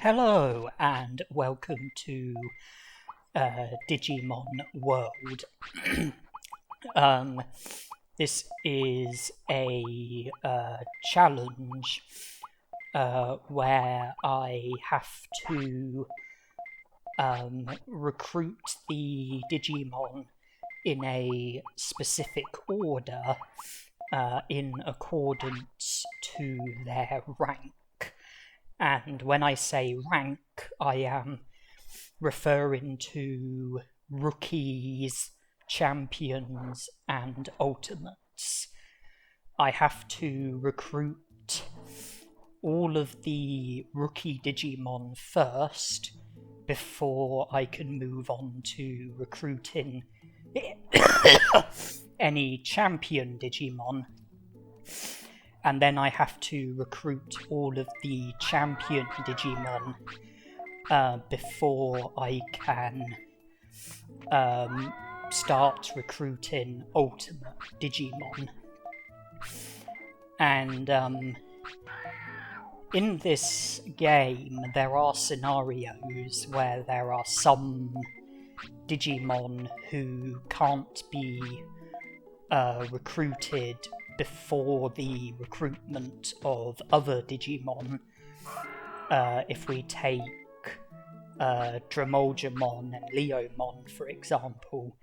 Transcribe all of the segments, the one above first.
Hello and welcome to Digimon World. This is a challenge where I have to recruit the Digimon in a specific order in accordance to their rank. And when I say rank, I am referring to rookies, champions, and ultimates. I have to recruit all of the rookie Digimon first before I can move on to recruiting any champion Digimon. And then I have to recruit all of the champion Digimon before I can start recruiting ultimate Digimon. And in this game, there are scenarios where there are some Digimon who can't be recruited before the recruitment of other Digimon. If we take Drimogemon and Leomon, for example,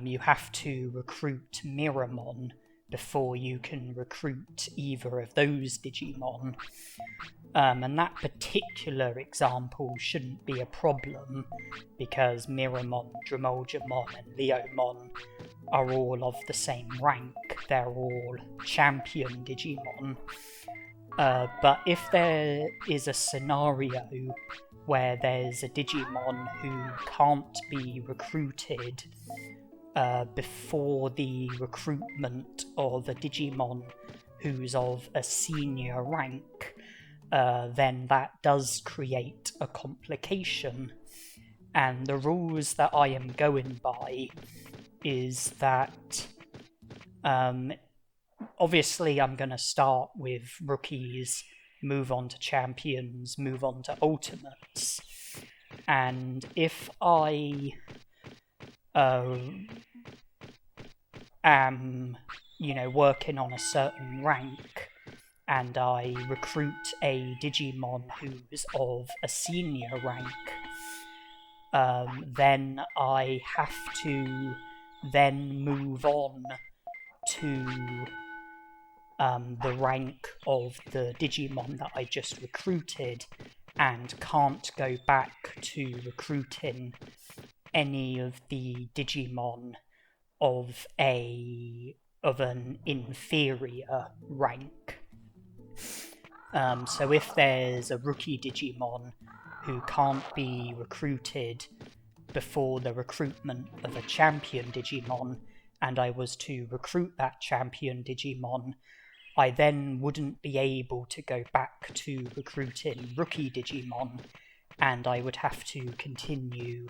you have to recruit Miramon before you can recruit either of those Digimon. And that particular example shouldn't be a problem because Miramon, Drimogemon, and Leomon are all of the same rank. They're all champion Digimon. But if there is a scenario where there's a Digimon who can't be recruited before the recruitment of a Digimon who's of a senior rank, then that does create a complication. And the rules that I am going by is that obviously I'm going to start with rookies, move on to champions, move on to ultimates. And if I am, working on a certain rank and I recruit a Digimon who's of a senior rank, then I have to then move on to the rank of the Digimon that I just recruited and can't go back to recruiting any of the Digimon of an inferior rank. So if there's a rookie Digimon who can't be recruited before the recruitment of a champion Digimon, and I was to recruit that champion Digimon, I then wouldn't be able to go back to recruiting rookie Digimon, and I would have to continue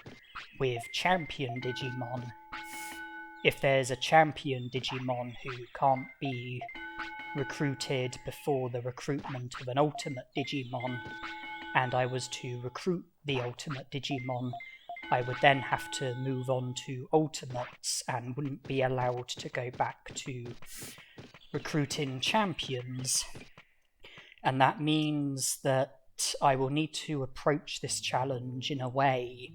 with champion Digimon. If there's a champion Digimon who can't be recruited before the recruitment of an ultimate Digimon, and I was to recruit the ultimate Digimon, I would then have to move on to ultimates and wouldn't be allowed to go back to recruiting champions. And that means that I will need to approach this challenge in a way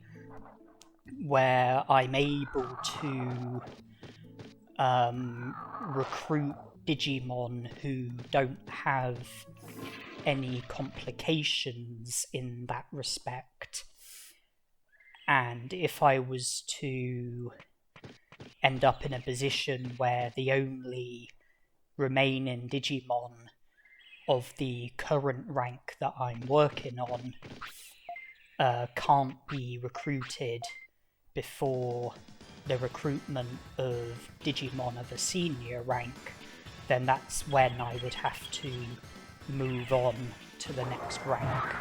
where I'm able to recruit Digimon who don't have any complications in that respect. And if I was to end up in a position where the only remaining Digimon of the current rank that I'm working on can't be recruited before the recruitment of Digimon of a senior rank, then that's when I would have to move on to the next rank.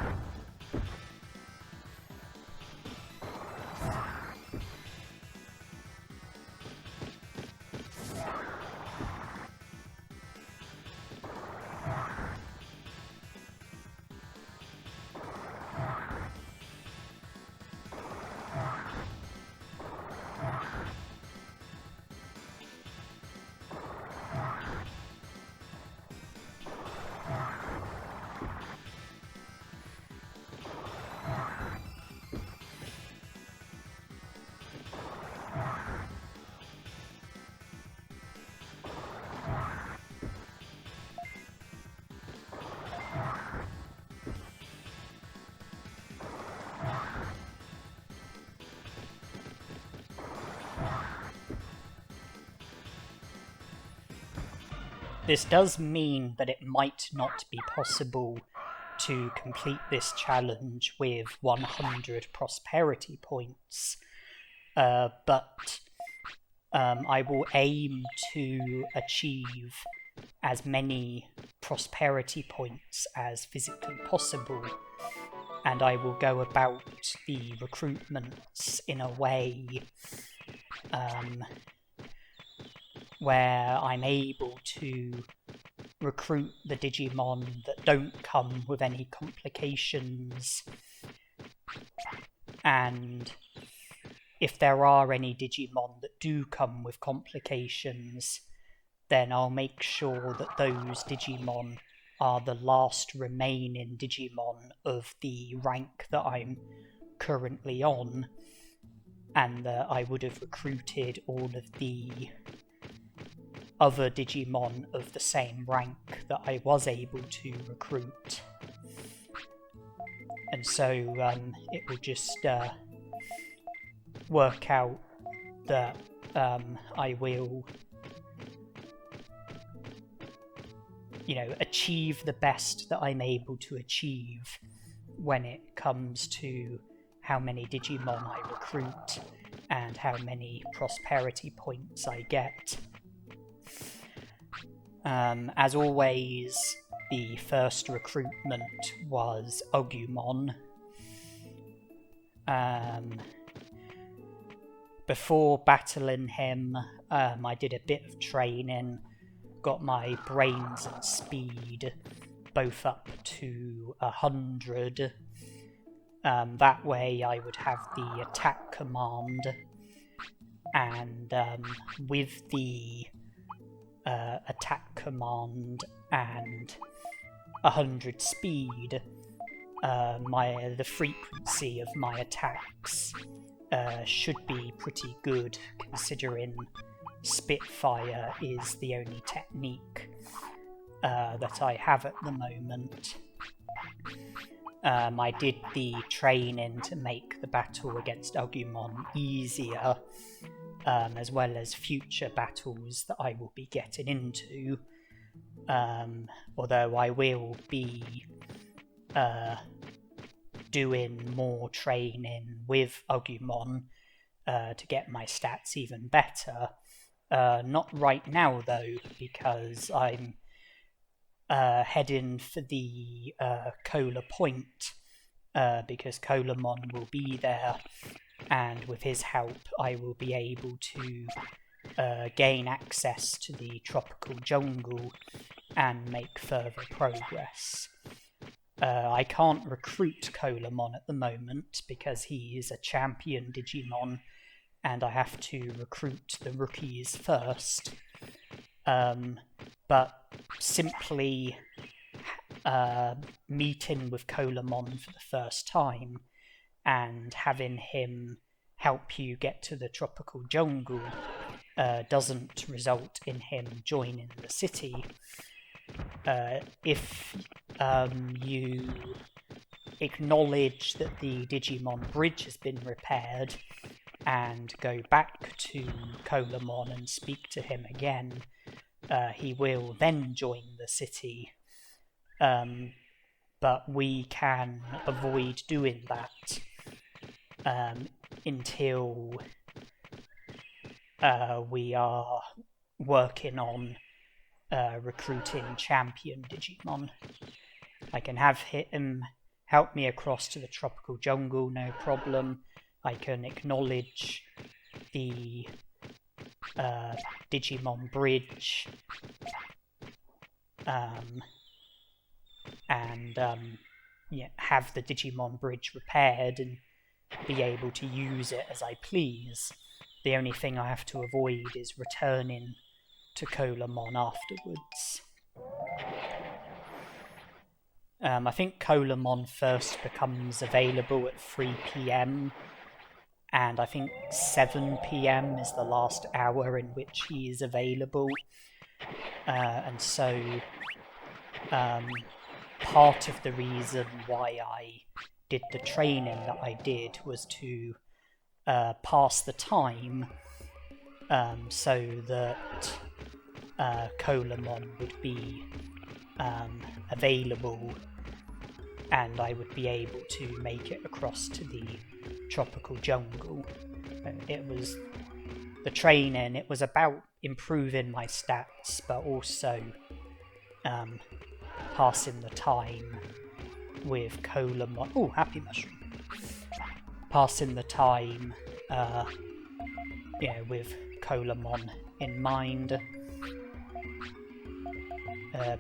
this does mean that it might not be possible to complete this challenge with 100 prosperity points, but I will aim to achieve as many prosperity points as physically possible, and I will go about the recruitments in a way where I'm able to recruit the Digimon that don't come with any complications, and if there are any Digimon that do come with complications, then I'll make sure that those Digimon are the last remaining Digimon of the rank that I'm currently on, and that I would have recruited all of the other Digimon of the same rank that I was able to recruit. And so it will just work out that I will, achieve the best that I'm able to achieve when it comes to how many Digimon I recruit and how many prosperity points I get. As always, the first recruitment was Agumon. Before battling him, I did a bit of training, got my brains and speed both up to 100. That way I would have the attack command, and with the attack command and 100 speed, the frequency of my attacks should be pretty good, considering Spitfire is the only technique that I have at the moment. I did the training to make the battle against Agumon easier, as well as future battles that I will be getting into, although I will be doing more training with Agumon to get my stats even better. Not right now though, because I'm heading for the Cola Point, because Colamon will be there, and with his help I will be able to gain access to the tropical jungle and make further progress. I can't recruit Colamon at the moment because he is a champion Digimon and I have to recruit the rookies first. But simply meeting with Colamon for the first time and having him help you get to the tropical jungle doesn't result in him joining the city. If you acknowledge that the Digimon bridge has been repaired and go back to Colamon and speak to him again, he will then join the city. But we can avoid doing that until we are working on recruiting champion Digimon. I can have him help me across to the tropical jungle, no problem. I can acknowledge the Digimon bridge and have the Digimon bridge repaired and be able to use it as I please. The only thing I have to avoid is returning to Colamon afterwards. I think Colamon first becomes available at 3 PM, and I think 7 PM is the last hour in which he is available. And so part of the reason why I did the training that I did was to pass the time, so that Colamon would be available, and I would be able to make it across to the tropical jungle. It was the training, it was about improving my stats, but also passing the time with Colamon. Oh, happy mushroom. Passing the time, with Colamon in mind.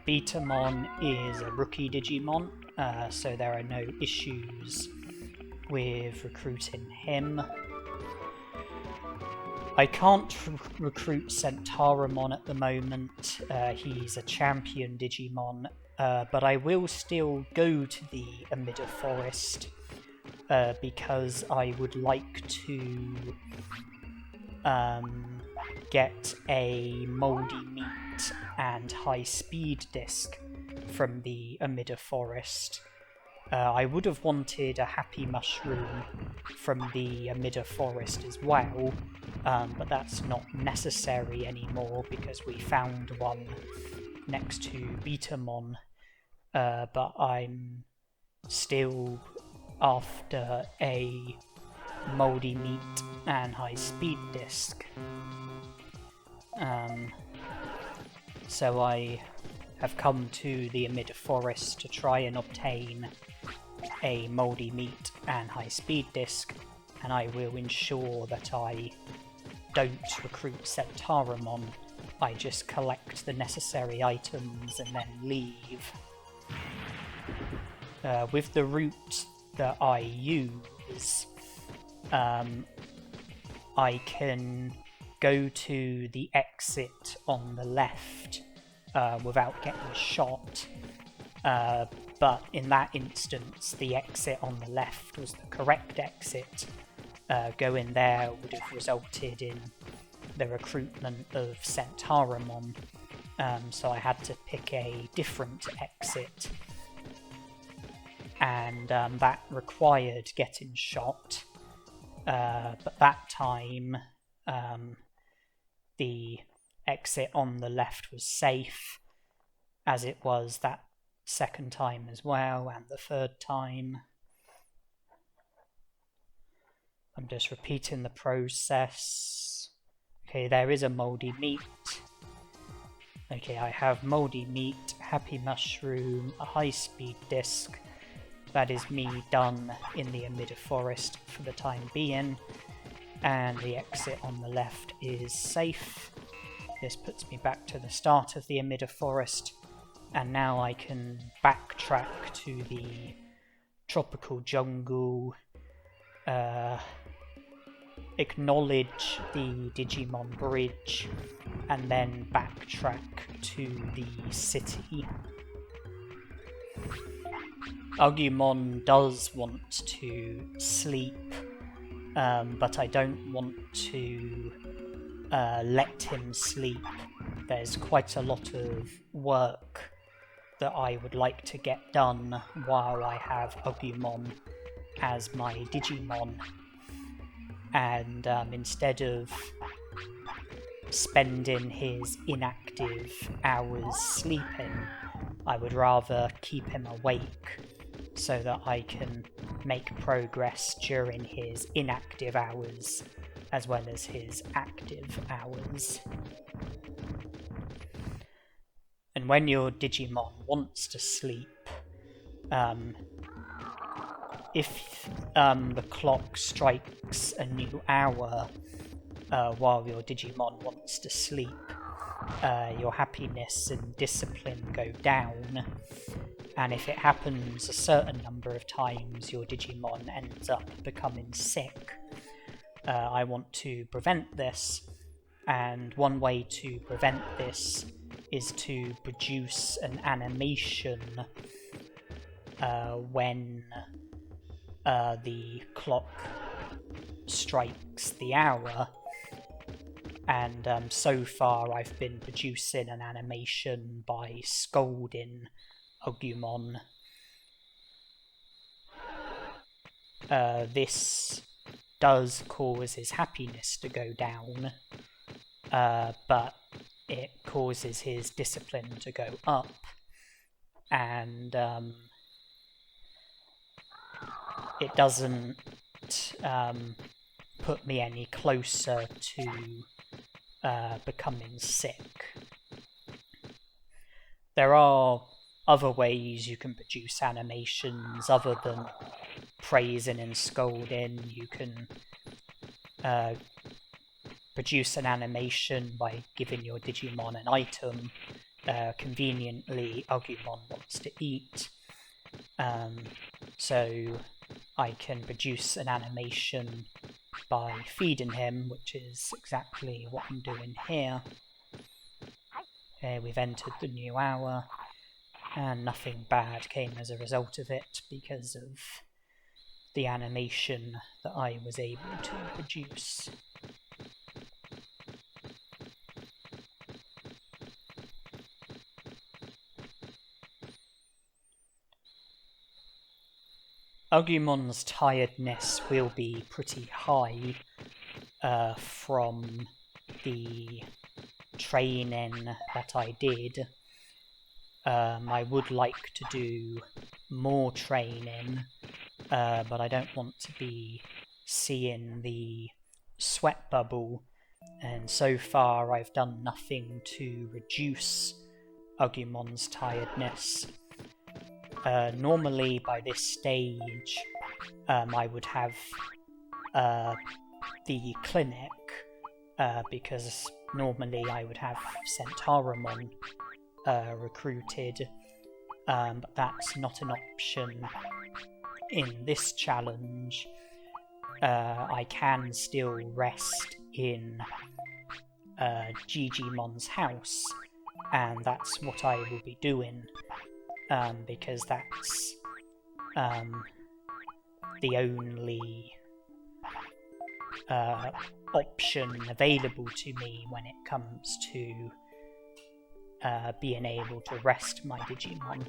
Betamon is a rookie Digimon, so there are no issues with recruiting him. I can't recruit Centarumon at the moment. He's a champion Digimon, but I will still go to the Amida Forest because I would like to get a Mouldy meat and HiSpeed disc from the Amida Forest. I would have wanted a happy mushroom from the Amida Forest as well, but that's not necessary anymore because we found one next to Betamon, but I'm still after a Mouldy meat and HiSpeed disc. So I have come to the Amida Forest to try and obtain a Mouldy meat and HiSpeed disc, and I will ensure that I don't recruit Centarumon. I just collect the necessary items and then leave. With the route that I use, I can go to the exit on the left without getting shot, but in that instance the exit on the left was the correct exit. Going there would have resulted in the recruitment of Centarumon, so I had to pick a different exit, and that required getting shot, but that time the exit on the left was safe, as it was that second time as well, and the third time. I'm just repeating the process. Okay, there is a Mouldy meat. Okay, I have Mouldy meat, happy mushroom, a HiSpeed disc. That is me done in the Amida Forest for the time being, and the exit on the left is safe. This puts me back to the start of the Amida Forest, and now I can backtrack to the tropical jungle, acknowledge the Digimon bridge, and then backtrack to the city. Agumon does want to sleep, but I don't want to let him sleep. There's quite a lot of work that I would like to get done while I have Agumon as my Digimon, and instead of spending his inactive hours sleeping, I would rather keep him awake so that I can make progress during his inactive hours as well as his active hours. And when your Digimon wants to sleep, if the clock strikes a new hour while your Digimon wants to sleep, your happiness and discipline go down, and if it happens a certain number of times, your Digimon ends up becoming sick. I want to prevent this, and one way to prevent this is to produce an animation when the clock strikes the hour, and so far I've been producing an animation by scolding Agumon. This does cause his happiness to go down, but it causes his discipline to go up, and it doesn't put me any closer to becoming sick. There are other ways you can produce animations other than praising and scolding. You can produce an animation by giving your Digimon an item. Conveniently, Agumon wants to eat, so I can produce an animation by feeding him, which is exactly what I'm doing here. We've entered the new hour, and nothing bad came as a result of it because of the animation that I was able to produce. Agumon's tiredness will be pretty high from the training that I did. I would like to do more training, but I don't want to be seeing the sweat bubble, and so far I've done nothing to reduce Agumon's tiredness. Normally by this stage I would have the clinic, because normally I would have Centarumon recruited, but that's not an option in this challenge. I can still rest in Digimon's house, and that's what I will be doing, because that's the only option available to me when it comes to being able to rest my Digimon.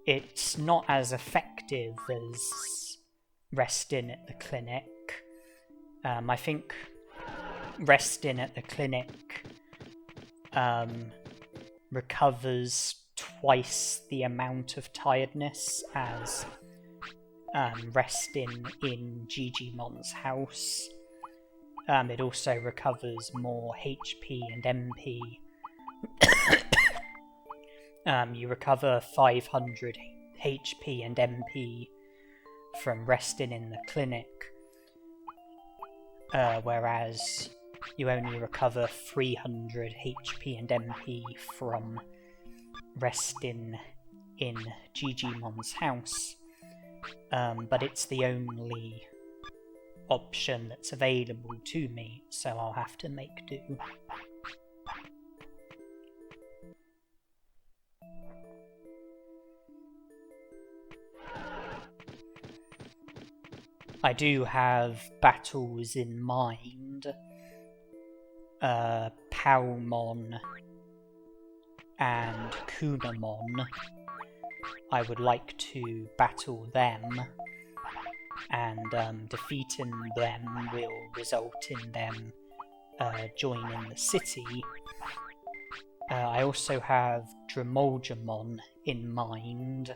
It's not as effective as resting at the clinic. I think resting at the clinic recovers twice the amount of tiredness as resting in Digimon's house. It also recovers more HP and MP. You recover 500 HP and MP from resting in the clinic, whereas you only recover 300 HP and MP from resting in Digimon's house. But it's the only option that's available to me, so I'll have to make do. I do have battles in mind. Palmon and Kunemon. I would like to battle them, and defeating them will result in them joining the city. I also have Drimogemon in mind.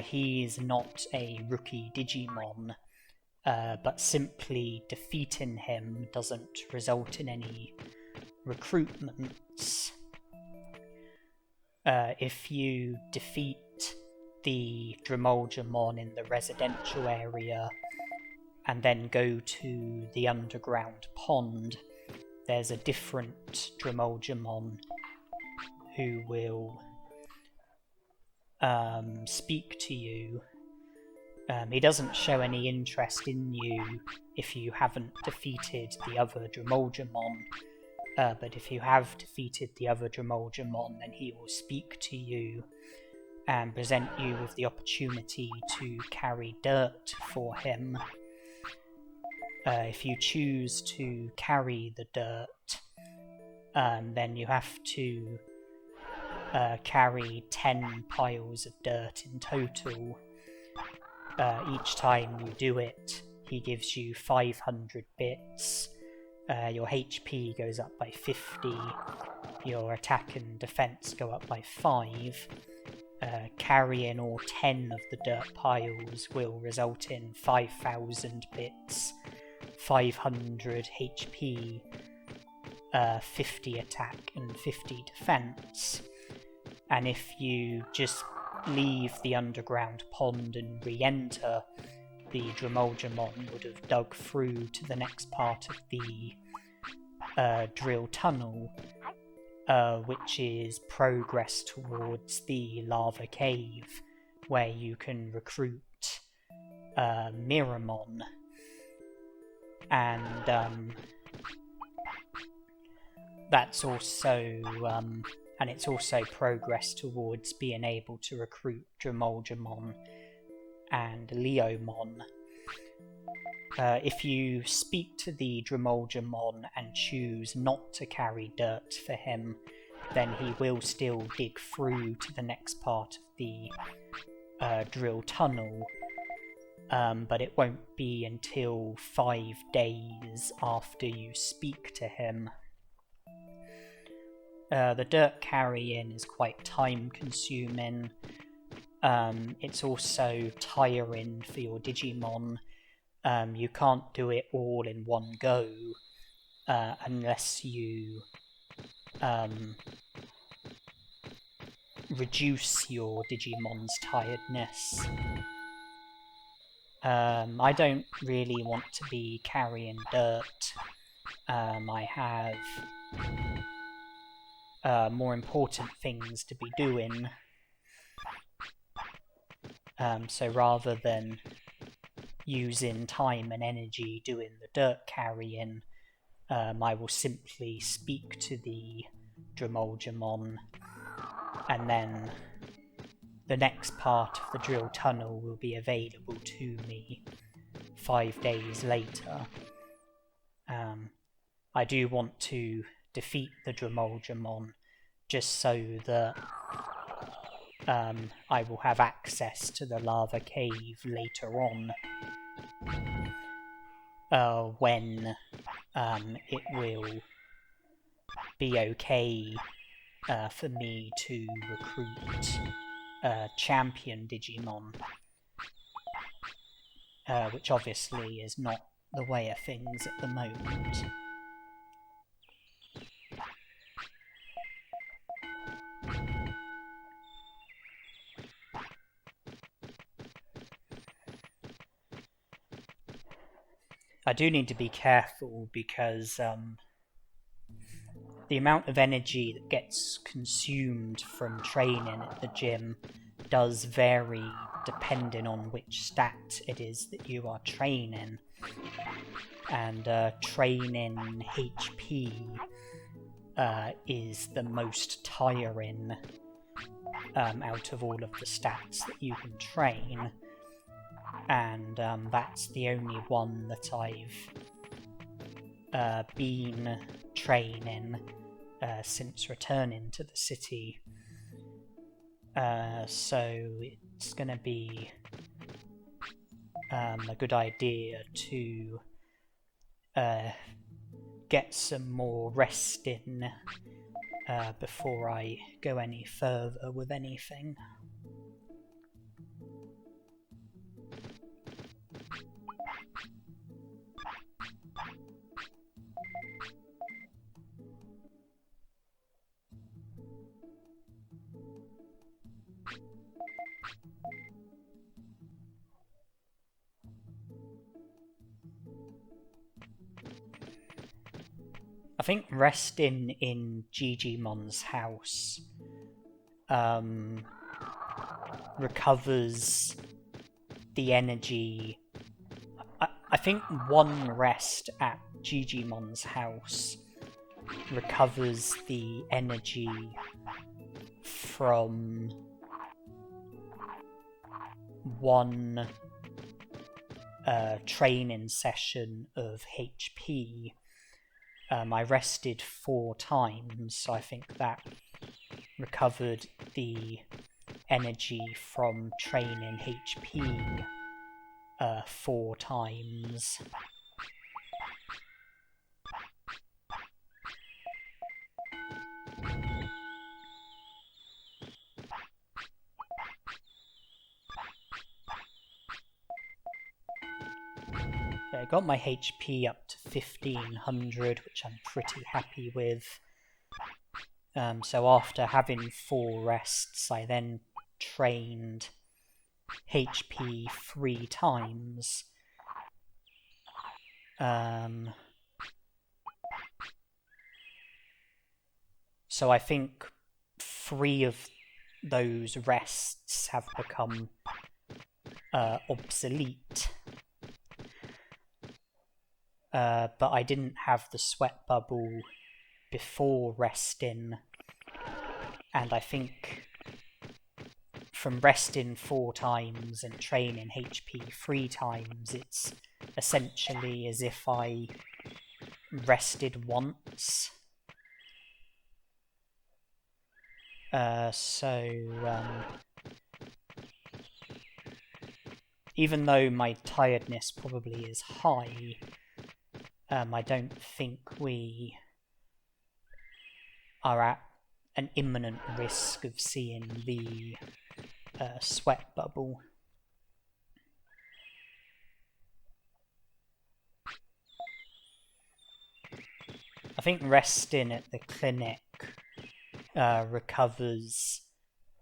He's not a rookie Digimon, but simply defeating him doesn't result in any recruitments. If you defeat the Drimogemon in the residential area and then go to the underground pond, there's a different Drimogemon who will speak to you. He doesn't show any interest in you if you haven't defeated the other Drimogemon, but if you have defeated the other Drimogemon, then he will speak to you and present you with the opportunity to carry dirt for him. If you choose to carry the dirt, then you have to carry 10 piles of dirt in total. Each time you do it, he gives you 500 bits, your HP goes up by 50, your attack and defense go up by 5. Carrying all 10 of the dirt piles will result in 5,000 bits, 500 HP, 50 attack and 50 defense. And if you just leave the underground pond and re-enter, the Drimogemon would have dug through to the next part of the drill tunnel, which is progress towards the lava cave, where you can recruit Miramon. And that's also and it's also progress towards being able to recruit Drimogemon and Leomon. If you speak to the Drimogemon and choose not to carry dirt for him, then he will still dig through to the next part of the drill tunnel, but it won't be until 5 days after you speak to him. The dirt carrying is quite time consuming. It's also tiring for your Digimon. You can't do it all in one go unless you reduce your Digimon's tiredness. I don't really want to be carrying dirt. I have more important things to be doing. So rather than using time and energy doing the dirt carrying, I will simply speak to the Drimogemon, and then the next part of the drill tunnel will be available to me 5 days later. I do want to defeat the Drimogemon just so that I will have access to the lava cave later on, when it will be okay for me to recruit champion Digimon, which obviously is not the way of things at the moment. I do need to be careful because the amount of energy that gets consumed from training at the gym does vary depending on which stat it is that you are training. And training HP is the most tiring out of all of the stats that you can train. And that's the only one that I've been training since returning to the city. So it's going to be a good idea to get some more rest in before I go any further with anything. I think resting in Gigimon's house recovers the energy. I think one rest at Gigimon's house recovers the energy from one training session of HP. I rested 4 times, so I think that recovered the energy from training HP 4 times. I got my HP up to 1500, which I'm pretty happy with. So after having 4 rests, I then trained HP 3 times. So I think 3 of those rests have become obsolete. But I didn't have the sweat bubble before resting, and I think from resting 4 times and training HP 3 times, it's essentially as if I rested once. Even though my tiredness probably is high, I don't think we are at an imminent risk of seeing the sweat bubble. I think resting at the clinic recovers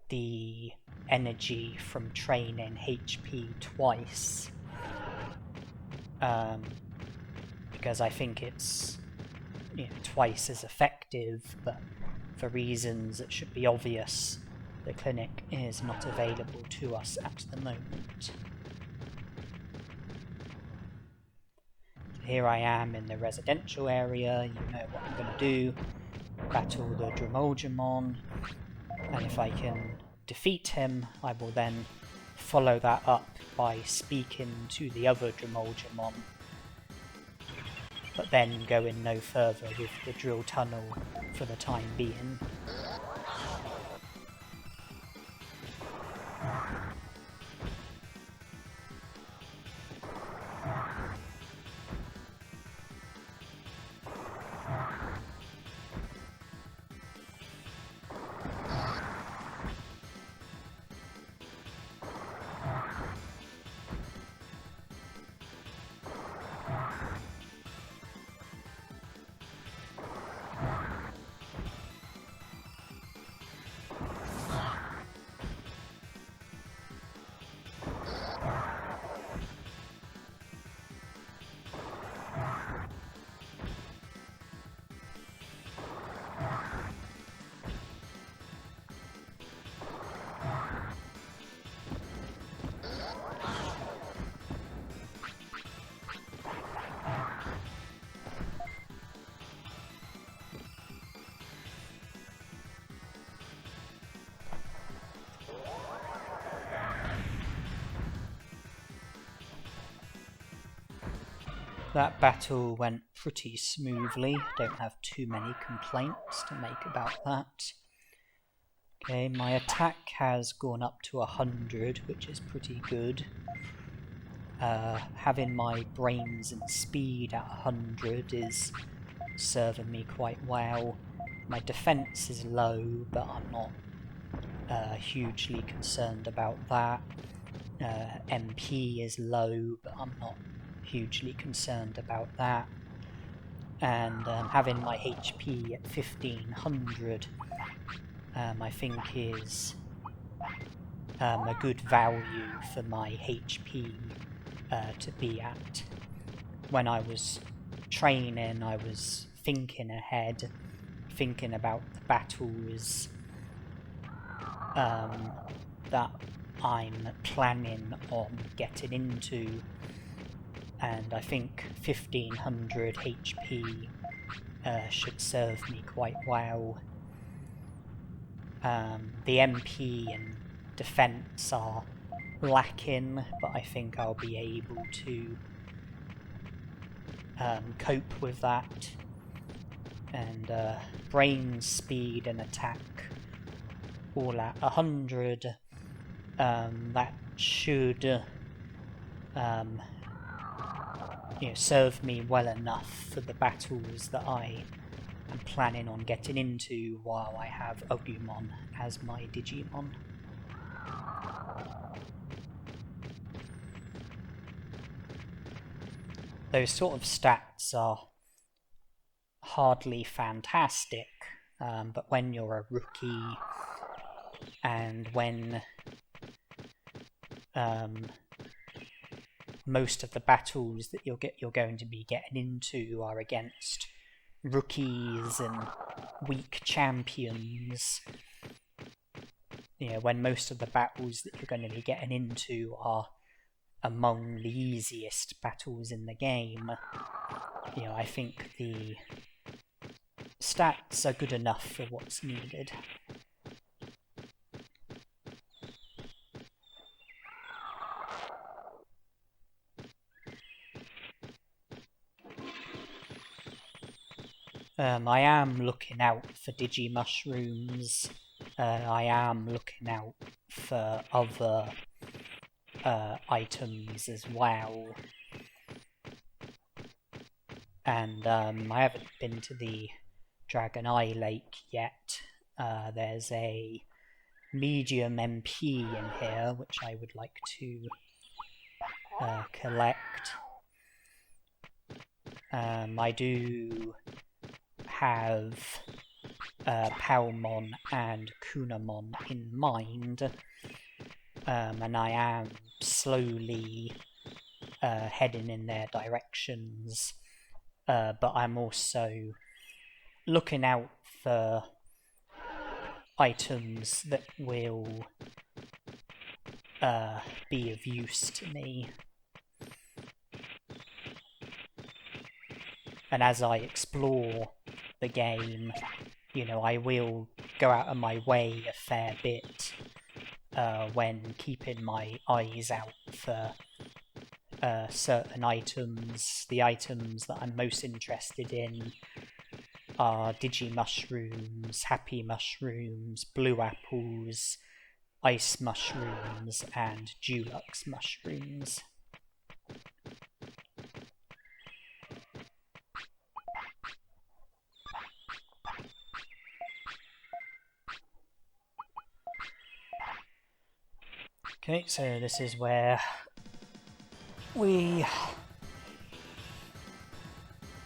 the energy from training HP twice. Because I think it's twice as effective, but for reasons that should be obvious, the clinic is not available to us at the moment. Here I am in the residential area. You know what I'm going to do. Battle the Drimogemon, and if I can defeat him, I will then follow that up by speaking to the other Drimogemon, but then going no further with the drill tunnel for the time being. That battle went pretty smoothly. Don't have too many complaints to make about that. Okay, my attack has gone up to 100, which is pretty good. Having my brains and speed at 100 is serving me quite well. My defense is low, but I'm not hugely concerned about that. MP is low, but I'm not hugely concerned about that. And having my HP at 1500 I think is a good value for my HP to be at. When I was training, I was thinking ahead, thinking about the battles that I'm planning on getting into, and I think 1500 HP should serve me quite well. The MP and defense are lacking, but I think I'll be able to cope with that. And brain speed and attack all at 100. That should serve me well enough for the battles that I am planning on getting into while I have Agumon as my Digimon. those sort of stats are hardly fantastic, but when you're a rookie and when most of the battles that you're going to be getting into are against rookies and weak champions, you know, when most of the battles that you're going to be getting into are among the easiest battles in the game, you know, I think the stats are good enough for what's needed. I am looking out for Digimushrooms. I am looking out for other items as well. And I haven't been to the Dragon Eye Lake yet. There's a medium MP in here, which I would like to collect. I do have Palmon and Kunemon in mind, and I am slowly heading in their directions, but I'm also looking out for items that will be of use to me. And as I explore the game, you know, I will go out of my way a fair bit when keeping my eyes out for certain items. The items that I'm most interested in are Digimushrooms, Happy Mushrooms, Blue Apples, Ice Mushrooms, and Dulux Mushrooms. Okay, so this is where we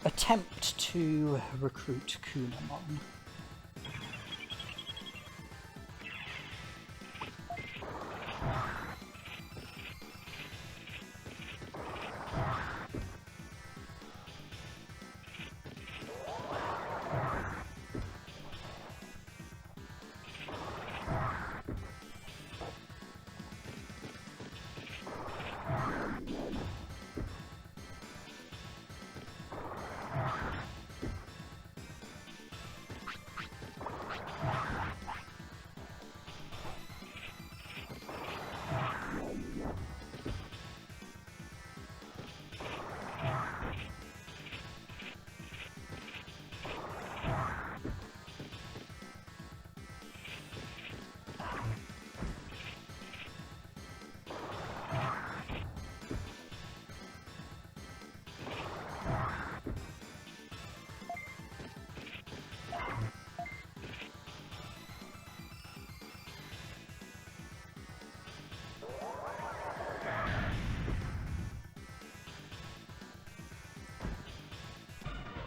attempt to recruit Kunemon.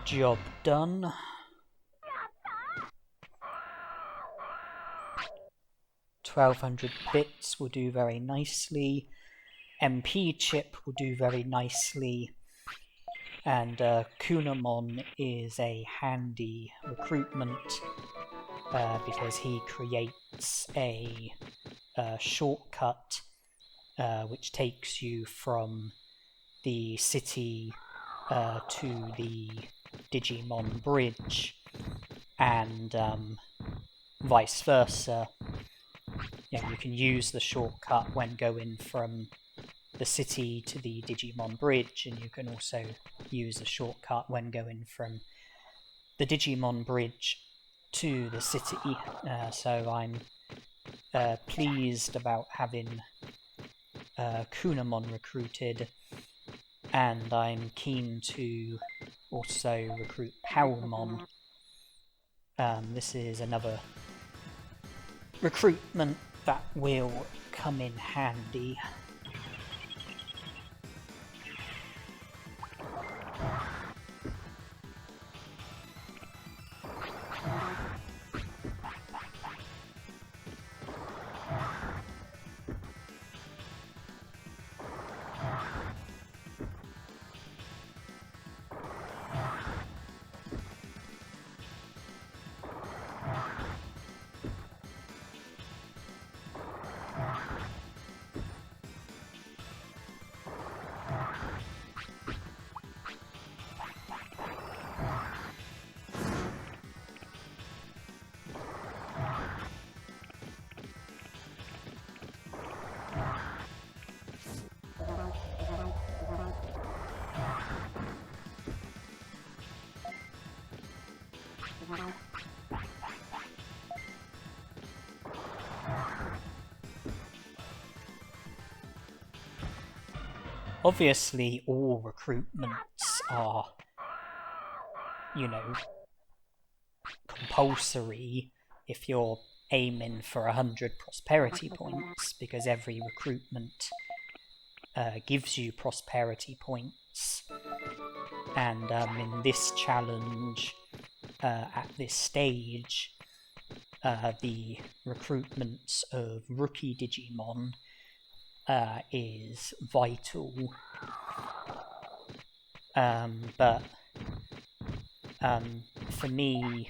Job done. $1,200 bits will do very nicely. MP chip will do very nicely. And Kunemon is a handy recruitment because he creates a shortcut which takes you from the city to the Digimon Bridge, and vice versa. You know, you can use the shortcut when going from the city to the Digimon Bridge, and you can also use the shortcut when going from the Digimon Bridge to the city. So I'm pleased about having Kunemon recruited, and I'm keen to also recruit Palmon. This is another recruitment that will come in handy. Obviously, all recruitments are, you know, compulsory if you're aiming for 100 prosperity points, because every recruitment gives you prosperity points. And in this challenge, at this stage, the recruitment of rookie Digimon is vital. But for me,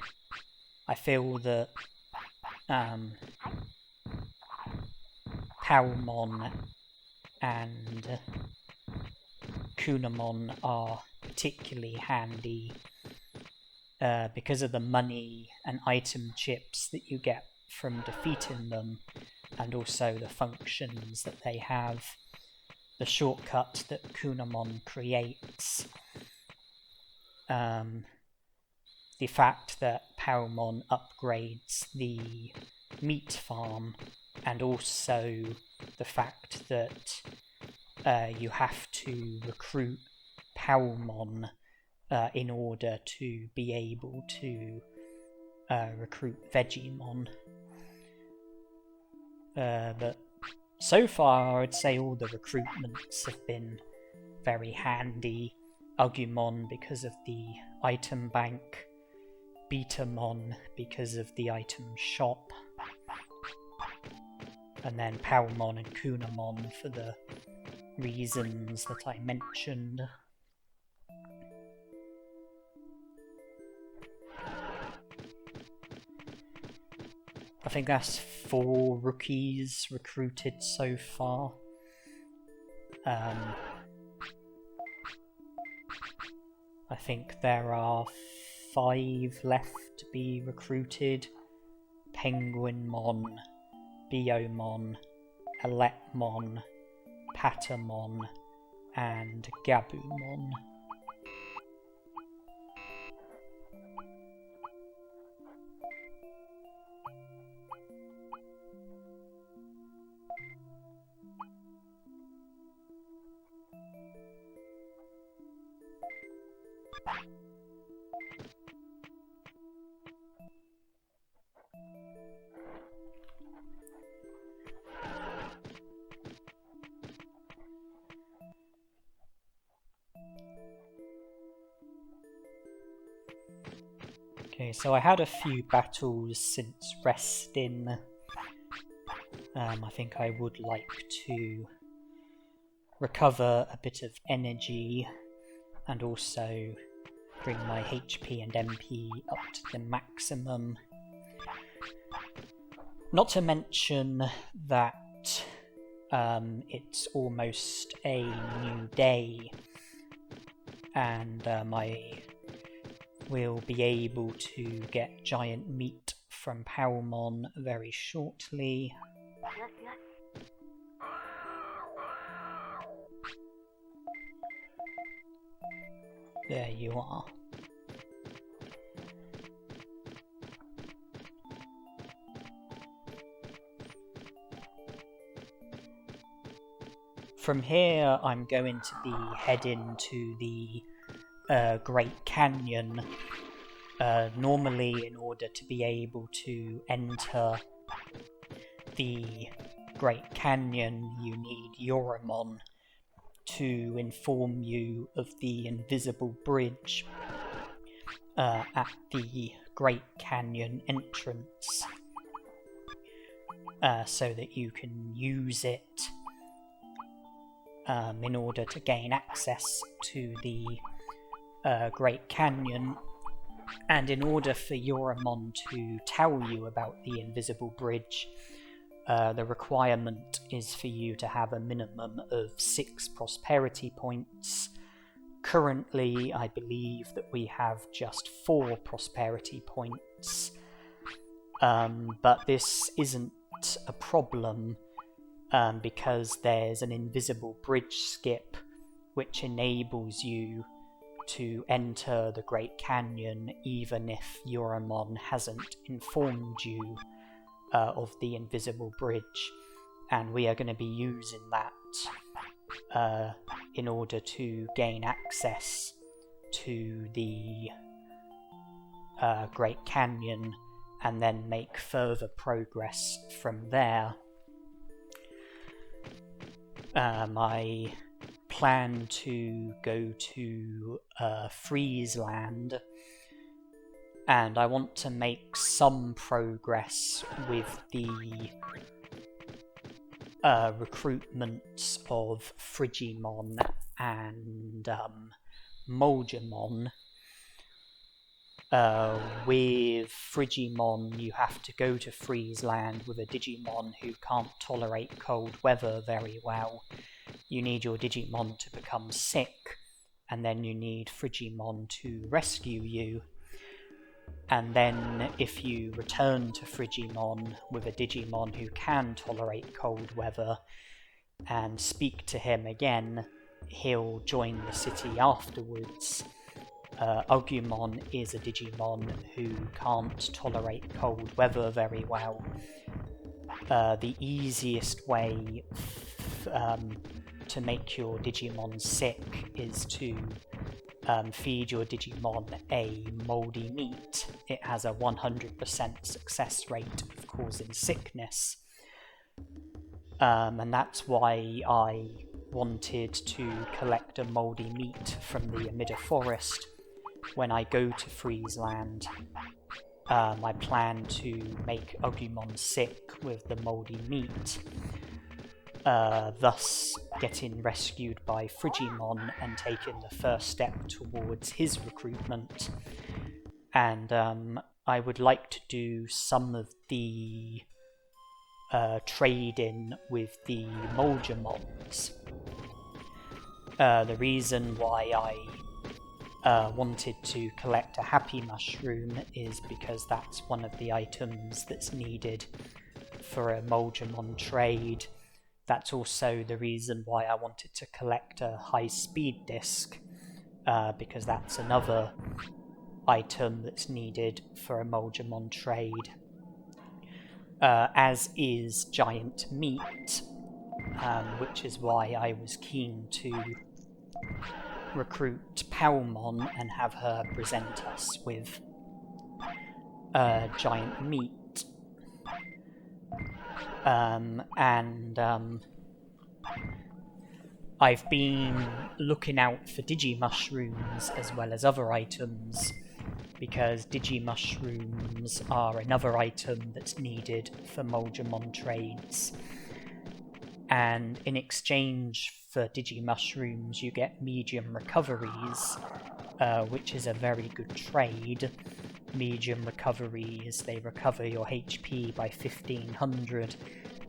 I feel that Palmon and Kunemon are particularly handy because of the money and item chips that you get from defeating them, and also the functions that they have, the shortcut that Kunemon creates, the fact that Palmon upgrades the meat farm, and also the fact that you have to recruit Palmon in order to be able to recruit Frigimon. But so far, I'd say all the recruitments have been very handy. Agumon because of the item bank, Betamon because of the item shop, and then Palmon and Kunemon for the reasons that I mentioned. I think that's 4 rookies recruited so far. I think there are 5 left to be recruited. Penguinmon, Biyomon, Elecmon, Patamon and Gabumon. Okay, so I had a few battles since resting. I think I would like to recover a bit of energy and also bring my HP and MP up to the maximum. Not to mention that it's almost a new day, and I will be able to get giant meat from Palmon very shortly. There you are. From here, I'm going to be heading to the Great Canyon. Normally, in order to be able to enter the Great Canyon, you need Yuramon to inform you of the invisible bridge at the Great Canyon entrance, so that you can use it in order to gain access to the Great Canyon. And in order for Yuramon to tell you about the invisible bridge, the requirement is for you to have a minimum of 6 prosperity points. Currently, I believe that we have just 4 prosperity points, but this isn't a problem because there's an invisible bridge skip which enables you to enter the Great Canyon even if Yuramon hasn't informed you of the invisible bridge, and we are going to be using that in order to gain access to the Great Canyon and then make further progress from there. I plan to go to Freezeland, and I want to make some progress with the recruitment of Frigimon and Mojyamon. With Frigimon, you have to go to Freezeland with a Digimon who can't tolerate cold weather very well. You need your Digimon to become sick, and then you need Frigimon to rescue you. And then if you return to Frigimon with a Digimon who can tolerate cold weather and speak to him again, he'll join the city afterwards. Agumon is a Digimon who can't tolerate cold weather very well. The easiest way to make your Digimon sick is to feed your Digimon a mouldy meat. It has a 100% success rate of causing sickness. And that's why I wanted to collect a mouldy meat from the Amida Forest. When I go to Freezeland, I plan to make Agumon sick with the mouldy meat, thus getting rescued by Frigimon and taking the first step towards his recruitment. And I would like to do some of the trading with the Mojyamons. The reason why I wanted to collect a happy mushroom is because that's one of the items that's needed for a Mojyamon trade. That's also the reason why I wanted to collect a HiSpeed disc, because that's another item that's needed for a Mojyamon trade, as is giant meat, which is why I was keen to recruit Palmon and have her present us with giant meat. I've been looking out for Digimushrooms as well as other items, because Digimushrooms are another item that's needed for Mojyamon trades. And in exchange for Digimushrooms, you get medium recoveries, which is a very good trade. Medium recoveries, they recover your HP by 1500.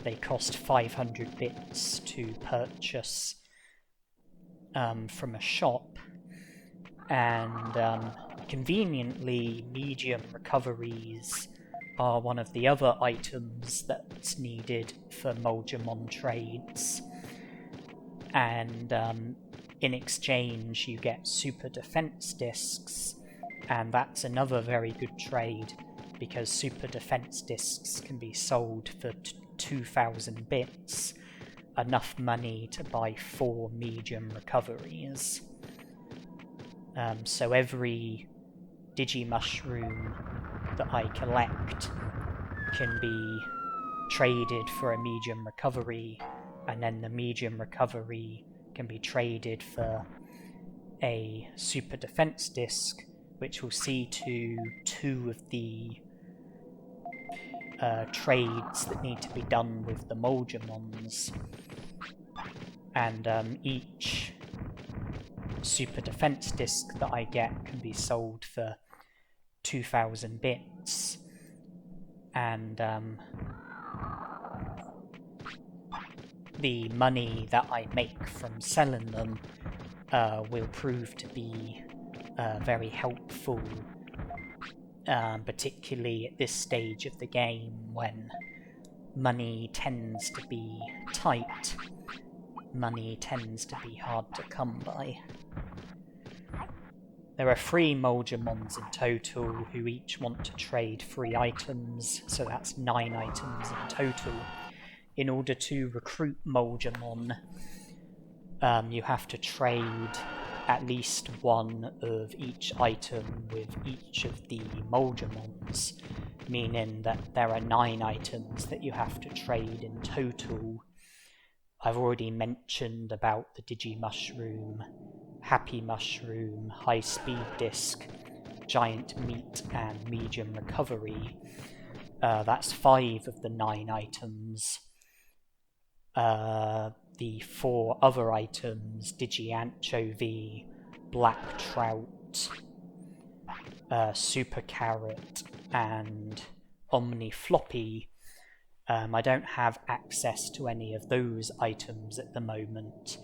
They cost 500 bits to purchase from a shop. And conveniently, medium recoveries are one of the other items that's needed for Mojyamon trades. And in exchange, you get super defense discs, and that's another very good trade, because super defense discs can be sold for 2000 bits, enough money to buy 4 medium recoveries. So every Digimushroom that I collect can be traded for a medium recovery, and then the medium recovery can be traded for a super defense disc, which will see to 2 of the trades that need to be done with the Mojyamons. And each super defense disc that I get can be sold for 2000 bits. And the money that I make from selling them will prove to be very helpful, particularly at this stage of the game when money tends to be tight. Money tends to be hard to come by. There are 3 Mojyamons in total who each want to trade 3 items, so that's 9 items in total. In order to recruit Mojyamon, you have to trade at least 1 of each item with each of the Mojyamons, meaning that there are 9 items that you have to trade in total. I've already mentioned about the Digimushroom, Happy Mushroom, HiSpeed Disc, Giant Meat, and Medium Recovery. That's 5 of the 9 items. The 4 other items, Digi-Anchovy, Black Trout, Super Carrot, and Omni Floppy, I don't have access to any of those items at the moment,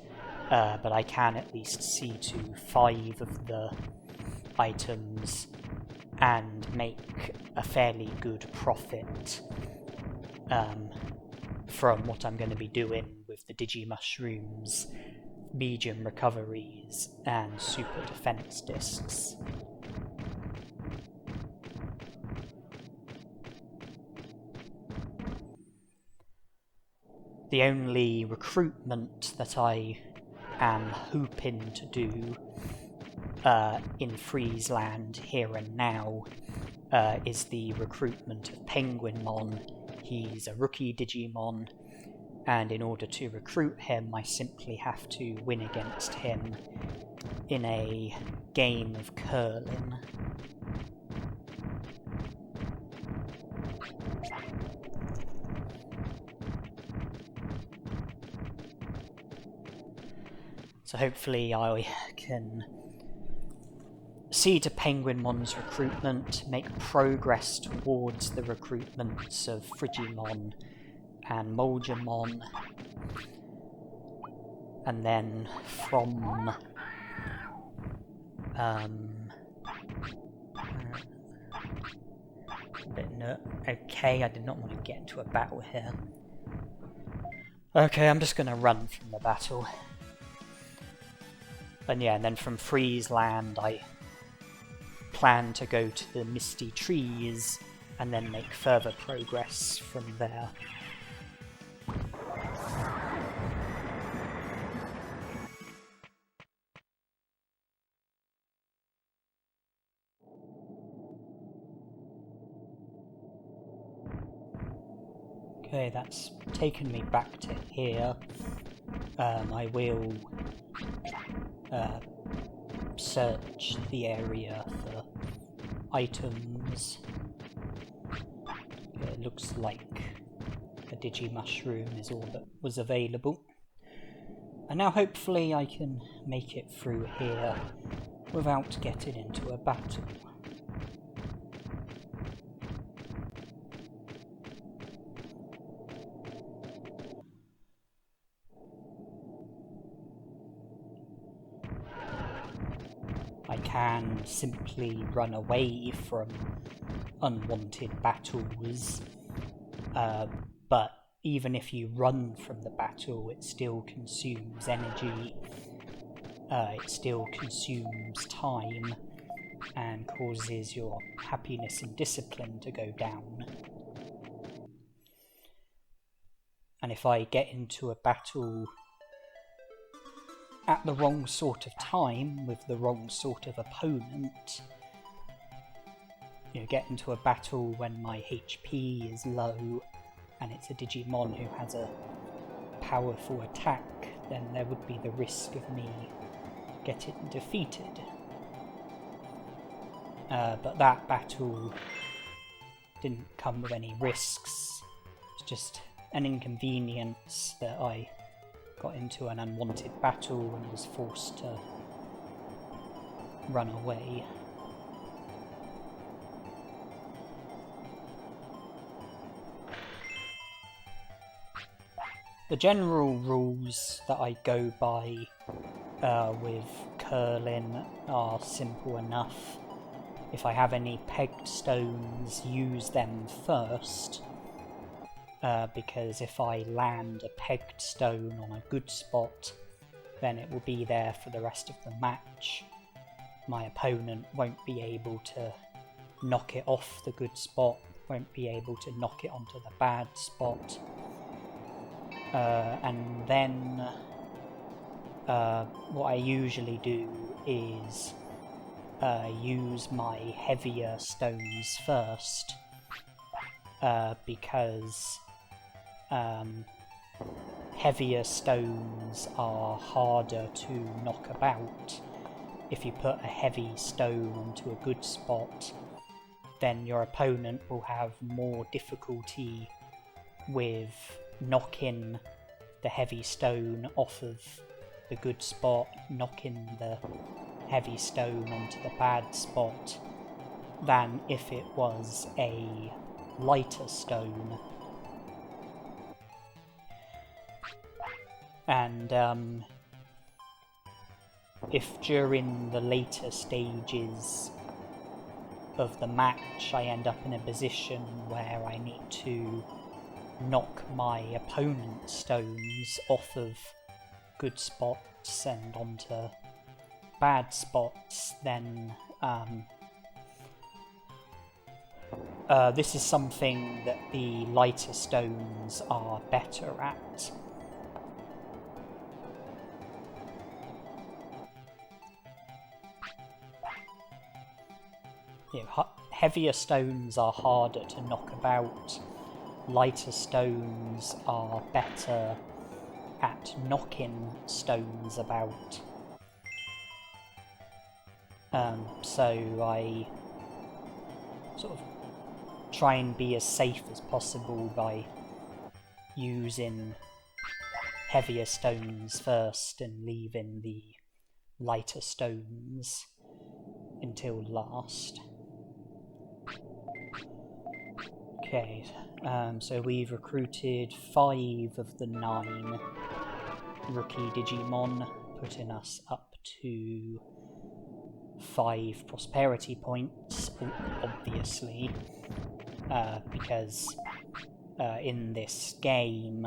but I can at least see to 5 of the items and make a fairly good profit from what I'm going to be doing with the Digimushrooms, Medium Recoveries, and Super Defense Discs. The only recruitment that I am hoping to do in Freezeland here and now is the recruitment of Penguinmon. He's a rookie Digimon, and in order to recruit him, I simply have to win against him in a game of curling. So hopefully I can see to Penguinmon's recruitment, make progress towards the recruitments of Frigimon and Mojyamon, and then from okay, I did not want to get into a battle here. Okay, I'm just going to run from the battle. And yeah, and then from Freezeland I plan to go to the Misty Trees and then make further progress from there. Okay, that's taken me back to here. I will search the area for items. It looks like a Digimushroom is all that was available. And now hopefully I can make it through here without getting into a battle. I can simply run away from unwanted battles, but even if you run from the battle, it still consumes energy, it still consumes time, and causes your happiness and discipline to go down. And if I get into a battle at the wrong sort of time, with the wrong sort of opponent, get into a battle when my HP is low, and it's a Digimon who has a powerful attack, then there would be the risk of me getting defeated. But that battle didn't come with any risks. It's just an inconvenience that I got into an unwanted battle and was forced to run away. The general rules that I go by with curling are simple enough. If I have any pegged stones, use them first. Because if I land a pegged stone on a good spot, then it will be there for the rest of the match. my opponent won't be able to knock it off the good spot, won't be able to knock it onto the bad spot. And then what I usually do is use my heavier stones first, because heavier stones are harder to knock about. If you put a heavy stone onto a good spot, then your opponent will have more difficulty with knocking the heavy stone off of the good spot, knocking the heavy stone onto the bad spot, than if it was a lighter stone. And if during the later stages of the match I end up in a position where I need to knock my opponent's stones off of good spots and onto bad spots, then this is something that the lighter stones are better at. Heavier stones are harder to knock about. Lighter stones are better at knocking stones about. So I sort of try and be as safe as possible by using heavier stones first and leaving the lighter stones until last. Okay, so we've recruited 5 of the 9 rookie Digimon, putting us up to 5 prosperity points, obviously, because in this game,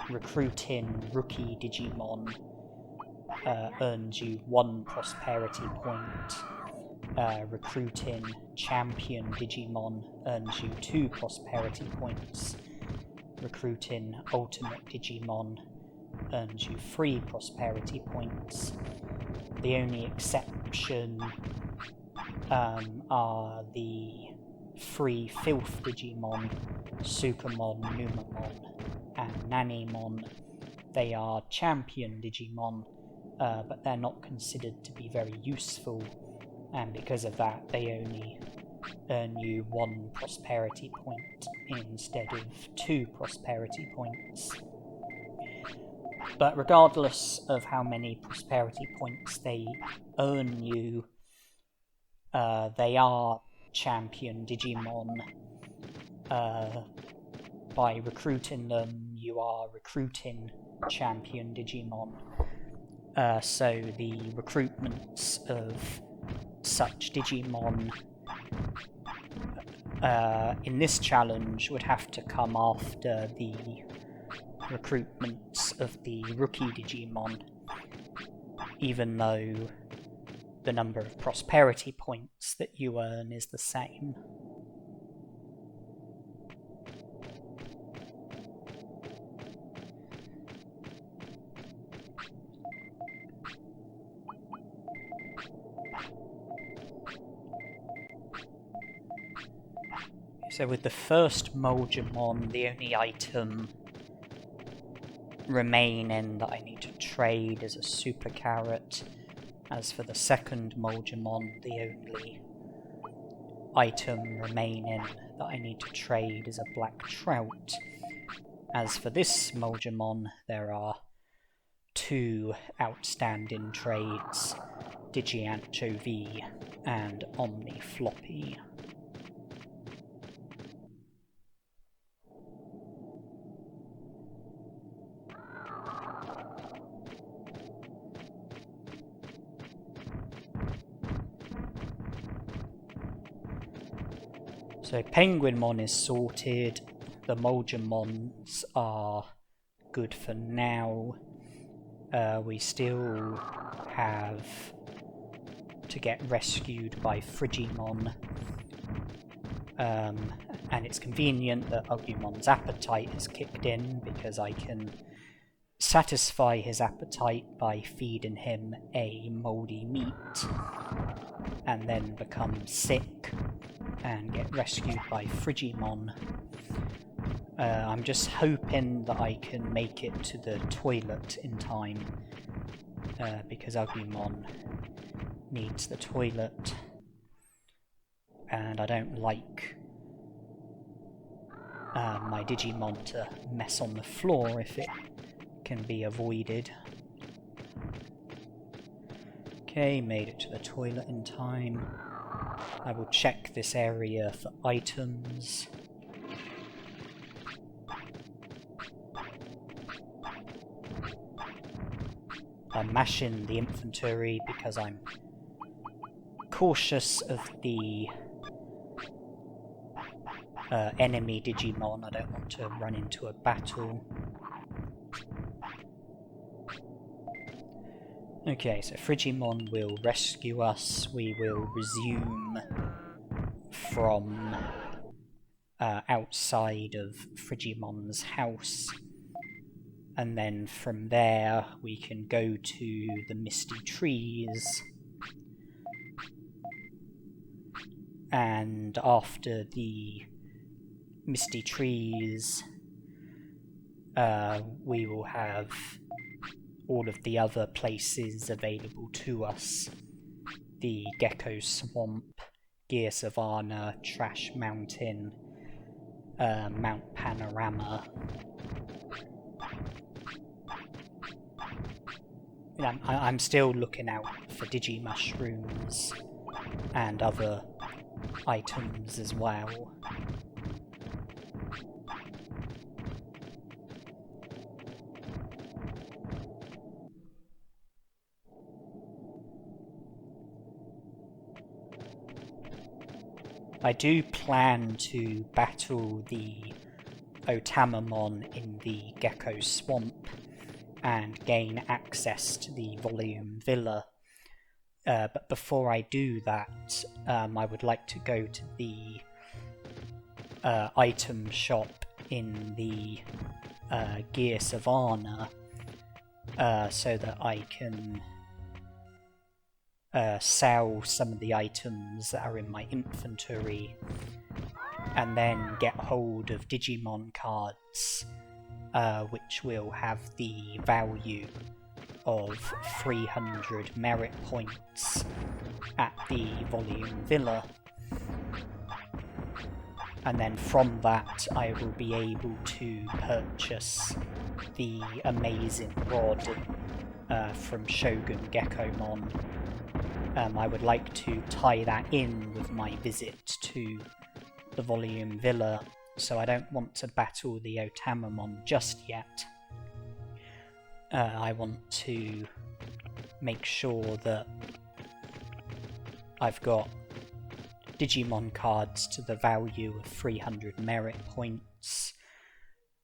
recruiting rookie Digimon earns you 1 prosperity point. Recruiting champion Digimon earns you 2 prosperity points. Recruiting ultimate Digimon earns you 3 prosperity points. The only exception are the 3 filth Digimon, Sukamon, Numamon, and Nanimon. They are champion Digimon, but they're not considered to be very useful, and because of that they only earn you 1 prosperity point instead of 2 prosperity points. But regardless of how many prosperity points they earn you, they are champion Digimon. By recruiting them, you are recruiting champion Digimon. So the recruitments of such Digimon in this challenge would have to come after the recruitments of the rookie Digimon, even though the number of prosperity points that you earn is the same. So with the first Mojyamon, the only item remaining that I need to trade is a super carrot. As for the second Mojyamon, the only item remaining that I need to trade is a black trout. As for this Mojyamon, there are 2 outstanding trades, Digi-Anchovy and Omni Floppy. So Penguinmon is sorted, the Mojyamons are good for now. We still have to get rescued by Frigimon. And it's convenient that Agumon's appetite has kicked in, because I can satisfy his appetite by feeding him a mouldy meat, and then become sick and get rescued by Frigimon. I'm just hoping that I can make it to the toilet in time, because Agumon needs the toilet, and I don't like my Digimon to mess on the floor if it can be avoided. Okay, made it to the toilet in time. I will check this area for items. I'm mashing the infantry because I'm cautious of the enemy Digimon. I don't want to run into a battle. Okay, so Frigimon will rescue us. We will resume from outside of Frigimon's house. And then from there we can go to the Misty Trees. And after the Misty Trees, we will have all of the other places available to us. The Gecko Swamp, Gear Savannah, Trash Mountain, Mount Panorama. I'm still looking out for Digimushrooms and other items as well. I do plan to battle the Otamamon in the Gecko Swamp and gain access to the Volume Villa. But before I do that, I would like to go to the item shop in the Gear Savannah so that I can sell some of the items that are in my inventory, and then get hold of Digimon cards, which will have the value of 300 merit points at the Volume Villa. And then from that I will be able to purchase the amazing rod from ShogunGekomon. I would like to tie that in with my visit to the Volume Villa, so I don't want to battle the Otamamon just yet. I want to make sure that I've got Digimon cards to the value of 300 merit points.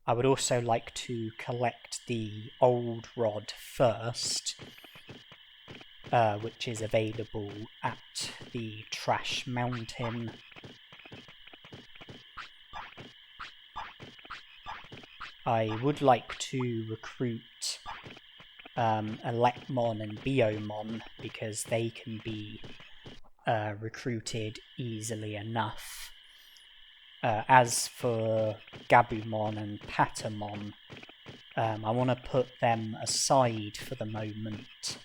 I would also like to collect the old rod first, which is available at the Trash Mountain. I would like to recruit Elecmon and Biyomon, because they can be recruited easily enough. As for Gabumon and Patamon, I want to put them aside for the moment.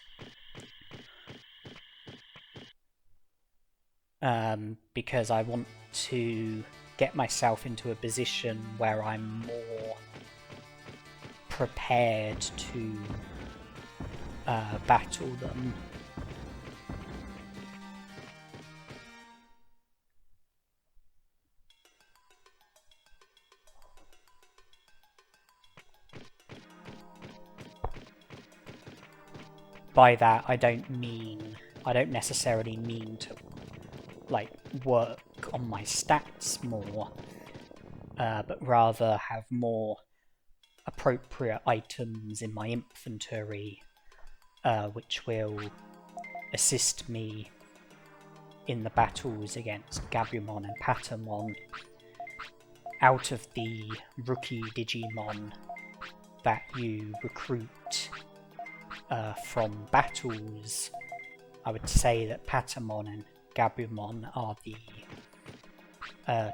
Because I want to get myself into a position where I'm more prepared to battle them. By that I don't necessarily mean to work on my stats more, but rather have more appropriate items in my inventory, which will assist me in the battles against Gabumon and Patamon, out of the rookie Digimon that you recruit from battles, I would say that Patamon and Gabumon are the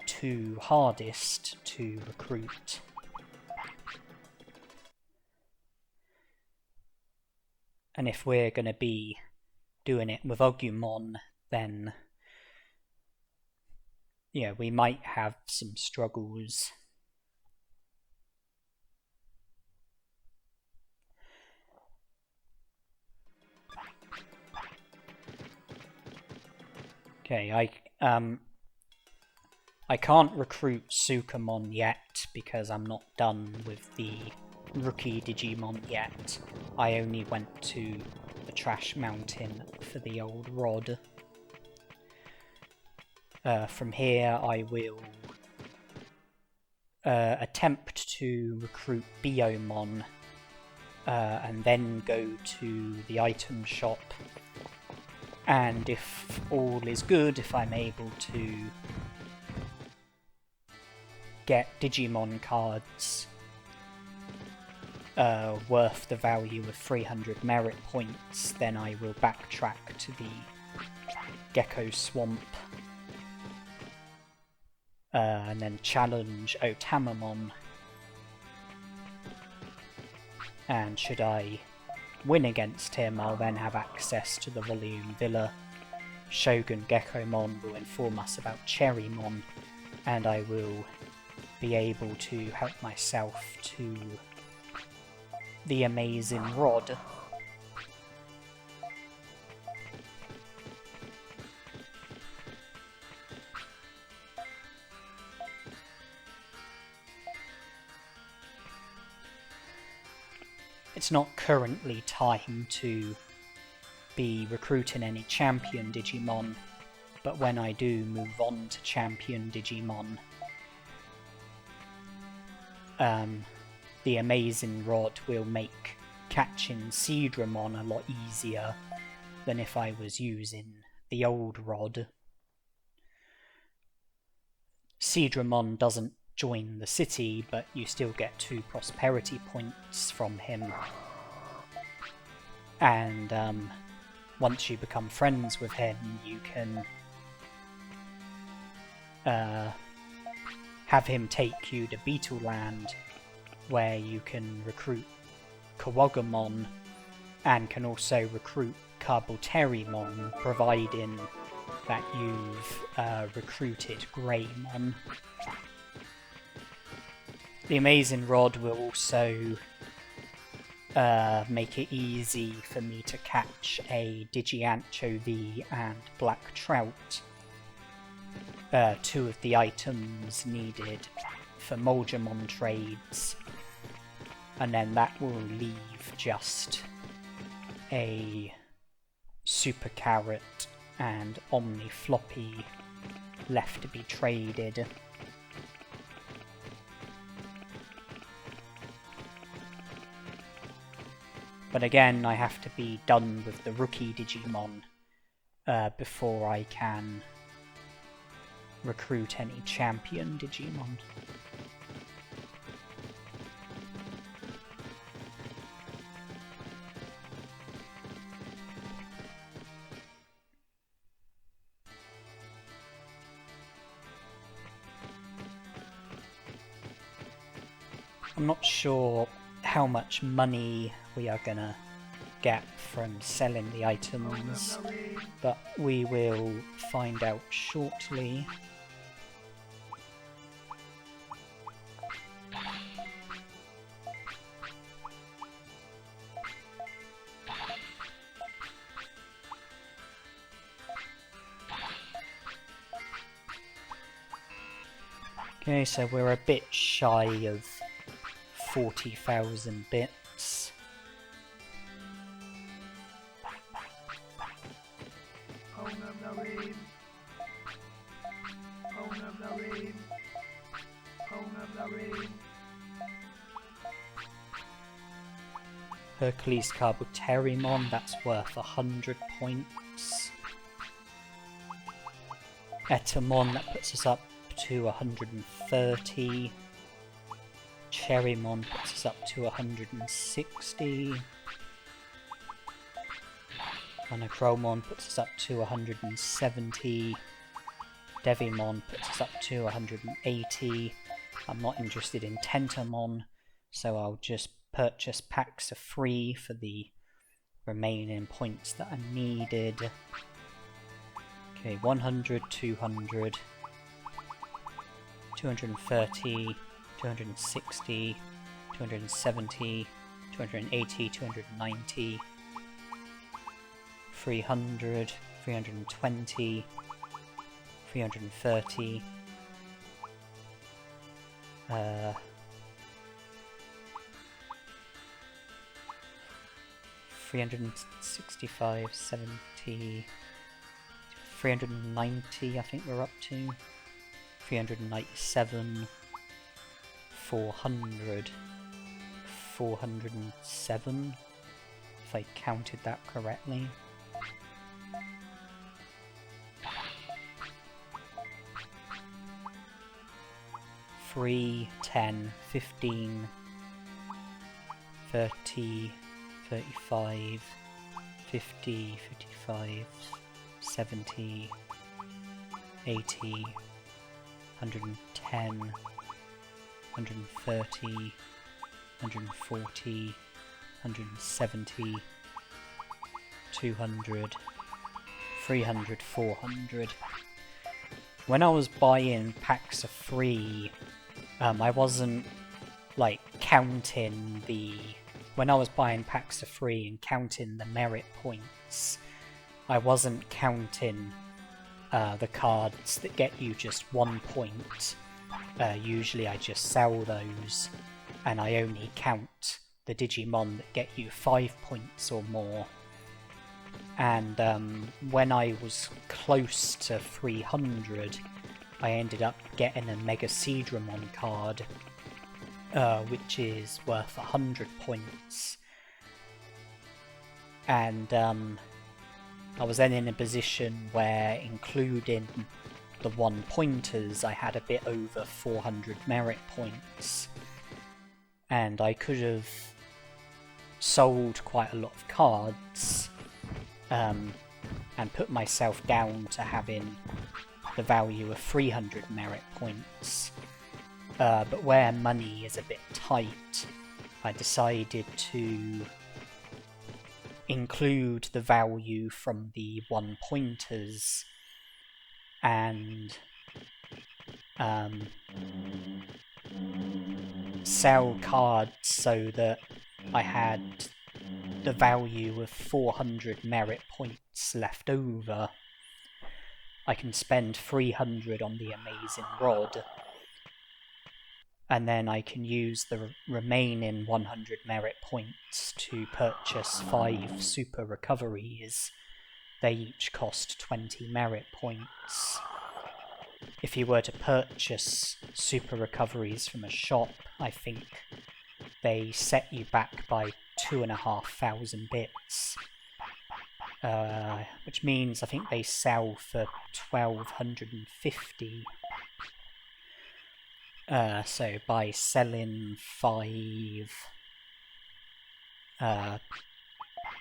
two hardest to recruit. And if we're going to be doing it with Agumon, then yeah, we might have some struggles. Okay, I can't recruit Sukamon yet because I'm not done with the rookie Digimon yet. I only went to the Trash Mountain for the old rod. From here I will attempt to recruit Biyomon and then go to the item shop, and if all is good, if I'm able to get Digimon cards worth the value of 300 merit points, then I will backtrack to the Gecko Swamp and then challenge Otamamon. And should I win against him, I'll then have access to the Volume Villa. ShogunGekomon will inform us about Cherrymon, and I will be able to help myself to the amazing rod. It's not currently time to be recruiting any champion Digimon, but when I do move on to champion Digimon, the amazing rod will make catching Centarumon a lot easier than if I was using the old rod. Centarumon doesn't join the city, but you still get 2 prosperity points from him. And once you become friends with him, you can have him take you to Beetleland, where you can recruit Kunemon and can also recruit Carboterimon, providing that you've recruited Greymon. The Amazing Rod will also make it easy for me to catch a Digianchovy and Black Trout, 2 of the items needed for Mojyamon trades, and then that will leave just a Super Carrot and Omni Floppy left to be traded. But again, I have to be done with the rookie Digimon before I can recruit any champion Digimon. I'm not sure how much money we are gonna get from selling the items, but we will find out shortly. Okay, so we're a bit shy of 40,000 bits. Hercules Carboterimon, that's worth 100 points. Betamon, that puts us up to 130. Cherrymon puts us up to 160. Monochromon puts us up to 170. Devimon puts us up to 180. I'm not interested in Centarumon, so I'll just purchase packs of 3 for the remaining points that are needed. Okay, 100, 200, 230, 260, 270, 280, 290, 300, 320, 330, 365, 70, 390 I think we're up to, 397, 400, 407, if I counted that correctly. Three, 10, 15, 30, 35, 50, 55, 70, 80, 110, 130, 140, 170, 200, 300, 400. When I was buying packs of 3, I wasn't like counting the... When I was buying packs of 3 and counting the merit points, I wasn't counting the cards that get you just 1 point. Usually I just sell those, and I only count the Digimon that get you 5 points or more. And when I was close to 300, I ended up getting a Mega Seadramon card, which is worth 100 points. And I was then in a position where, including the 1-pointers, I had a bit over 400 merit points. And I could have sold quite a lot of cards and put myself down to having the value of 300 merit points. But where money is a bit tight, I decided to include the value from the 1-pointers and sell cards so that I had the value of 400 merit points left over. I can spend 300 on the Amazing Rod, and then I can use the remaining 100 merit points to purchase 5 super recoveries. They each cost 20 merit points. If you were to purchase super recoveries from a shop, I think they set you back by 2,500 bits. Which means I think they sell for 1,250. So by selling 5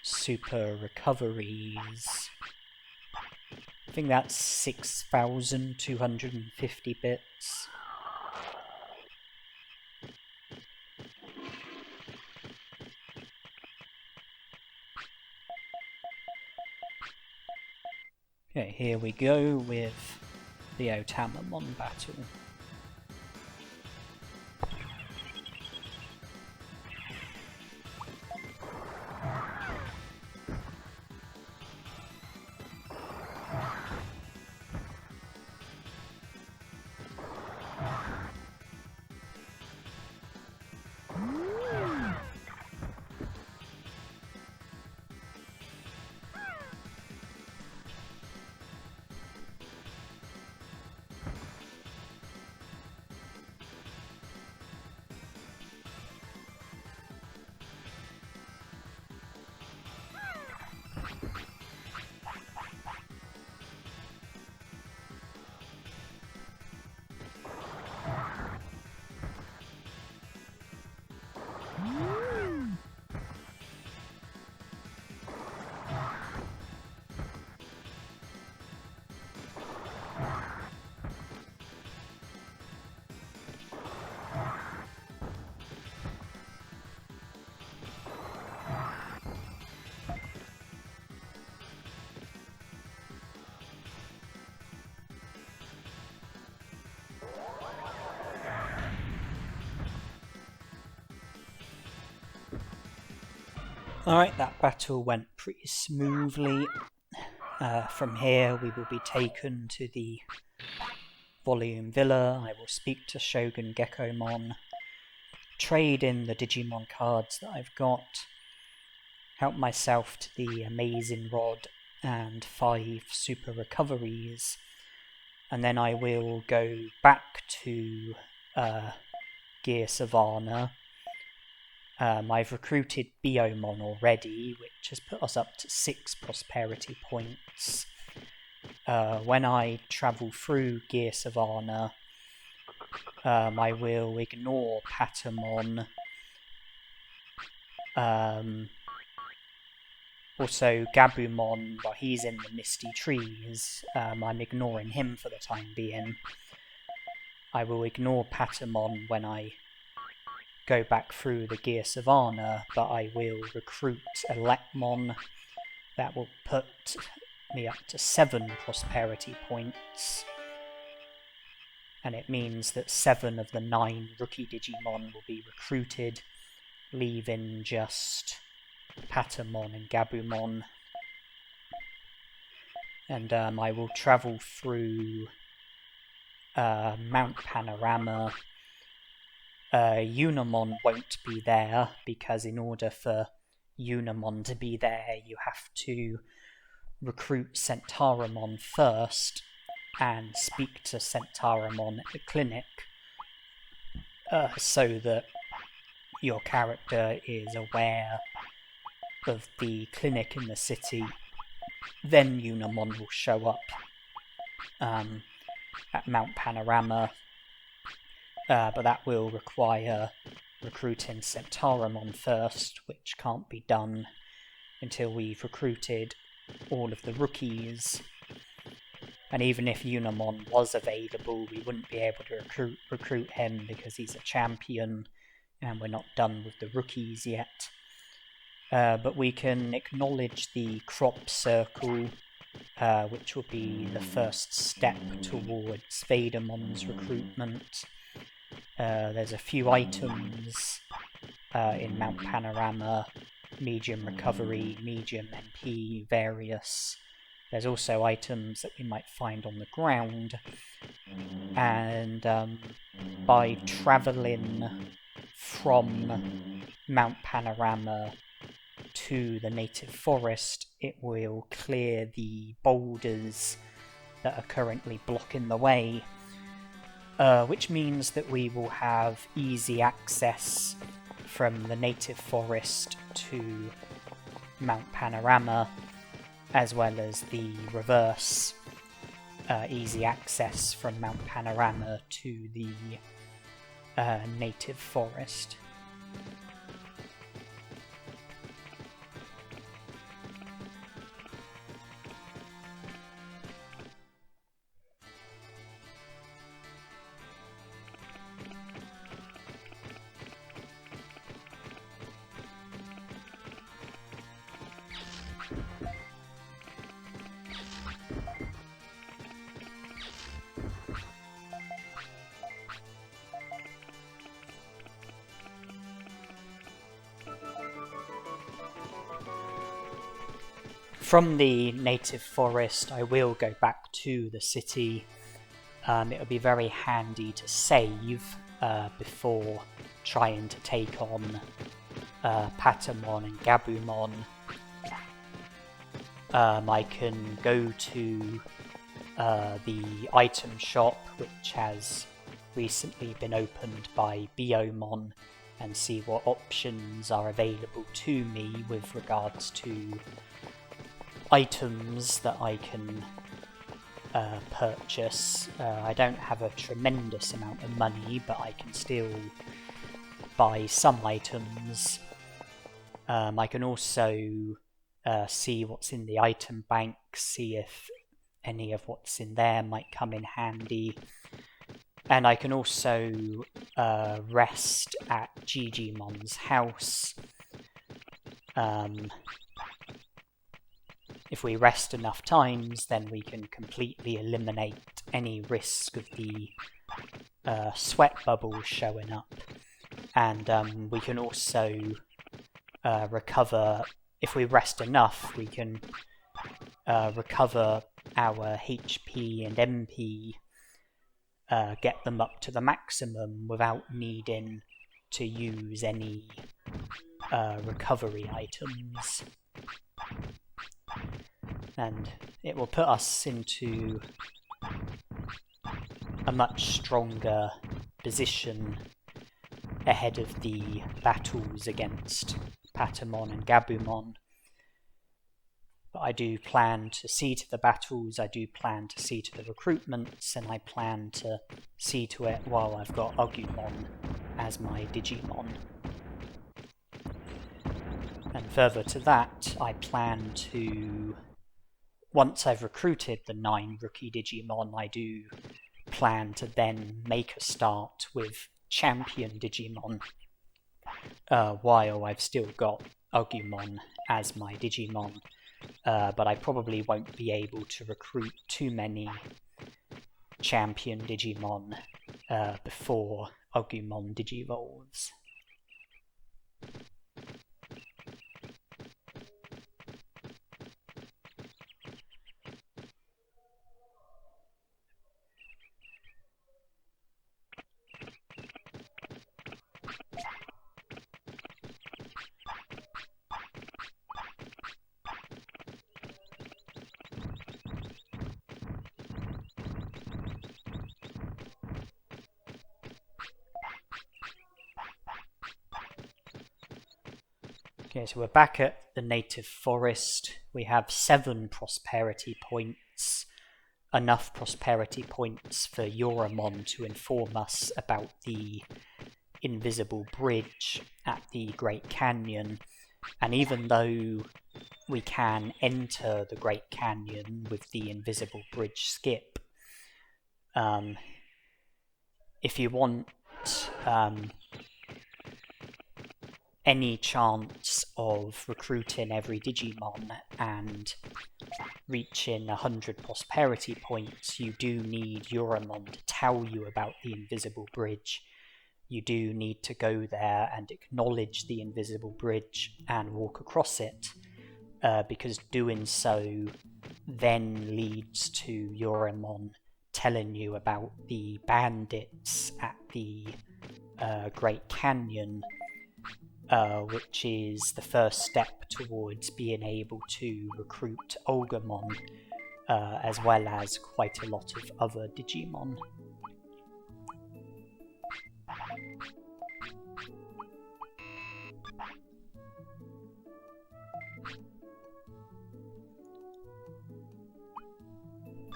super recoveries, I think that's 6,250 bits. Okay, here we go with the Otamamon battle. Alright, that battle went pretty smoothly. From here we will be taken to the Volume Villa. I will speak to ShogunGekomon, trade in the Digimon cards that I've got, help myself to the Amazing Rod and 5 super recoveries, and then I will go back to Gear Savannah. I've recruited Biyomon already, which has put us up to 6 prosperity points. When I travel through Gear Savannah, I will ignore Patamon. Also Gabumon, while he's in the misty trees, I'm ignoring him for the time being. I will ignore Patamon when I go back through the Gear Savannah, but I will recruit Elecmon. That will put me up to 7 prosperity points, and it means that 7 of the 9 rookie Digimon will be recruited, leaving just Patamon and Gabumon. And I will travel through Mount Panorama. Yuramon won't be there, because in order for Yuramon to be there, you have to recruit Centarumon first and speak to Centarumon at the clinic, so that your character is aware of the clinic in the city. Then Yuramon will show up at Mount Panorama, but that will require recruiting Centarumon first, which can't be done until we've recruited all of the rookies. And even if Yuramon was available, we wouldn't be able to recruit him because he's a champion and we're not done with the rookies yet. But we can acknowledge the crop circle, which will be the first step towards Betamon's recruitment. There's a few items in Mount Panorama: medium recovery, medium MP, various. There's also items that we might find on the ground, and by travelling from Mount Panorama to the native forest, it will clear the boulders that are currently blocking the way, which means that we will have easy access from the native forest to Mount Panorama, as well as the reverse, easy access from Mount Panorama to the native forest. From the native forest, I will go back to the city. It'll be very handy to save before trying to take on Patamon and Gabumon. I can go to the item shop, which has recently been opened by Biyomon, and see what options are available to me with regards to items that I can purchase. I don't have a tremendous amount of money, but I can still buy some items. I can also see what's in the item bank, see if any of what's in there might come in handy. And I can also rest at Digimon's house. If we rest enough times, then we can completely eliminate any risk of the sweat bubbles showing up. And we can also recover. If we rest enough, we can recover our HP and MP, get them up to the maximum without needing to use any recovery items. And it will put us into a much stronger position ahead of the battles against Patamon and Gabumon. But I do plan to see to the battles, I do plan to see to the recruitments, and I plan to see to it while I've got Agumon as my Digimon. And further to that, I plan to, once I've recruited the 9 rookie Digimon, I do plan to then make a start with champion Digimon, while I've still got Agumon as my Digimon. But I probably won't be able to recruit too many champion Digimon before Agumon digivolves. Okay, so we're back at the native forest. We have 7 prosperity points, enough prosperity points for Yuramon to inform us about the invisible bridge at the Great Canyon. And even though we can enter the Great Canyon with the invisible bridge skip, if you want any chance of recruiting every Digimon and reaching 100 prosperity points, you do need Yuramon to tell you about the invisible bridge. You do need to go there and acknowledge the invisible bridge and walk across it, because doing so then leads to Yuramon telling you about the bandits at the Great Canyon, which is the first step towards being able to recruit Agumon, as well as quite a lot of other Digimon.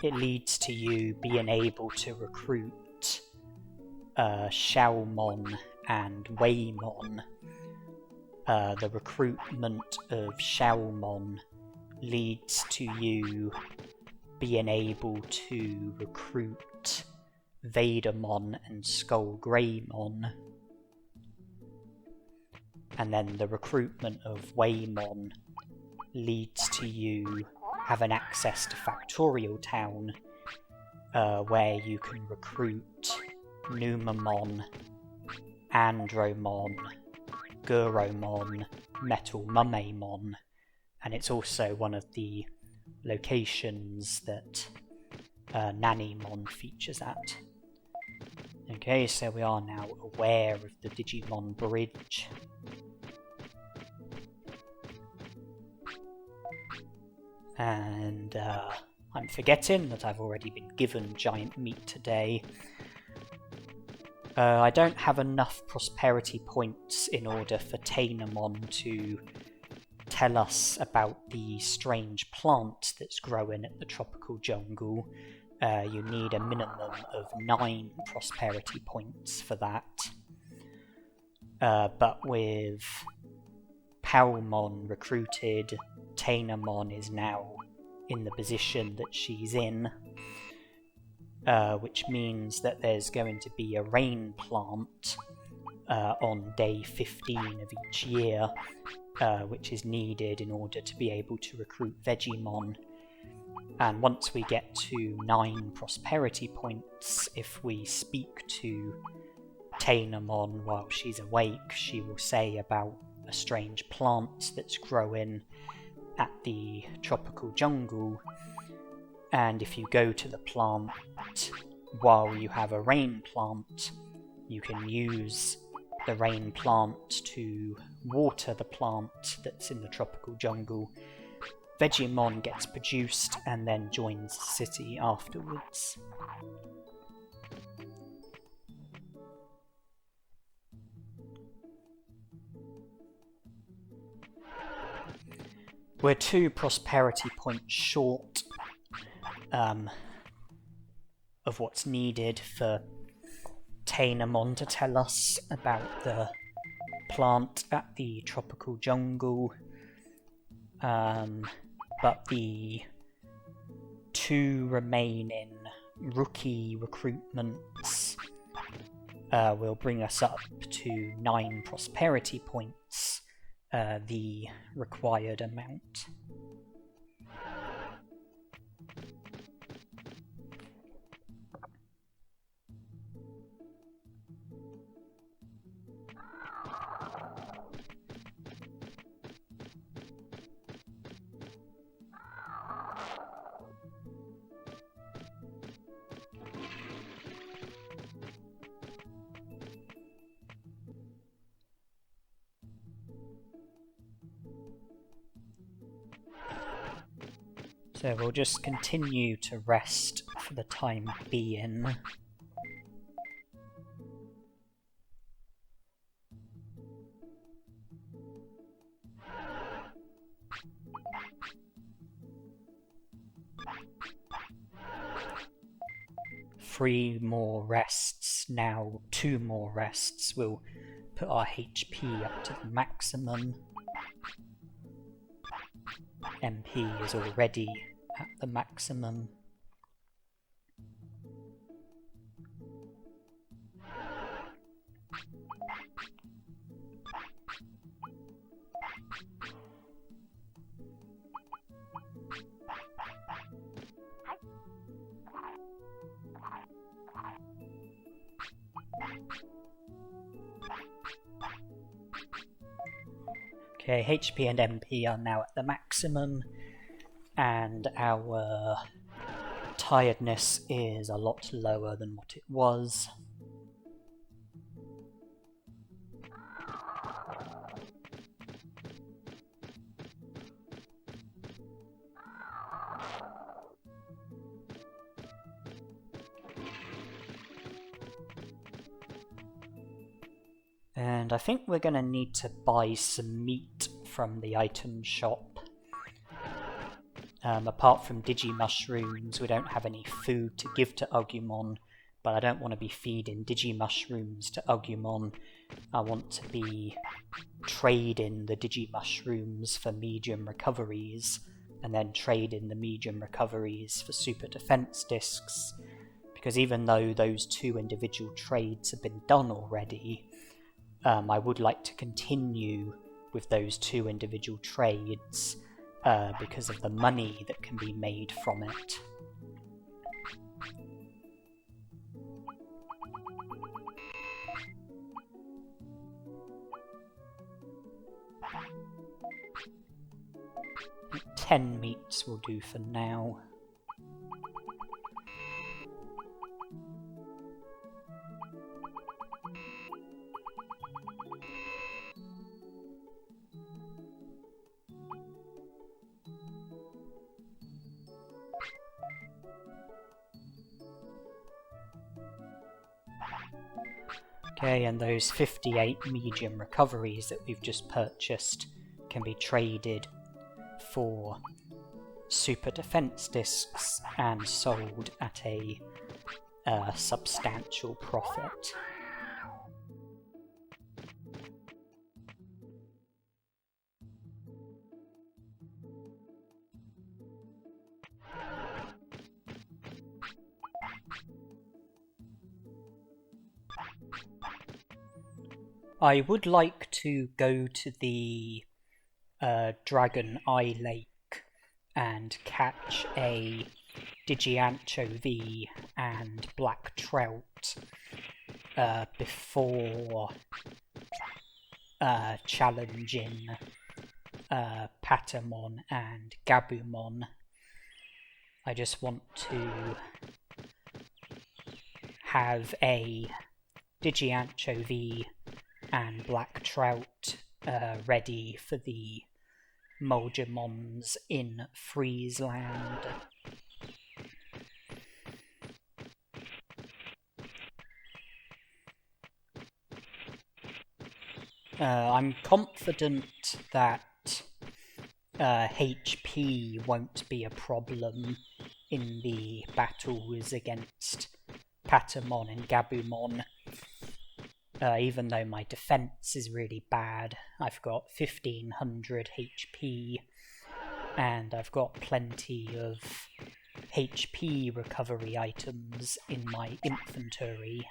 It leads to you being able to recruit Xiaomon and Waymon. The recruitment of Xiaomon leads to you being able to recruit Betamon and Skullgreymon. And then the recruitment of Waymon leads to you having access to Factorial Town, where you can recruit Numamon, Andromon, Guromon, Metal Mumamon, and it's also one of the locations that Nanimon features at. Okay, so we are now aware of the Digimon Bridge. And I'm forgetting that I've already been given giant meat today. I don't have enough prosperity points in order for Tainamon to tell us about the strange plant that's growing at the tropical jungle. You need a minimum of 9 prosperity points for that. But with Palmon recruited, Tainamon is now in the position that she's in, which means that there's going to be a rain plant on day 15 of each year, which is needed in order to be able to recruit Frigimon. And once we get to 9 prosperity points, if we speak to Tainamon while she's awake, she will say about a strange plant that's growing at the tropical jungle, and if you go to the plant while you have a rain plant, you can use the rain plant to water the plant that's in the tropical jungle. Vegemon gets produced and then joins the city afterwards. We're 2 prosperity points short of what's needed for Kunemon to tell us about the plant at the tropical jungle, but the 2 remaining rookie recruitments will bring us up to 9 prosperity points, the required amount. So we'll just continue to rest for the time being. Three more rests, now 2 more rests will put our HP up to the maximum. MP is already at the maximum. Okay, HP and MP are now at the maximum, and our tiredness is a lot lower than what it was. And I think we're going to need to buy some meat from the item shop. Apart from Digimushrooms, we don't have any food to give to Agumon, but I don't want to be feeding Digimushrooms to Agumon. I want to be trading the Digimushrooms for medium recoveries, and then trading the medium recoveries for super defense discs, because even though those 2 individual trades have been done already, I would like to continue with those 2 individual trades because of the money that can be made from it. I think 10 meats will do for now. Okay, and those 58 medium recoveries that we've just purchased can be traded for super defense discs and sold at a substantial profit. I would like to go to the Dragon Eye Lake and catch a Digianchovy and Black Trout before challenging Patamon and Gabumon. I just want to have a Digianchovy and Black Trout ready for the Mojyamons in Freezeland. I'm confident that HP won't be a problem in the battles against Patamon and Gabumon, even though my defense is really bad. I've got 1500 HP, and I've got plenty of HP recovery items in my inventory.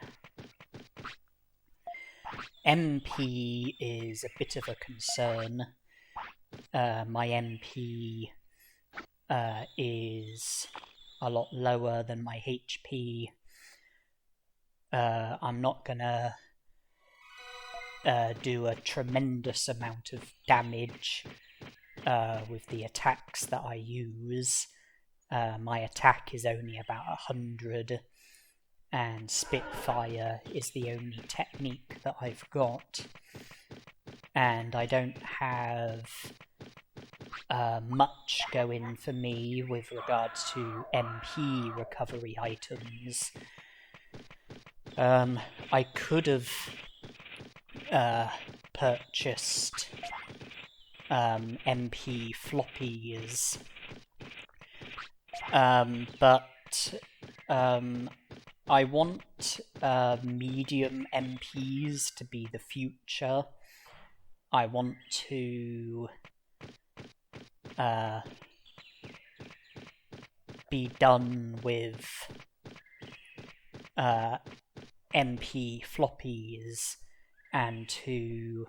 MP is a bit of a concern. My MP is a lot lower than my HP. I'm not gonna do a tremendous amount of damage with the attacks that I use. My attack is only about 100, and Spitfire is the only technique that I've got. And I don't have much going for me with regards to MP recovery items. I could have purchased MP floppies, but I want medium MPs to be the future. I want to be done with MP floppies and to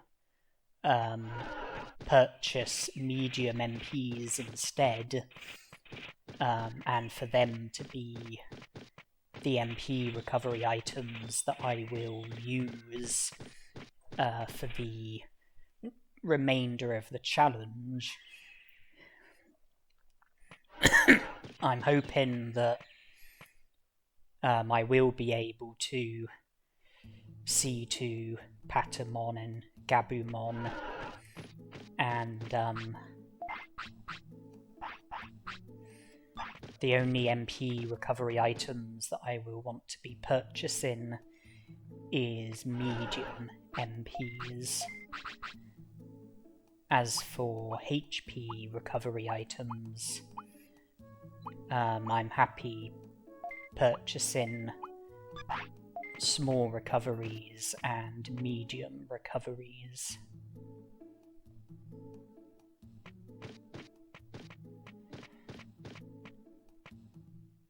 purchase medium MPs instead, and for them to be the MP recovery items that I will use for the remainder of the challenge. I'm hoping that I will be able to see to Patamon and Gabumon, and the only MP recovery items that I will want to be purchasing is medium MPs. As for HP recovery items, I'm happy purchasing small recoveries and medium recoveries.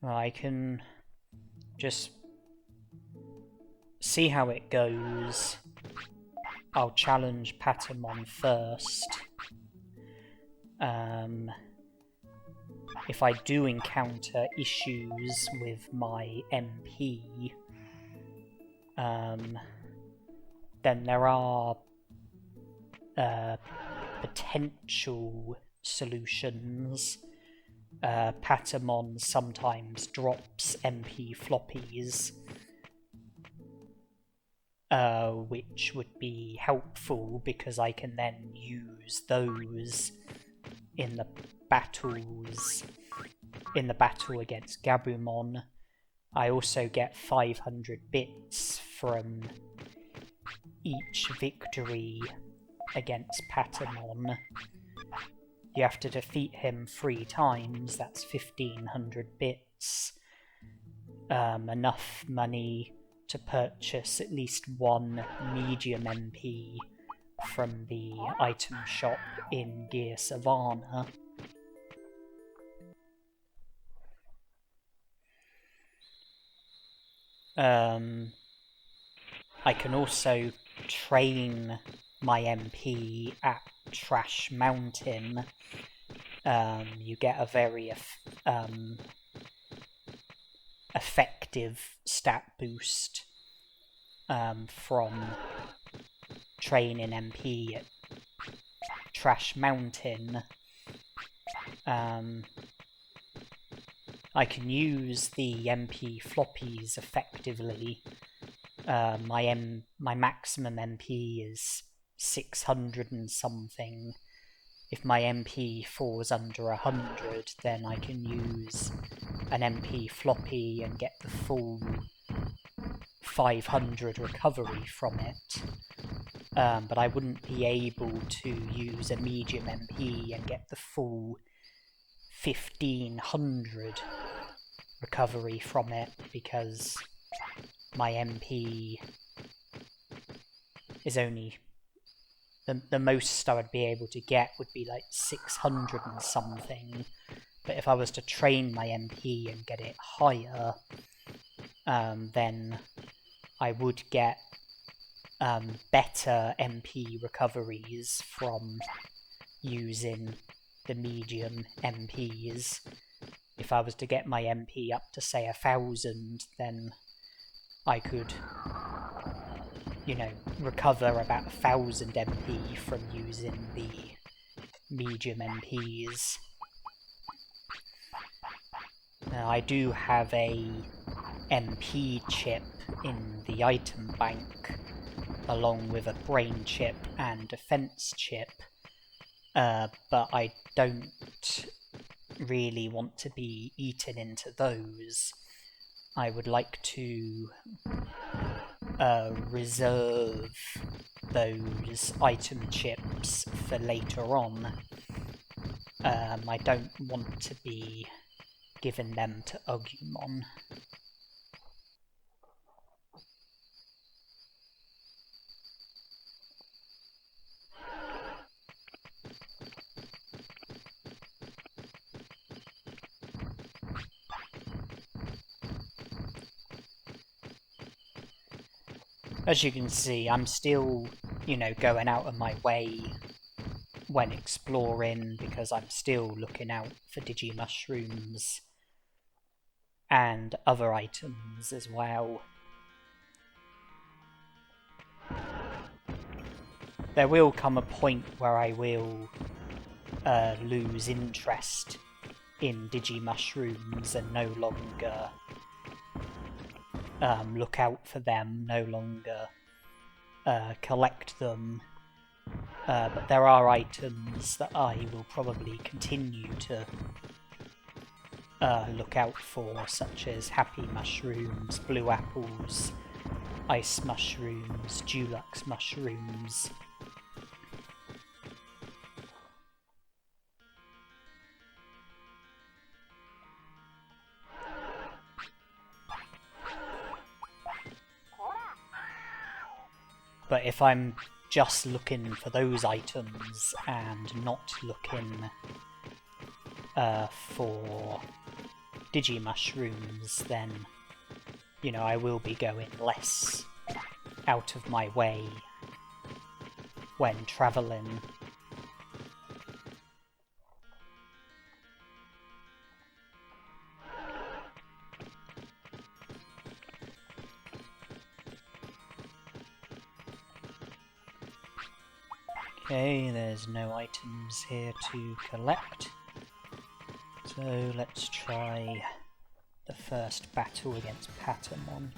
I can just see how it goes. I'll challenge Patamon first. If I do encounter issues with my MP, then there are potential solutions. Patamon sometimes drops MP floppies, which would be helpful because I can then use those in the battles. In the battle against Gabumon, I also get 500 bits from each victory against Patamon. You have to defeat him 3 times, that's 1500 bits. Enough money to purchase at least one medium MP from the item shop in Gear Savannah. I can also train my MP at Trash Mountain. You get a very effective stat boost from train in MP at Trash Mountain, I can use the MP floppies effectively. My maximum MP is 600 and something. If my MP falls under 100, then I can use an MP floppy and get the full 500 recovery from it. But I wouldn't be able to use a medium MP and get the full 1500 recovery from it, because my MP is only... The most I would be able to get would be like 600 and something, but if I was to train my MP and get it higher, then I would get better MP recoveries from using the medium MPs. If I was to get my MP up to say 1000, then I could, you know, recover about 1000 MP from using the medium MPs. Now, I do have a MP chip in the item bank, along with a brain chip and defense chip, but I don't really want to be eaten into those. I would like to reserve those item chips for later on. I don't want to be giving them to Agumon. As you can see, I'm still, you know, going out of my way when exploring, because I'm still looking out for Digimushrooms and other items as well. There will come a point where I will lose interest in Digimushrooms and no longer look out for them, no longer collect them. But there are items that I will probably continue to look out for, such as Happy Mushrooms, Blue Apples, Ice Mushrooms, Dulux Mushrooms. But if I'm just looking for those items and not looking for Digimushrooms, then, you know, I will be going less out of my way when travelling. Okay, there's no items here to collect, so let's try the first battle against Patamon.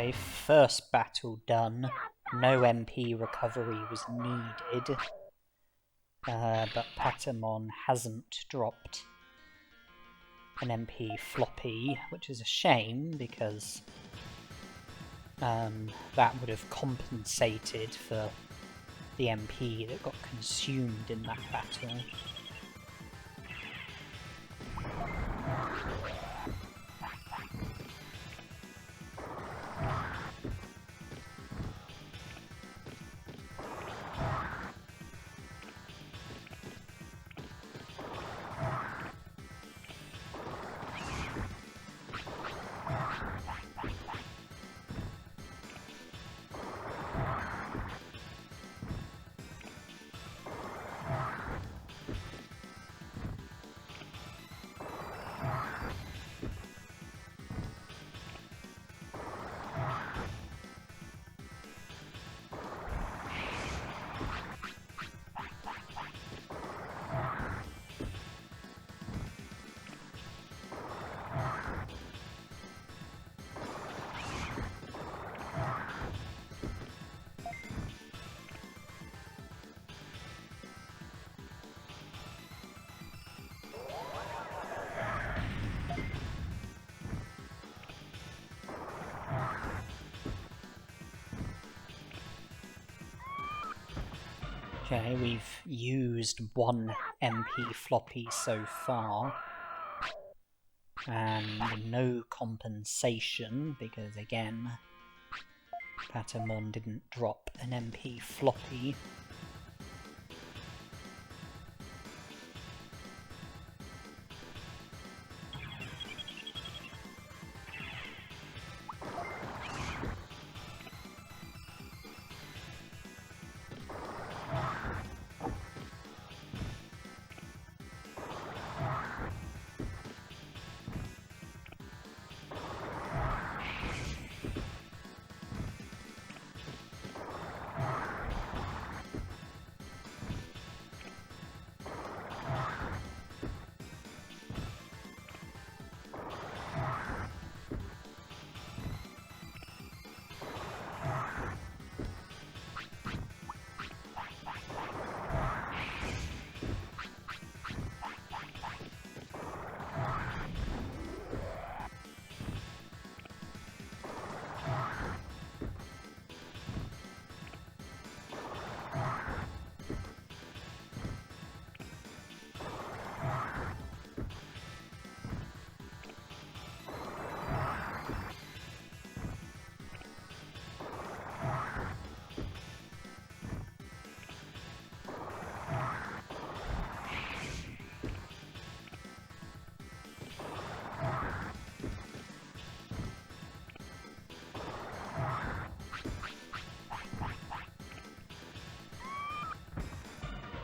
Okay, first battle done. No MP recovery was needed. But Patamon hasn't dropped an MP floppy, which is a shame because that would have compensated for the MP that got consumed in that battle. Okay, we've used one MP floppy so far, and no compensation because, again, Patamon didn't drop an MP floppy.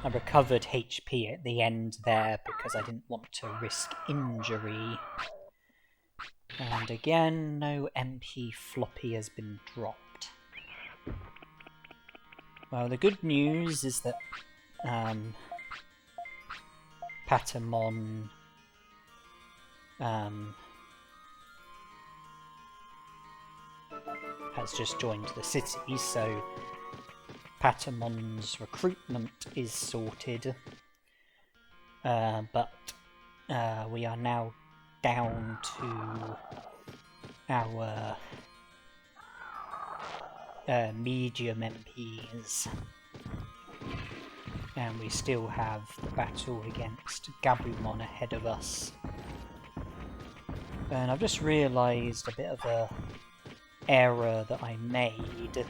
I recovered HP at the end there because I didn't want to risk injury. And again, no MP floppy has been dropped. Well, the good news is that Patamon has just joined the city, so Patamon's recruitment is sorted, but we are now down to our medium MPs, and we still have the battle against Gabumon ahead of us. And I've just realised a bit of a error that I made.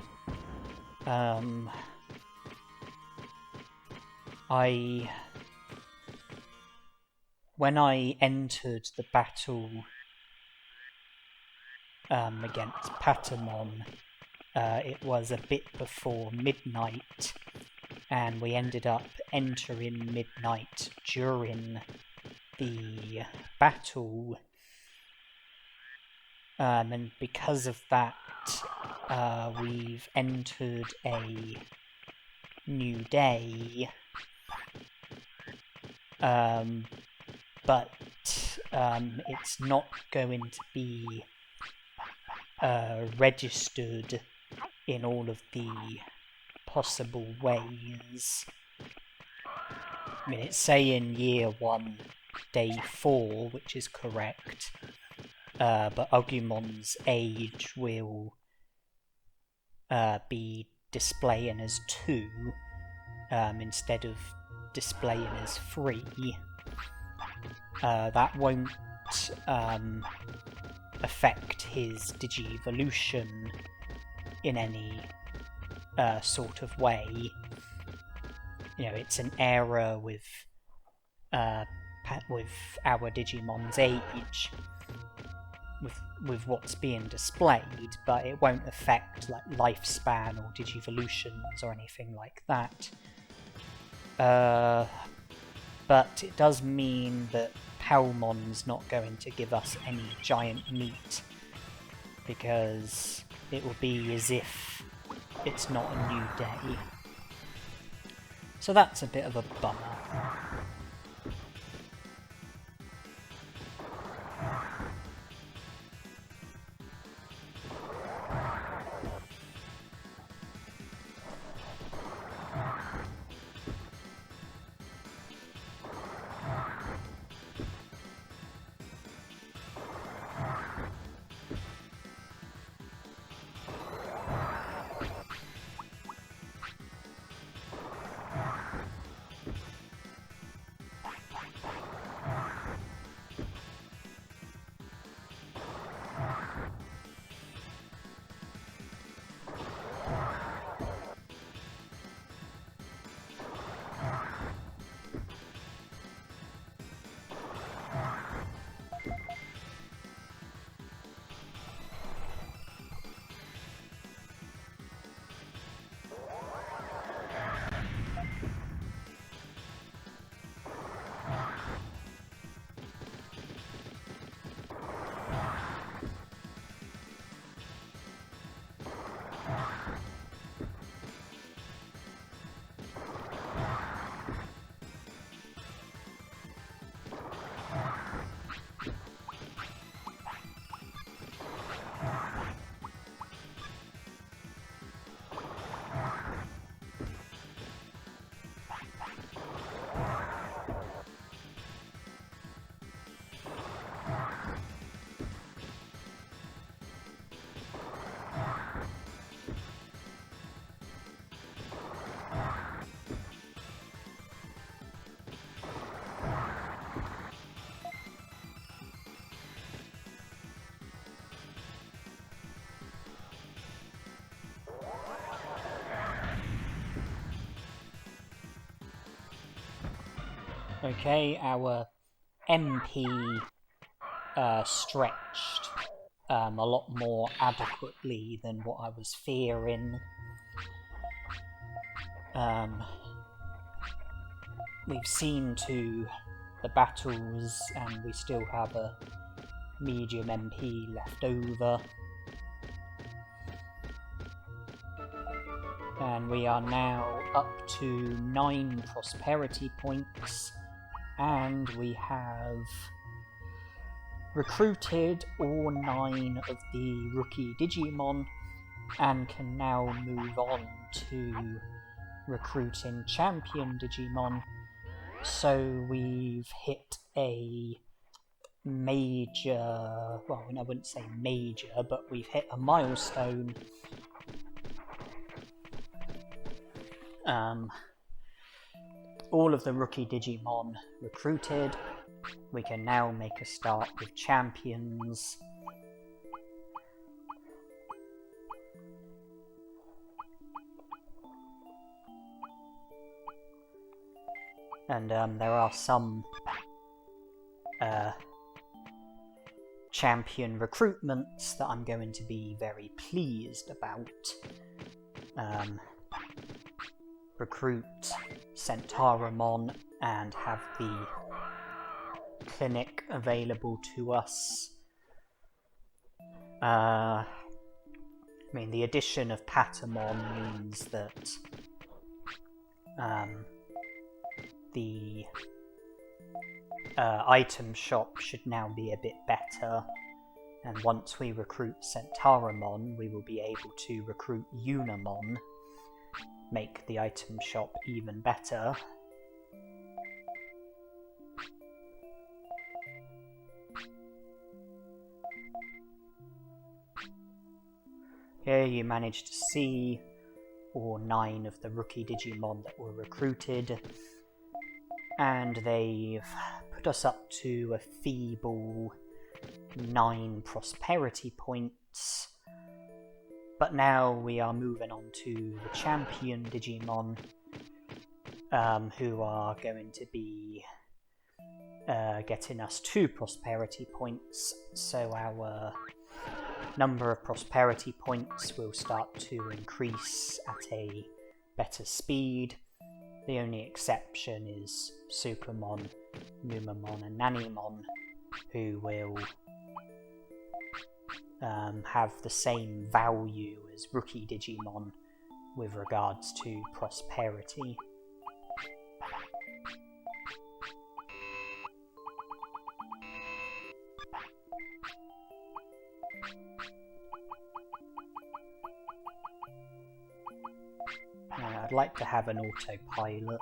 When I entered the battle against Patamon, it was a bit before midnight, and we ended up entering midnight during the battle, and because of that, we've entered a new day, but it's not going to be registered in all of the possible ways. I mean, it's saying year 1, day 4, which is correct, but Agumon's age will be displaying as 2 instead of displaying as 3. That won't affect his Digivolution in any sort of way. You know, it's an error with our Digimon's age with what's being displayed, but it won't affect like lifespan or Digivolutions or anything like that. But it does mean that Palmon's not going to give us any giant meat, because it will be as if it's not a new day. So that's a bit of a bummer. Okay, our MP stretched a lot more adequately than what I was fearing. We've seen to the battles and we still have a medium MP left over. And we are now up to 9 prosperity points, and we have recruited all 9 of the rookie Digimon and can now move on to recruiting champion Digimon. So we've hit a major, well, I wouldn't say major, but we've hit a milestone. All of the rookie Digimon recruited. We can now make a start with champions. And there are some champion recruitments that I'm going to be very pleased about. Recruit Centarumon and have the clinic available to us. I mean, the addition of Patamon means that the item shop should now be a bit better. And once we recruit Centarumon, we will be able to recruit Yuramon, make the item shop even better. Here you managed to see all 9 of the rookie Digimon that were recruited, and they've put us up to a feeble 9 prosperity points. But now we are moving on to the champion Digimon, who are going to be getting us 2 prosperity points, so our number of prosperity points will start to increase at a better speed. The only exception is Sukamon, Numamon and Nanimon, who will have the same value as rookie Digimon with regards to prosperity. I'd like to have an autopilot.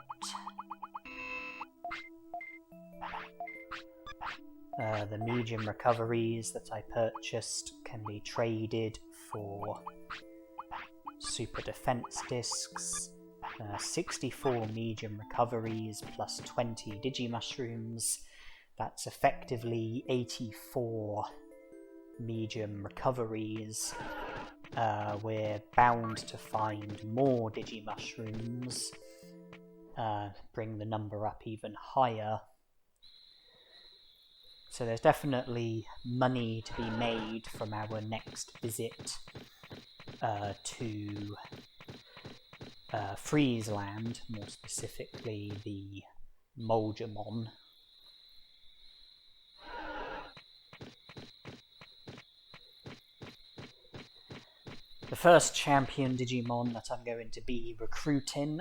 The medium recoveries that I purchased can be traded for super defense discs. 64 medium recoveries plus 20 Digimushrooms. That's effectively 84 medium recoveries. We're bound to find more Digimushrooms, bring the number up even higher. So there's definitely money to be made from our next visit to Freezeland, more specifically the Mojyamon. The first champion Digimon that I'm going to be recruiting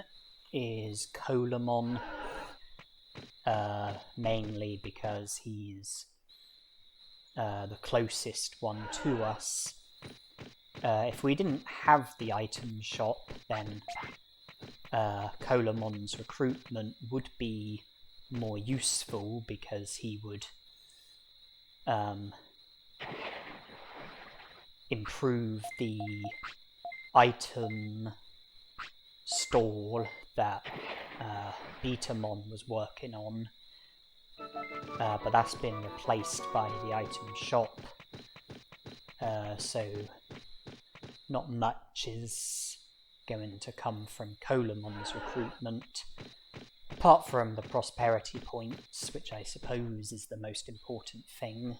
is Kunemon, mainly because he's the closest one to us. If we didn't have the item shop, then Kunemon's recruitment would be more useful because he would improve the item stall that Betamon was working on, but that's been replaced by the item shop, so not much is going to come from Kunemon's recruitment, apart from the prosperity points, which I suppose is the most important thing.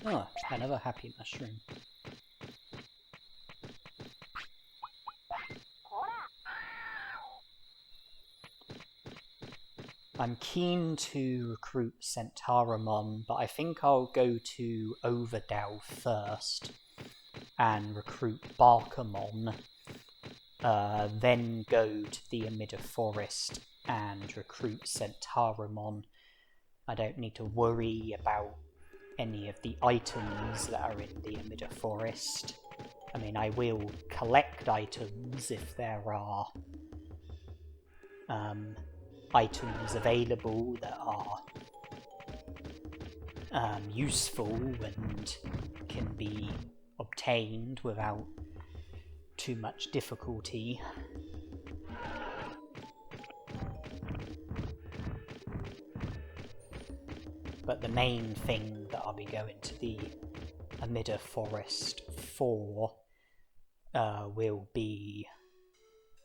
Oh, another happy mushroom. I'm keen to recruit Centarumon, but I think I'll go to Overdale first and recruit Barkamon, then go to the Amida Forest and recruit Centarumon. I don't need to worry about any of the items that are in the Amida Forest. I mean, I will collect items if there are items available that are useful and can be obtained without too much difficulty. But the main thing that I'll be going to the Amida Forest for will be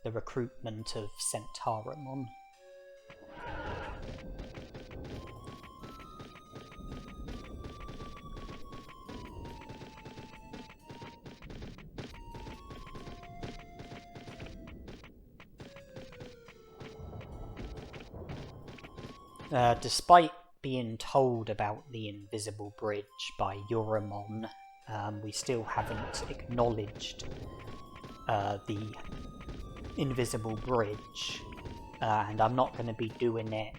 the recruitment of Centarumon. Despite being told about the invisible bridge by Yuramon, we still haven't acknowledged the invisible bridge, and I'm not going to be doing it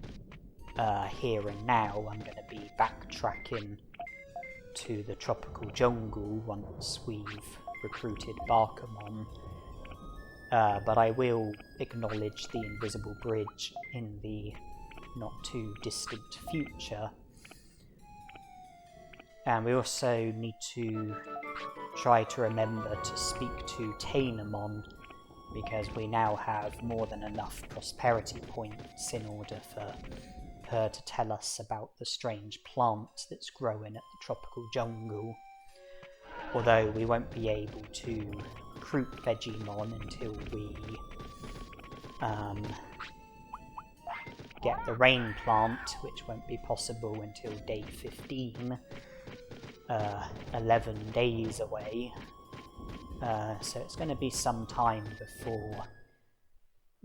here and now. I'm going to be backtracking to the tropical jungle once we've recruited Barkamon. But I will acknowledge the invisible bridge in the not too distant future. And we also need to try to remember to speak to Tainamon, because we now have more than enough prosperity points in order for her to tell us about the strange plant that's growing at the tropical jungle. Although we won't be able to recruit Frigimon until we get the rain plant, which won't be possible until day 15, 11 days away. So it's going to be some time before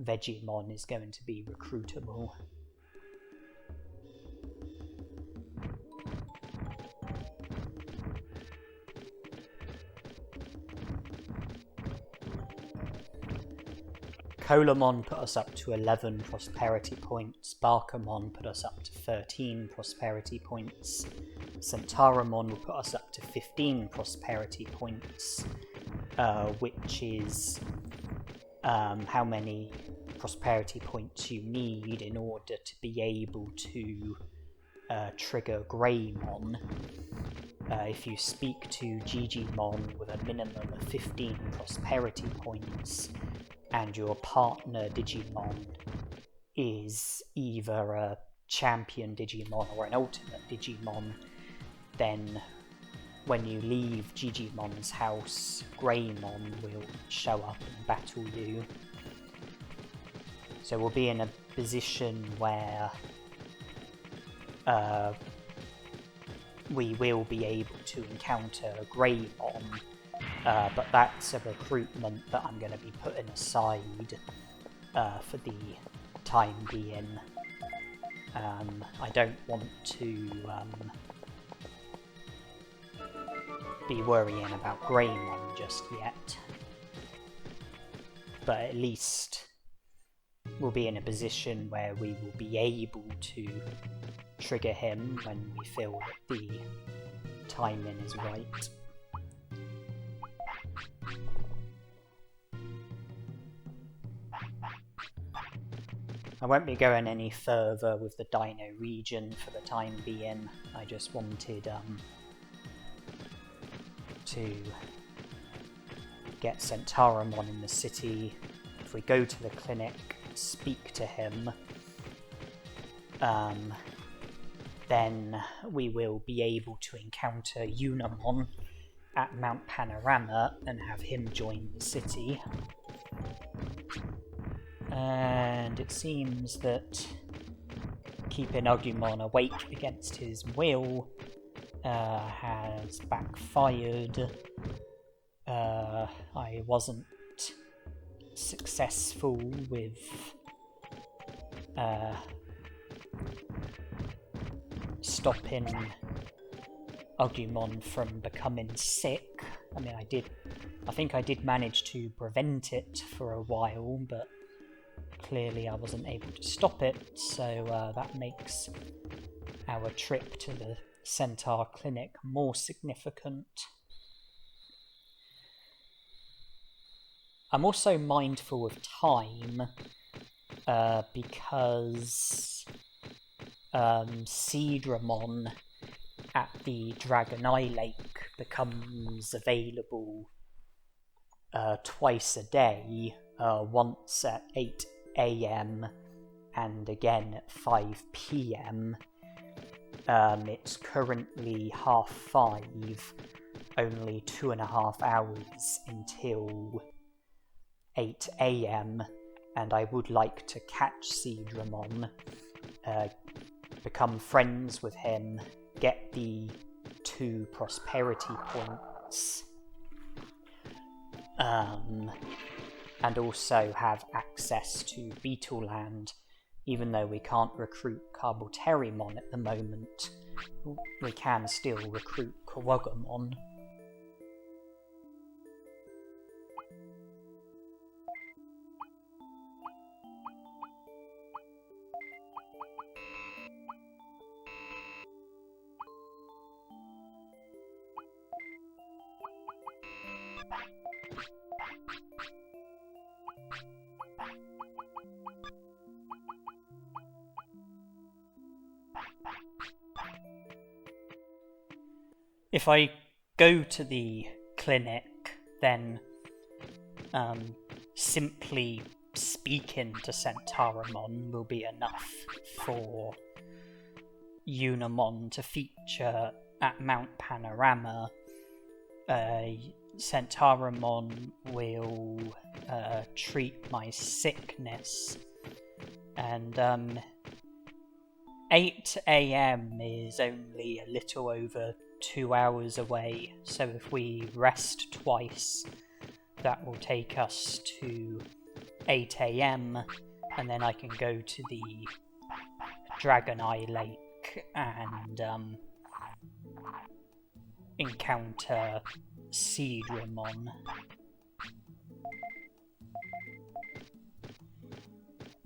Frigimon is going to be recruitable. Kunemon put us up to 11 prosperity points, Barkamon put us up to 13 prosperity points, Centarumon will put us up to 15 prosperity points, which is how many prosperity points you need in order to be able to trigger Greymon. If you speak to Digimon with a minimum of 15 prosperity points, and your partner Digimon is either a champion Digimon or an ultimate Digimon, then when you leave Digimon's house, Greymon will show up and battle you. So we'll be in a position where we will be able to encounter Greymon, but that's a recruitment that I'm going to be putting aside for the time being. I don't want to be worrying about Greymon just yet, but at least we'll be in a position where we will be able to trigger him when we feel that the timing is right. I won't be going any further with the Dino region for the time being. I just wanted to get Centarumon in the city. If we go to the clinic, speak to him, then we will be able to encounter Yuramon at Mount Panorama and have him join the city. And it seems that keeping Agumon awake against his will has backfired. I wasn't successful with stopping Agumon from becoming sick. I mean, I think I did manage to prevent it for a while, but clearly I wasn't able to stop it, so that makes our trip to the Centaur Clinic more significant. I'm also mindful of time, because Seedramon at the Dragon Eye Lake becomes available twice a day, once at 8 AM and again at 5 PM. It's currently 5:30, only 2.5 hours until 8 AM, and I would like to catch Seedramon, become friends with him, get the 2 prosperity points, and also have access to Beetleland. Even though we can't recruit Carboterimon at the moment, we can still recruit Kunemon. if I go to the clinic, then simply speaking to Centarumon will be enough for Yuramon to feature at Mount Panorama. Centarumon will treat my sickness, and 8 AM is only a little over 2 hours away, so if we rest twice, that will take us to 8 AM, and then I can go to the Dragon Eye Lake and encounter Seedramon.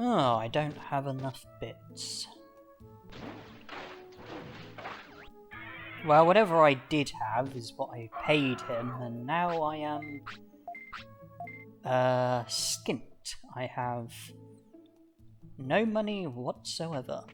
Oh, I don't have enough bits. Well, whatever I did have is what I paid him, and now I am skint. I have no money whatsoever.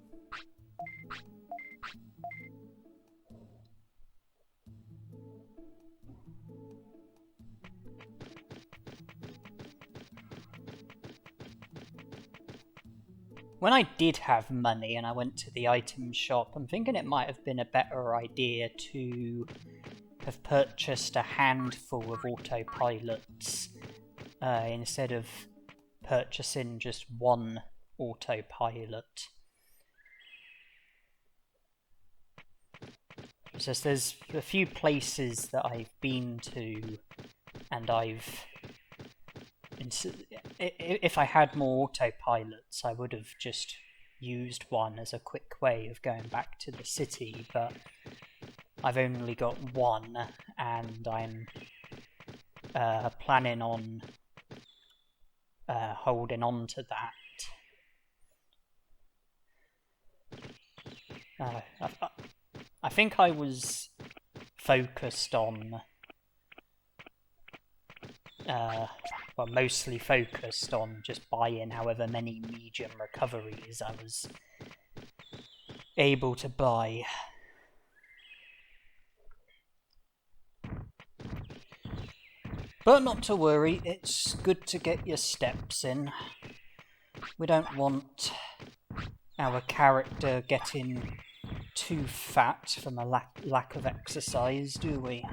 When I did have money and I went to the item shop, I'm thinking it might have been a better idea to have purchased a handful of autopilots instead of purchasing just one autopilot. Just there's a few places that I've been to, and if I had more autopilots, I would have just used one as a quick way of going back to the city, but I've only got one, and I'm planning on holding on to that. I think I was focused on well, mostly focused on just buying however many medium recoveries I was able to buy. But not to worry, it's good to get your steps in. We don't want our character getting too fat from a lack of exercise, do we?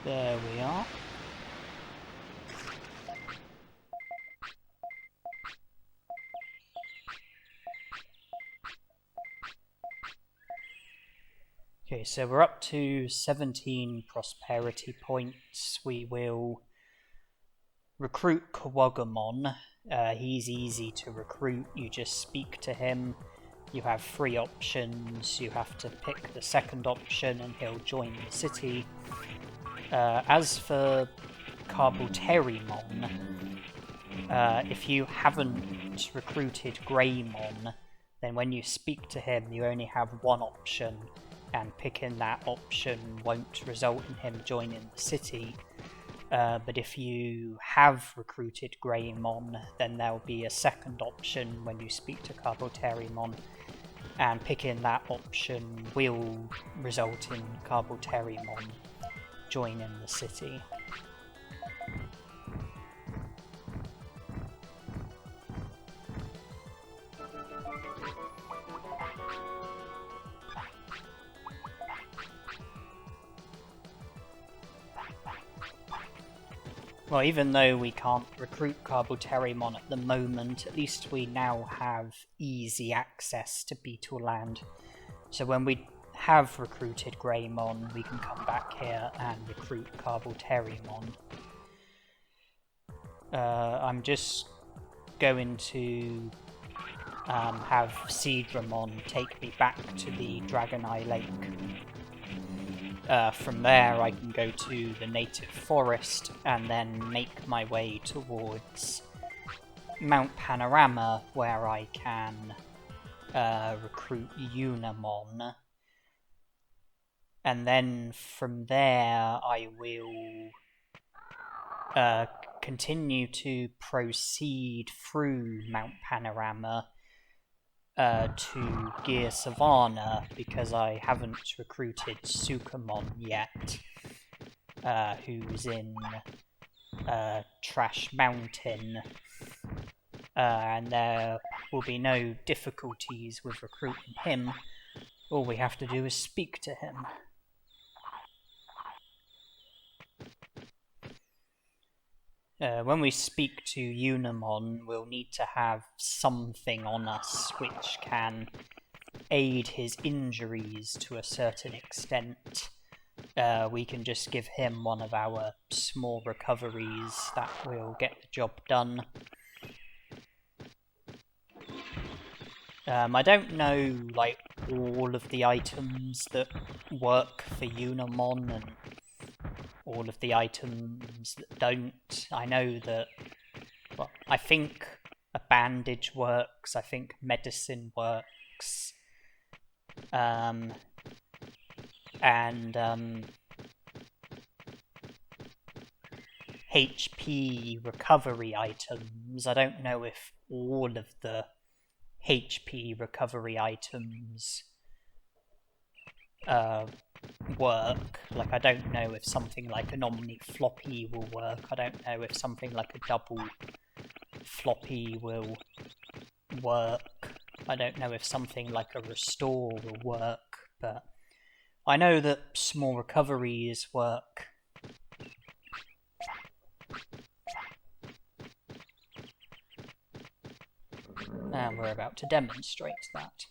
There we are. Okay, so we're up to 17 prosperity points. We will recruit Kunemon. He's easy to recruit. You just speak to him. You have 3 options. You have to pick the second option and he'll join the city. As for Carboterimon, if you haven't recruited Greymon, then when you speak to him you only have one option, and picking that option won't result in him joining the city. But if you have recruited Greymon, then there'll be a second option when you speak to Carboterimon, and picking that option will result in Carboterimon joining the city. Well, even though we can't recruit Carboterimon at the moment, at least we now have easy access to Beetleland. So when we have recruited Greymon, we can come back here and recruit Carboterimon. I'm just going to have Seedramon take me back to the Dragon Eye Lake. From there I can go to the native forest and then make my way towards Mount Panorama, where I can recruit Yuramon. And then from there I will continue to proceed through Mount Panorama to Gear Savannah, because I haven't recruited Sukamon yet, who's in Trash Mountain, and there will be no difficulties with recruiting him. All we have to do is speak to him. When we speak to Yuramon, we'll need to have something on us which can aid his injuries to a certain extent. We can just give him one of our small recoveries that will get the job done. I don't know, like, all of the items that work for Yuramon and all of the items that don't. I know that, well, I think a bandage works, I think medicine works, and HP recovery items. I don't know if all of the HP recovery items work. Like, I don't know if something like an Omni Floppy will work. I don't know if something like a double floppy will work. I don't know if something like a restore will work, but I know that small recoveries work. And we're about to demonstrate that.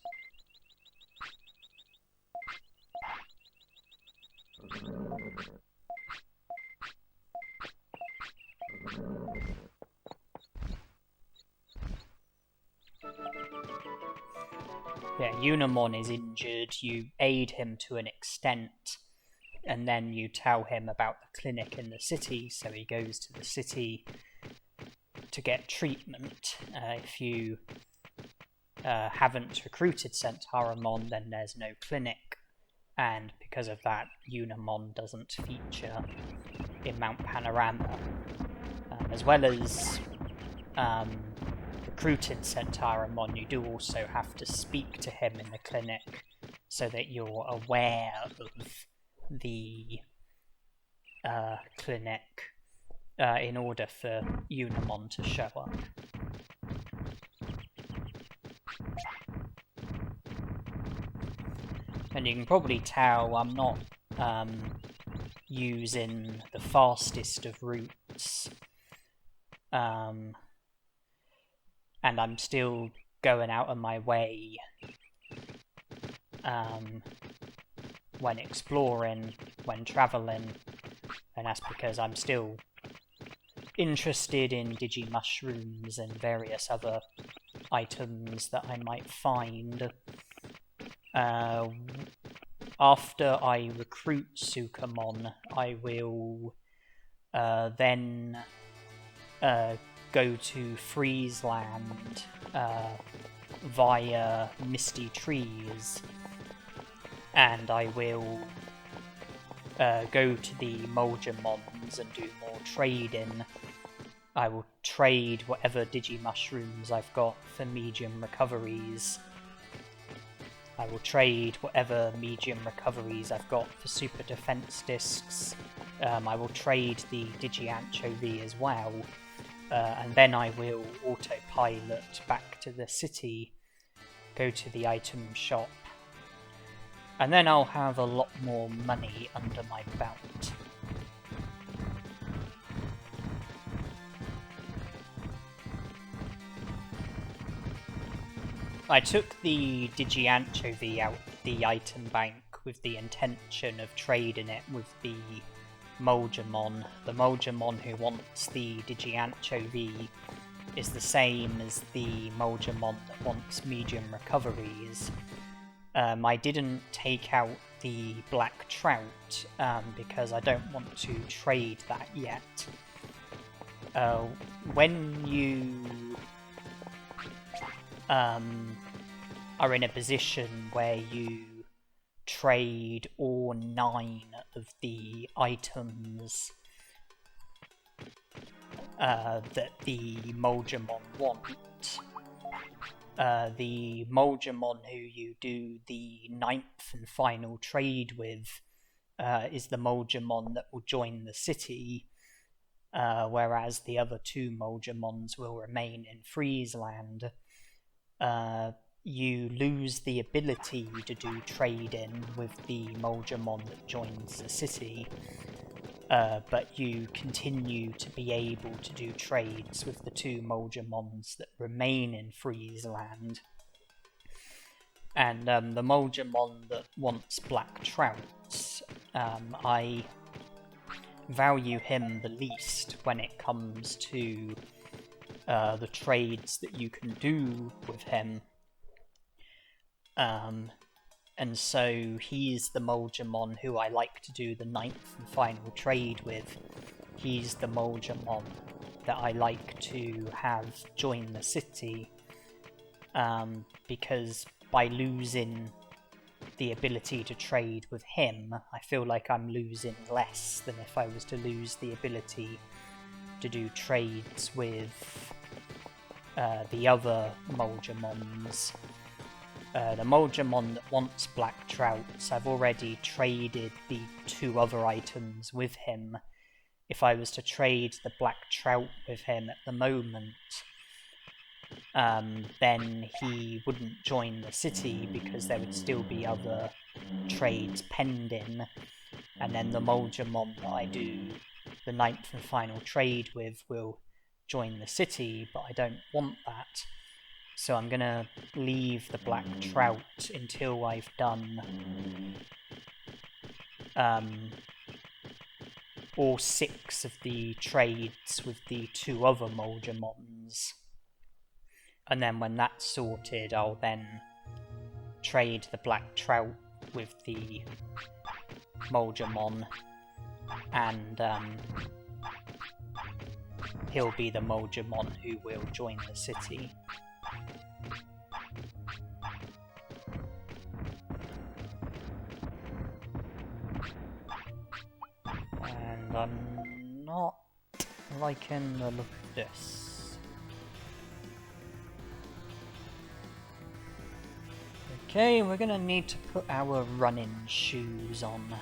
Yeah, Yuramon is injured, you aid him to an extent, and then you tell him about the clinic in the city, so he goes to the city to get treatment. If you haven't recruited Centarumon, then there's no clinic, and because of that, Yuramon doesn't feature in Mount Panorama. As well as recruited Centarumon, you do also have to speak to him in the clinic so that you're aware of the clinic in order for Yuramon to show up. And you can probably tell I'm not using the fastest of routes, and I'm still going out of my way when exploring, when travelling, and that's because I'm still interested in Digimushrooms and various other items that I might find. After I recruit Sukamon, I will then go to Freezeland via Misty Trees, and I will go to the Mojyamons and do more trading. I will trade whatever Digimushrooms I've got for medium recoveries. I will trade whatever medium recoveries I've got for super defense discs. I will trade the Digi-Anchovy as well. And then I will autopilot back to the city, go to the item shop, and then I'll have a lot more money under my belt. I took the Digi-Anchovy out the item bank with the intention of trading it with the Mojyamon. The Mojyamon who wants the Digi-Anchovy is the same as the Mojyamon that wants medium recoveries. I didn't take out the Black Trout because I don't want to trade that yet. When you are in a position where you trade all 9 of the items that the Mojyamon want. The Mojyamon who you do the 9th and final trade with is the Mojyamon that will join the city, whereas the other 2 Mojyamons will remain in Freezeland. You lose the ability to do trading with the Mojyamon that joins the city, but you continue to be able to do trades with the 2 Mojyamons that remain in Freezeland. And the Mojyamon that wants black trouts, I value him the least when it comes to the trades that you can do with him. And so he's the Mojyamon who I like to do the 9th and final trade with. He's the Mojyamon that I like to have join the city, because by losing the ability to trade with him, I feel like I'm losing less than if I was to lose the ability to do trades with the other Mojyamons. The Mojyamon that wants black trouts, I've already traded the 2 other items with him. If I was to trade the black trout with him at the moment, then he wouldn't join the city because there would still be other trades pending, and then the Mojyamon that I do the 9th and final trade with will join the city, but I don't want that. So I'm gonna leave the black trout until I've done all 6 of the trades with the 2 other Mojyamons. And then when that's sorted, I'll then trade the black trout with the Mojyamon, and he'll be the Mojyamon who will join the city. And I'm not liking the look of this. Okay, we're gonna need to put our running shoes on.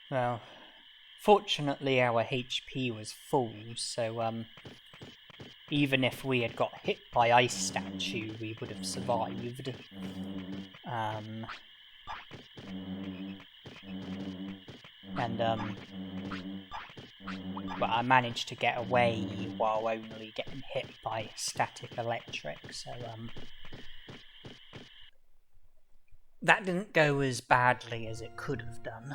Well, fortunately our HP was full, so even if we had got hit by Ice Statue, we would have survived. But I managed to get away while only getting hit by static electric, so that didn't go as badly as it could have done.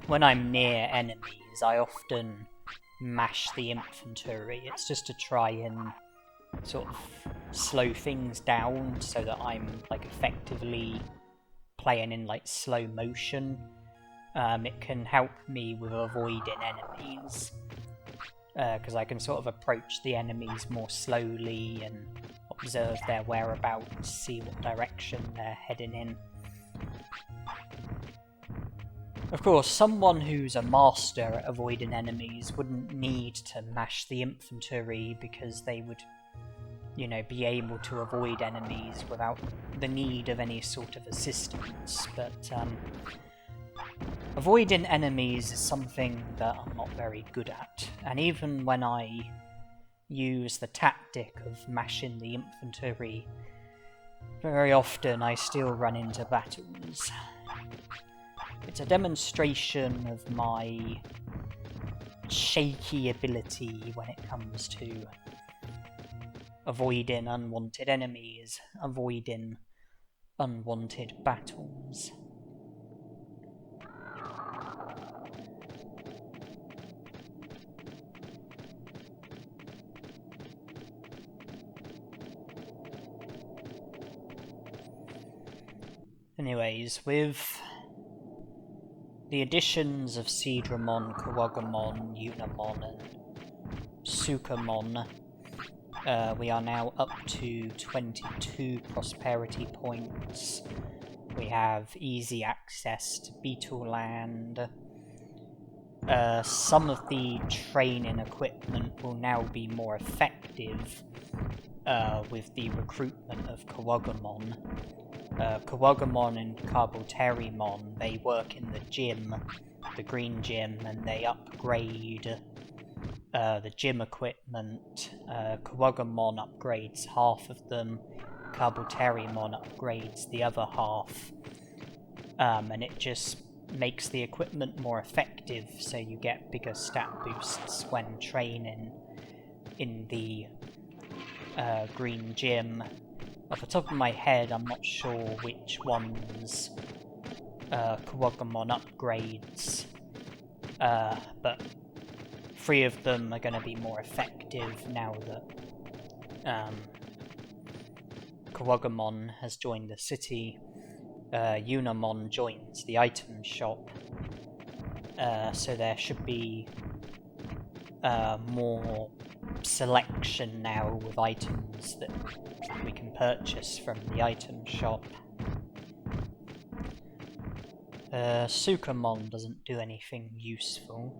When I'm near enemies, I often mash the infantry. It's just to try and sort of slow things down so that I'm like effectively playing in like slow motion. It can help me with avoiding enemies, because I can sort of approach the enemies more slowly and observe their whereabouts, see what direction they're heading in. Of course, someone who's a master at avoiding enemies wouldn't need to mash the infantry because they would, you know, be able to avoid enemies without the need of any sort of assistance, but avoiding enemies is something that I'm not very good at, and even when I use the tactic of mashing the infantry, very often I still run into battles. It's a demonstration of my shaky ability when it comes to avoiding unwanted enemies, avoiding unwanted battles. Anyways, with the additions of Centarumon, Kunemon, Yuramon, and Sukamon, we are now up to 22 prosperity points. We have easy access to Beetleland. Some of the training equipment will now be more effective with the recruitment of Agumon. Agumon and Carboterimon, they work in the gym, the green gym, and they upgrade the gym equipment. Agumon upgrades half of them, Carboterimon upgrades the other half, and it just makes the equipment more effective, so you get bigger stat boosts when training in the green gym. Off the top of my head, I'm not sure which ones Agumon upgrades, but 3 of them are going to be more effective now that Agumon has joined the city. Yuramon joins the item shop, so there should be more selection now with items that we can purchase from the item shop. Sukamon doesn't do anything useful.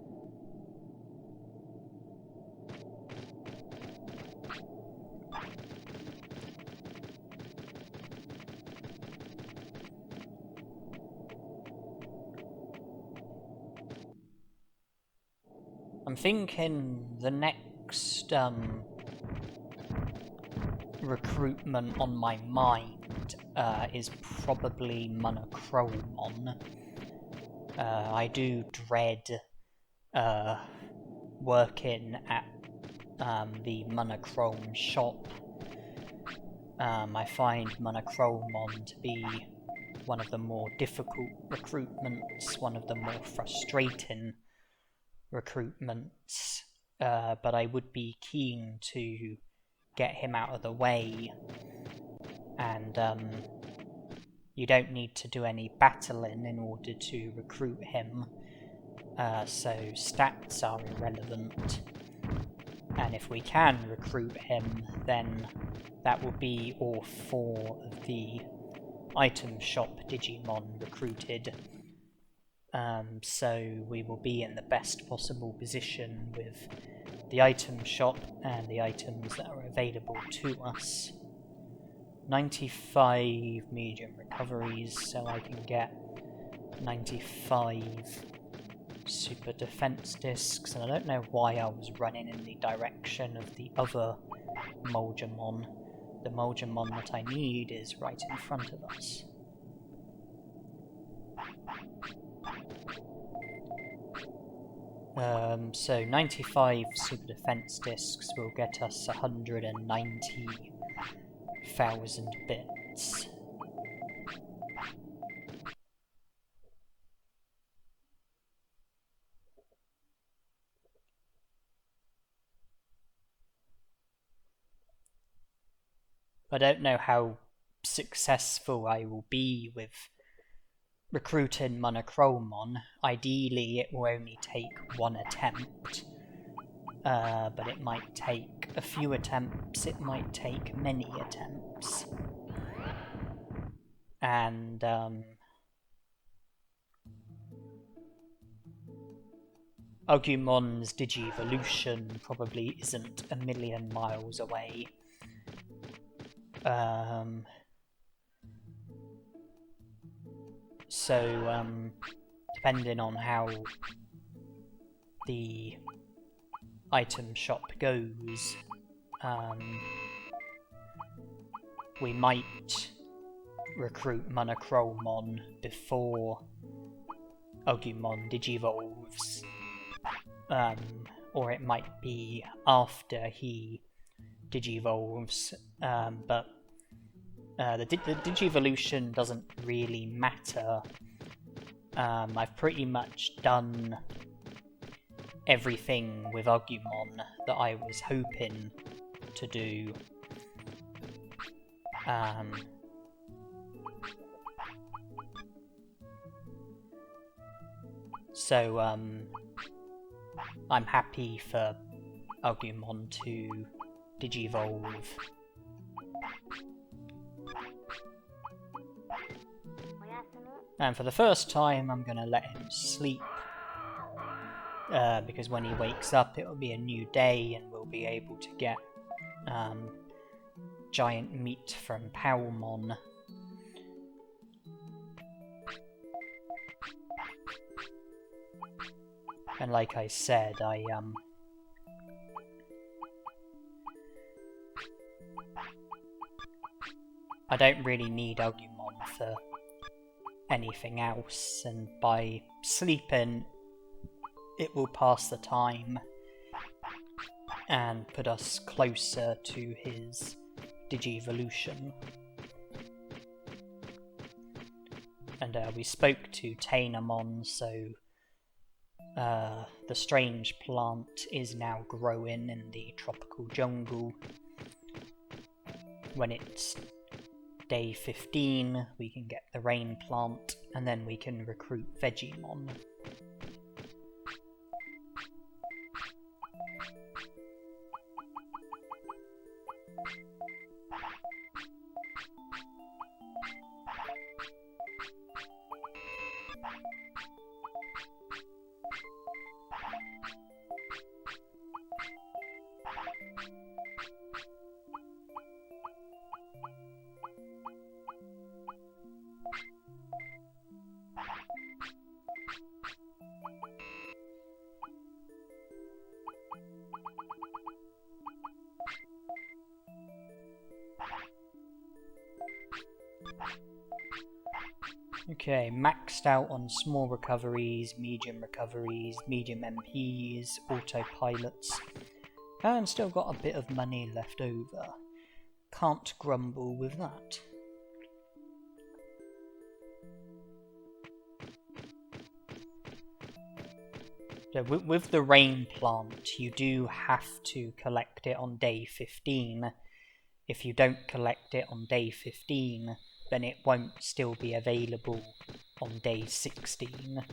I'm thinking the next recruitment on my mind is probably Monochromon. I do dread working at the Monochrome shop. I find Monochromon to be one of the more difficult recruitments, one of the more frustrating recruitments, but I would be keen to get him out of the way, and you don't need to do any battling in order to recruit him, so stats are irrelevant, and if we can recruit him, then that will be all 4 of the item shop Digimon recruited. So we will be in the best possible position with the item shop and the items that are available to us. 95 medium recoveries, so I can get 95 super defense discs, and I don't know why I was running in the direction of the other Mojyamon. The Mojyamon that I need is right in front of us. So 95 super defense discs will get us 190,000 bits. I don't know how successful I will be with recruiting Monochromon. Ideally, it will only take 1 attempt, but it might take a few attempts, it might take many attempts. And Agumon's Digivolution probably isn't a million miles away. So, depending on how the item shop goes, we might recruit Monochromon before Agumon digivolves. or it might be after he digivolves, but the Digivolution doesn't really matter. I've pretty much done everything with Agumon that I was hoping to do. So I'm happy for Agumon to digivolve. And for the first time, I'm going to let him sleep, because when he wakes up, it will be a new day, and we'll be able to get giant meat from Palmon. And like I said, I don't really need Agumon for anything else, and by sleeping, it will pass the time and put us closer to his Digivolution. And we spoke to Tainamon, so the strange plant is now growing in the tropical jungle. When it's day 15, we can get the rain plant, and then we can recruit Frigimon. Okay, maxed out on small recoveries, medium MPs, autopilots, and still got a bit of money left over. Can't grumble with that. So with the rain plant, you do have to collect it on day 15. If you don't collect it on day 15, then it won't still be available on day 16.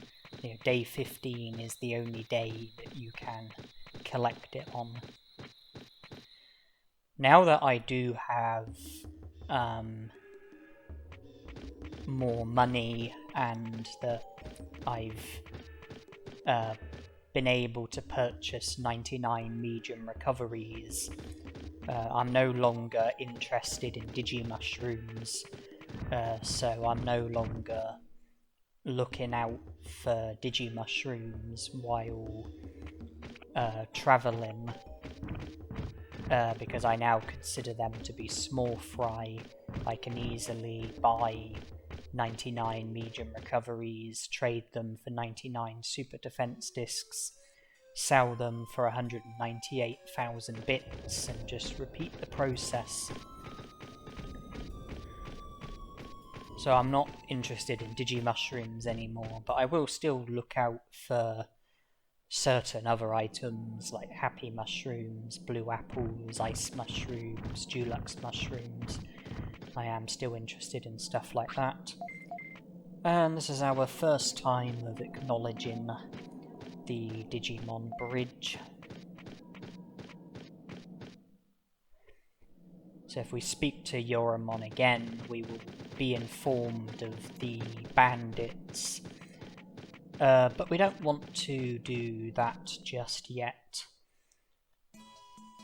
You know, day 15 is the only day that you can collect it on. Now that I do have more money, and that I've been able to purchase 99 medium recoveries, I'm no longer interested in Digimushrooms, so I'm no longer looking out for Digimushrooms while travelling, because I now consider them to be small fry. I can easily buy 99 medium recoveries, trade them for 99 super defense discs, sell them for 198,000 bits, and just repeat the process. So I'm not interested in Digimushrooms anymore, but I will still look out for certain other items like Happy Mushrooms, Blue Apples, Ice Mushrooms, Dulux Mushrooms. I am still interested in stuff like that. And this is our first time of acknowledging the Digimon Bridge. So if we speak to Yuramon again, we will be informed of the bandits. But we don't want to do that just yet.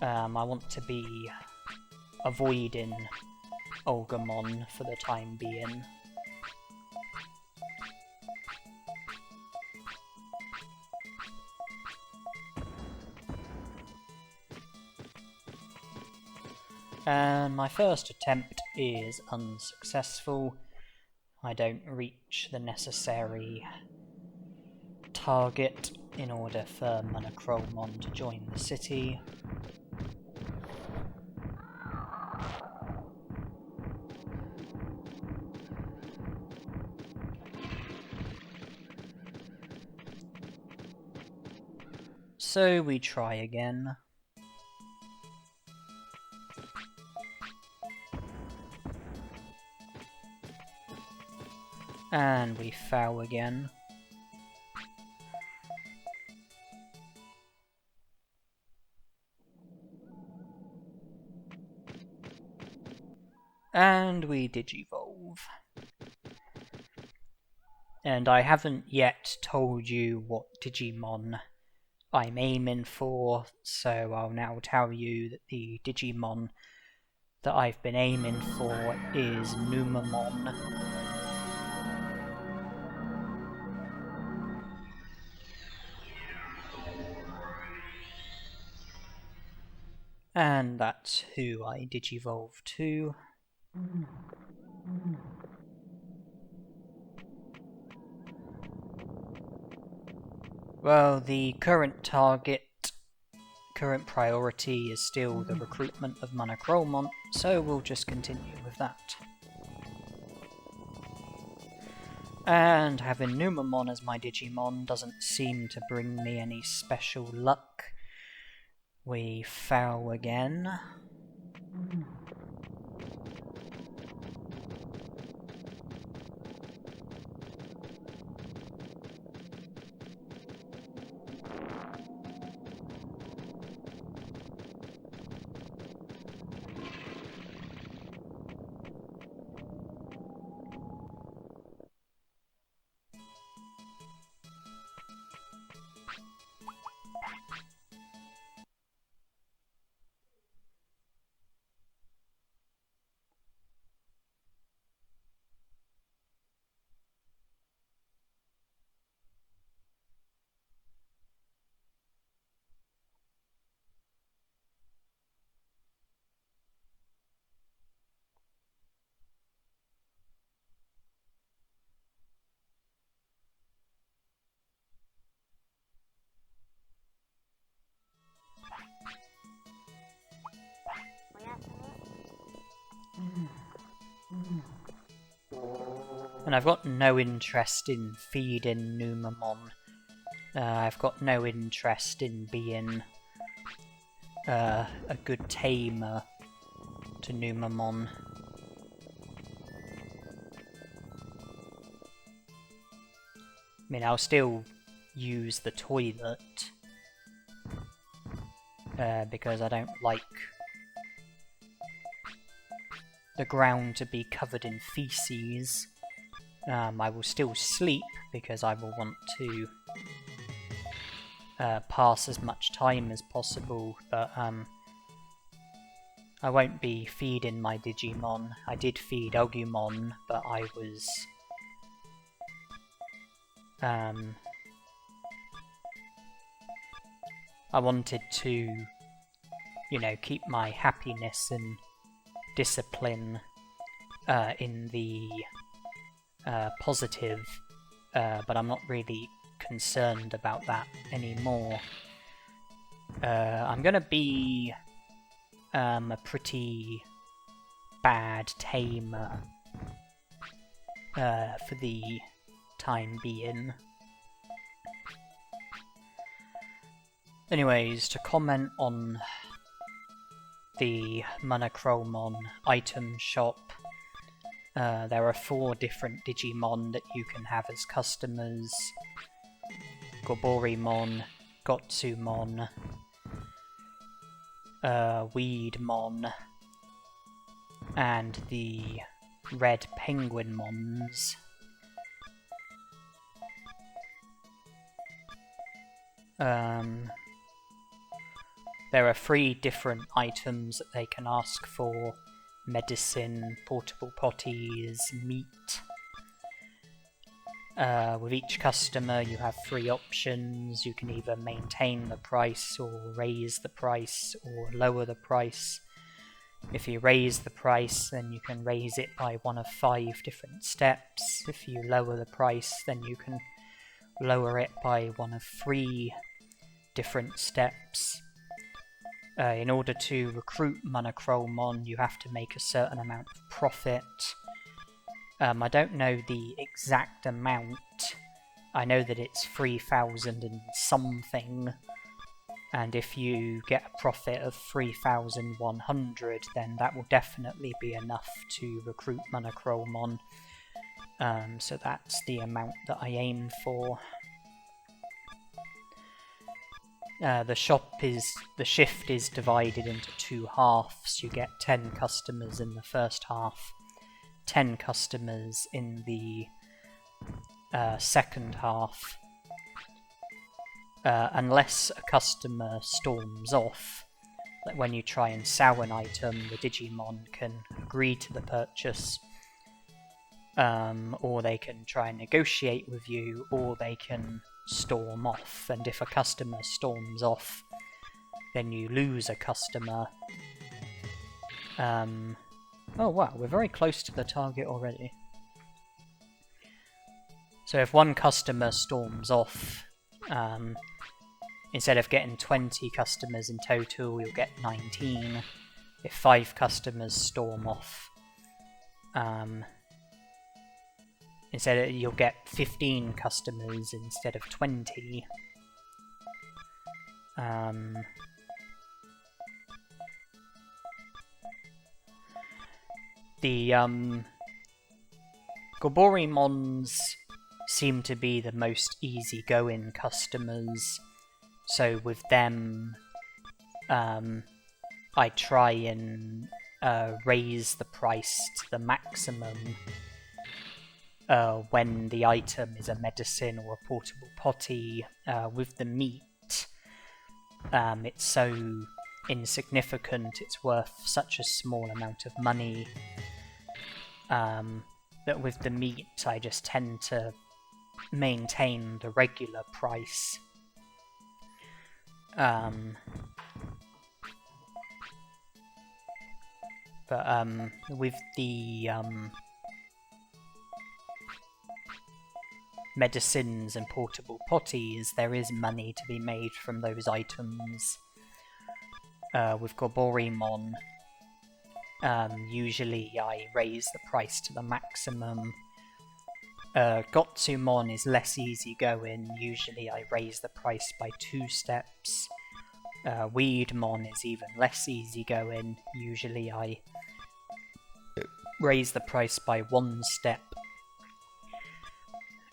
I want to be avoiding Agumon for the time being. And my first attempt is unsuccessful. I don't reach the necessary target, in order for Monochromon to join the city. So we try again. And we foul again. And we Digivolve. And I haven't yet told you what Digimon I'm aiming for, so I'll now tell you that the Digimon that I've been aiming for is Numamon. And that's who I Digivolve to. Well, the current priority is still the recruitment of Monochromon, so we'll just continue with that. And having Numamon as my Digimon doesn't seem to bring me any special luck. We foul again. And I've got no interest in feeding Numamon. I've got no interest in being a good tamer to Numamon. I mean, I'll still use the toilet because I don't like the ground to be covered in feces. I will still sleep because I will want to pass as much time as possible, but I won't be feeding my Digimon. I did feed Agumon, but I was I wanted to, you know, keep my happiness and discipline in the positive, but I'm not really concerned about that anymore. I'm gonna be a pretty bad tamer for the time being. Anyways, to comment on the Monochromon item shop, there are 4 different Digimon that you can have as customers: Goborimon, Gotsumon, Weedmon, and the red Penguinmons. There are 3 different items that they can ask for: medicine, portable potties, meat. With each customer you have 3 options. You can either maintain the price or raise the price or lower the price. If you raise the price, then you can raise it by one of 5 different steps. If you lower the price, then you can lower it by one of 3 different steps. In order to recruit Monochromon, you have to make a certain amount of profit. I don't know the exact amount. I know that it's 3,000 and something, and if you get a profit of 3,100, then that will definitely be enough to recruit Monochromon. So that's the amount that I aim for. The shift is divided into 2 halves. You get 10 customers in the first half, 10 customers in the second half. Unless a customer storms off, like when you try and sell an item, the Digimon can agree to the purchase, or they can try and negotiate with you, or they can storm off. And if a customer storms off, then you lose a customer. Oh wow, we're very close to the target already. So if one customer storms off, instead of getting 20 customers in total, you'll get 19. If 5 customers storm off, you'll get 15 customers instead of 20. The Gaburimons seem to be the most easygoing customers, so with them I try and raise the price to the maximum when the item is a medicine or a portable potty. With the meat, it's so insignificant, it's worth such a small amount of money, that with the meat I just tend to maintain the regular price. But with the medicines and portable potties, there is money to be made from those items. With Gaburimon, usually I raise the price to the maximum. Gotsumon is less easygoing. Usually I raise the price by 2 steps. Weedmon is even less easygoing. Usually I raise the price by 1 step.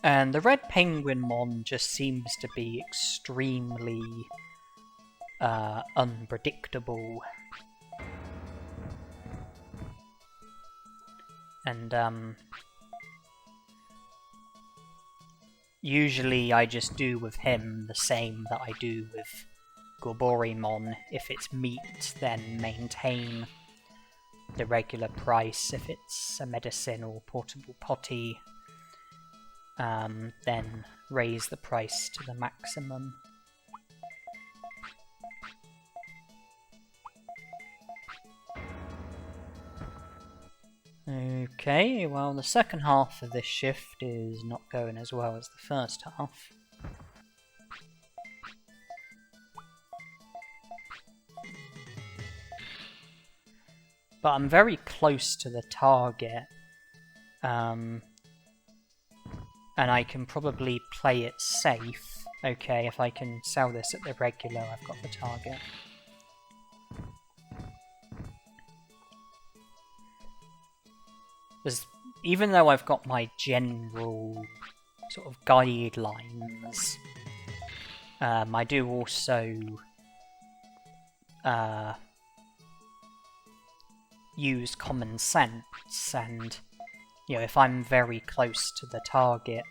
And the red Penguinmon just seems to be extremely unpredictable. And usually I just do with him the same that I do with Gaburimon. If it's meat, then maintain the regular price. If it's a medicine or portable potty, then raise the price to the maximum. Okay, well, the second half of this shift is not going as well as the first half. But I'm very close to the target, and I can probably play it safe. Okay, if I can sell this at the regular, I've got the target. Even though I've got my general sort of guidelines, I do also use common sense, and you know, if I'm very close to the target,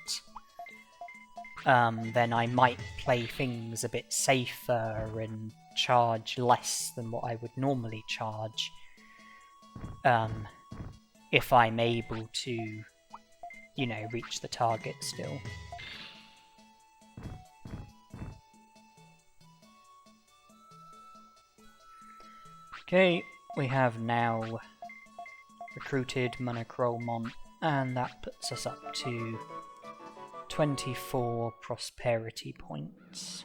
then I might play things a bit safer and charge less than what I would normally charge, if I'm able to, you know, reach the target still. Okay, we have now recruited Monochromon, and that puts us up to 24 prosperity points.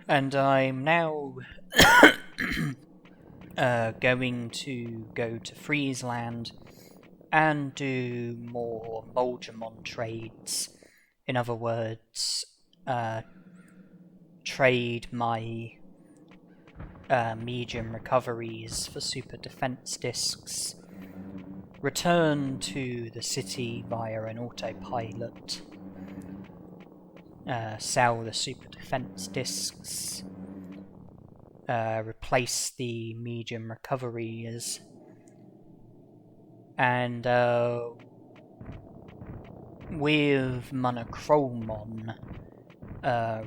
And I'm now going to go to Freezeland and do more Mojyamon trades. In other words, trade my medium recoveries for super defense discs, return to the city via an autopilot, sell the super defense discs, replace the medium recoveries, and with Monochromon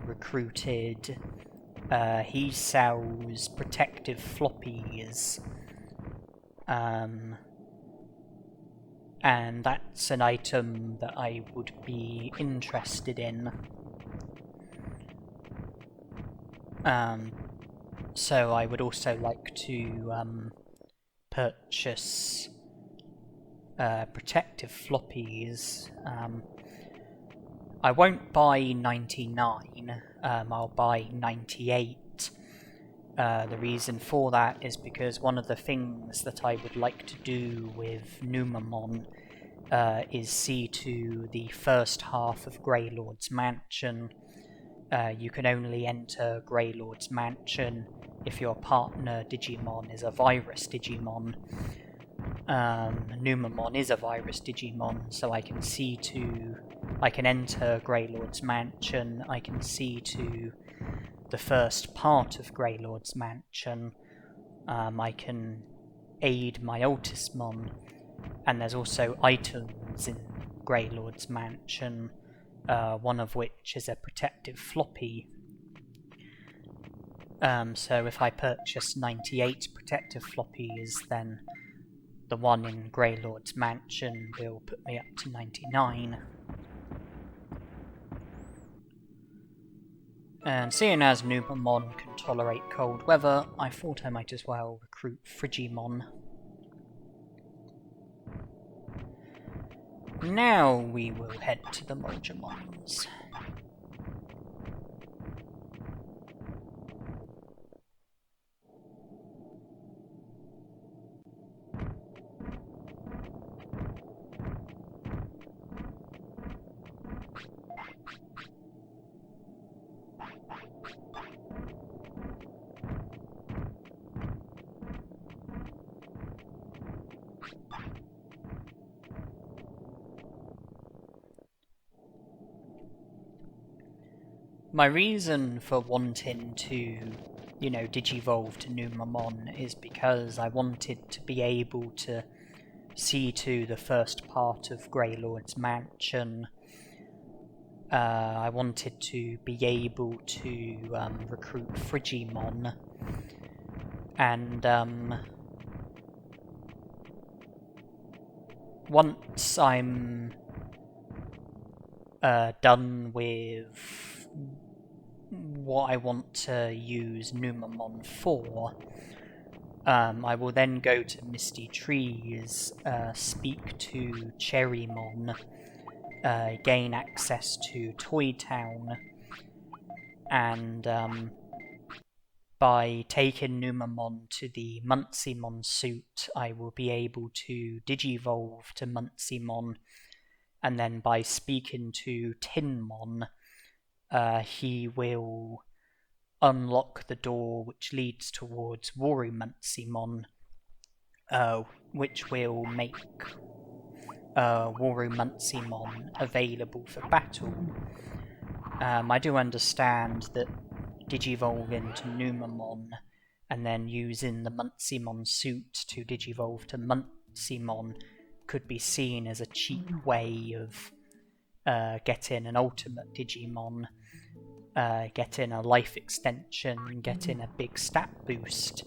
recruited, he sells protective floppies, and that's an item that I would be interested in. So I would also like to purchase protective floppies. I won't buy 99, I'll buy 98. The reason for that is because one of the things that I would like to do with Numamon is see to the first half of Greylord's Mansion. You can only enter Greylord's Mansion if your partner Digimon is a virus Digimon. Numamon is a virus Digimon, so I can enter Greylord's Mansion, I can see to the first part of Greylord's Mansion, I can aid my Otismon, and there's also items in Greylord's Mansion, one of which is a protective floppy. So if I purchase 98 protective floppies, then the one in Greylord's Mansion will put me up to 99. And seeing as Numamon can tolerate cold weather, I thought I might as well recruit Frigimon. Now we will head to the Mojyamons. My reason for wanting to, digivolve to Numamon is because I wanted to be able to see to the first part of Greylord's Mansion. I wanted to be able to recruit Frigimon, and once I'm done with what I want to use Numamon for, I will then go to Misty Trees, speak to Cherrymon, gain access to Toy Town, and by taking Numamon to the Munceymon suit, I will be able to digivolve to Munceymon, and then by speaking to Tinmon, he will unlock the door which leads towards Worumunceymon, which will make Worumunceymon available for battle. I do understand that digivolving to Numamon and then using the Munceymon suit to digivolve to Munceymon could be seen as a cheap way of getting an ultimate Digimon, getting a life extension, getting a big stat boost.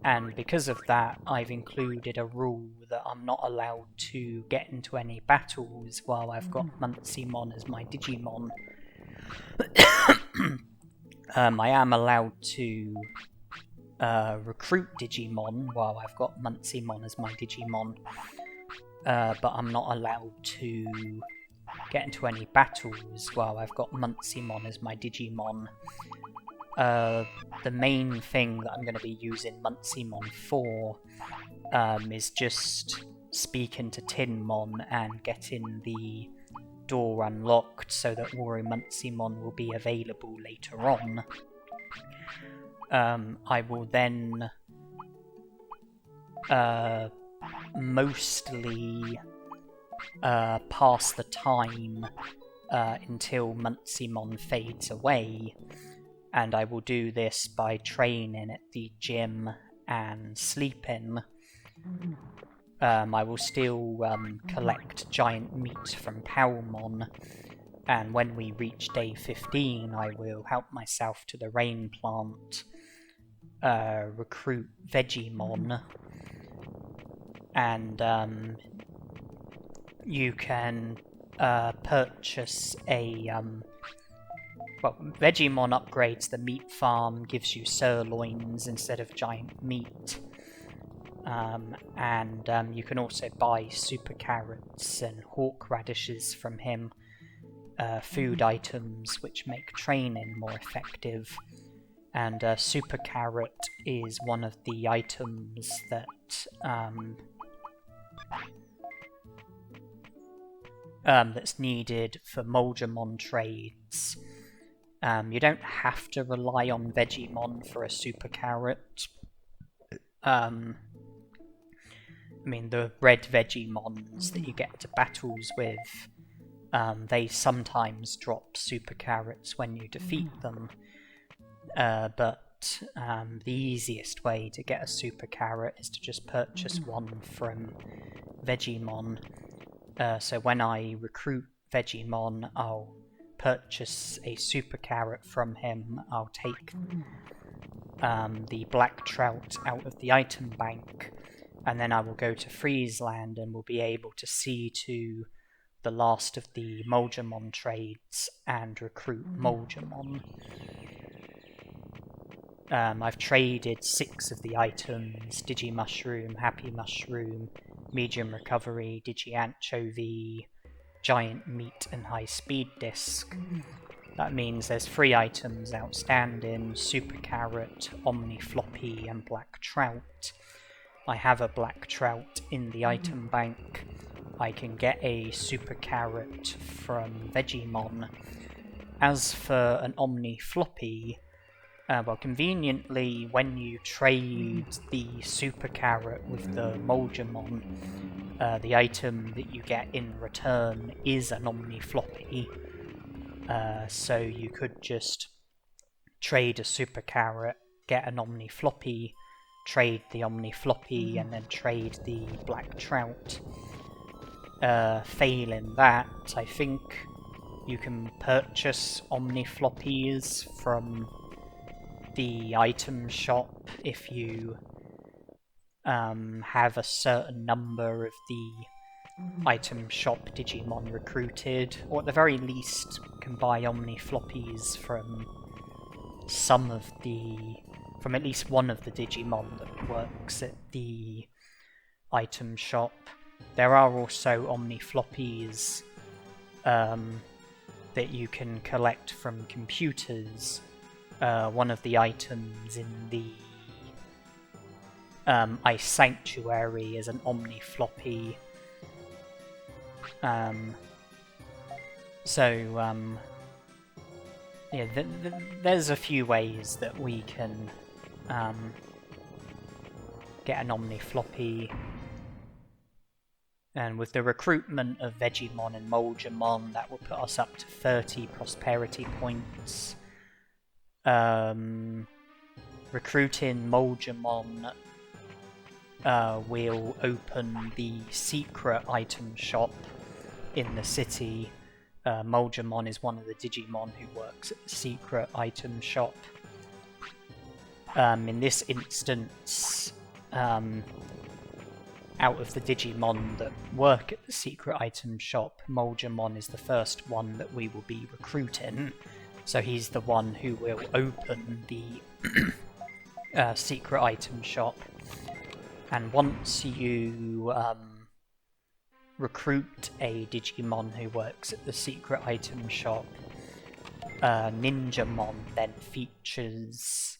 And because of that, I've included a rule that I'm not allowed to get into any battles while I've got Munceymon as my Digimon. I am allowed to recruit Digimon while I've got Mojyamon as my Digimon, but I'm not allowed to get into any battles while I've got Mojyamon as my Digimon. The main thing that I'm going to be using Mojyamon for is just speaking to Tinmon and getting the door unlocked so that Mojyamon will be available later on. I will then mostly pass the time until Mojyamon fades away, and I will do this by training at the gym and sleeping. I will still collect giant meat from Palmon, and when we reach day 15 I will help myself to the rain plant, recruit Vegimon, and you can purchase a... well, Vegimon upgrades the meat farm, gives you sirloins instead of giant meat. And you can also buy super carrots and hawk radishes from him, food items which make training more effective. And super carrot is one of the items that that's needed for Mojyamon trades. You don't have to rely on Vegimon for a super carrot. I mean, the red Vegimons that you get into battles with, they sometimes drop super carrots when you defeat them. But the easiest way to get a super carrot is to just purchase one from Vegimon. So when I recruit Vegimon, I'll purchase a super carrot from him. I'll take the black trout out of the item bank, and then I will go to Freezeland and will be able to see to the last of the Mojyamon trades and recruit Mojyamon. I've traded 6 of the items: Digimushroom, Happy Mushroom, Medium Recovery, Digi-Anchovy, Giant Meat and HiSpeed Disc. That means there's 3 items outstanding: Super Carrot, Omni Floppy and Black Trout. I have a Black Trout in the item bank. I can get a Super Carrot from Vegimon. As for an Omni Floppy, well, conveniently, when you trade the Super Carrot with the Mojyamon, the item that you get in return is an Omni Floppy. So you could just trade a Super Carrot, get an Omni Floppy, trade the Omni Floppy, and then trade the Black Trout. Failing that, I think you can purchase Omni Floppies from the item shop if you have a certain number of the item shop Digimon recruited, or at the very least can buy Omni Floppies from from at least one of the Digimon that works at the item shop. There are also Omni Floppies that you can collect from computers. One of the items in the Ice Sanctuary is an Omni Floppy. Yeah, there's a few ways that we can get an Omni Floppy. And with the recruitment of Vegimon and Mojyamon, that will put us up to 30 prosperity points. Recruiting Mojyamon will open the secret item shop in the city. Mojyamon is one of the Digimon who works at the secret item shop. In this instance, out of the Digimon that work at the secret item shop, Mojyamon is the first one that we will be recruiting. So he's the one who will open the secret item shop. And once you recruit a Digimon who works at the secret item shop, Ninjamon then features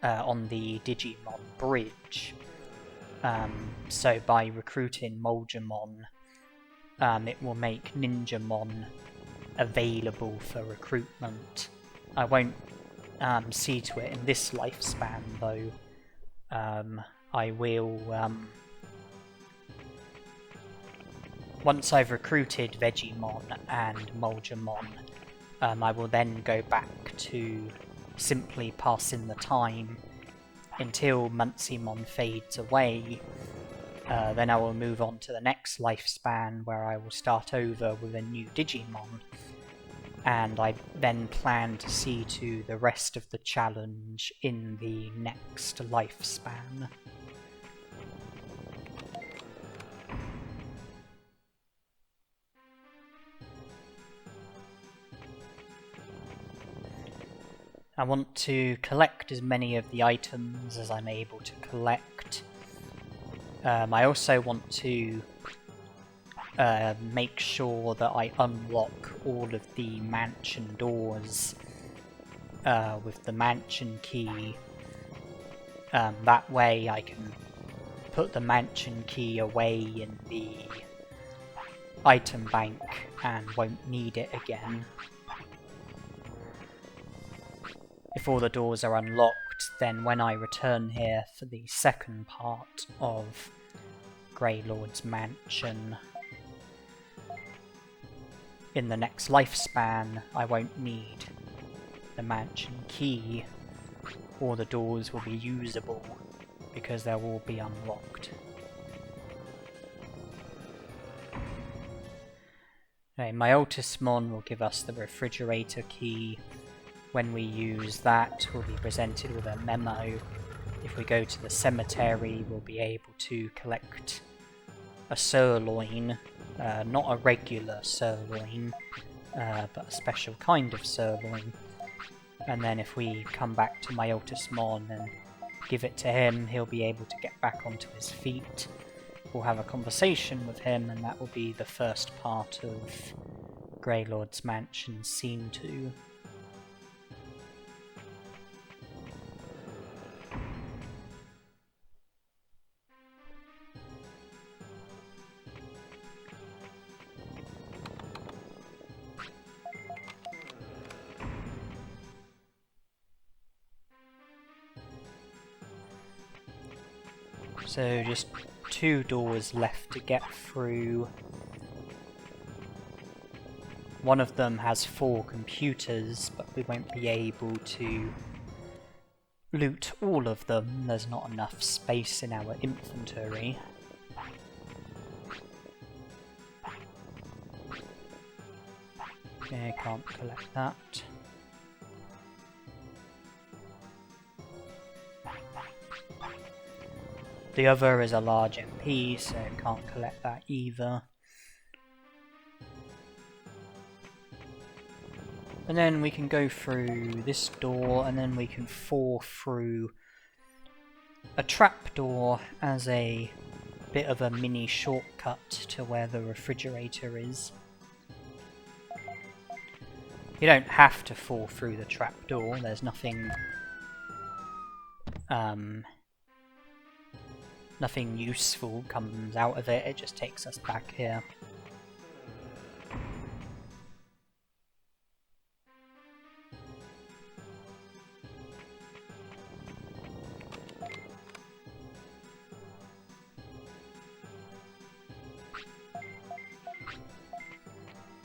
on the Digimon bridge. So by recruiting Mojyamon, it will make Ninjamon available for recruitment. I won't see to it in this lifespan though. I will, once I've recruited Vegemon and Mojyamon, I will then go back to simply passing the time until Munceymon fades away. Then I will move on to the next lifespan where I will start over with a new Digimon, and I then plan to see to the rest of the challenge in the next lifespan. I want to collect as many of the items as I'm able to collect. I also want to make sure that I unlock all of the mansion doors with the mansion key. That way I can put the mansion key away in the item bank and won't need it again. If all the doors are unlocked, then when I return here for the second part of Greylord's Mansion in the next lifespan, I won't need the mansion key. All the doors will be usable because they'll all be unlocked. Okay, Myotismon will give us the refrigerator key. When we use that, we'll be presented with a memo. If we go to the cemetery, we'll be able to collect a sirloin, not a regular sirloin, but a special kind of sirloin. And then if we come back to Myotismon and give it to him, he'll be able to get back onto his feet. We'll have a conversation with him, and that will be the first part of Greylord's Mansion Scene 2. So just 2 doors left to get through. One of them has 4 computers, but we won't be able to loot all of them. There's not enough space in our inventory. Okay, can't collect that. The other is a large MP, so can't collect that either. And then we can go through this door, and then we can fall through a trapdoor as a bit of a mini shortcut to where the refrigerator is. You don't have to fall through the trapdoor, there's nothing nothing useful comes out of it, it just takes us back here.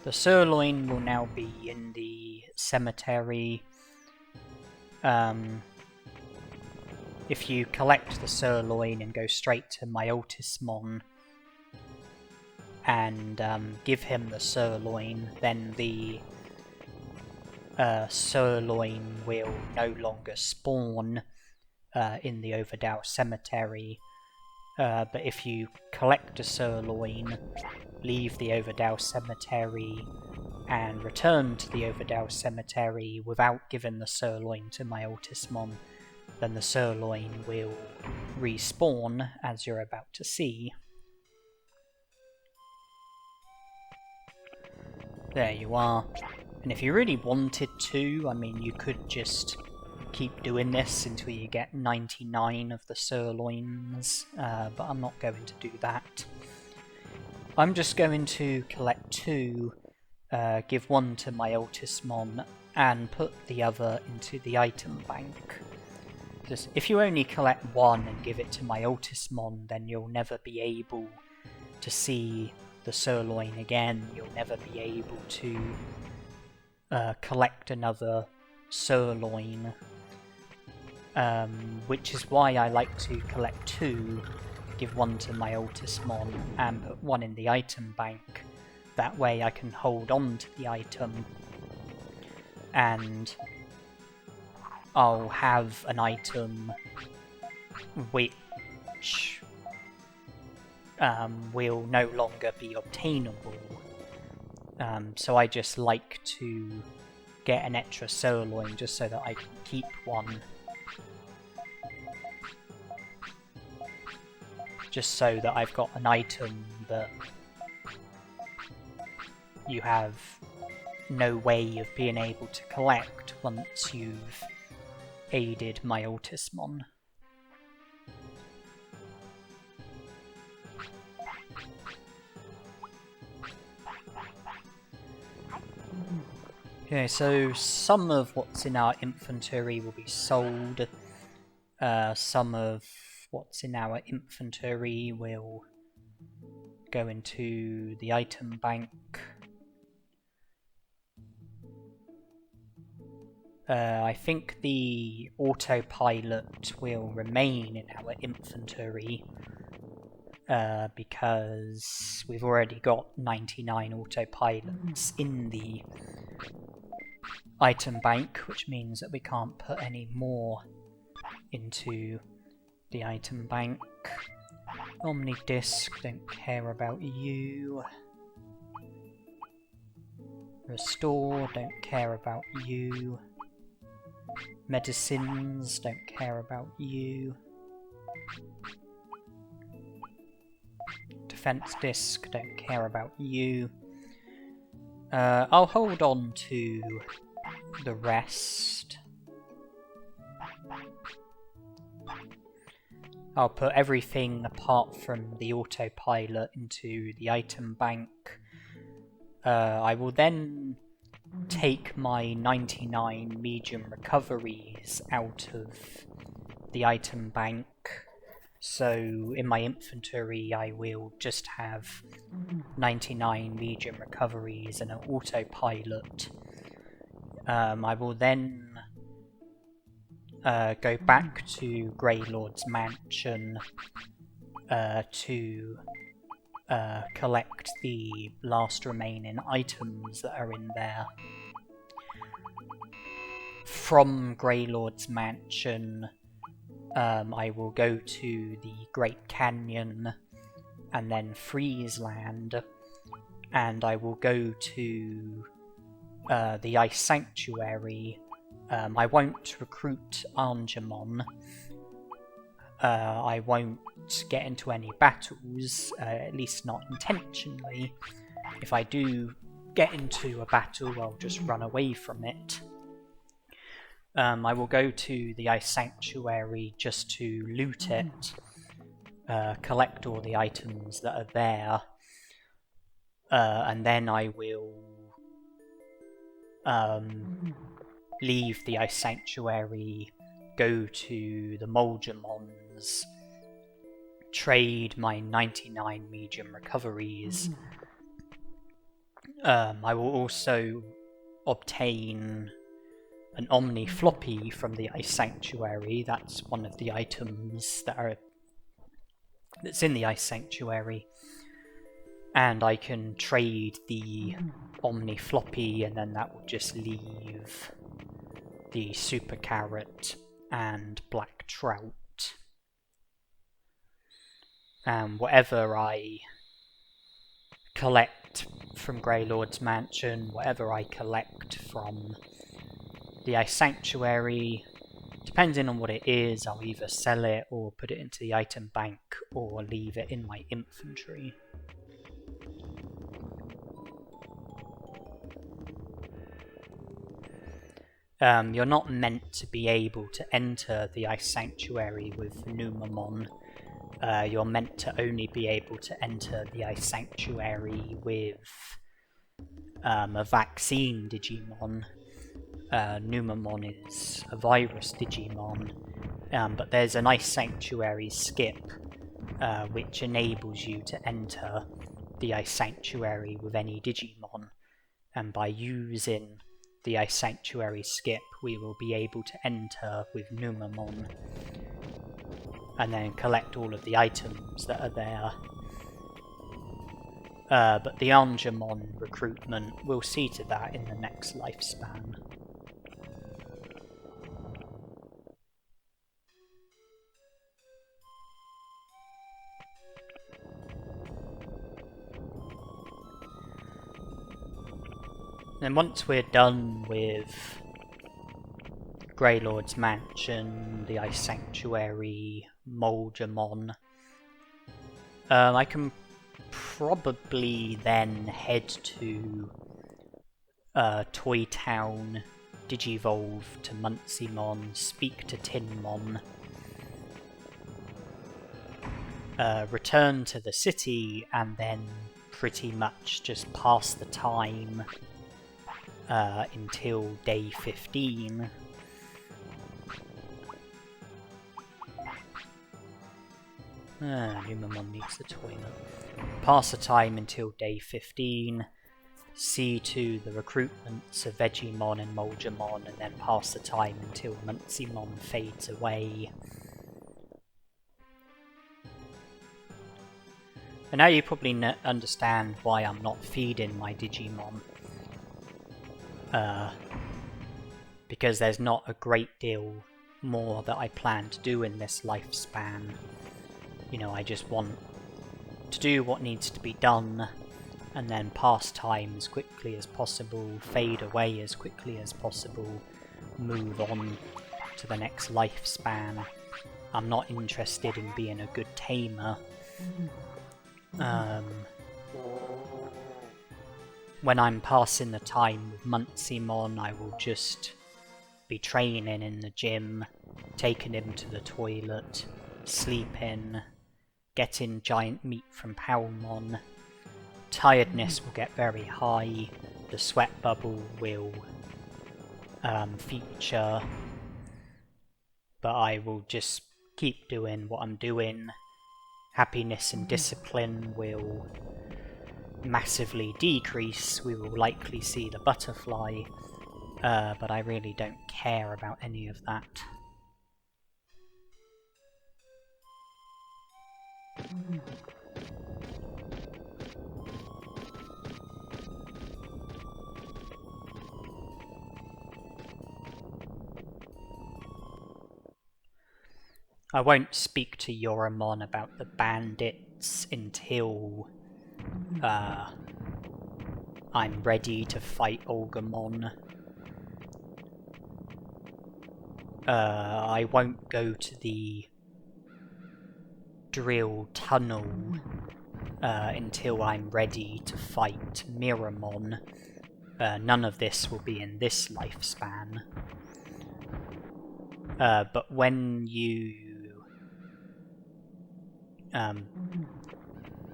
The sirloin will now be in the cemetery. If you collect the sirloin and go straight to Myotismon and give him the sirloin, then the sirloin will no longer spawn in the Overdale Cemetery. But if you collect a sirloin, leave the Overdale Cemetery and return to the Overdale Cemetery without giving the sirloin to Myotismon, then the sirloin will respawn, as you're about to see. There you are. And if you really wanted to, I mean, you could just keep doing this until you get 99 of the sirloins, but I'm not going to do that. I'm just going to collect 2, give 1 to my Otamamon, and put the other into the item bank. Just, if you only collect 1 and give it to my Otamamon, then you'll never be able to see the sirloin again. You'll never be able to collect another sirloin, which is why I like to collect 2, give 1 to my Otamamon, and put 1 in the item bank. That way I can hold on to the item, and I'll have an item which will no longer be obtainable. So I just like to get an extra sirloin just so that I can keep 1. Just so that I've got an item that you have no way of being able to collect once you've aided my Otamamon. Okay, so some of what's in our inventory will be sold. Some of what's in our inventory will go into the item bank. I think the autopilot will remain in our inventory because we've already got 99 autopilots in the item bank, which means that we can't put any more into the item bank. Omnidisc, don't care about you. Restore, don't care about you. Medicines, don't care about you. Defense disc, don't care about you. I'll hold on to the rest. I'll put everything apart from the autopilot into the item bank. I will then take my 99 medium recoveries out of the item bank. So in my inventory I will just have 99 medium recoveries and an autopilot. I will then go back to Greylord's mansion to collect the last remaining items that are in there. From Greylord's mansion, I will go to the Great Canyon and then Freezeland, and I will go to the Ice Sanctuary. I won't recruit Agumon. I won't get into any battles, at least not intentionally. If I do get into a battle, I'll just run away from it. I will go to the Ice Sanctuary just to loot it, collect all the items that are there, and then I will leave the Ice Sanctuary, go to the Mojyamons, trade my 99 medium recoveries. I will also obtain an Omni Floppy from the Ice Sanctuary. That's one of the items that's in the Ice Sanctuary. And I can trade the Omni Floppy, and then that will just leave the Super Carrot and Black Trout. And whatever I collect from Greylord's mansion, whatever I collect from the Ice Sanctuary, Depending on what it is, I'll either sell it or put it into the item bank or leave it in my inventory. You're not meant to be able to enter the Ice Sanctuary with Numamon. You're meant to only be able to enter the Ice Sanctuary with a vaccine Digimon. Numamon is a virus Digimon, but there's an Ice Sanctuary skip which enables you to enter the Ice Sanctuary with any Digimon, and by using the Ice Sanctuary skip we will be able to enter with Numamon and then collect all of the items that are there. But the Agumon recruitment, we'll see to that in the next lifespan. And once we're done with Greylord's Mansion, the Ice Sanctuary, Mojyamon, I can probably then head to Toy Town, Digivolve to Munceymon, speak to Tinmon, return to the city, and then pretty much just pass the time until day 15. Yuramon needs the toilet. Pass the time until day 15, see to the recruitments of Vegimon and Mojyamon, and then pass the time until Munceymon fades away. And now you probably understand why I'm not feeding my Digimon. Because there's not a great deal more that I plan to do in this lifespan. You know, I just want to do what needs to be done, and then pass time as quickly as possible, fade away as quickly as possible, move on to the next lifespan. I'm not interested in being a good tamer. When I'm passing the time with Munceymon, I will just be training in the gym, taking him to the toilet, sleeping, getting giant meat from Palmon. Tiredness will get very high, the sweat bubble will feature, but I will just keep doing what I'm doing. Happiness and discipline will massively decrease, we will likely see the butterfly, but I really don't care about any of that. I won't speak to Yuramon about the bandits until I'm ready to fight Agumon. I won't go to the drill tunnel until I'm ready to fight Miramon. None of this will be in this lifespan. But when you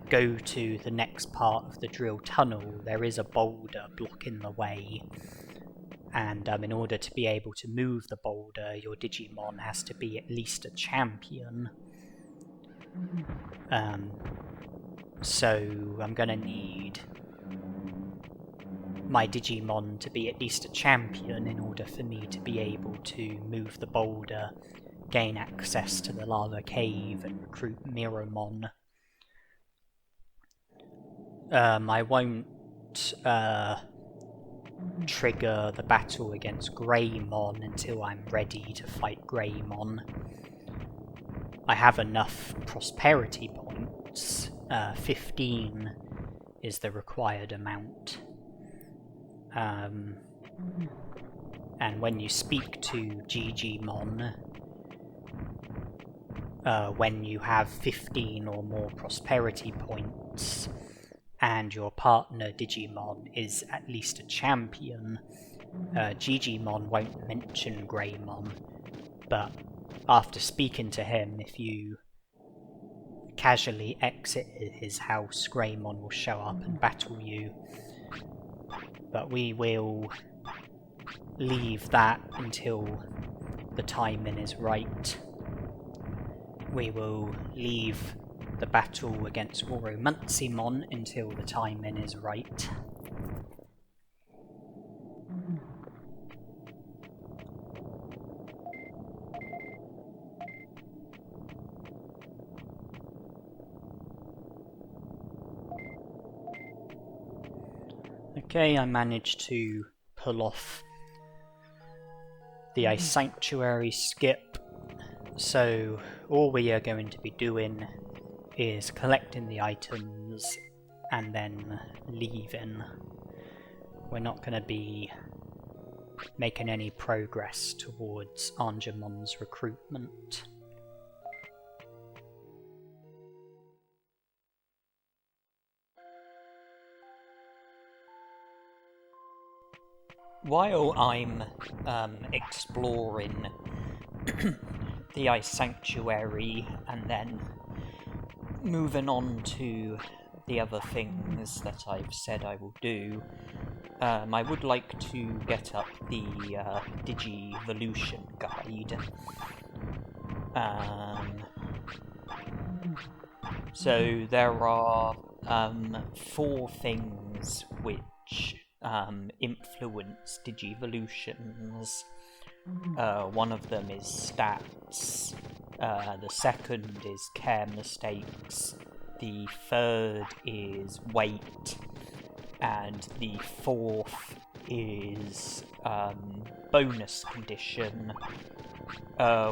go to the next part of the drill tunnel, there is a boulder blocking the way, and in order to be able to move the boulder, your Digimon has to be at least a champion. So I'm gonna need my Digimon to be at least a champion in order for me to be able to move the boulder, gain access to the lava cave, and recruit Miramon. I won't trigger the battle against Greymon until I'm ready to fight Greymon. I have enough prosperity points. 15 is the required amount. And when you speak to Digimon, when you have 15 or more prosperity points, and your partner Digimon is at least a champion, Digimon won't mention Greymon, but after speaking to him, if you casually exit his house, Greymon will show up and battle you. But we will leave that until the timing is right. We will leave the battle against Uromunsymon until the timing is right. Okay, I managed to pull off the Ice Sanctuary skip, so all we are going to be doing is collecting the items and then leaving. We're not going to be making any progress towards Angemon's recruitment. While I'm exploring the Ice Sanctuary and then moving on to the other things that I've said I will do, I would like to get up the Digivolution guide. So there are 4 things which influence Digivolutions. One of them is stats, the second is care mistakes, the third is weight, and the fourth is bonus condition,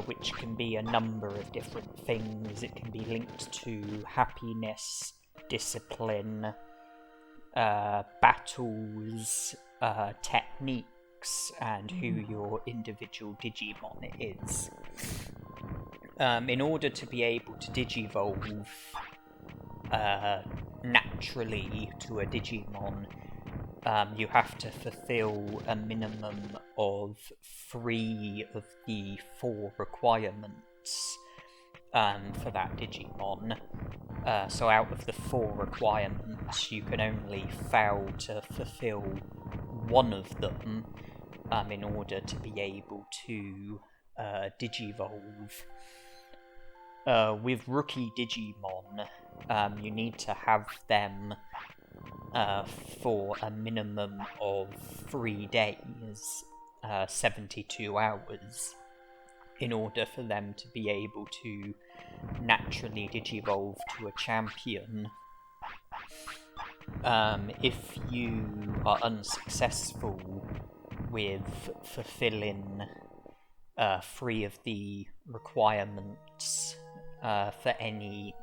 which can be a number of different things. It can be linked to happiness, discipline, battles, techniques, and who your individual Digimon is. In order to be able to Digivolve naturally to a Digimon, you have to fulfill a minimum of 3 of the 4 requirements for that Digimon. So out of the 4 requirements, you can only fail to fulfill 1 of them in order to be able to Digivolve. With rookie Digimon, you need to have them for a minimum of 3 days, 72 hours, in order for them to be able to naturally Digivolve to a champion. If you are unsuccessful with fulfilling 3 of the requirements for any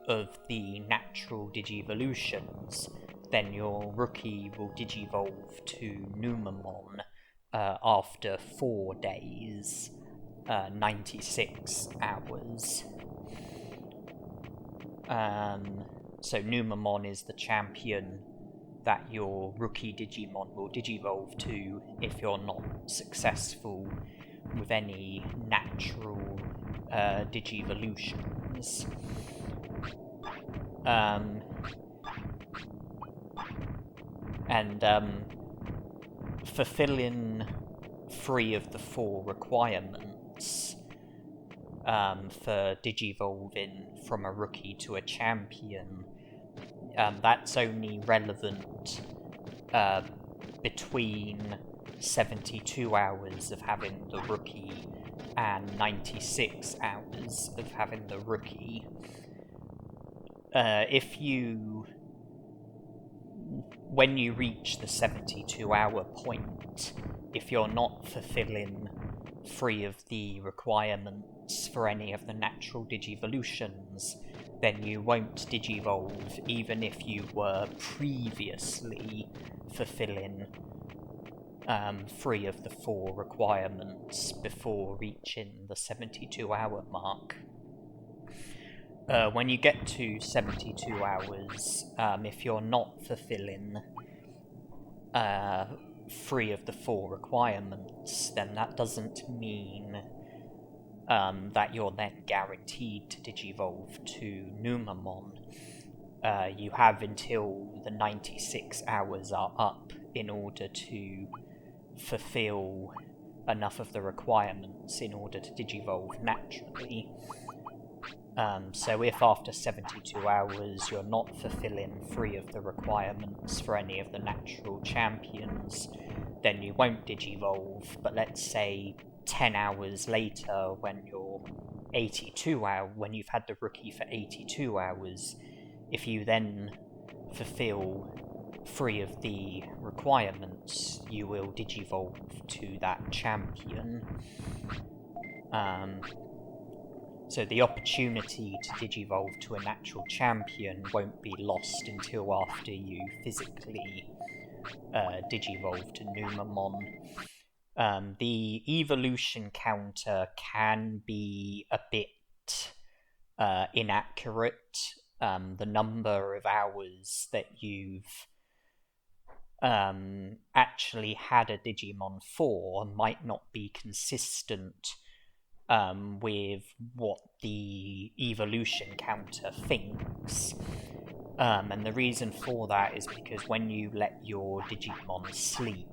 of the natural Digivolutions, then your rookie will Digivolve to Numamon after 4 days, 96 hours. So Numamon is the champion that your rookie Digimon will Digivolve to if you're not successful with any natural Digivolutions. Fulfilling 3 of the 4 requirements for Digivolving from a rookie to a champion, that's only relevant between 72 hours of having the rookie and 96 hours of having the rookie. When you reach the 72-hour point, if you're not fulfilling 3 of the requirements for any of the natural Digivolutions, then you won't Digivolve, even if you were previously fulfilling 3 of the 4 requirements before reaching the 72-hour mark. When you get to 72 hours, if you're not fulfilling 3 of the 4 requirements, then that doesn't mean that you're then guaranteed to digivolve to Numamon. You have until the 96 hours are up in order to fulfill enough of the requirements in order to digivolve naturally. So if after 72 hours you're not fulfilling 3 of the requirements for any of the natural champions, then you won't digivolve. But let's say 10 hours later, when you're 82 hours, when you've had the rookie for 82 hours, if you then fulfill 3 of the requirements, you will digivolve to that champion. So the opportunity to digivolve to a natural champion won't be lost until after you physically digivolve to Numamon. The evolution counter can be a bit inaccurate. The number of hours that you've actually had a Digimon for might not be consistent with what the evolution counter thinks. And the reason for that is because when you let your Digimon sleep,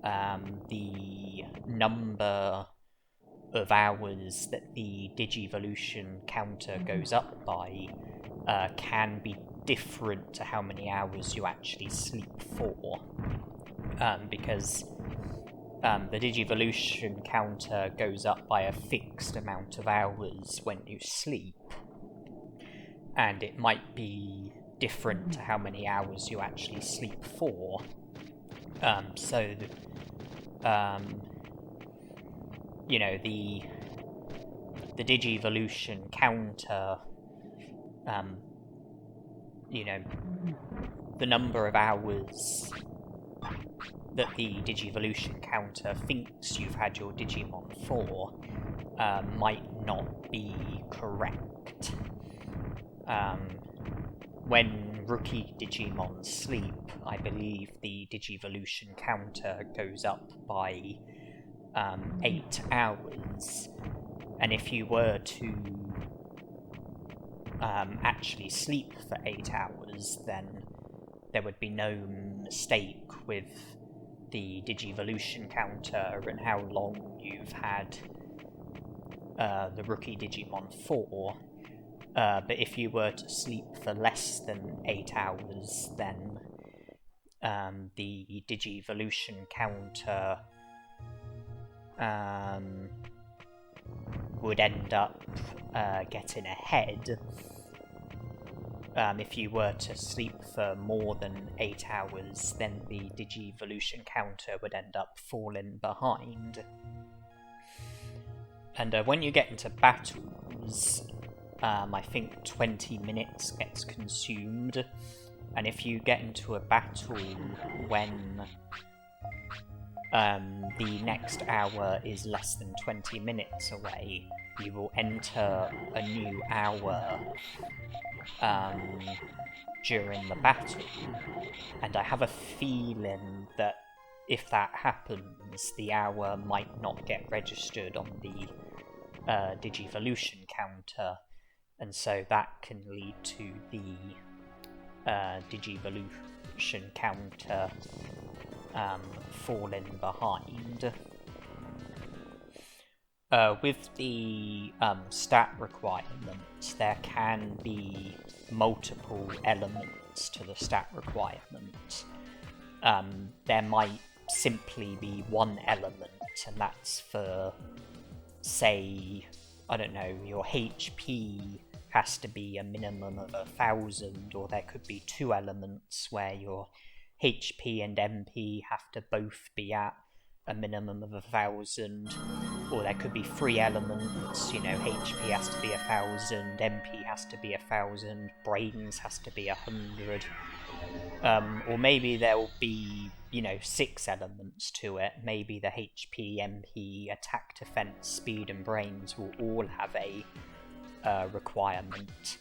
the number of hours that the Digivolution counter goes up by can be different to how many hours you actually sleep for. Because the Digivolution counter goes up by a fixed amount of hours when you sleep, and it might be different to how many hours you actually sleep for. You know, the Digivolution counter, you know, the number of hours that the Digivolution counter thinks you've had your Digimon for might not be correct. When rookie Digimon sleep, I believe the Digivolution counter goes up by 8 hours, and if you were to actually sleep for 8 hours, then there would be no mistake with the Digivolution counter and how long you've had the rookie Digimon for. But if you were to sleep for less than 8 hours, then the Digivolution counter would end up getting ahead. If you were to sleep for more than 8 hours, then the Digivolution counter would end up falling behind. And when you get into battles, I think 20 minutes gets consumed, and if you get into a battle when the next hour is less than 20 minutes away, you will enter a new hour during the battle. And I have a feeling that if that happens, the hour might not get registered on the Digivolution counter, and so that can lead to the Digivolution counter falling behind. With the stat requirements, there can be multiple elements to the stat requirement. There might simply be one element, and that's for, say, I don't know, your HP has to be a minimum of 1,000, or there could be 2 elements where your HP and MP have to both be at a minimum of 1,000. or there could be 3 elements, you know, HP has to be 1000, MP has to be 1000, Brains has to be 100, or maybe there'll be, you know, 6 elements to it. Maybe the HP, MP, Attack, Defense, Speed and Brains will all have a requirement.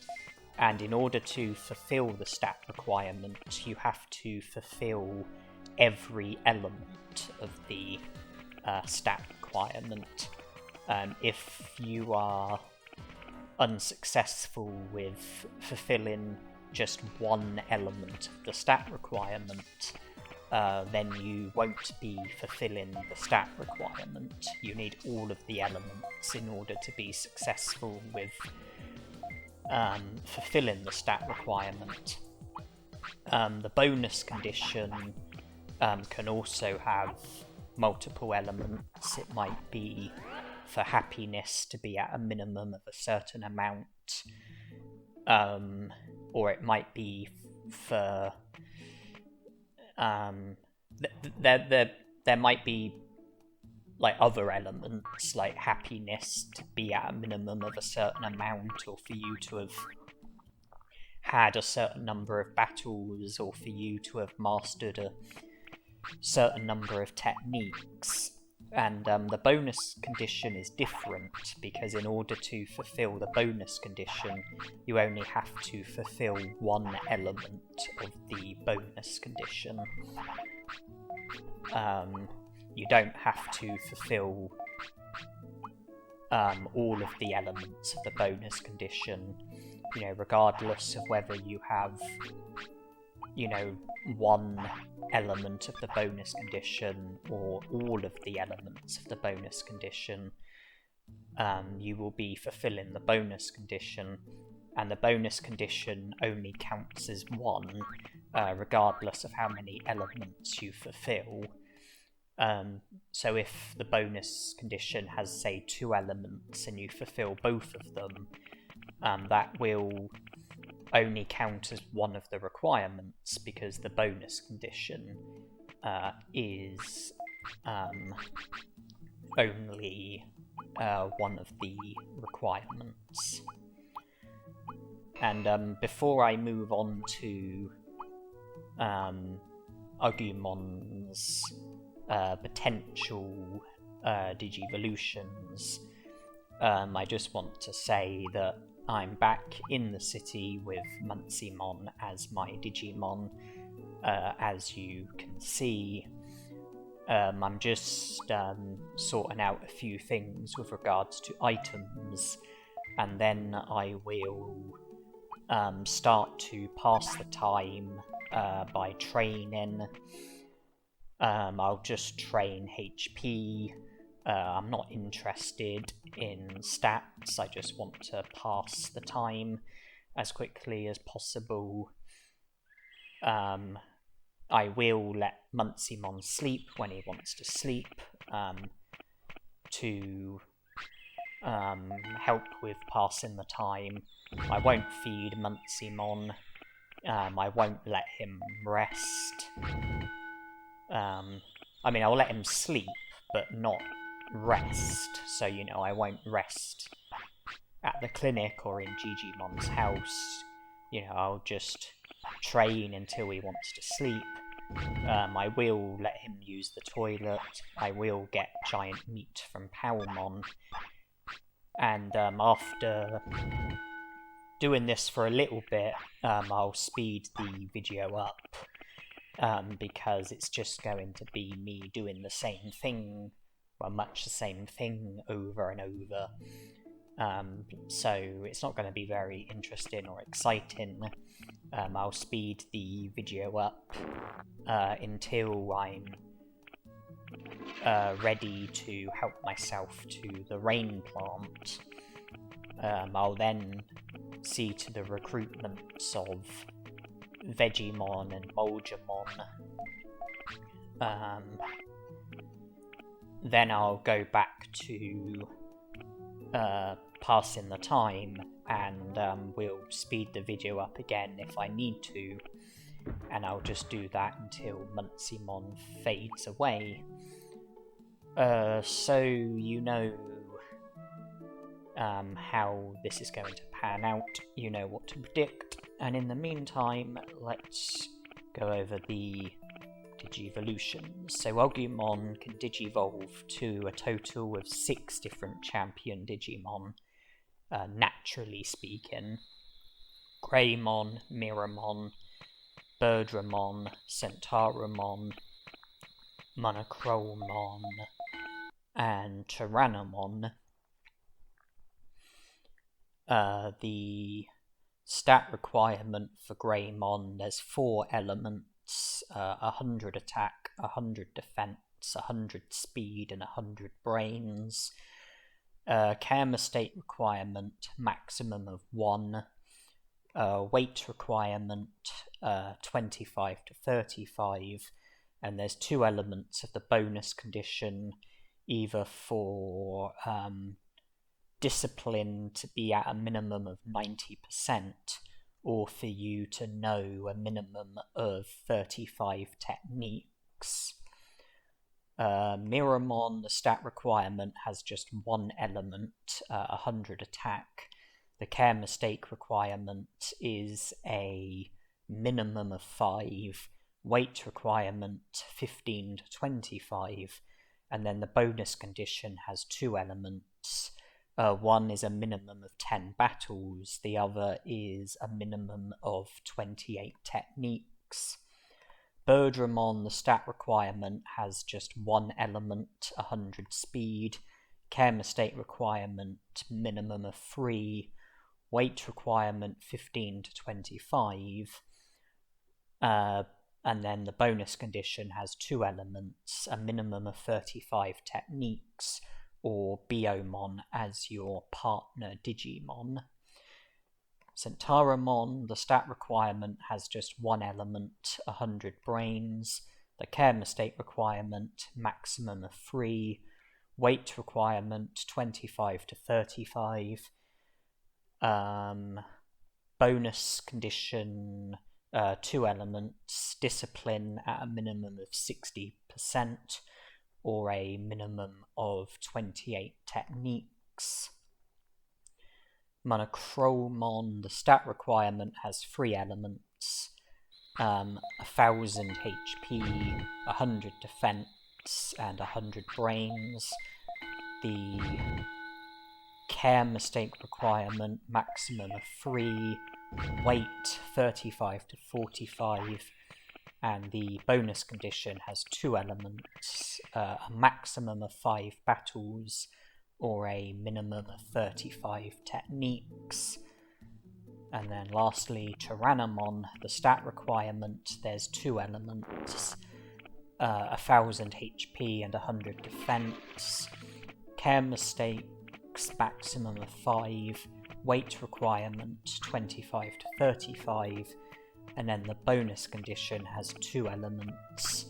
And in order to fulfill the stat requirement, you have to fulfill every element of the stat requirement. If you are unsuccessful with fulfilling just one element of the stat requirement, then you won't be fulfilling the stat requirement. You need all of the elements in order to be successful with fulfilling the stat requirement. The bonus condition can also have multiple elements. It might be for happiness to be at a minimum of a certain amount, or it might be for there might be like other elements, like happiness to be at a minimum of a certain amount, or for you to have had a certain number of battles, or for you to have mastered a certain number of techniques. And the bonus condition is different, because in order to fulfill the bonus condition, you only have to fulfill one element of the bonus condition. You don't have to fulfill all of the elements of the bonus condition, you know, regardless of whether you have, you know, one element of the bonus condition or all of the elements of the bonus condition. You will be fulfilling the bonus condition, and the bonus condition only counts as one, regardless of how many elements you fulfill. So if the bonus condition has, say, 2 elements and you fulfill both of them, that will only count as one of the requirements, because the bonus condition is only one of the requirements. And before I move on to Agumon's potential Digivolutions, I just want to say that I'm back in the city with Mojyamon as my Digimon. As you can see, I'm just sorting out a few things with regards to items, and then I will start to pass the time by training. I'll just train HP. I'm not interested in stats, I just want to pass the time as quickly as possible. I will let Mojyamon sleep when he wants to sleep, to help with passing the time. I won't feed Mojyamon, I won't let him rest. I mean, I'll let him sleep, but not rest, so, you know, I won't rest at the clinic or in Digimon's house. You know, I'll just train until he wants to sleep. I will let him use the toilet, I will get giant meat from Palmon, and after doing this for a little bit, I'll speed the video up, because it's just going to be me doing the same thing, well, much the same thing over and over. So it's not going to be very interesting or exciting. I'll speed the video up until I'm ready to help myself to the rain plant. I'll then see to the recruitments of Vegimon and Mojyamon. Then I'll go back to passing the time, and we'll speed the video up again if I need to, and I'll just do that until Mojyamon fades away. So you know how this is going to pan out, you know what to predict, and in the meantime, let's go over the Digivolutions. So Agumon can Digivolve to a total of 6 different champion Digimon, naturally speaking. Greymon, Miramon, Birdramon, Centarumon, Monochromon, and Tyrannomon. The stat requirement for Greymon, there's 4 elements, 100 attack, 100 defense, 100 speed, and 100 brains. Karma state requirement, maximum of 1. Weight requirement, 25 to 35. And there's 2 elements of the bonus condition, either for discipline to be at a minimum of 90%, or for you to know a minimum of 35 techniques. Miramon, the stat requirement has just 1 element, 100 attack. The care mistake requirement is a minimum of 5. Weight requirement 15 to 25. And then the bonus condition has 2 elements. One is a minimum of 10 battles, the other is a minimum of 28 techniques. Birdramon, the stat requirement has just 1 element, 100 speed. Care mistake requirement minimum of 3. Weight requirement 15 to 25. And then the bonus condition has 2 elements, a minimum of 35 techniques, or Biyomon as your partner Digimon. Centarumon, the stat requirement has just 1 element, 100 brains. The care mistake requirement, maximum of 3. Weight requirement, 25 to 35. Bonus condition, 2 elements, discipline at a minimum of 60%, or a minimum of 28 techniques. Monochromon, the stat requirement has 3 elements, 1000 HP, 100 defense, and 100 brains. The care mistake requirement, maximum of 3, weight 35 to 45, and the bonus condition has 2 elements, a maximum of 5 battles, or a minimum of 35 techniques. And then lastly, Tyrannomon, the stat requirement, there's 2 elements, 1000 HP and 100 defense. Care mistakes, maximum of 5. Weight requirement, 25 to 35. And then the bonus condition has 2 elements,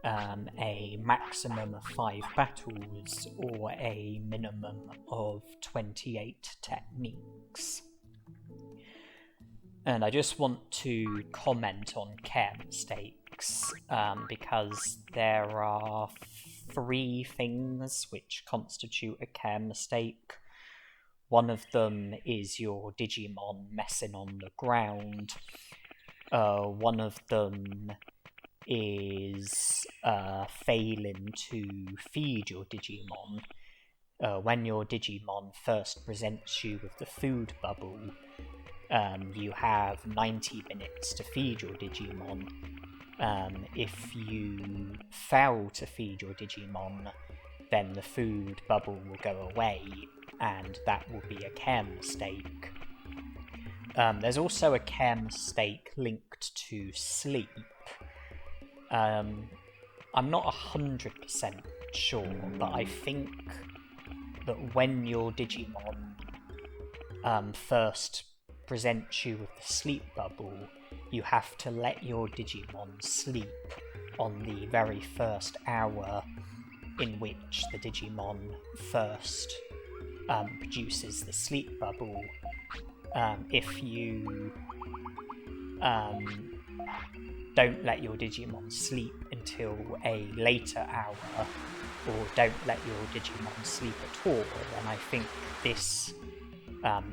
a maximum of 5 battles, or a minimum of 28 techniques. And I just want to comment on care mistakes, because there are 3 things which constitute a care mistake. One of them is your Digimon messing on the ground. One of them is failing to feed your Digimon. When your Digimon first presents you with the food bubble, you have 90 minutes to feed your Digimon. If you fail to feed your Digimon, then the food bubble will go away, and that will be a care mistake. There's also a care mistake linked to sleep. I'm not 100% sure, but I think that when your Digimon first presents you with the sleep bubble, you have to let your Digimon sleep on the very first hour in which the Digimon first produces the sleep bubble. If you don't let your Digimon sleep until a later hour, or don't let your Digimon sleep at all, then I think this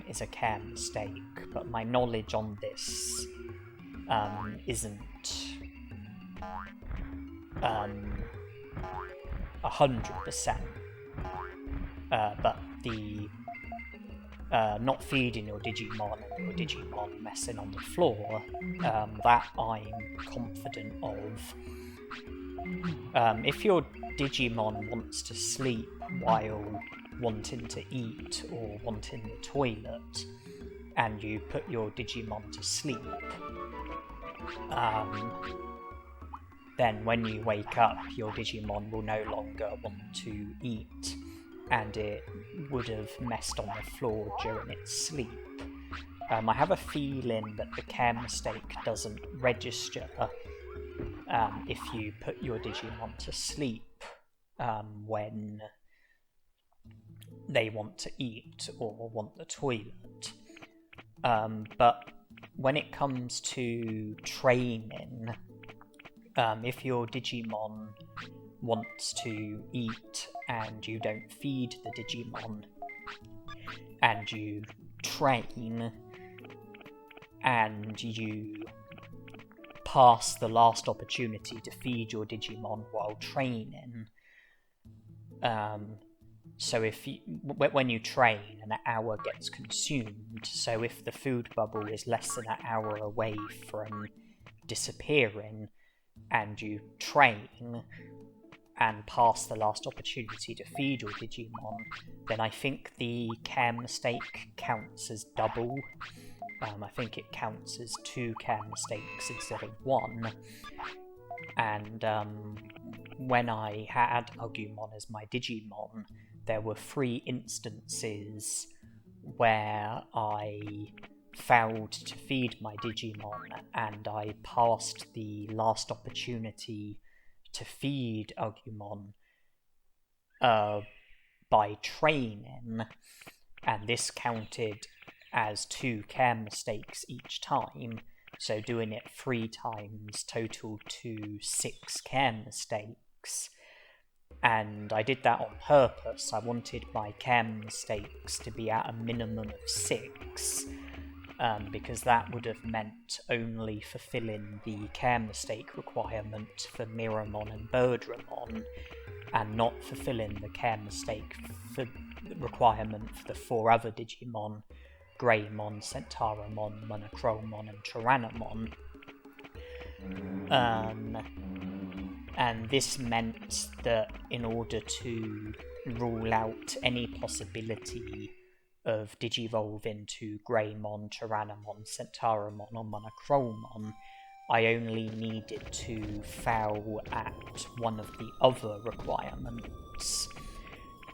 is a care mistake, but my knowledge on this isn't 100%. But the not feeding your Digimon and your Digimon messing on the floor, that I'm confident of. If your Digimon wants to sleep while wanting to eat or wanting the toilet, and you put your Digimon to sleep, then when you wake up, your Digimon will no longer want to eat, and it would have messed on the floor during its sleep. I have a feeling that the care mistake doesn't register if you put your Digimon to sleep when they want to eat or want the toilet. But when it comes to training, if your Digimon wants to eat and you don't feed the Digimon, and you train and you pass the last opportunity to feed your Digimon while training, so if you, when you train, an hour gets consumed, so if the food bubble is less than an hour away from disappearing, and you train and pass the last opportunity to feed your Digimon, then I think the care mistake counts as double. I think it counts as 2 care mistakes instead of 1. And when I had Agumon as my Digimon, there were 3 instances where I failed to feed my Digimon, and I passed the last opportunity to feed Agumon by training, and this counted as 2 care mistakes each time, so doing it 3 times totaled to 6 care mistakes. And I did that on purpose. I wanted my care mistakes to be at a minimum of 6, because that would have meant only fulfilling the care mistake requirement for Miramon and Birdramon, and not fulfilling the care mistake requirement for the 4 other Digimon, Greymon, Centarumon, Monochromon, and Tyrannomon. And this meant that in order to rule out any possibility of digivolving to Greymon, Tyrannomon, Centarumon, or Monochromon, I only needed to fail at one of the other requirements.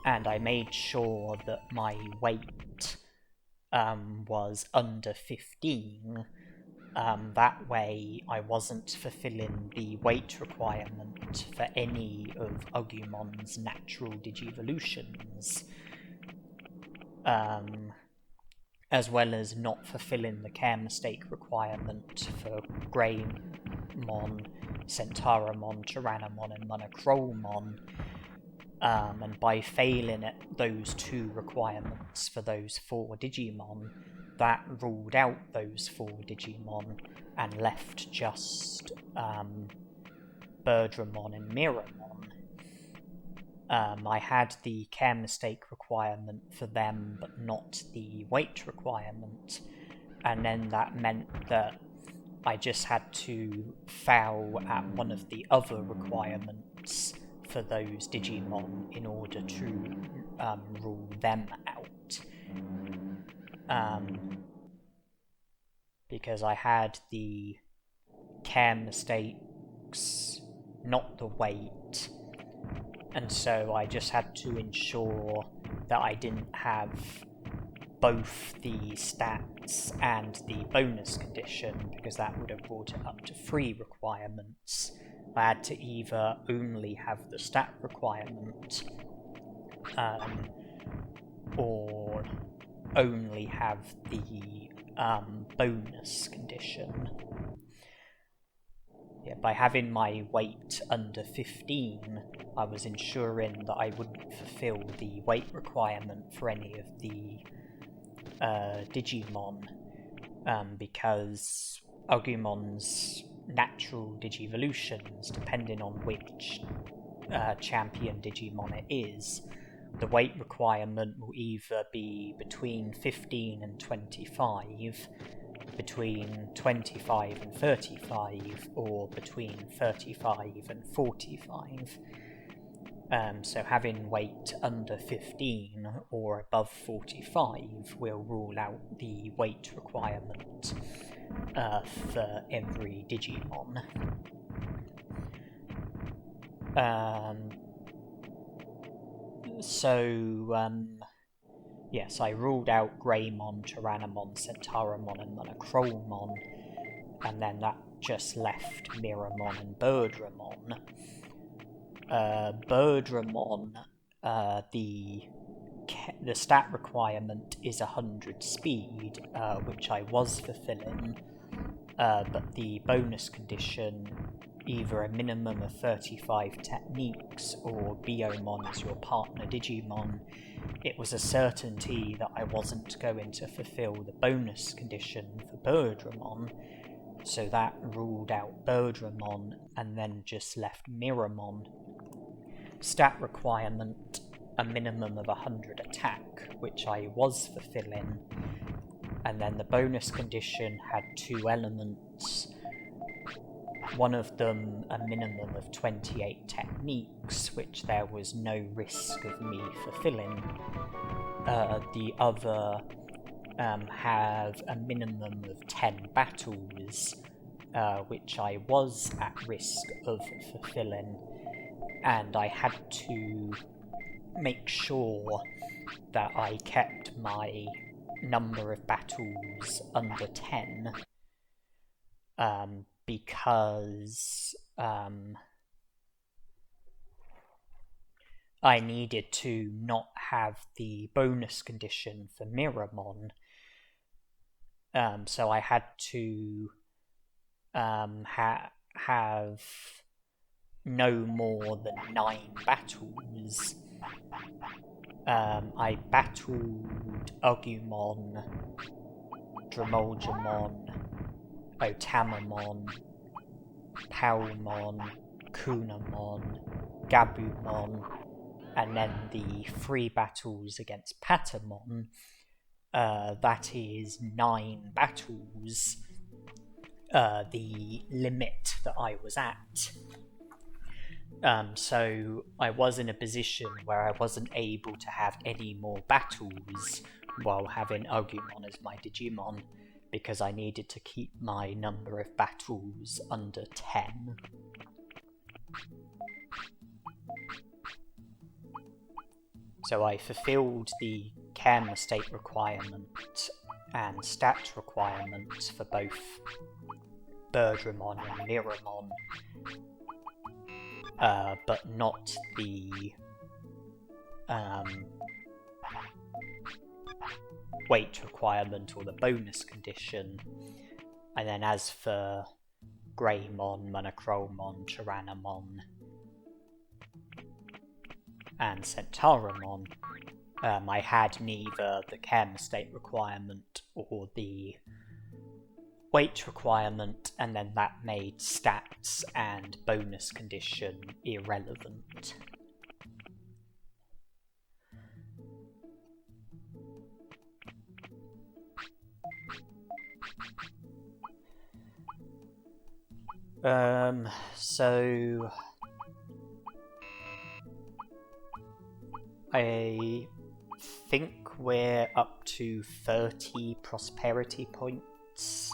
And I made sure that my weight was under 15. That way I wasn't fulfilling the weight requirement for any of Agumon's natural digivolutions, as well as not fulfilling the care mistake requirement for Greymon, Centarumon, Tyrannomon, and Monochromon. And by failing at those 2 requirements for those 4 Digimon, that ruled out those 4 Digimon and left just Birdramon and Miramon. I had the care mistake requirement for them, but not the weight requirement, and then that meant that I just had to fail at one of the other requirements for those Digimon in order to rule them out. Because I had the care mistakes, not the weight, and so I just had to ensure that I didn't have both the stats and the bonus condition, because that would have brought it up to 3 requirements. I had to either only have the stat requirement, or only have the bonus condition. Yeah, by having my weight under 15, I was ensuring that I wouldn't fulfill the weight requirement for any of the Digimon, because Agumon's natural Digivolutions, depending on which champion Digimon it is, the weight requirement will either be between 15 and 25, between 25 and 35, or between 35 and 45. So having weight under 15 or above 45 will rule out the weight requirement for every Digimon. Yes, I ruled out Greymon, Tyrannomon, Centarumon, and Monochromon, and then that just left Miramon and Birdramon. Birdramon, the stat requirement is 100 speed, which I was fulfilling, but the bonus condition, either a minimum of 35 techniques or Biyomon as your partner Digimon, it was a certainty that I wasn't going to fulfill the bonus condition for Birdramon, so that ruled out Birdramon and then just left Miramon. Stat requirement, a minimum of 100 attack, which I was fulfilling, and then the bonus condition had 2 elements. One of them a minimum of 28 techniques, which there was no risk of me fulfilling. The other have a minimum of 10 battles, which I was at risk of fulfilling, and I had to make sure that I kept my number of battles under 10, because I needed to not have the bonus condition for Miramon, so I had to have no more than 9 battles. I battled Agumon, Drimogemon, Otamamon, Palmon, Kunemon, Gabumon, and then the 3 battles against Patamon. That is 9 battles, the limit that I was at. So I was in a position where I wasn't able to have any more battles while having Agumon as my Digimon, because I needed to keep my number of battles under 10. So I fulfilled the Karma state requirement and stat requirements for both Birdramon and Miramon, but not the weight requirement or the bonus condition. And then as for Greymon, Monochromon, Tyrannomon, and Centarumon, I had neither the Chem state requirement or the weight requirement, and then that made stats and bonus condition irrelevant. So I think we're up to 30 prosperity points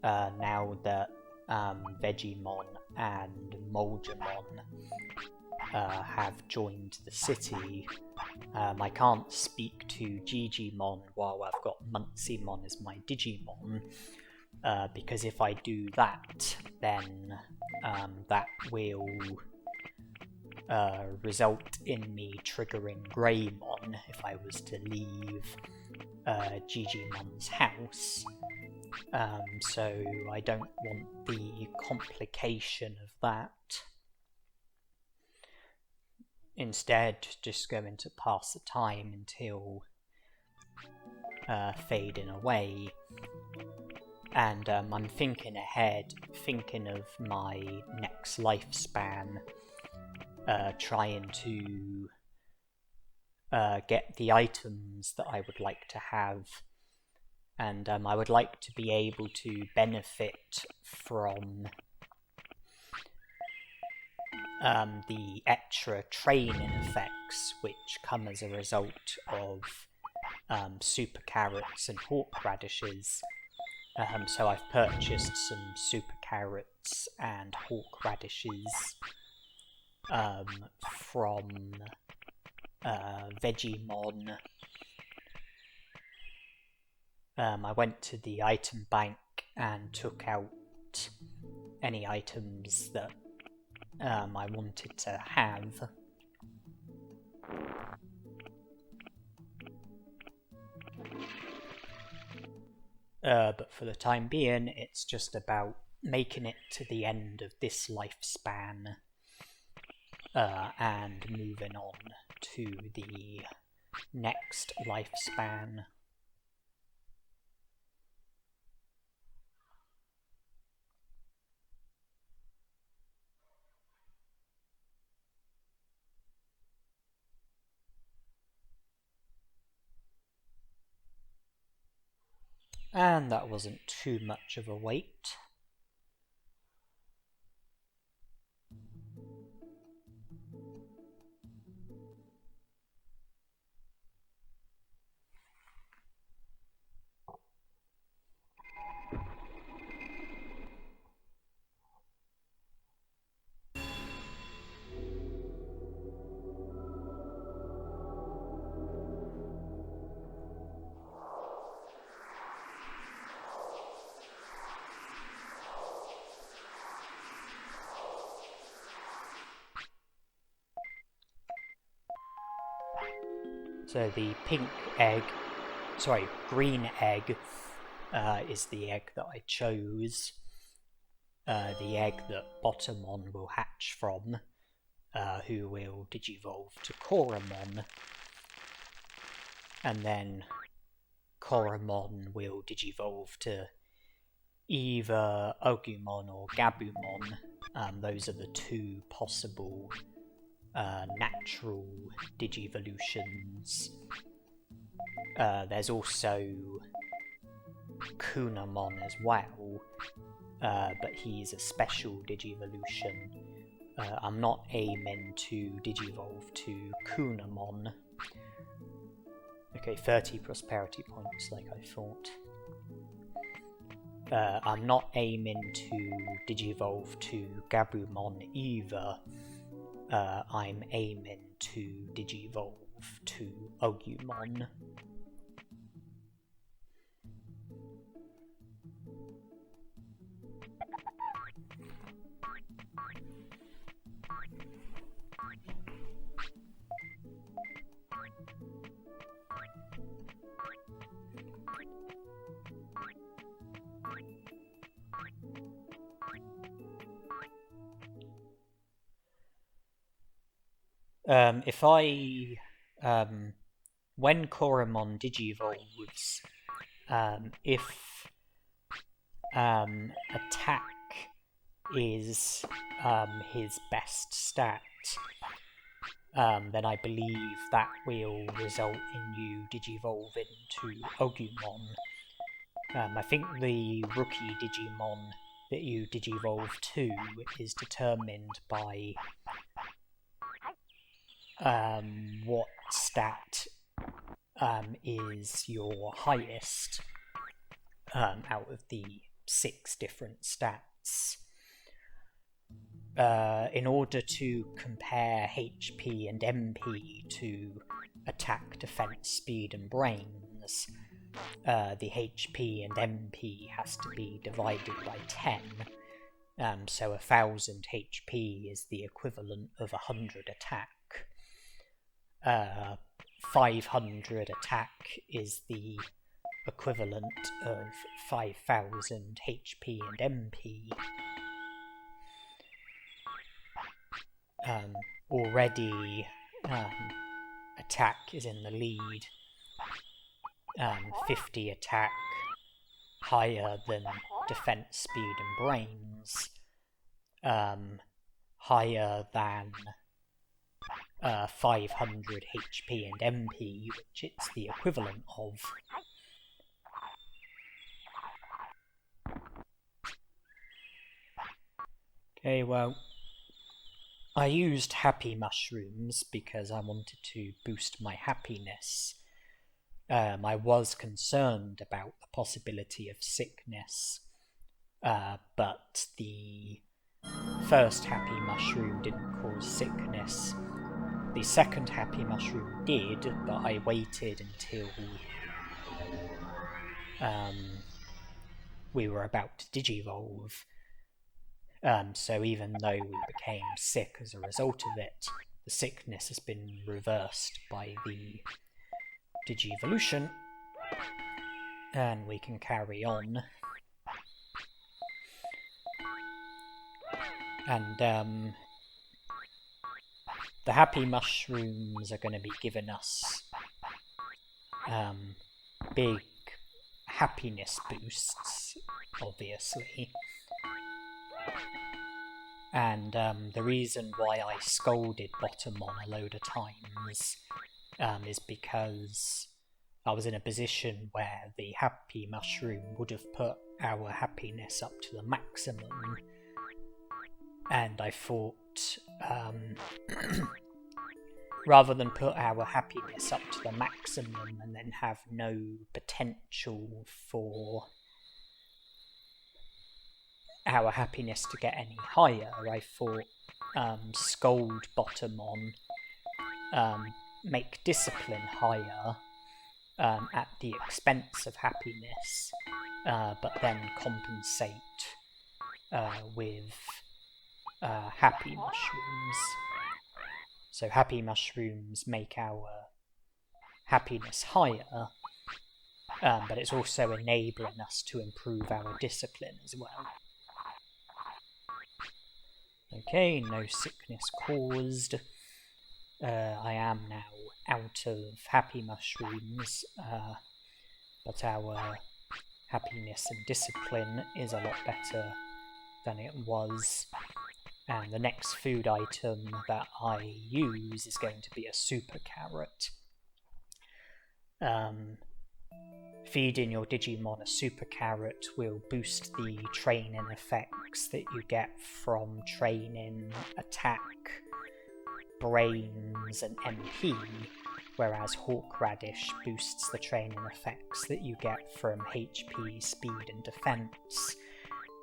now that Frigimon and Mojyamon have joined the city. I can't speak to Digimon while I've got Munceymon as my Digimon, because if I do that, then that will result in me triggering Greymon if I was to leave Digimon's house. So I don't want the complication of that. Instead, just going to pass the time until fading away. And I'm thinking ahead, thinking of my next lifespan, trying to get the items that I would like to have, and I would like to be able to benefit from the extra training effects which come as a result of super carrots and hawk radishes. So I've purchased some super carrots and hawk radishes from Vegimon. I went to the item bank and took out any items that I wanted to have. But for the time being, it's just about making it to the end of this lifespan and moving on to the next lifespan. And that wasn't too much of a wait. So the green egg is the egg that I chose. The egg that Betamon will hatch from, who will digivolve to Kunemon. And then Kunemon will digivolve to either Agumon or Gabumon. Those are the two possible natural digivolutions. There's also Kunemon as well, but he's a special digivolution. I'm not aiming to digivolve to Kunemon. Okay, 30 prosperity points like I thought. I'm not aiming to digivolve to Gabumon either. I'm aiming to digivolve to Agumon. When Kunemon digivolves, if attack is his best stat, then I believe that will result in you digivolving to Agumon. I think the rookie Digimon that you digivolve to is determined by what stat is your highest out of the 6 different stats. In order to compare HP and MP to attack, defense, speed, and brains, the HP and MP has to be divided by 10. So 1000 HP is the equivalent of 100 attack. 500 attack is the equivalent of 5,000 HP and MP. Already, attack is in the lead. 50 attack, higher than defense, speed and brains. Higher than 500 HP and MP, which it's the equivalent of. Okay, well, I used happy mushrooms because I wanted to boost my happiness. I was concerned about the possibility of sickness, but the first happy mushroom didn't cause sickness. The second happy mushroom did, but I waited until we were about to digivolve. So even though we became sick as a result of it, the sickness has been reversed by the Digivolution, and we can carry on. And the happy mushrooms are going to be giving us big happiness boosts, obviously. And the reason why I scolded Betamon a load of times is because I was in a position where the happy mushroom would have put our happiness up to the maximum, and I thought rather than put our happiness up to the maximum and then have no potential for our happiness to get any higher, I thought scold Betamon, make discipline higher at the expense of happiness, but then compensate with happy mushrooms. So happy mushrooms make our happiness higher, but it's also enabling us to improve our discipline as well. Okay, no sickness caused. I am now out of happy mushrooms, but our happiness and discipline is a lot better than it was. And the next food item that I use is going to be a super carrot. Feeding your Digimon a super carrot will boost the training effects that you get from training attack, brains and MP, whereas Horseradish boosts the training effects that you get from HP, speed and defense.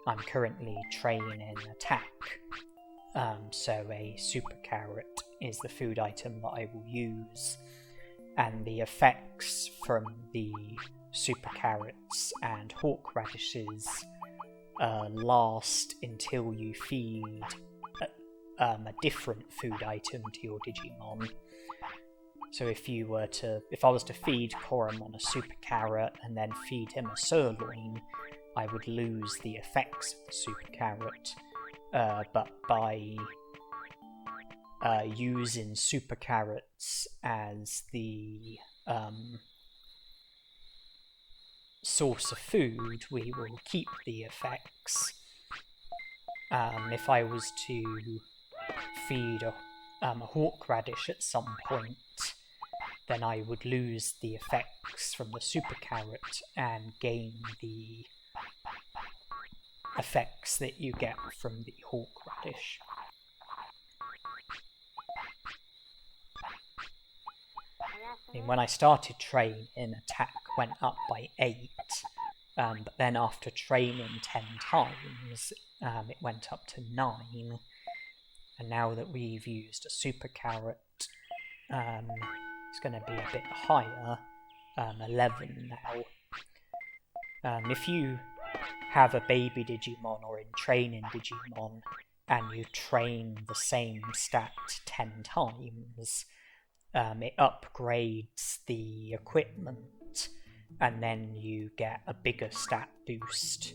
I'm currently training attack, so a super carrot is the food item that I will use, and the effects from the super carrots and Horseradishes last until you feed a different food item to your Digimon. So if I was to feed Kunemon a super carrot and then feed him a sirloin, I would lose the effects of the super carrot, but by using super carrots as the source of food, we will keep the effects. If I was to feed a Horseradish at some point, then I would lose the effects from the super carrot and gain the effects that you get from the Horseradish. When I started training, attack went up by 8, but then after training 10 times, it went up to 9, and now that we've used a super carrot, it's going to be a bit higher, 11 now. If you have a baby Digimon or in training Digimon, and you train the same stat 10 times, it upgrades the equipment and then you get a bigger stat boost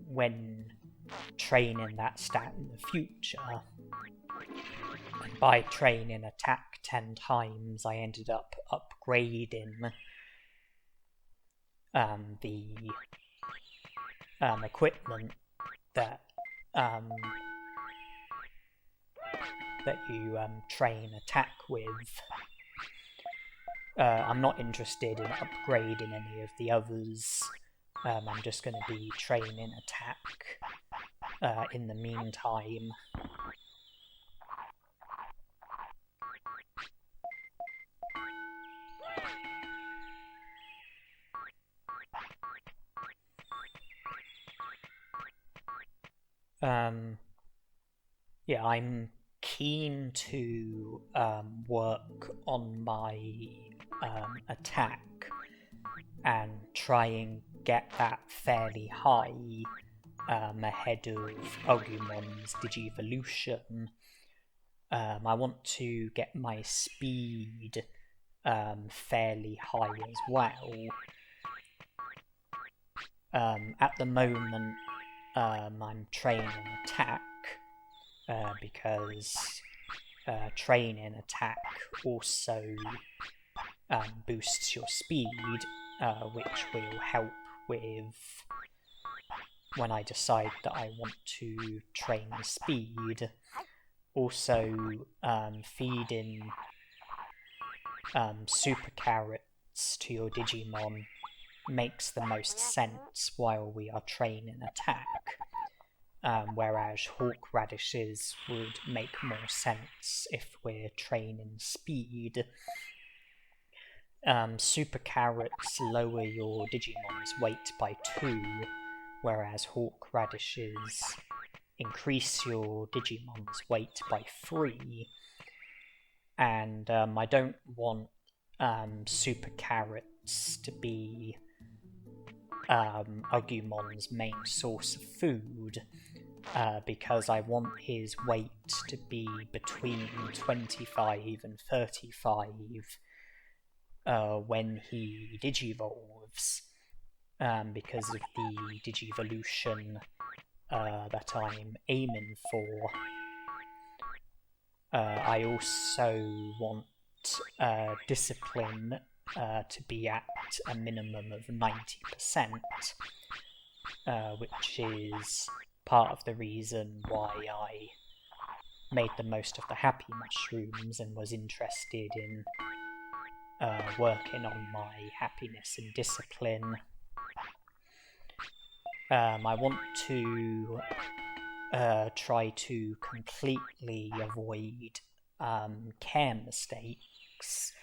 when training that stat in the future. And by training attack 10 times, I ended up upgrading the equipment that you train attack with. I'm not interested in upgrading any of the others. I'm just going to be training attack in the meantime. Yeah, I'm keen to work on my attack and try and get that fairly high ahead of Agumon's Digivolution. I want to get my speed fairly high as well. At the moment, I'm training attack because training attack also boosts your speed, which will help with when I decide that I want to train speed. Also, feeding super carrots to your Digimon makes the most sense while we are training attack, whereas hawk radishes would make more sense if we're training speed. Super carrots lower your Digimon's weight by 2, whereas hawk radishes increase your Digimon's weight by 3. And I don't want super carrots to be Agumon's main source of food, because I want his weight to be between 25 and 35 when he digivolves, because of the digivolution that I'm aiming for. I also want discipline to be at a minimum of 90%, which is part of the reason why I made the most of the happy mushrooms and was interested in working on my happiness and discipline. I want to try to completely avoid care mistakes,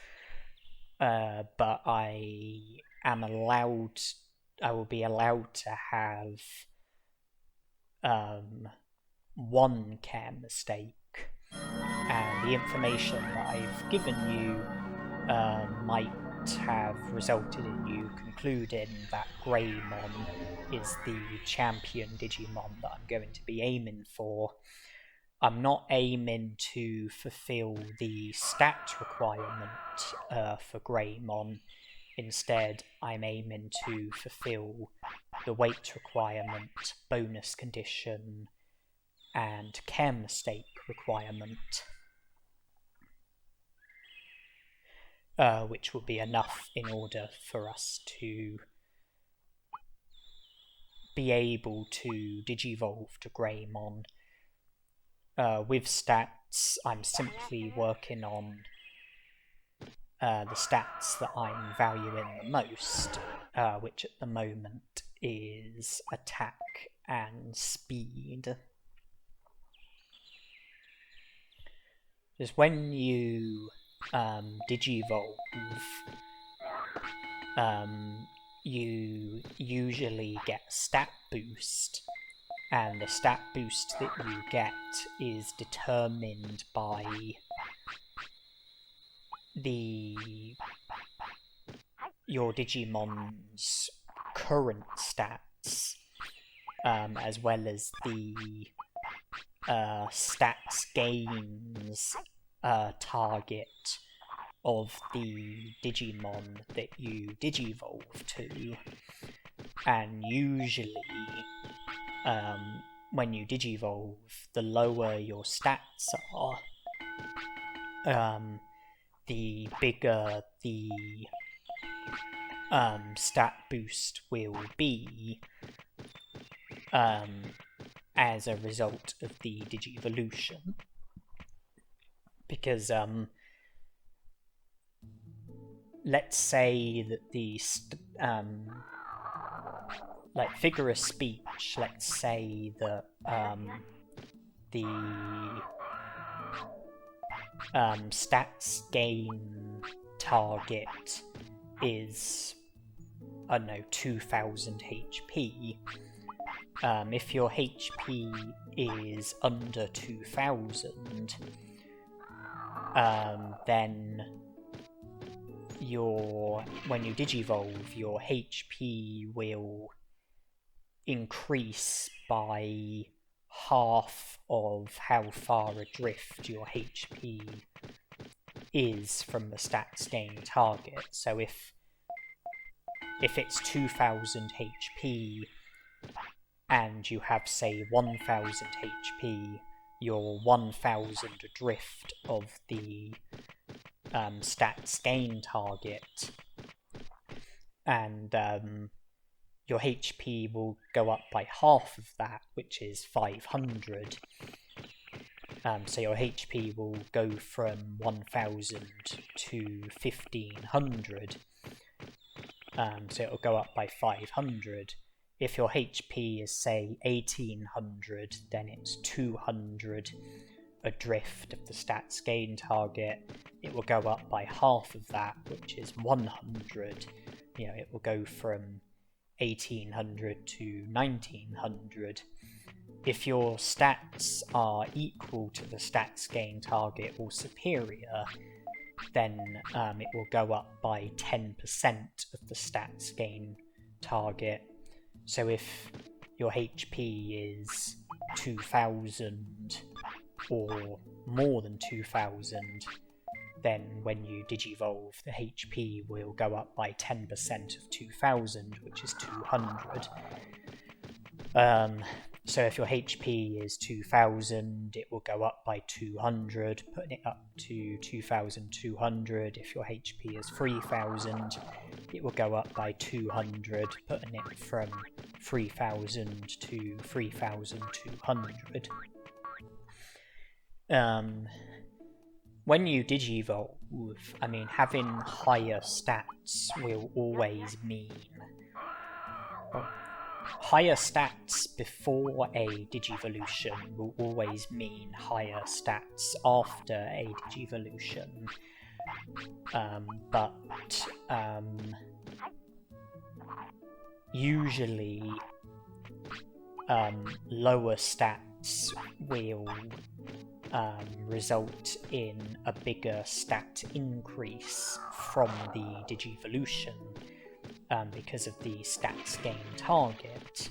but I will be allowed to have one care mistake, and the information that I've given you might have resulted in you concluding that Greymon is the champion Digimon that I'm going to be aiming for. I'm not aiming to fulfill the stat requirement for Greymon. Instead, I'm aiming to fulfill the weight requirement, bonus condition, and care mistake requirement, which will be enough in order for us to be able to digivolve to Greymon. With stats, I'm simply working on the stats that I'm valuing the most, which at the moment is attack and speed. Just when you digivolve, you usually get a stat boost, and the stat boost that you get is determined by your Digimon's current stats, as well as the stats gains target of the Digimon that you Digivolve to, and usually when you Digivolve, the lower your stats are, the bigger the stat boost will be as a result of the Digivolution. Because let's say that the like figure of speech, let's say that the stats gain target is, I don't know, 2000 HP. If your HP is under 2000, then when you Digivolve, your HP will increase by half of how far adrift your HP is from the stats gain target. So if it's 2000 HP and you have, say, 1000 HP, you're 1000 adrift of the stats gain target, and your HP will go up by half of that, which is 500. So your HP will go from 1000 to 1500. So it'll go up by 500. If your HP is, say, 1800, then it's 200 adrift of the stats gain target. It will go up by half of that, which is 100. You know, it will go from 1800 to 1900. If your stats are equal to the stats gain target or superior, then it will go up by 10% of the stats gain target. So if your HP is 2000 or more than 2000, then when you Digivolve, the HP will go up by 10% of 2000, which is 200. So if your HP is 2000, it will go up by 200, putting it up to 2200. If your HP is 3000, it will go up by 200, putting it from 3000 to 3200. When you Digivolve, I mean, having higher stats will always mean... higher stats before a Digivolution will always mean higher stats after a Digivolution. But usually lower stats will result in a bigger stat increase from the Digivolution. Because of the stats gain target.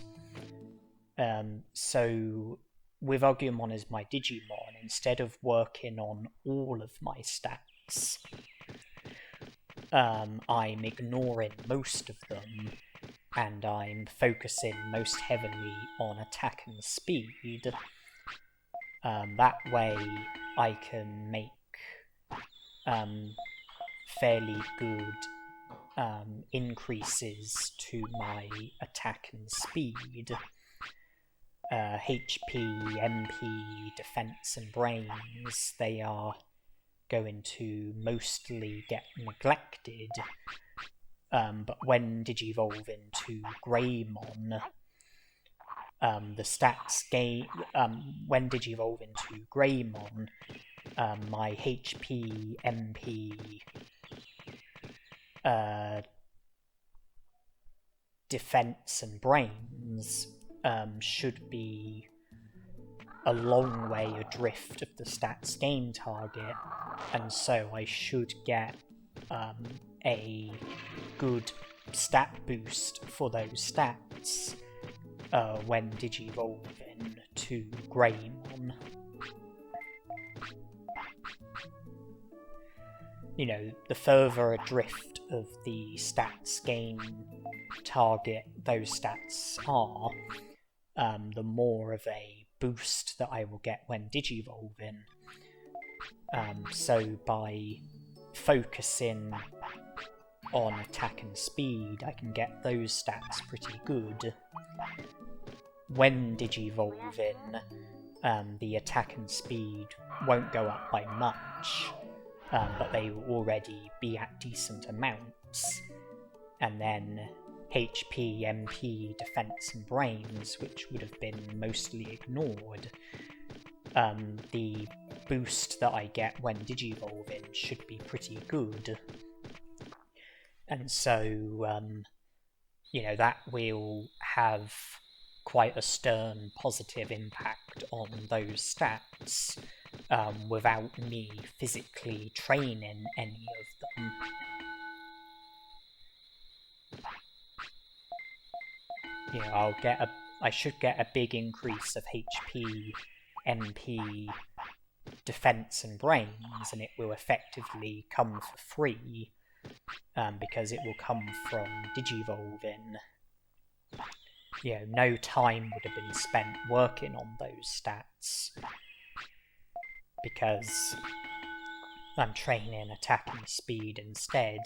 So with Agumon as my Digimon, instead of working on all of my stats, I'm ignoring most of them, and I'm focusing most heavily on attack and speed. That way I can make fairly good increases to my attack and speed. HP, MP, defense and brains, they are going to mostly get neglected. But when Digivolve into Greymon, the stats gain... when Digivolve into Greymon, my HP, MP, defense and brains should be a long way adrift of the stats gain target, and so I should get a good stat boost for those stats when Digivolving to Greymon. you know, the further adrift of the stats gain target those stats are, the more of a boost that I will get when digivolving. So by focusing on attack and speed, I can get those stats pretty good. When digivolving, the attack and speed won't go up by much, but they will already be at decent amounts. And then HP, MP, defense and brains, which would have been mostly ignored, the boost that I get when digivolving should be pretty good. And so, you know, that will have quite a stern positive impact on those stats, without me physically training any of them. You know, I should get a big increase of HP, MP, defense and brains, and it will effectively come for free, because it will come from digivolving. You know, no time would have been spent working on those stats, because I'm training attack and speed instead.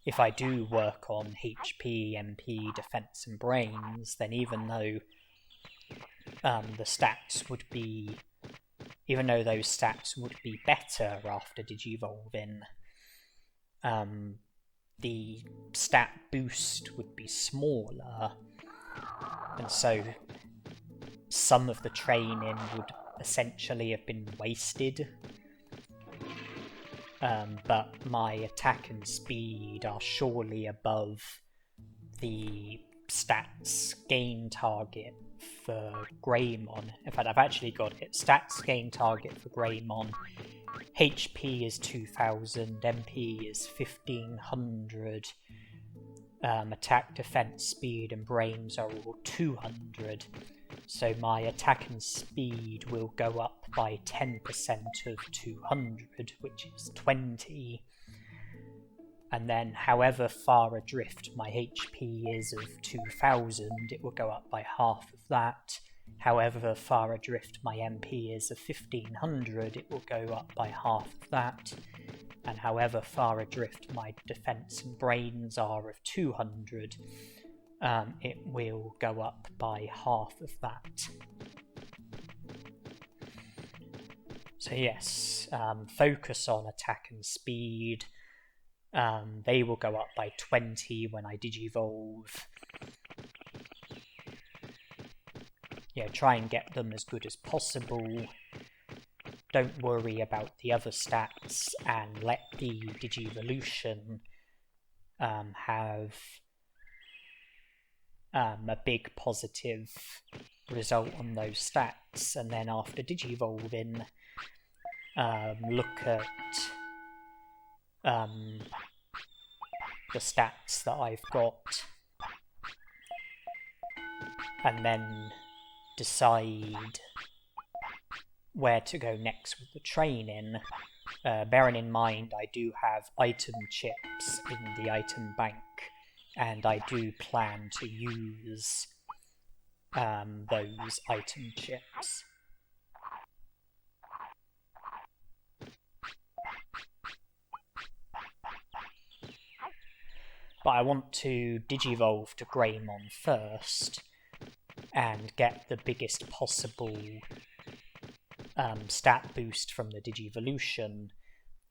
If I do work on HP, MP, defense and brains, then even though the stats would be... even though those stats would be better after digivolving, the stat boost would be smaller, and so some of the training would essentially have been wasted. But my attack and speed are surely above the stats gain target for Greymon. In fact, I've actually got it. Stats gain target for Greymon. HP is 2000, MP is 1500, attack, defense, speed and brains are all 200. So my attack and speed will go up by 10% of 200, which is 20. And then however far adrift my HP is of 2000, it will go up by half of that. However far adrift my MP is of 1500, it will go up by half of that. And however far adrift my defense and brains are of 200, it will go up by half of that. So yes, focus on attack and speed. They will go up by 20 when I digivolve. Yeah, try and get them as good as possible. Don't worry about the other stats, and let the Digivolution have a big positive result on those stats, and then after digivolving, look at the stats that I've got, and then decide where to go next with the training. Bearing in mind I do have item chips in the item bank, and I do plan to use those item chips. But I want to digivolve to Greymon first, and get the biggest possible stat boost from the Digivolution,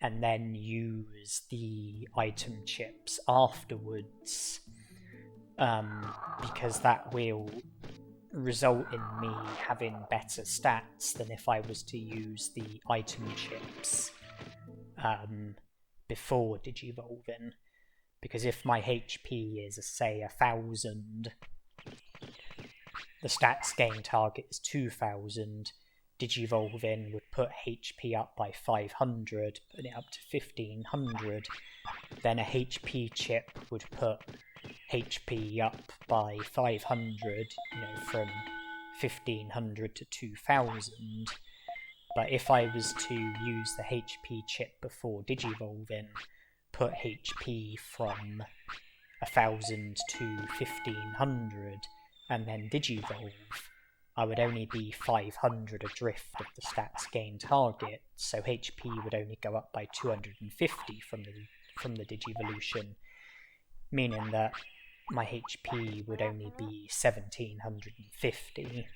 and then use the item chips afterwards, because that will result in me having better stats than if I was to use the item chips before digivolving. Because if my HP is, say, 1000, the stats gain target is 2000, digivolving would put HP up by 500, putting it up to 1500. Then a HP chip would put HP up by 500, you know, from 1500 to 2000. But if I was to use the HP chip before digivolving, put HP from 1000 to 1500, and then digivolve, I would only be 500 adrift of the stats gain target, so HP would only go up by 250 from the digivolution, meaning that my HP would only be 1750.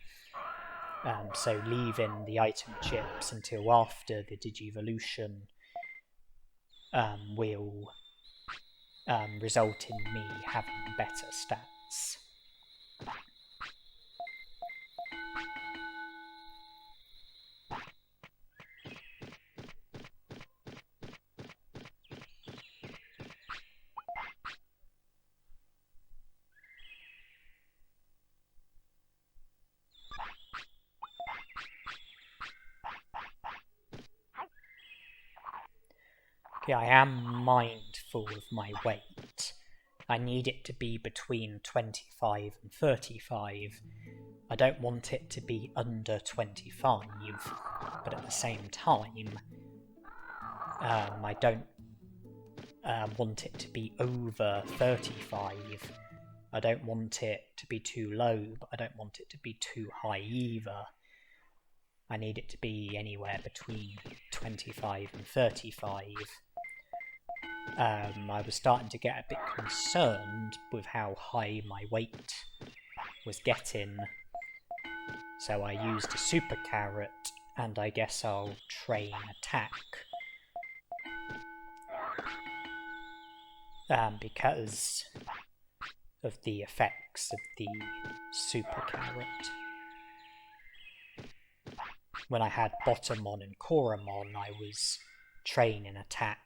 So leaving the item chips until after the digivolution will result in me having better stats. I am mindful of my weight. I need it to be between 25 and 35. I don't want it to be under 25, but at the same time, I don't want it to be over 35. I don't want it to be too low, but I don't want it to be too high either. I need it to be anywhere between 25 and 35. I was starting to get a bit concerned with how high my weight was getting, so I used a super carrot, and I guess I'll train attack. Because of the effects of the super carrot. When I had Betamon and Kunemon, I was training attack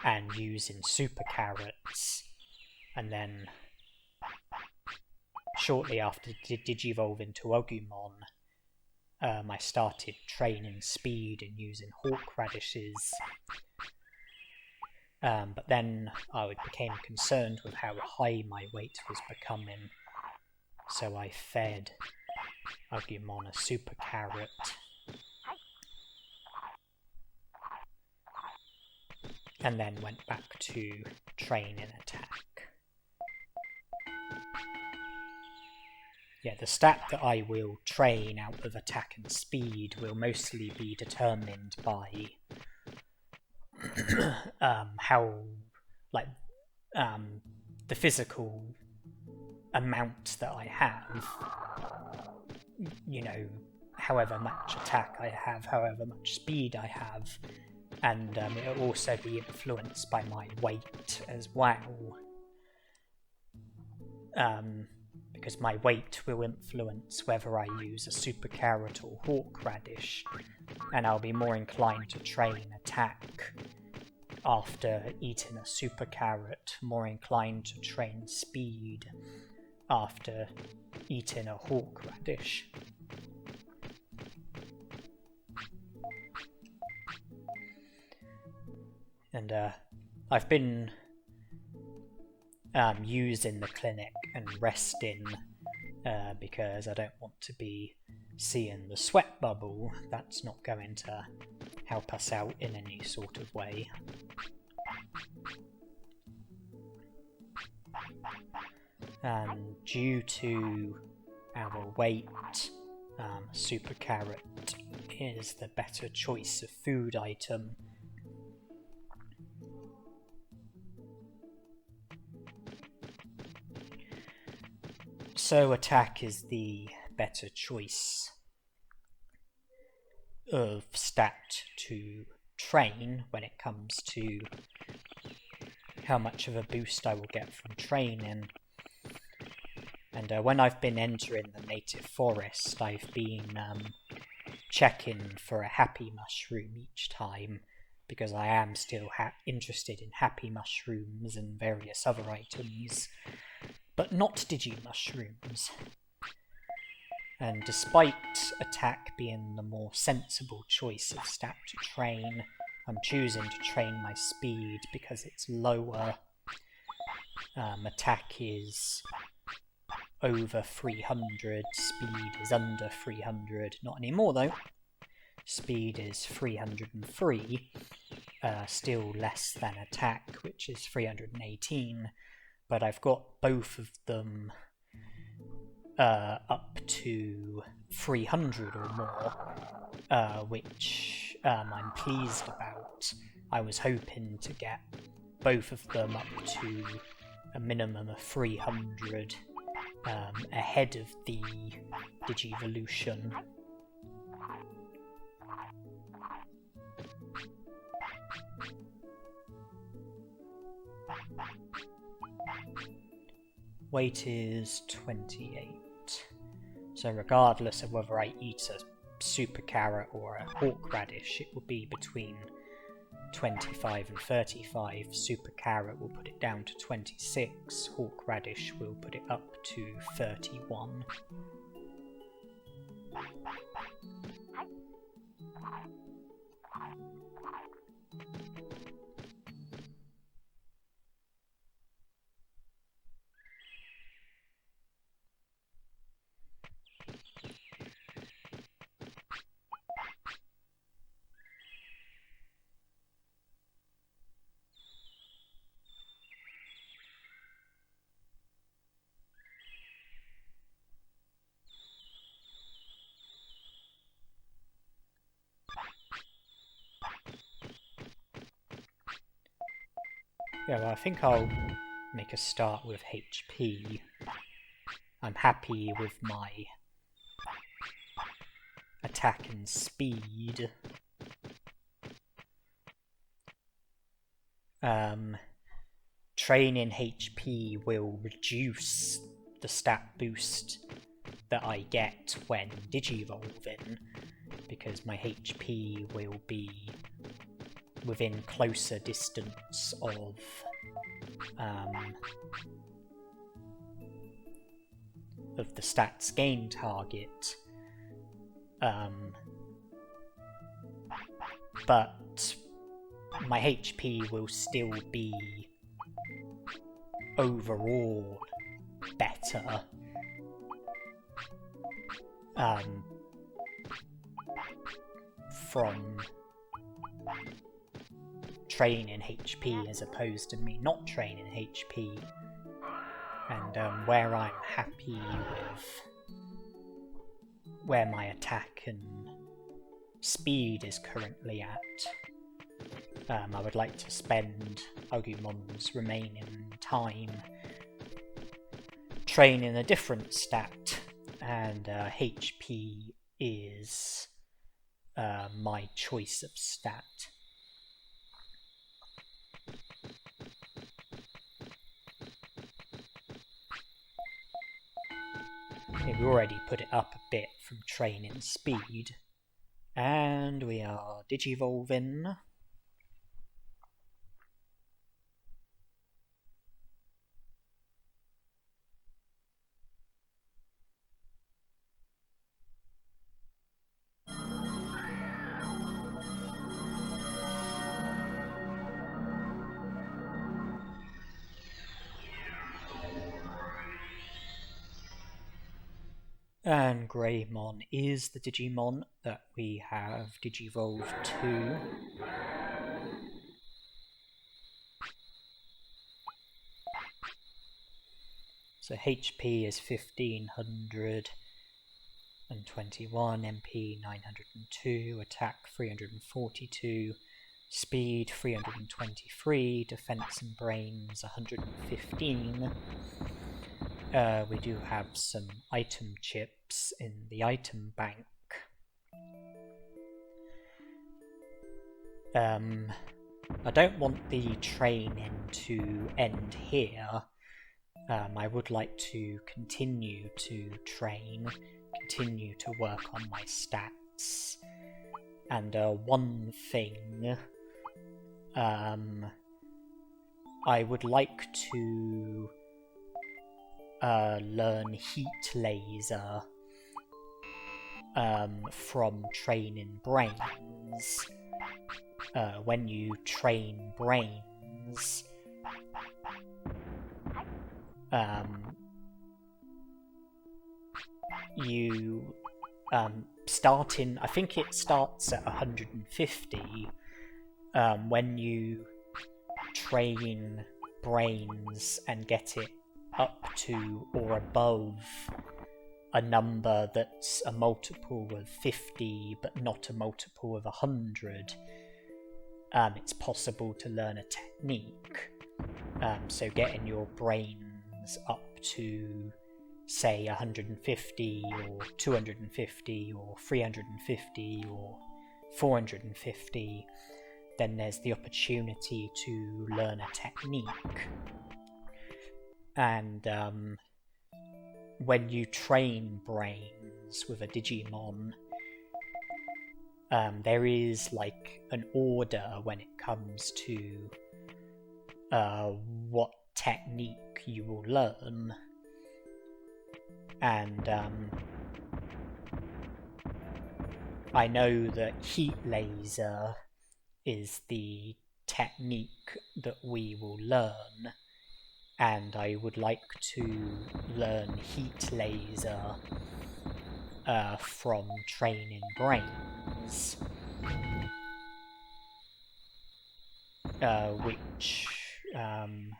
and using super carrots, and then shortly after digivolve into Agumon, I started training speed and using hawk radishes. But then I became concerned with how high my weight was becoming, so I fed Agumon a super carrot. And then went back to train and attack. Yeah, the stat that I will train out of attack and speed will mostly be determined by how, like, the physical amount that I have. You know, however much attack I have, however much speed I have. And it will also be influenced by my weight as well. Because my weight will influence whether I use a super carrot or hawk radish, and I'll be more inclined to train attack after eating a super carrot, more inclined to train speed after eating a hawk radish. And I've been using the clinic and resting because I don't want to be seeing the sweat bubble. That's not going to help us out in any sort of way. And due to our weight, super carrot is the better choice of food item. So attack is the better choice of stat to train when it comes to how much of a boost I will get from training. And when I've been entering the native forest, I've been checking for a happy mushroom each time, because I am still interested in happy mushrooms and various other items, but not Digimushrooms. And despite attack being the more sensible choice of stat to train, I'm choosing to train my speed because it's lower. Attack is over 300, speed is under 300. Not anymore though. Speed is 303, still less than attack, which is 318, but I've got both of them up to 300 or more, which I'm pleased about. I was hoping to get both of them up to a minimum of 300 ahead of the Digivolution. Weight is 28. So regardless of whether I eat a super carrot or a hawk radish, it will be between 25 and 35. Super carrot will put it down to 26. Hawk radish will put it up to 31. Yeah, well, I think I'll make a start with HP. I'm happy with my attack and speed. Training HP will reduce the stat boost that I get when Digivolving, because my HP will be within closer distance of the stats gain target, but my HP will still be overall better from training HP as opposed to me not training HP, and where I'm happy with where my attack and speed is currently at, I would like to spend Agumon's remaining time training a different stat, and HP is my choice of stat. We already put it up a bit from training speed, and we are Digivolving. And Greymon is the Digimon that we have Digivolved to. So HP is 1521, MP 902, attack 342, speed 323, defense and brains 115. We do have some item chips in the item bank. I don't want the training to end here. I would like to continue to train, continue to work on my stats. And one thing, I would like to learn Heat Laser from training brains. When you train brains, you start in, I think it starts at 150 when you train brains and get it up to or above a number that's a multiple of 50 but not a multiple of 100. It's possible to learn a technique. So getting your brains up to, say, 150 or 250 or 350 or 450, then there's the opportunity to learn a technique. And when you train brains with a Digimon, there is like an order when it comes to what technique you will learn. And I know that Heat Laser is the technique that we will learn, and I would like to learn Heat Laser from training brains, which I'm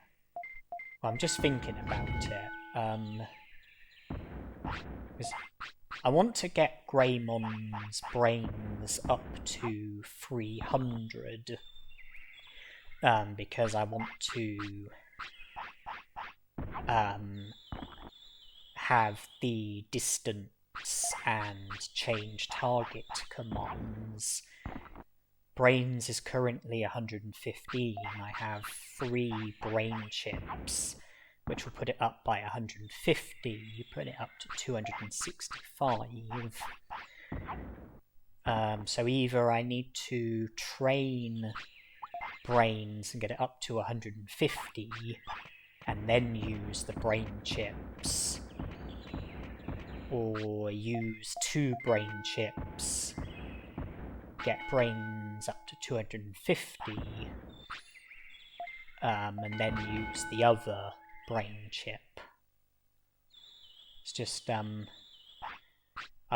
just thinking about it. I want to get Greymon's brains up to 300 because I want to have the distance and change target commands. Brains is currently 115. I have 3 brain chips, which will put it up by 150, put it up to 265. So either I need to train brains and get it up to 150, and then use the brain chips, or use 2 brain chips, get brains up to 250, and then use the other brain chip. It's just, I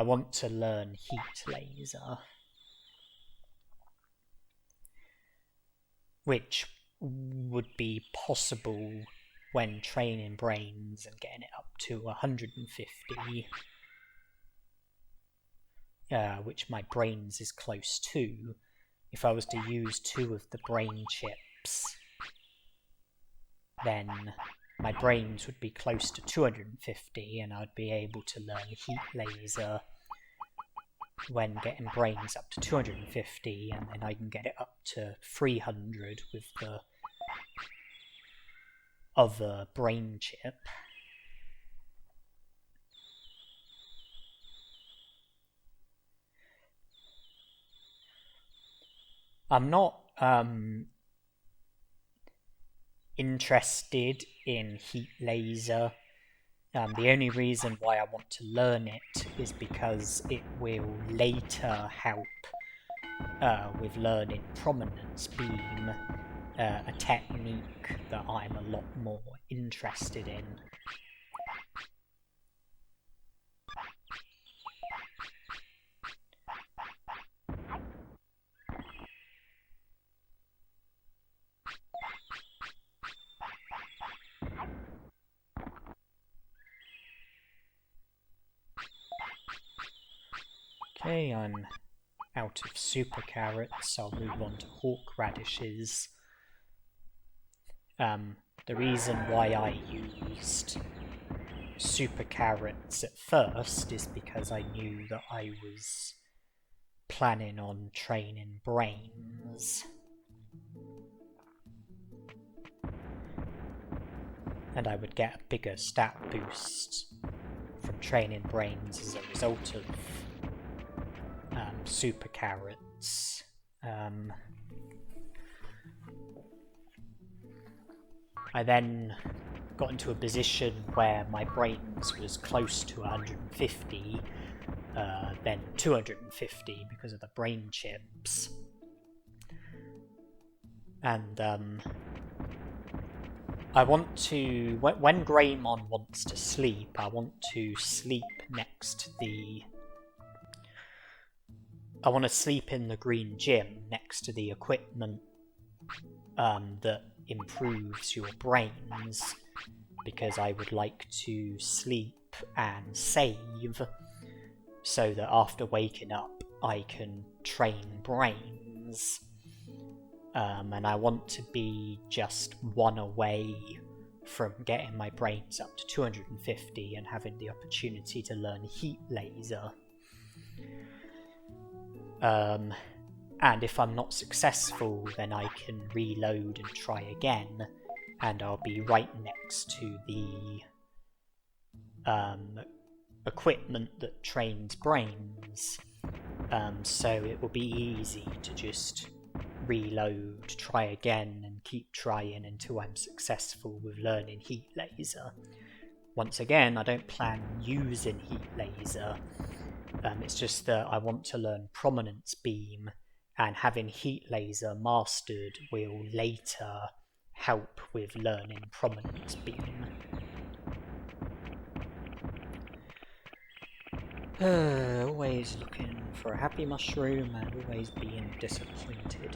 want to learn Heat Laser, which would be possible when training brains and getting it up to 150, which my brains is close to. If I was to use 2 of the brain chips, then my brains would be close to 250, and I'd be able to learn Heat Laser when getting brains up to 250, and then I can get it up to 300 with the other brain chip. I'm not interested in Heat Laser. The only reason why I want to learn it is because it will later help with learning Prominence Beam, a technique that I'm a lot more interested in. Okay, I'm out of super carrots. I'll move on to hawk radishes. The reason why I used super carrots at first is because I knew that I was planning on training brains. And I would get a bigger stat boost from training brains as a result of super carrots. I then got into a position where my brains was close to 150, then 250 because of the brain chips. And I want to... When Greymon wants to sleep, I want to sleep next to the... I want to sleep in the green gym next to the equipment that improves your brains, because I would like to sleep and save so that after waking up I can train brains. And I want to be just one away from getting my brains up to 250 and having the opportunity to learn Heat Laser. And if I'm not successful, then I can reload and try again, and I'll be right next to the equipment that trains brains. So it will be easy to just reload, try again, and keep trying until I'm successful with learning Heat Laser. Once again, I don't plan on using Heat Laser. It's just that I want to learn Prominence Beam, and having Heat Laser mastered will later help with learning Prominence Beam. Always looking for a happy mushroom and always being disappointed.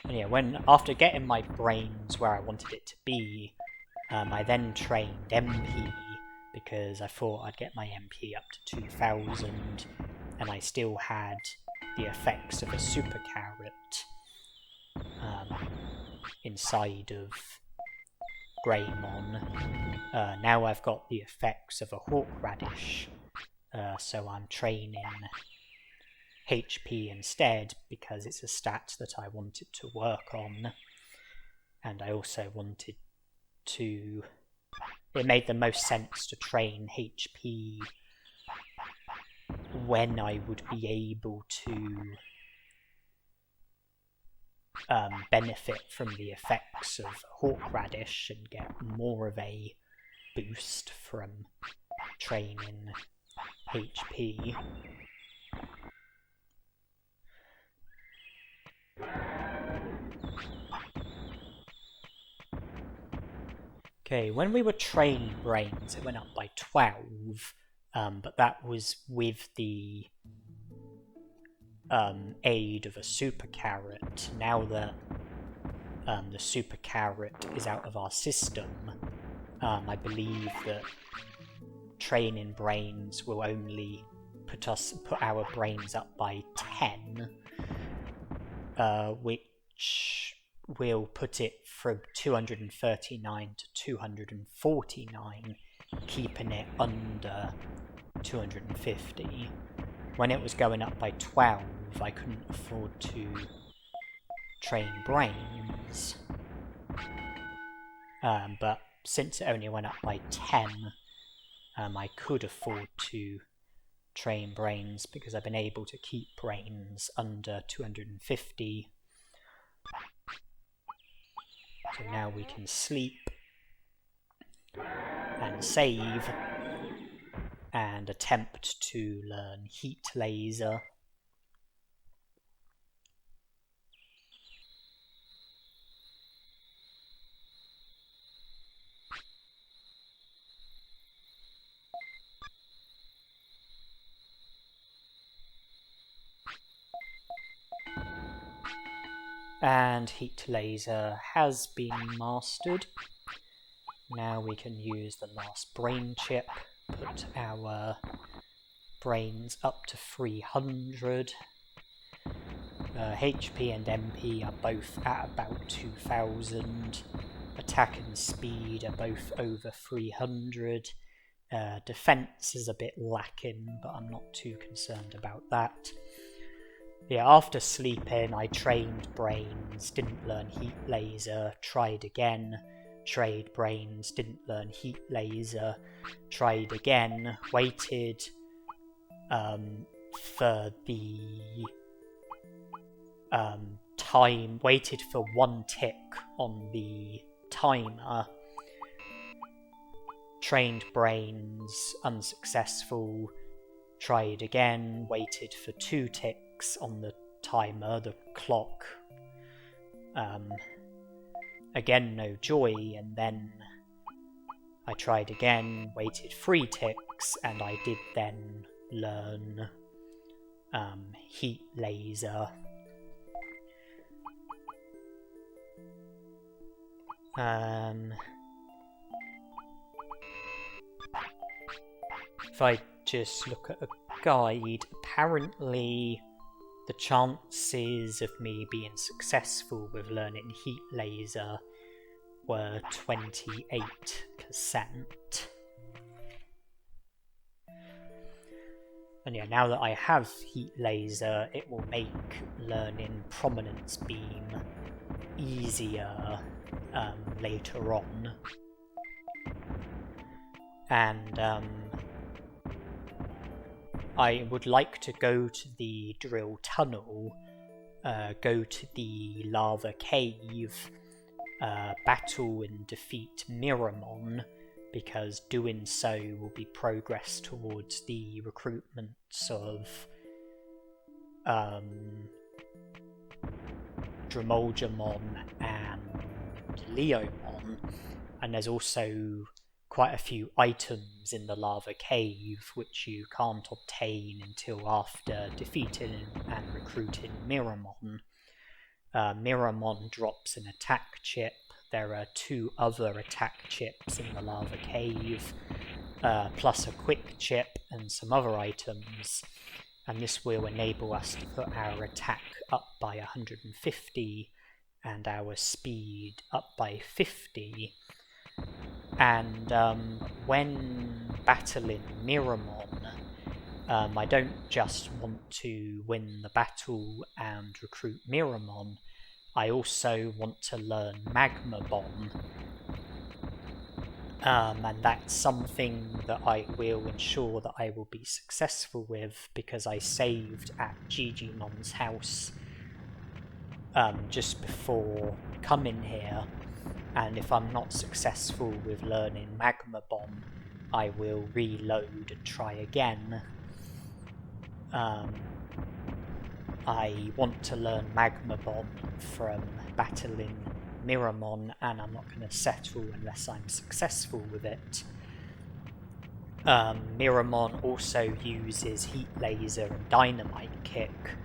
And yeah, after getting my brains where I wanted it to be, I then trained MP, because I thought I'd get my MP up to 2000, and I still had the effects of a Super Carrot inside of Greymon. Now I've got the effects of a Horseradish, so I'm training HP instead, because it's a stat that I wanted to work on, and I also wanted to... It made the most sense to train HP when I would be able to benefit from the effects of Horseradish and get more of a boost from training HP. Okay, when we were training brains, it went up by 12, but that was with the aid of a Super Carrot. Now that the Super Carrot is out of our system, I believe that training brains will only put our brains up by 10, which will put it from 239 to 249, keeping it under 250. When it was going up by 12, I couldn't afford to train brains. But since it only went up by 10, I could afford to train brains, because I've been able to keep brains under 250. So now we can sleep and save and attempt to learn Heat Laser. And Heat Laser has been mastered. Now we can use the last brain chip, put our brains up to 300. HP and MP are both at about 2000. Attack and speed are both over 300. Defense is a bit lacking, but I'm not too concerned about that. Yeah, after sleeping, I trained brains, didn't learn Heat Laser, tried again, trained brains, didn't learn Heat Laser, tried again, waited for the time, waited for 1 tick on the timer, trained brains, unsuccessful, tried again, waited for 2 ticks, ticks on the timer, the clock. Again, no joy, and then I tried again, waited 3 ticks, and I did then learn Heat Laser. If I just look at a guide, apparently the chances of me being successful with learning Heat Laser were 28%. And yeah, now that I have Heat Laser, it will make learning Prominence Beam easier later on. And I would like to go to the drill tunnel, go to the lava cave, battle and defeat Miramon, because doing so will be progress towards the recruitments of Drimogemon and Leomon, and there's also quite a few items in the lava cave which you can't obtain until after defeating and recruiting Miramon. Miramon drops an attack chip. There are 2 other attack chips in the lava cave, plus a quick chip and some other items, and this will enable us to put our attack up by 150 and our speed up by 50. And when battling Miramon, I don't just want to win the battle and recruit Miramon, I also want to learn Magma Bomb. And that's something that I will ensure that I will be successful with, because I saved at Digimon's house just before coming here, and if I'm not successful with learning Magma Bomb, I will reload and try again. I want to learn Magma Bomb from battling Miramon, and I'm not going to settle unless I'm successful with it. Miramon also uses Heat Laser and Dynamite Kick.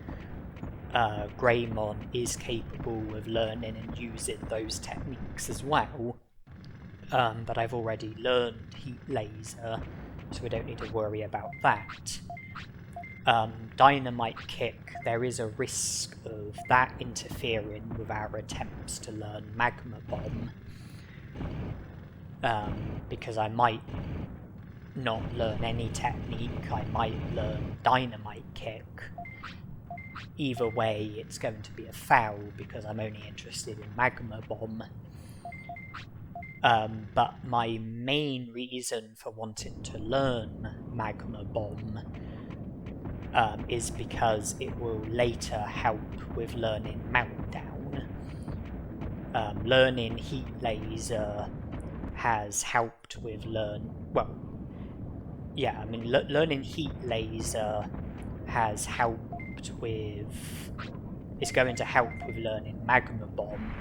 Greymon is capable of learning and using those techniques as well, but I've already learned Heat Laser, so we don't need to worry about that. Dynamite Kick, there is a risk of that interfering with our attempts to learn Magma Bomb, because I might not learn any technique, I might learn Dynamite Kick. Either way, it's going to be a foul, because I'm only interested in Magma Bomb. But my main reason for wanting to learn Magma Bomb is because it will later help with learning Meltdown. Learning Heat Laser has helped with learning Heat Laser has helped with... is going to help with learning Magma Bomb,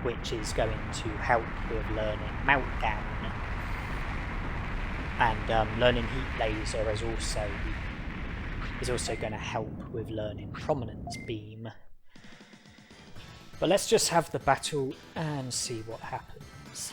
which is going to help with learning Meltdown. And learning Heat Laser is also going to help with learning Prominence Beam. But let's just have the battle and see what happens.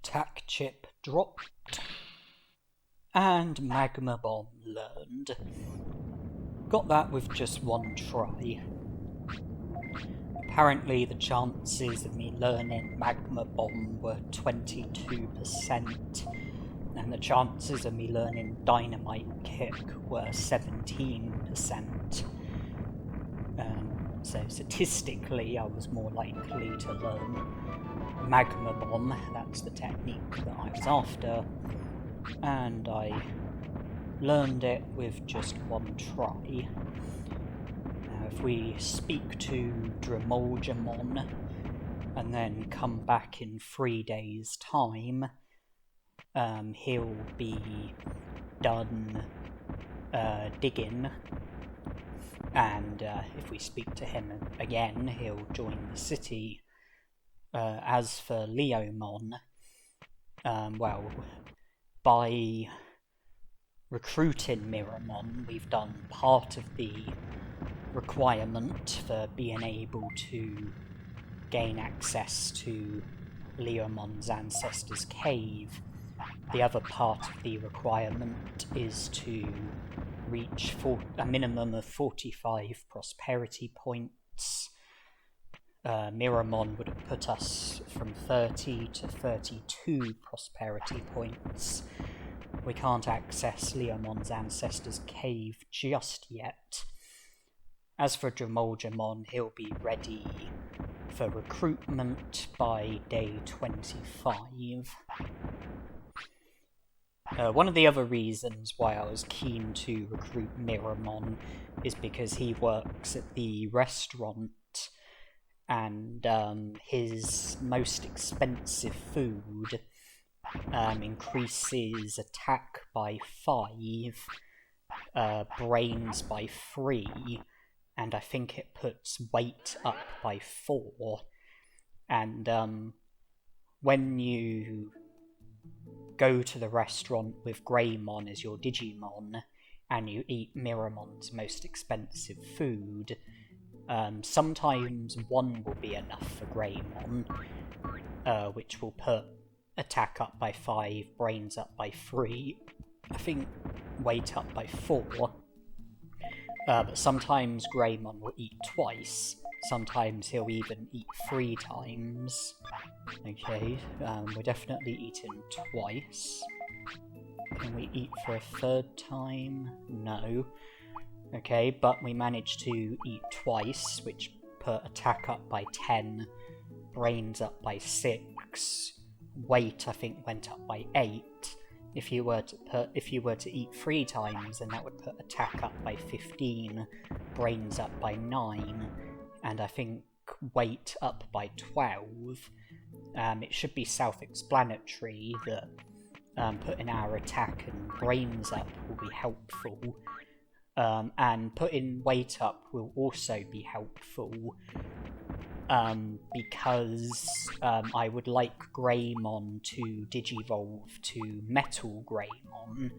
Attack chip dropped. And Magma Bomb learned. Got that with just one try. Apparently the chances of me learning Magma Bomb were 22%, and the chances of me learning Dynamite Kick were 17%. So statistically I was more likely to learn Magma Bomb, that's the technique that I was after, and I learned it with just one try. Now if we speak to Drimogemon and then come back in 3 days' time, he'll be done digging, and if we speak to him again he'll join the city. As for Leomon, well, by recruiting Miramon, we've done part of the requirement for being able to gain access to Leomon's ancestor's cave. The other part of the requirement is to reach a minimum of 45 prosperity points. Miramon would have put us from 30 to 32 prosperity points. We can't access Leomon's ancestor's cave just yet. As for Drimogemon, he'll be ready for recruitment by day 25. One of the other reasons why I was keen to recruit Miramon is because he works at the restaurant, and his most expensive food increases attack by 5, brains by 3, and I think it puts weight up by 4. And when you go to the restaurant with Greymon as your Digimon, and you eat Miramon's most expensive food, sometimes 1 will be enough for Greymon, which will put attack up by 5, brains up by 3, I think weight up by 4. But sometimes Greymon will eat twice, sometimes he'll even eat 3 times. Okay, we're definitely eating twice. Can we eat for a 3rd time? No. Okay, but we managed to eat twice, which put attack up by 10, brains up by 6, weight I think went up by 8. If you were to eat 3 times, then that would put attack up by 15, brains up by 9, and I think weight up by 12. It should be self-explanatory that putting our attack and brains up will be helpful. And putting weight up will also be helpful, because I would like Greymon to digivolve to Metal Greymon.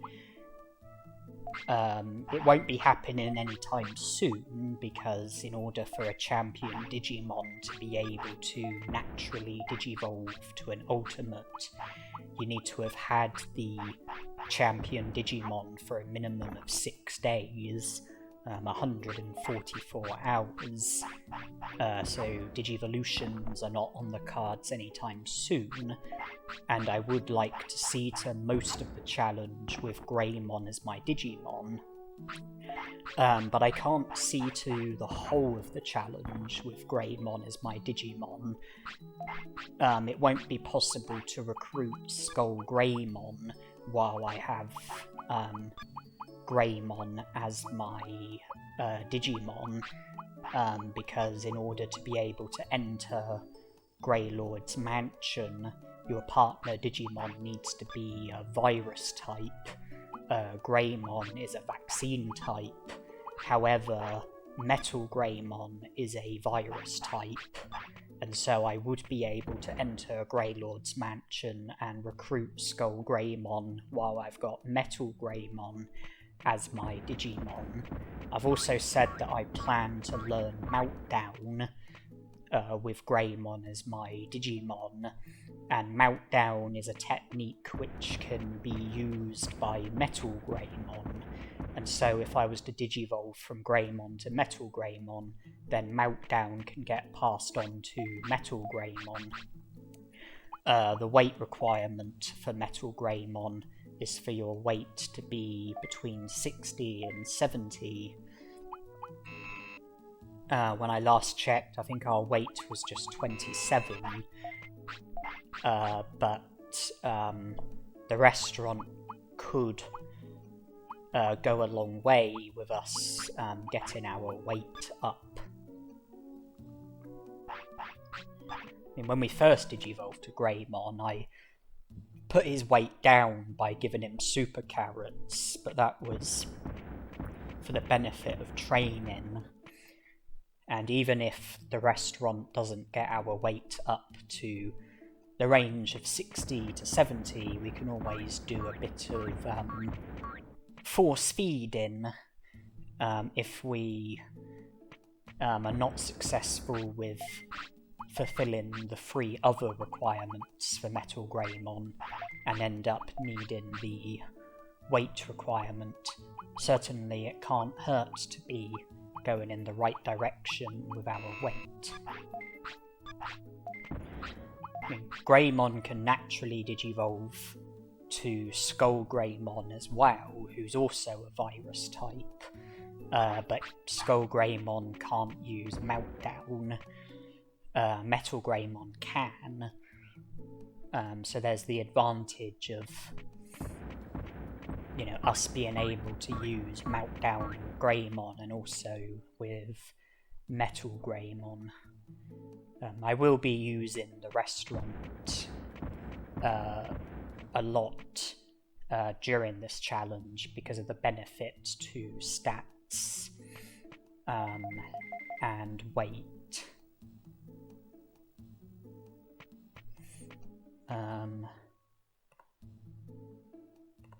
It won't be happening anytime soon, because in order for a champion Digimon to be able to naturally digivolve to an ultimate, you need to have had the champion Digimon for a minimum of 6 days, 144 hours, so Digivolutions are not on the cards anytime soon, and I would like to see to most of the challenge with Greymon as my Digimon. But I can't see to the whole of the challenge with Greymon as my Digimon. It won't be possible to recruit Skull Greymon while I have Greymon as my Digimon, because in order to be able to enter Greylord's mansion, your partner Digimon needs to be a virus type. Greymon is a vaccine type. However, Metal Greymon is a virus type, and so I would be able to enter Greylord's mansion and recruit Skull Greymon while I've got Metal Greymon as my Digimon. I've also said that I plan to learn Meltdown, with Greymon as my Digimon, and Meltdown is a technique which can be used by Metal Greymon, and so if I was to Digivolve from Greymon to Metal Greymon, then Meltdown can get passed on to Metal Greymon. The weight requirement for Metal Greymon is for your weight to be between 60 and 70. When I last checked, I think our weight was just 27. But the restaurant could go a long way with us getting our weight up. I mean, when we first Digivolved to Greymon, I put his weight down by giving him super carrots, but that was for the benefit of training. And even if the restaurant doesn't get our weight up to the range of 60 to 70, we can always do a bit of force feeding if we are not successful with fulfilling the 3 other requirements for Metal Greymon and end up needing the weight requirement. Certainly it can't hurt to be going in the right direction with our weight. I mean, Greymon can naturally Digivolve to Skull Greymon as well, who's also a virus type, but Skull Greymon can't use Meltdown. Metal Greymon can, so there's the advantage of, you know, us being able to use Meltdown with Greymon and also with Metal Greymon. I will be using the restaurant a lot during this challenge because of the benefits to stats and weight.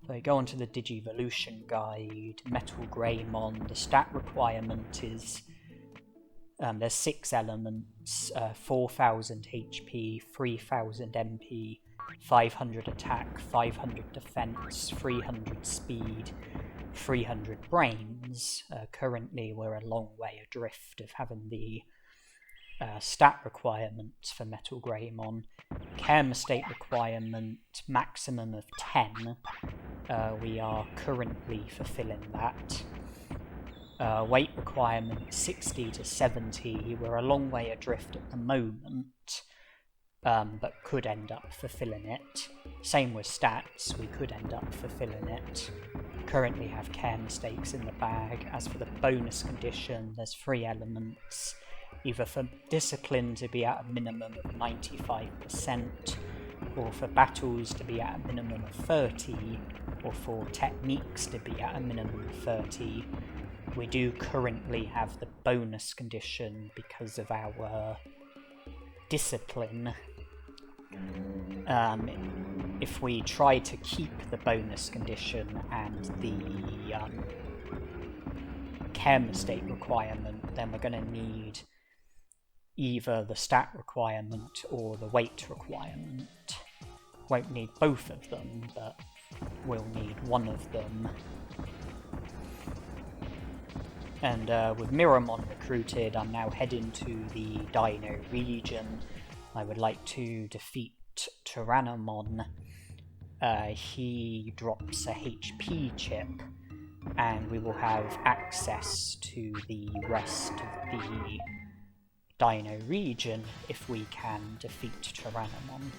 So I go on to the Digivolution guide. Metal Greymon, the stat requirement is there's 6 elements, 4000 HP, 3000 MP, 500 attack, 500 defense, 300 speed, 300 brains. Currently we're a long way adrift of having the stat requirements for Metal Greymon. Care mistake requirement, maximum of 10. We are currently fulfilling that. Weight requirement 60 to 70. We're a long way adrift at the moment, but could end up fulfilling it. Same with stats, we could end up fulfilling it. Currently have care mistakes in the bag. As for the bonus condition, there's 3 elements. Either for discipline to be at a minimum of 95%, or for battles to be at a minimum of 30, or for techniques to be at a minimum of 30. We do currently have the bonus condition because of our discipline. If we try to keep the bonus condition and the care mistake requirement, then we're going to need either the stat requirement or the weight requirement. Won't need both of them, but we'll need one of them. And with Yuramon recruited, I'm now heading to the Dino region. I would like to defeat Centarumon. He drops a HP chip, and we will have access to the rest of the Dino region if we can defeat Centarumon.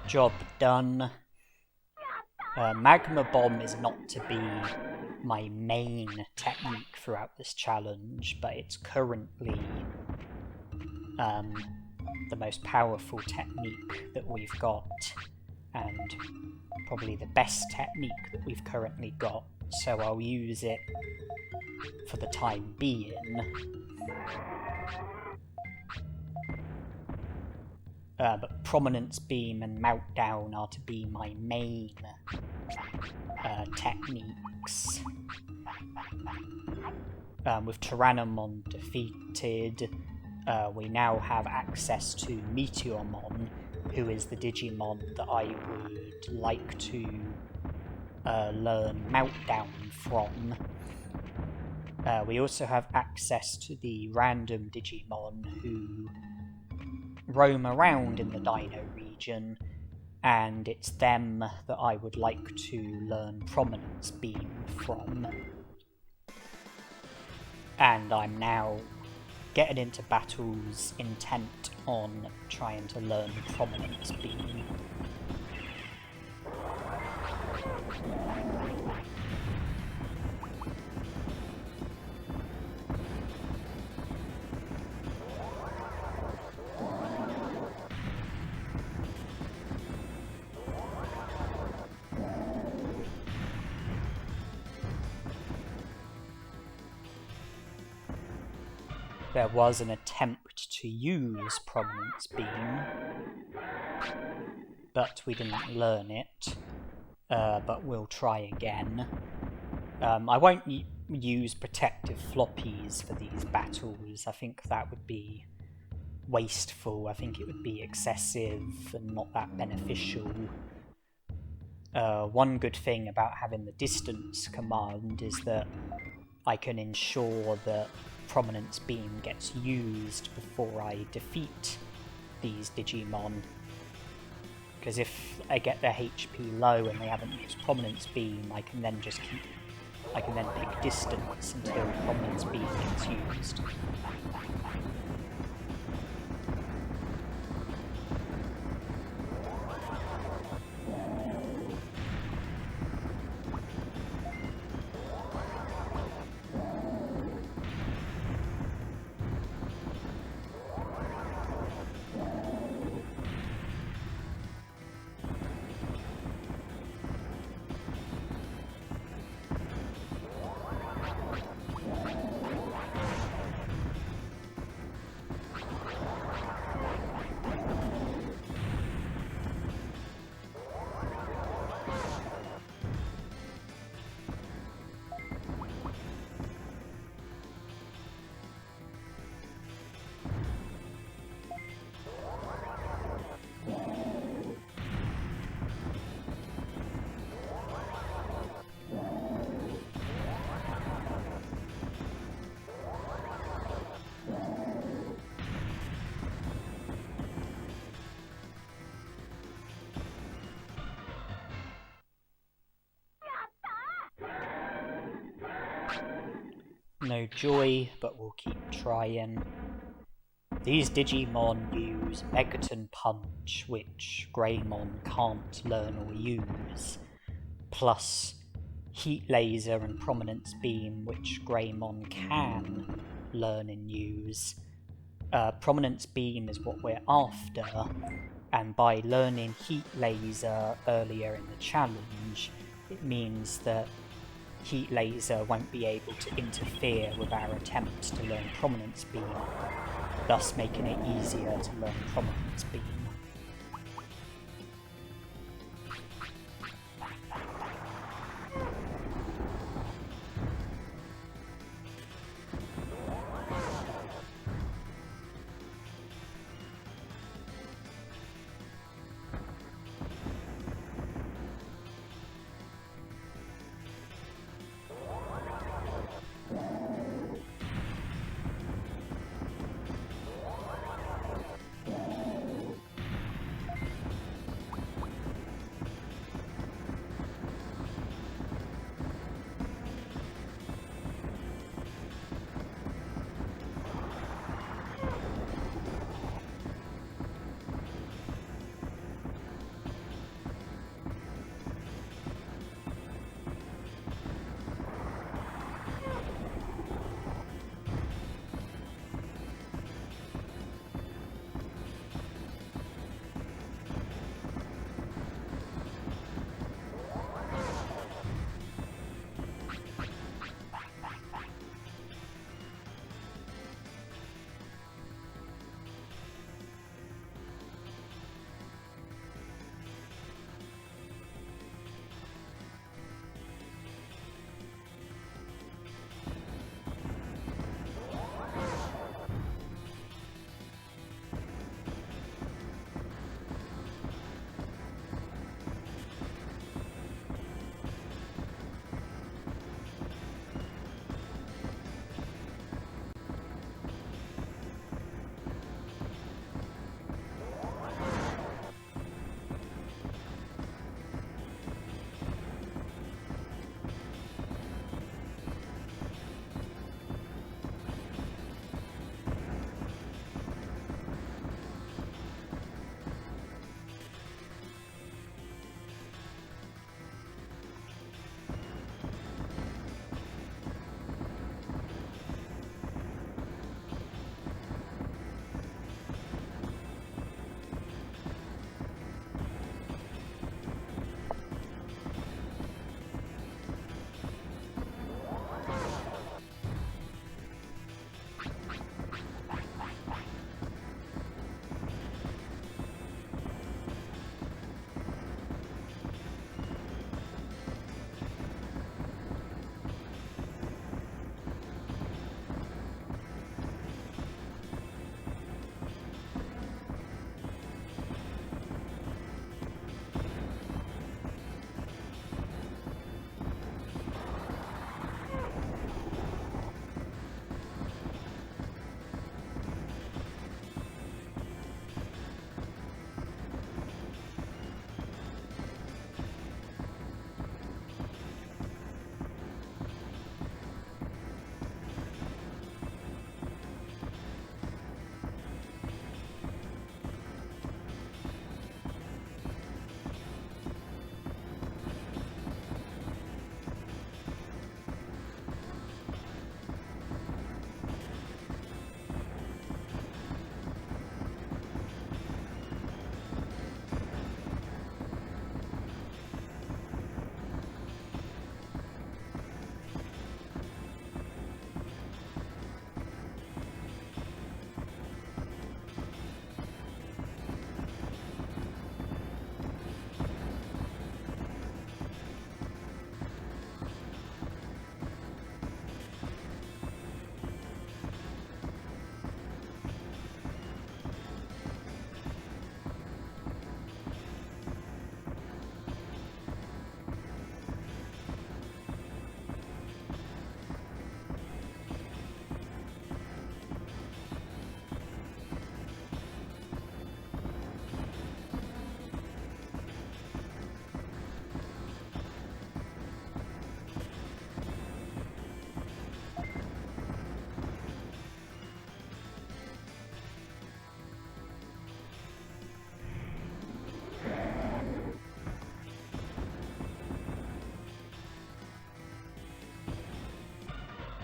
Job done. Magma Bomb is not to be my main technique throughout this challenge, but it's currently the most powerful technique that we've got, and probably the best technique that we've currently got, so I'll use it for the time being. But Prominence Beam and Meltdown are to be my main techniques. With Tyrannomon defeated, we now have access to Meteormon, who is the Digimon that I would like to learn Meltdown from. We also have access to the random Digimon who roam around in the Dino region, and it's them that I would like to learn Prominence Beam from. And I'm now getting into battles intent on trying to learn Prominence Beam. There was an attempt to use Prominence Beam, but we didn't learn it, but we'll try again. I won't use protective floppies for these battles. I think that would be wasteful. I think it would be excessive and not that beneficial. One good thing about having the distance command is that I can ensure that Prominence Beam gets used before I defeat these Digimon. Because if I get their HP low and they haven't used Prominence Beam, I can then pick distance until Prominence Beam gets used. No joy, but we'll keep trying. These Digimon use Megaton Punch, which Greymon can't learn or use, plus Heat Laser and Prominence Beam, which Greymon can learn and use. Prominence Beam is what we're after, and by learning Heat Laser earlier in the challenge, it means that Heat Laser won't be able to interfere with our attempts to learn Prominence Beam, thus making it easier to learn Prominence Beam.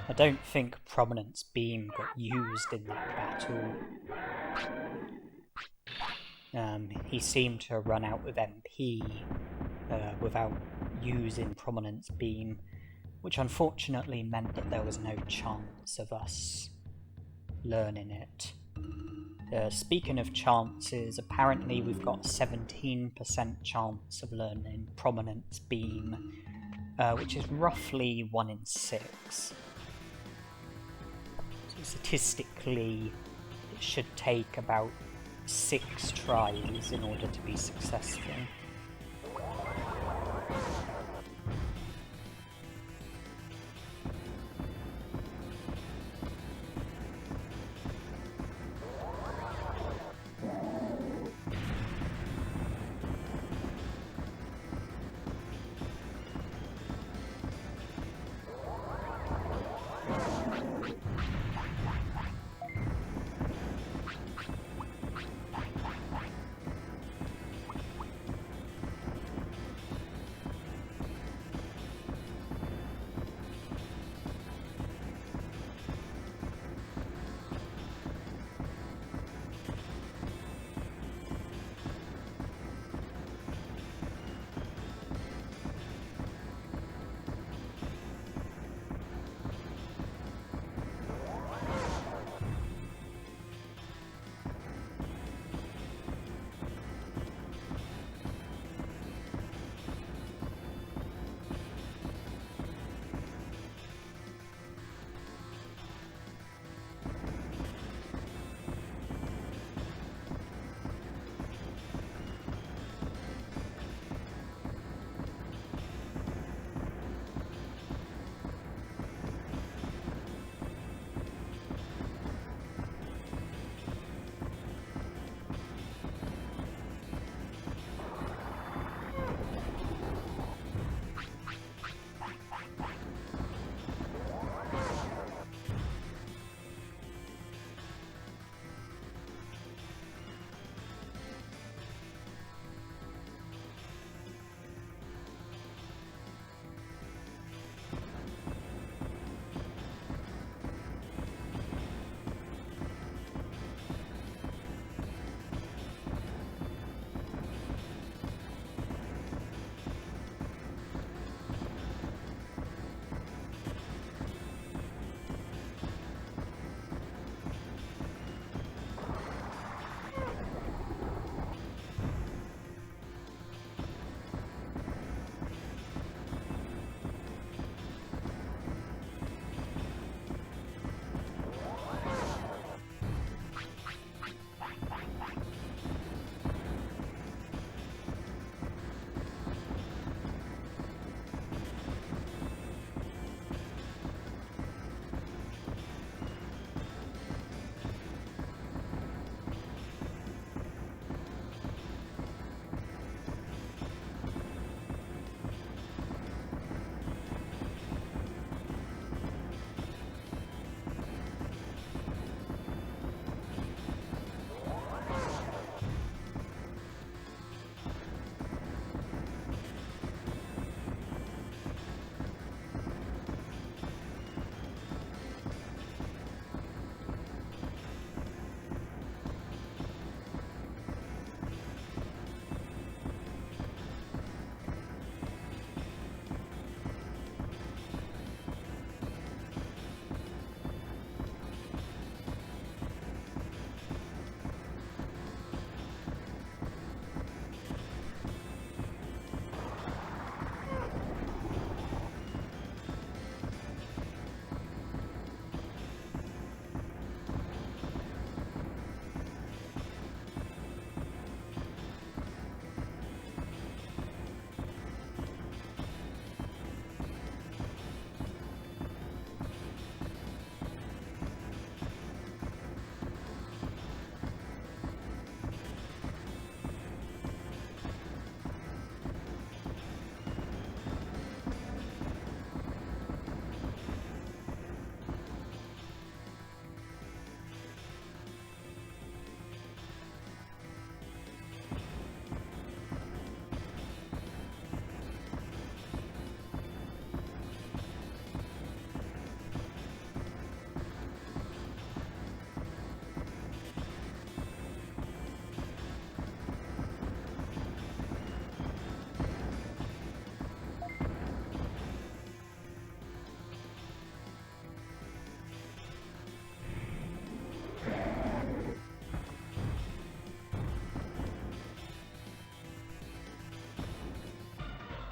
I don't think Prominence Beam got used in that battle. He seemed to run out of MP without using Prominence Beam, which unfortunately meant that there was no chance of us learning it. Speaking of chances, apparently we've got a 17% chance of learning Prominence Beam, which is roughly 1 in 6. So statistically, it should take about 6 tries in order to be successful.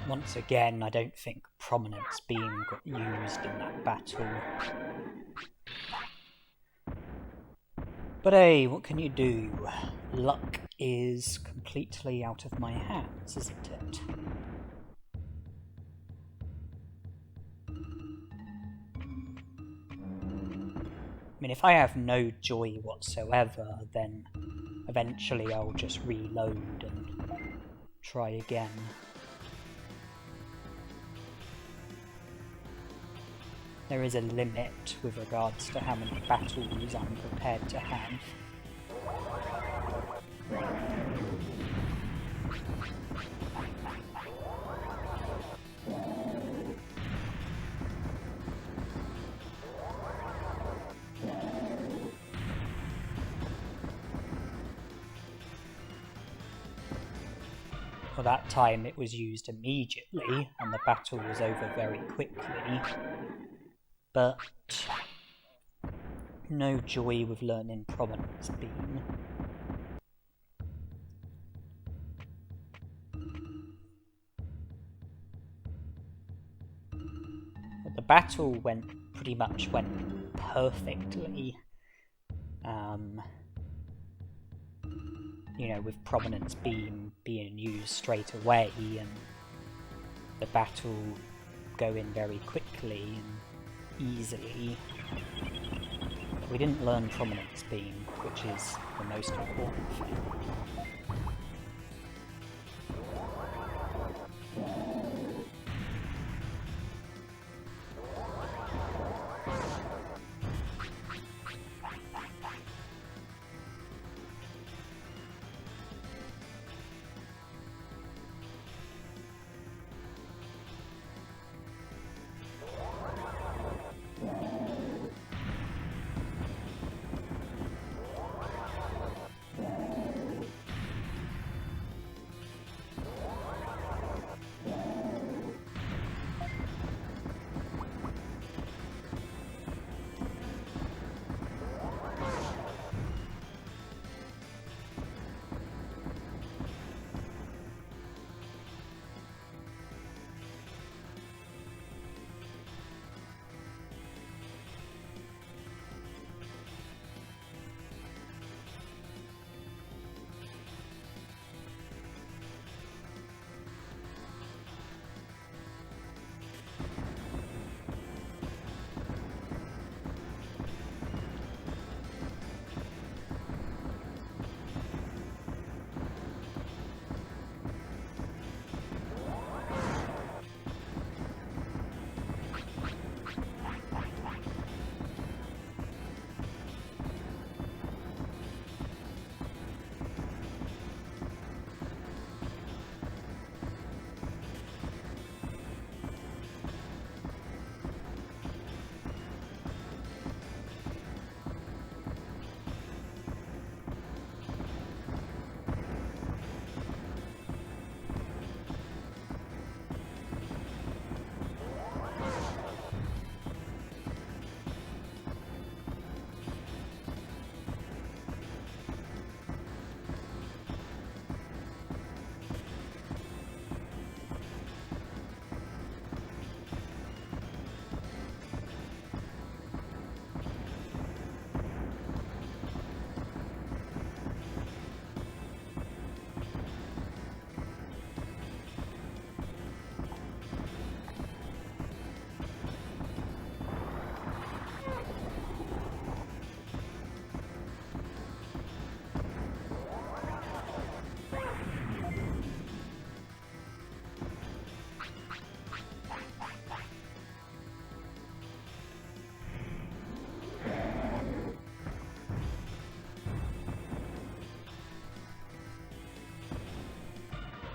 Once again, I don't think Prominence Beam got used in that battle. But hey, what can you do? Luck is completely out of my hands, isn't it? I mean, if I have no joy whatsoever, then eventually I'll just reload and try again. There is a limit with regards to how many battles I'm prepared to have. For that time it was used immediately, and the battle was over very quickly. But no joy with learning Prominence Beam. But the battle pretty much went perfectly. You know, with Prominence Beam being used straight away and the battle going very quickly and easily. But we didn't learn Prominence Beam, which is the most important thing.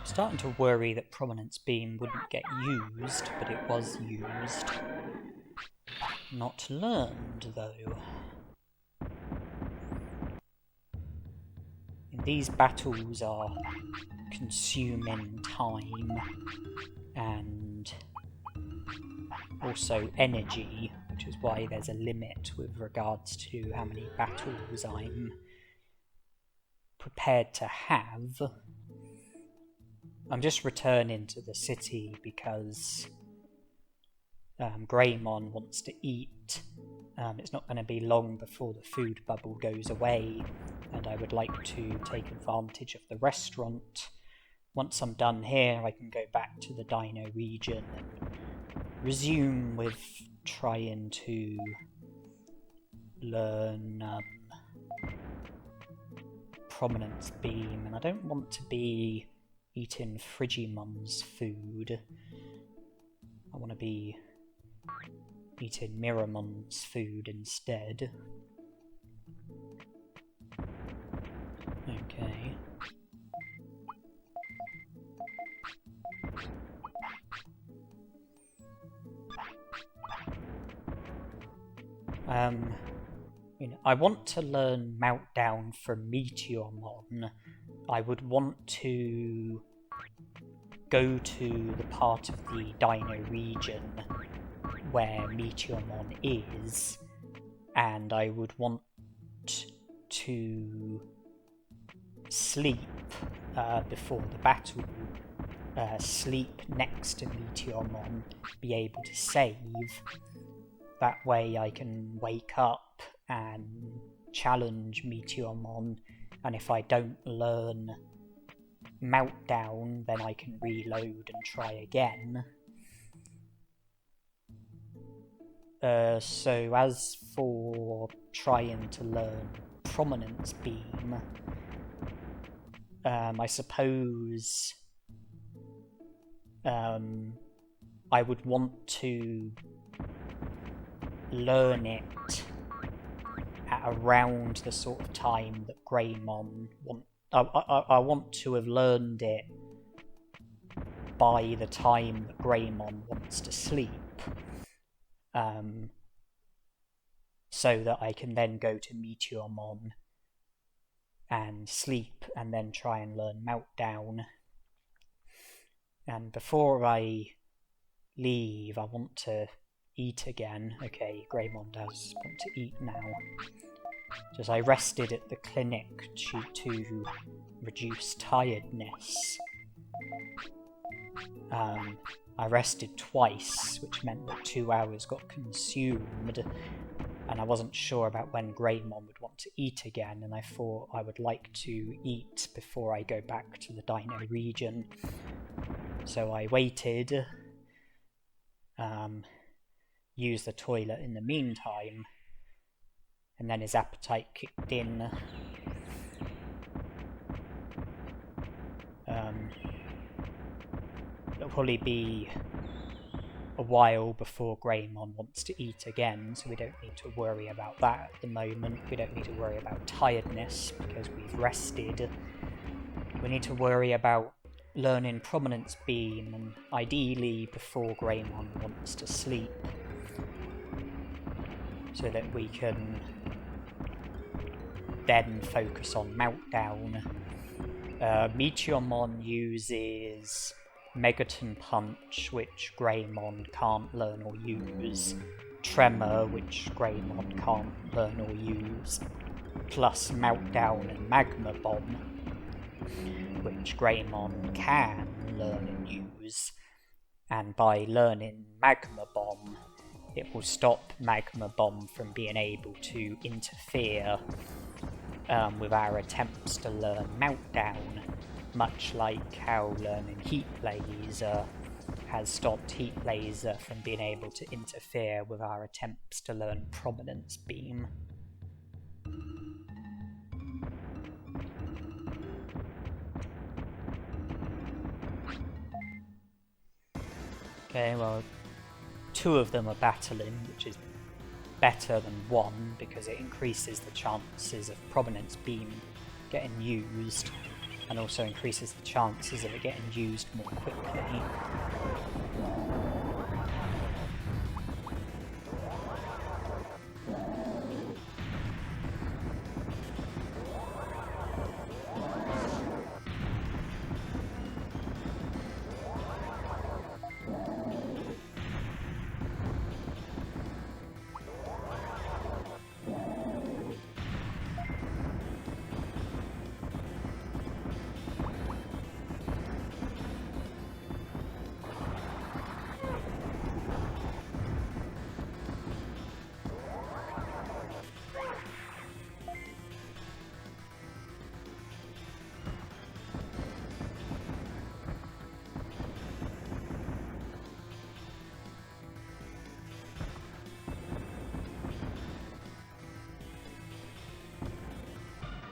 Starting to worry that Prominence Beam wouldn't get used, but it was used. Not learned, though. These battles are consuming time and also energy, which is why there's a limit with regards to how many battles I'm prepared to have. I'm just returning to the city because Greymon wants to eat. It's not going to be long before the food bubble goes away, and I would like to take advantage of the restaurant. Once I'm done here, I can go back to the Dino region and resume with trying to learn Prominence Beam, and I don't want to be eating Frigimon's food. I want to be eating Miramon's food instead. Okay. I want to learn Meltdown from Meteormon. I would want to go to the part of the Dino region where Meteormon is, and I would want to sleep before the battle, sleep next to Meteormon, be able to save. That way I can wake up and challenge Meteormon, and if I don't learn Meltdown, then I can reload and try again. So as for trying to learn Prominence Beam, I suppose I would want to learn it at around the sort of time that Greymon I want to have learned it by the time that Greymon wants to sleep, so that I can then go to Meteormon and sleep and then try and learn Meltdown. And before I leave, I want to eat again. Okay, Greymon does want to eat now. Just I rested at the clinic to reduce tiredness. I rested twice, which meant that 2 hours got consumed, and I wasn't sure about when Greymon would want to eat again, and I thought I would like to eat before I go back to the Dino region. So I waited, used the toilet in the meantime, and then his appetite kicked in. It'll probably be a while before Greymon wants to eat again, so we don't need to worry about that at the moment. We don't need to worry about tiredness because we've rested. We need to worry about learning Prominence Beam, and ideally before Greymon wants to sleep, so that we can then focus on Meltdown. Meteormon uses Megaton Punch, which Greymon can't learn or use, Tremor, which Greymon can't learn or use, plus Meltdown and Magma Bomb, which Greymon can learn and use. And by learning Magma Bomb, it will stop Magma Bomb from being able to interfere with our attempts to learn Meltdown, much like how learning Heat Laser has stopped Heat Laser from being able to interfere with our attempts to learn Prominence Beam. Okay, well, 2 of them are battling, which is better than 1 because it increases the chances of Prominence Beam getting used, and also increases the chances of it getting used more quickly.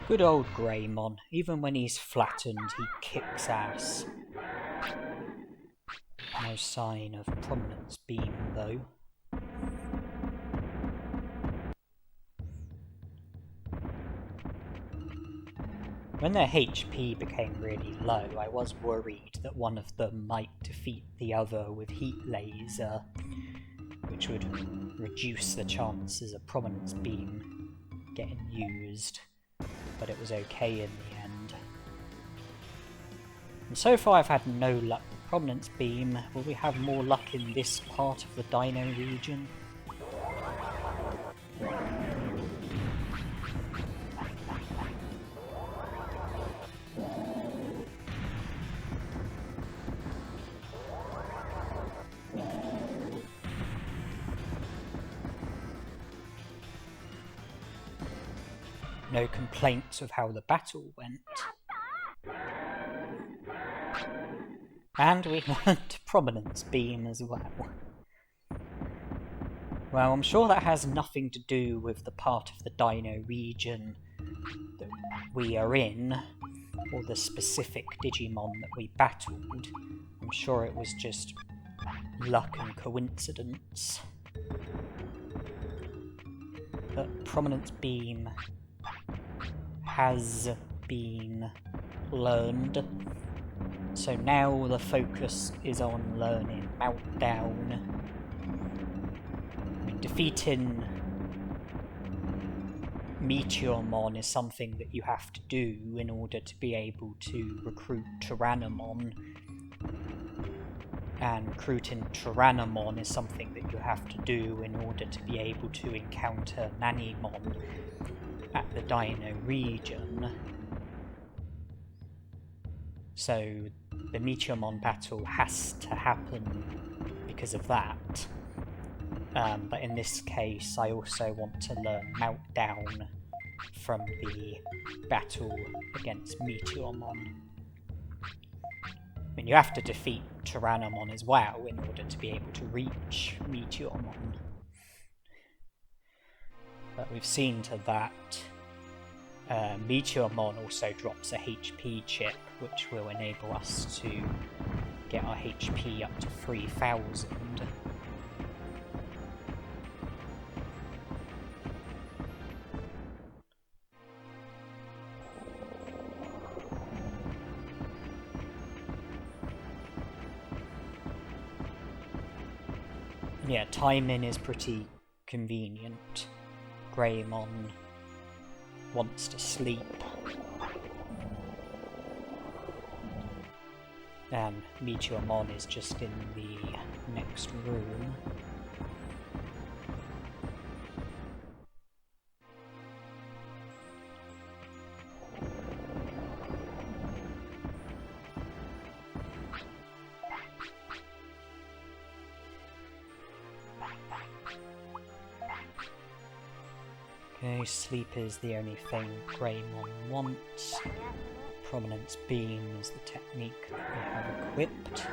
Good old Greymon. Even when he's flattened, he kicks ass. No sign of Prominence Beam, though. When their HP became really low, I was worried that one of them might defeat the other with Heat Laser, which would reduce the chances of Prominence Beam getting used, but it was okay in the end. And so far I've had no luck with Prominence Beam. Will we have more luck in this part of the Dino region? No complaints of how the battle went. And we learned Prominence Beam as well. Well, I'm sure that has nothing to do with the part of the Dino region that we are in, or the specific Digimon that we battled. I'm sure it was just luck and coincidence. But Prominence Beam has been learned. So now the focus is on learning Meltdown. I mean, defeating Meteormon is something that you have to do in order to be able to recruit Tyrannomon. And recruiting Tyrannomon is something that you have to do in order to be able to encounter Nanimon at the Dino region. So the Meteormon battle has to happen because of that. But in this case, I also want to learn Meltdown from the battle against Meteormon. I mean, you have to defeat Tyrannomon as well in order to be able to reach Meteormon. But we've seen to that. Meteormon also drops a HP chip, which will enable us to get our HP up to 3000. Yeah, timing is pretty convenient. Greymon wants to sleep. And Meteormon is just in the next room. Okay, sleep is the only thing Greymon wants. Prominence Beam is the technique that we have equipped.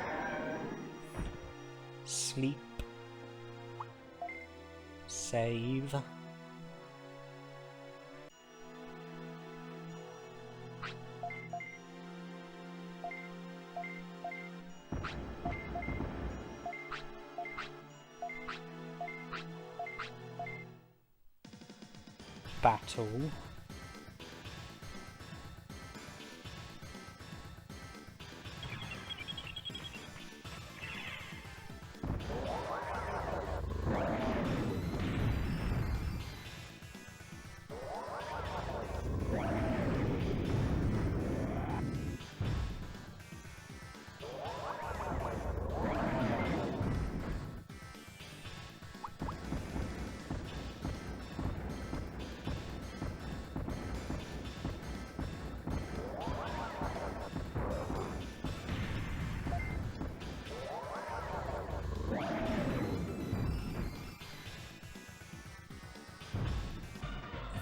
Sleep. Save. Battle.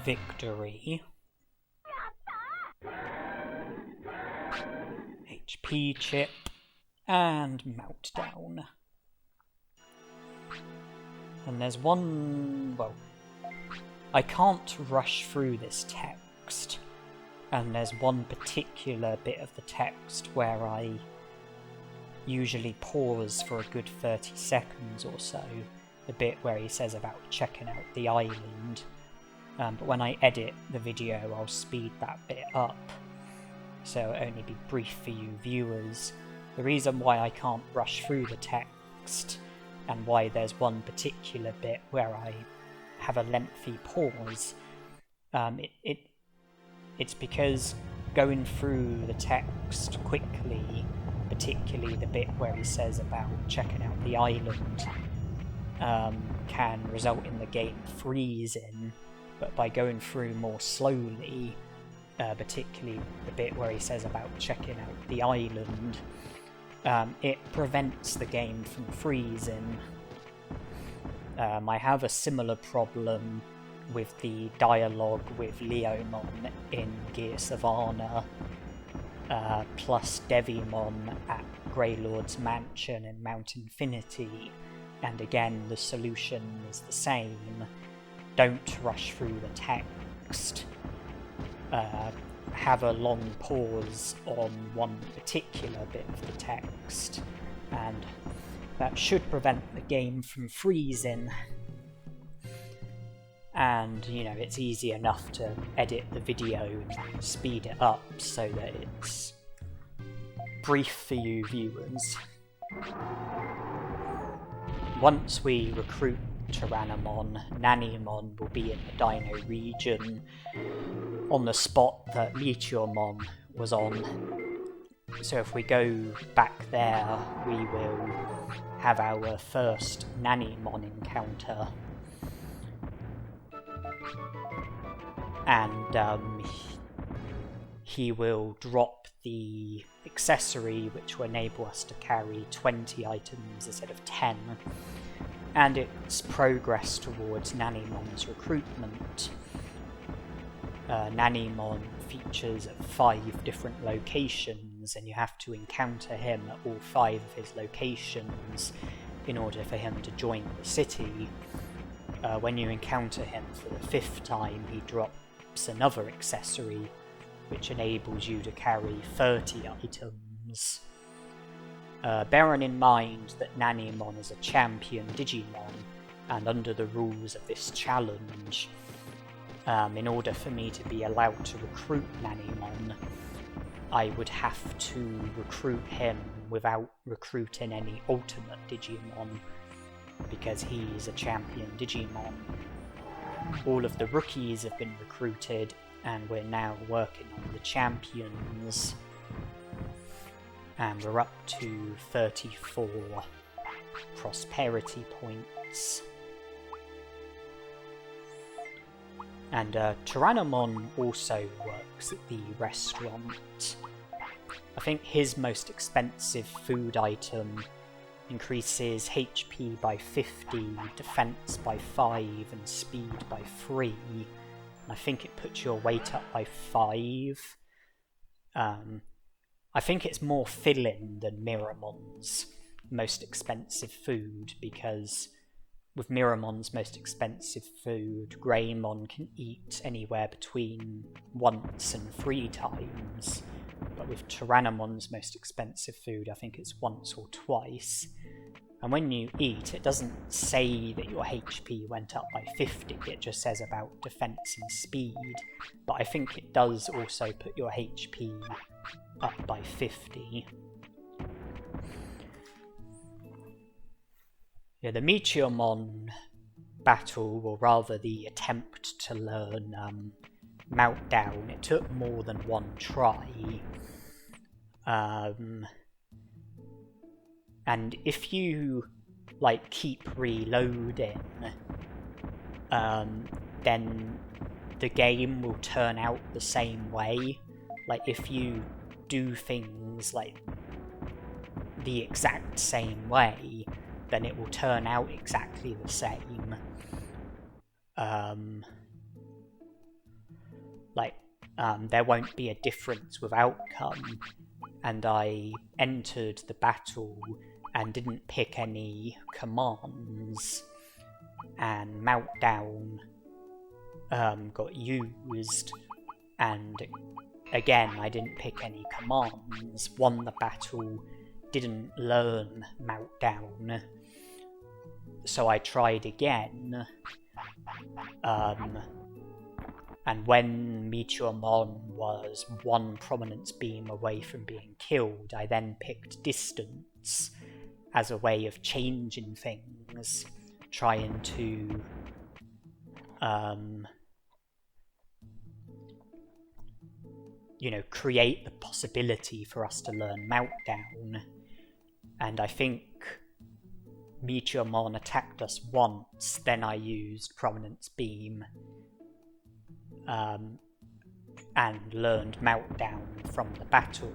Victory. HP chip and Meltdown. And there's one... well, I can't rush through this text and there's one particular bit of the text where I usually pause for a good 30 seconds or so, the bit where he says about checking out the island, but when I edit the video I'll speed that bit up, so it'll only be brief for you viewers. The reason why I can't rush through the text, and why there's one particular bit where I have a lengthy pause, it's because going through the text quickly, particularly the bit where he says about checking out the island, can result in the game freezing, but by going through more slowly, particularly the bit where he says about checking out the island, it prevents the game from freezing. I have a similar problem with the dialogue with Leomon in Gear Savannah, plus Devimon at Greylord's Mansion in Mount Infinity, and again the solution is the same. Don't rush through the text. Have a long pause on one particular bit of the text, and that should prevent the game from freezing. And, you know, it's easy enough to edit the video and speed it up so that it's brief for you viewers. Once we recruit Tyrannomon, Nanimon will be in the Dino region, on the spot that Meteormon was on. So if we go back there, we will have our first Nanimon encounter. And he will drop the accessory which will enable us to carry 20 items instead of 10, and it's progress towards Nanimon's recruitment. Nanimon features at 5 different locations, and you have to encounter him at all 5 of his locations in order for him to join the city. When you encounter him for the 5th time, he drops another accessory which enables you to carry 30 items. Bearing in mind that Nanimon is a champion Digimon, and under the rules of this challenge, in order for me to be allowed to recruit Nanimon, I would have to recruit him without recruiting any ultimate Digimon, because he's a champion Digimon. All of the rookies have been recruited, and we're now working on the champions. And we're up to 34 prosperity points. And Tyrannomon also works at the restaurant. I think his most expensive food item increases HP by 50, defense by 5, and speed by 3. And I think it puts your weight up by 5. I think it's more filling than Miramon's most expensive food, because with Miramon's most expensive food, Greymon can eat anywhere between once and 3 times. But with Tyrannomon's most expensive food, I think it's once or twice. And when you eat, it doesn't say that your HP went up by 50, it just says about defense and speed. But I think it does also put your HP up by 50. Yeah, the Meteormon battle, or rather the attempt to learn Meltdown, it took more than one try. And if you keep reloading, then the game will turn out the same way. If you do things the exact same way, then it will turn out exactly the same. There won't be a difference with outcome, and I entered the battle and didn't pick any commands, and Meltdown got used, and again, I didn't pick any commands, won the battle, didn't learn Meltdown, so I tried again, and when Mojyamon was one prominence beam away from being killed, I then picked distance as a way of changing things, trying to create the possibility for us to learn Meltdown. And I think Mojyamon attacked us once, then I used Prominence Beam and learned Meltdown from the battle.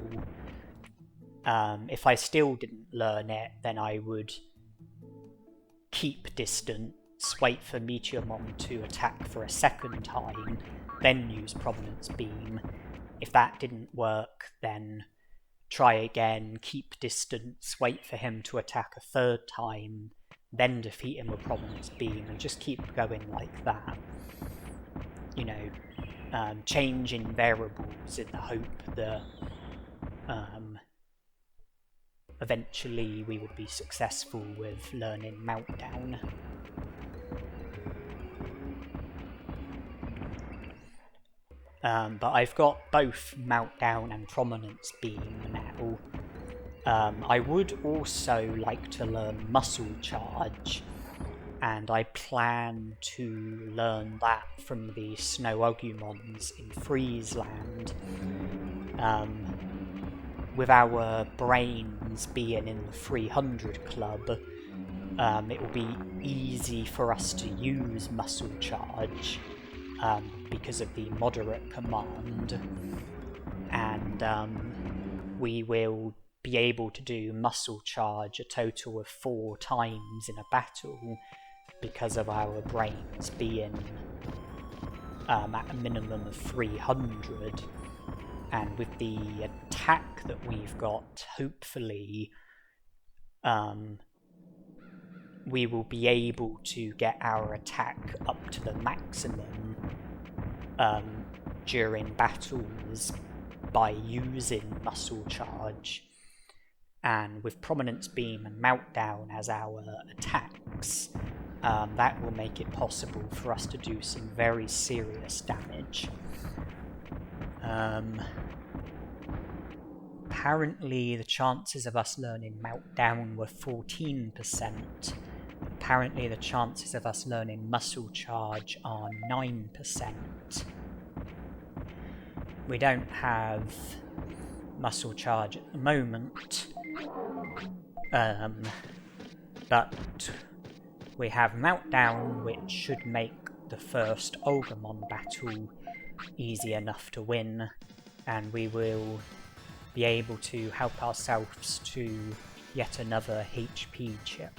If I still didn't learn it, then I would keep distance, wait for Mojyamon to attack for a second time, then use Prominence Beam. If that didn't work, then try again, keep distance, wait for him to attack a third time, then defeat him with Prominence Beam, and just keep going like that. Changing variables in the hope that eventually we would be successful with learning Meltdown. But I've got both Meltdown and Prominence Beam now. I would also like to learn Muscle Charge, and I plan to learn that from the Snow Agumons in Freezeland. With our brains being in the 300 club, it will be easy for us to use Muscle Charge because of the moderate command, and we will be able to do Muscle Charge a total of 4 times in a battle because of our brains being at a minimum of 300. And with the attack that we've got, hopefully we will be able to get our attack up to the maximum during battles by using Muscle Charge. And with Prominence Beam and Meltdown as our attacks, that will make it possible for us to do some very serious damage. Apparently the chances of us learning Meltdown were 14%. Apparently the chances of us learning Muscle Charge are 9%. We don't have Muscle Charge at the moment, but we have Meltdown, which should make the first Agumon battle easy enough to win, and we will be able to help ourselves to yet another HP chip.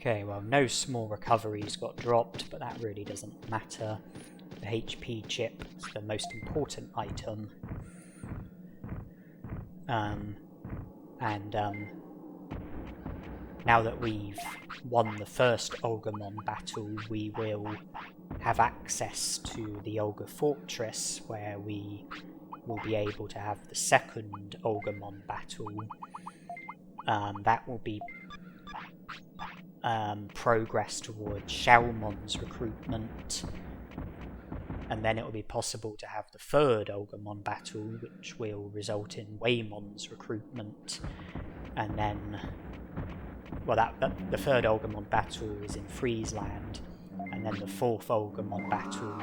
Okay, well, no small recoveries got dropped, but that really doesn't matter. The HP chip is the most important item. Now that we've won the first Agumon battle, we will have access to the Ogre Fortress, where we will be able to have the second Agumon battle. That will be progress towards Shellmon's recruitment, and then it will be possible to have the third Agumon battle, which will result in Waymon's recruitment, and then, well, the third Agumon battle is in Freezeland, and then the fourth Agumon battle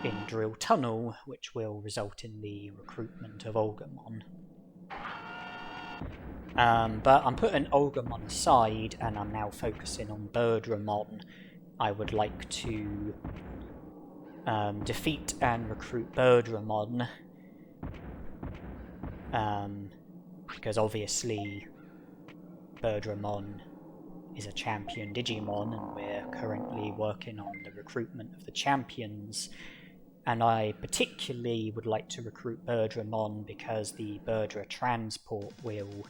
in Drill Tunnel, which will result in the recruitment of Agumon. But I'm putting Agumon aside, and I'm now focusing on Birdramon. I would like to defeat and recruit Birdramon, because obviously Birdramon is a champion Digimon, and we're currently working on the recruitment of the champions. And I particularly would like to recruit Birdramon because the Birdra transport will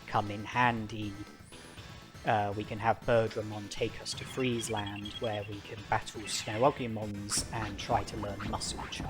come in handy. We can have Birdramon take us to Freezeland, where we can battle Snow Agumons and try to learn Muscle Charge.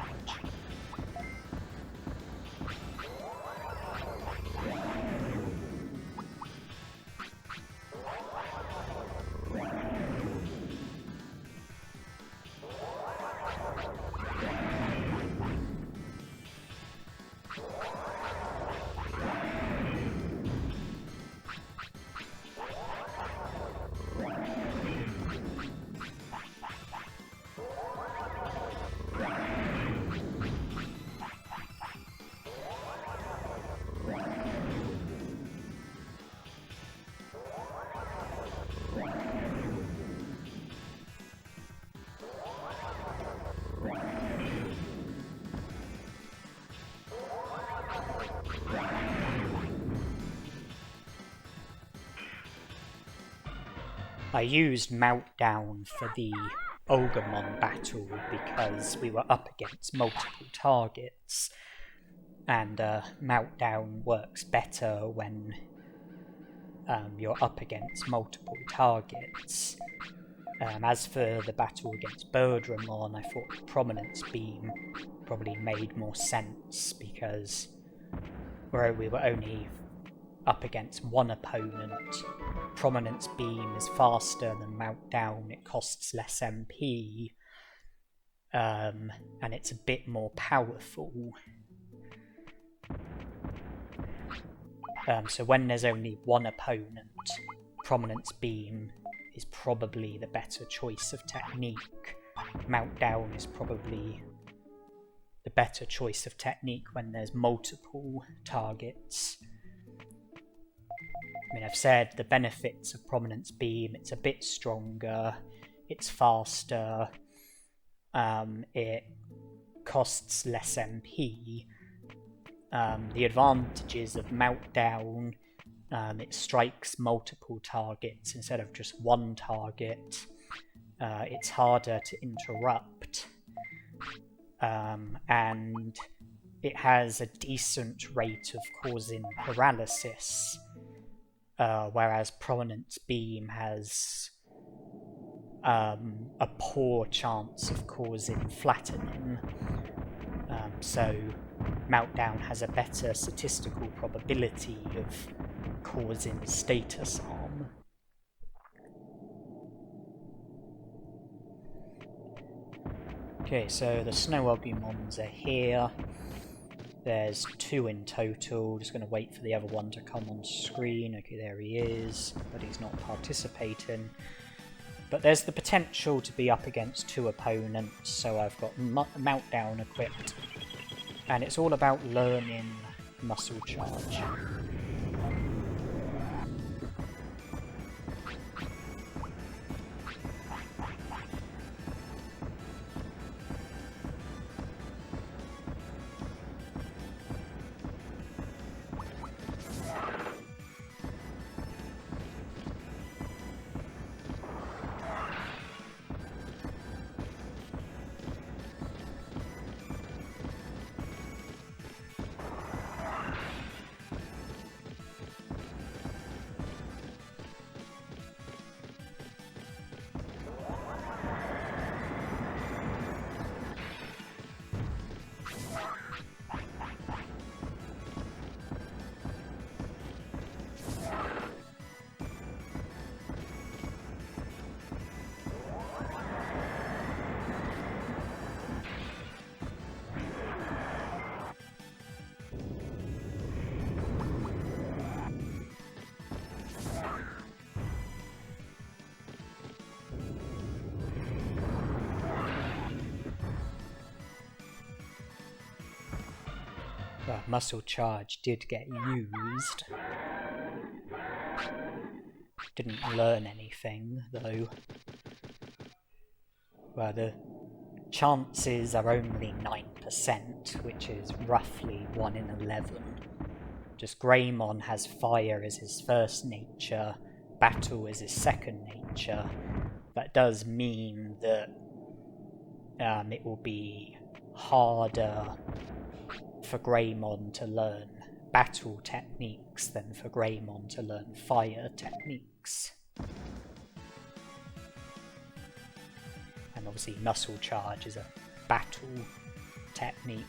I used Meltdown for the Agumon battle because we were up against multiple targets, and Meltdown works better when you're up against multiple targets. As for the battle against Birdramon, I thought Prominence Beam probably made more sense because we were only up against one opponent. Prominence Beam is faster than Meltdown, it costs less MP, and it's a bit more powerful. So when there's only one opponent, Prominence Beam is probably the better choice of technique. Meltdown is probably the better choice of technique when there's multiple targets. I mean, I've said the benefits of Prominence Beam: it's a bit stronger, it's faster, it costs less MP. The advantages of Meltdown: it strikes multiple targets instead of just one target, it's harder to interrupt, and it has a decent rate of causing paralysis. Whereas Prominence Beam has a poor chance of causing flattening. So Meltdown has a better statistical probability of causing status harm. Okay, so the Snow Agumons are here. There's 2 in total. Just going to wait for the other one to come on screen. Okay, there he is, but he's not participating. But there's the potential to be up against 2 opponents, so I've got Meltdown equipped. And it's all about learning Muscle Charge. Well, Muscle Charge did get used. Didn't learn anything, though. Well, the chances are only 9%, which is roughly 1 in 11. Just Greymon has Fire as his first nature, Battle as his second nature. That does mean that it will be harder for Greymon to learn battle techniques than for Greymon to learn fire techniques. And obviously Muscle Charge is a battle technique.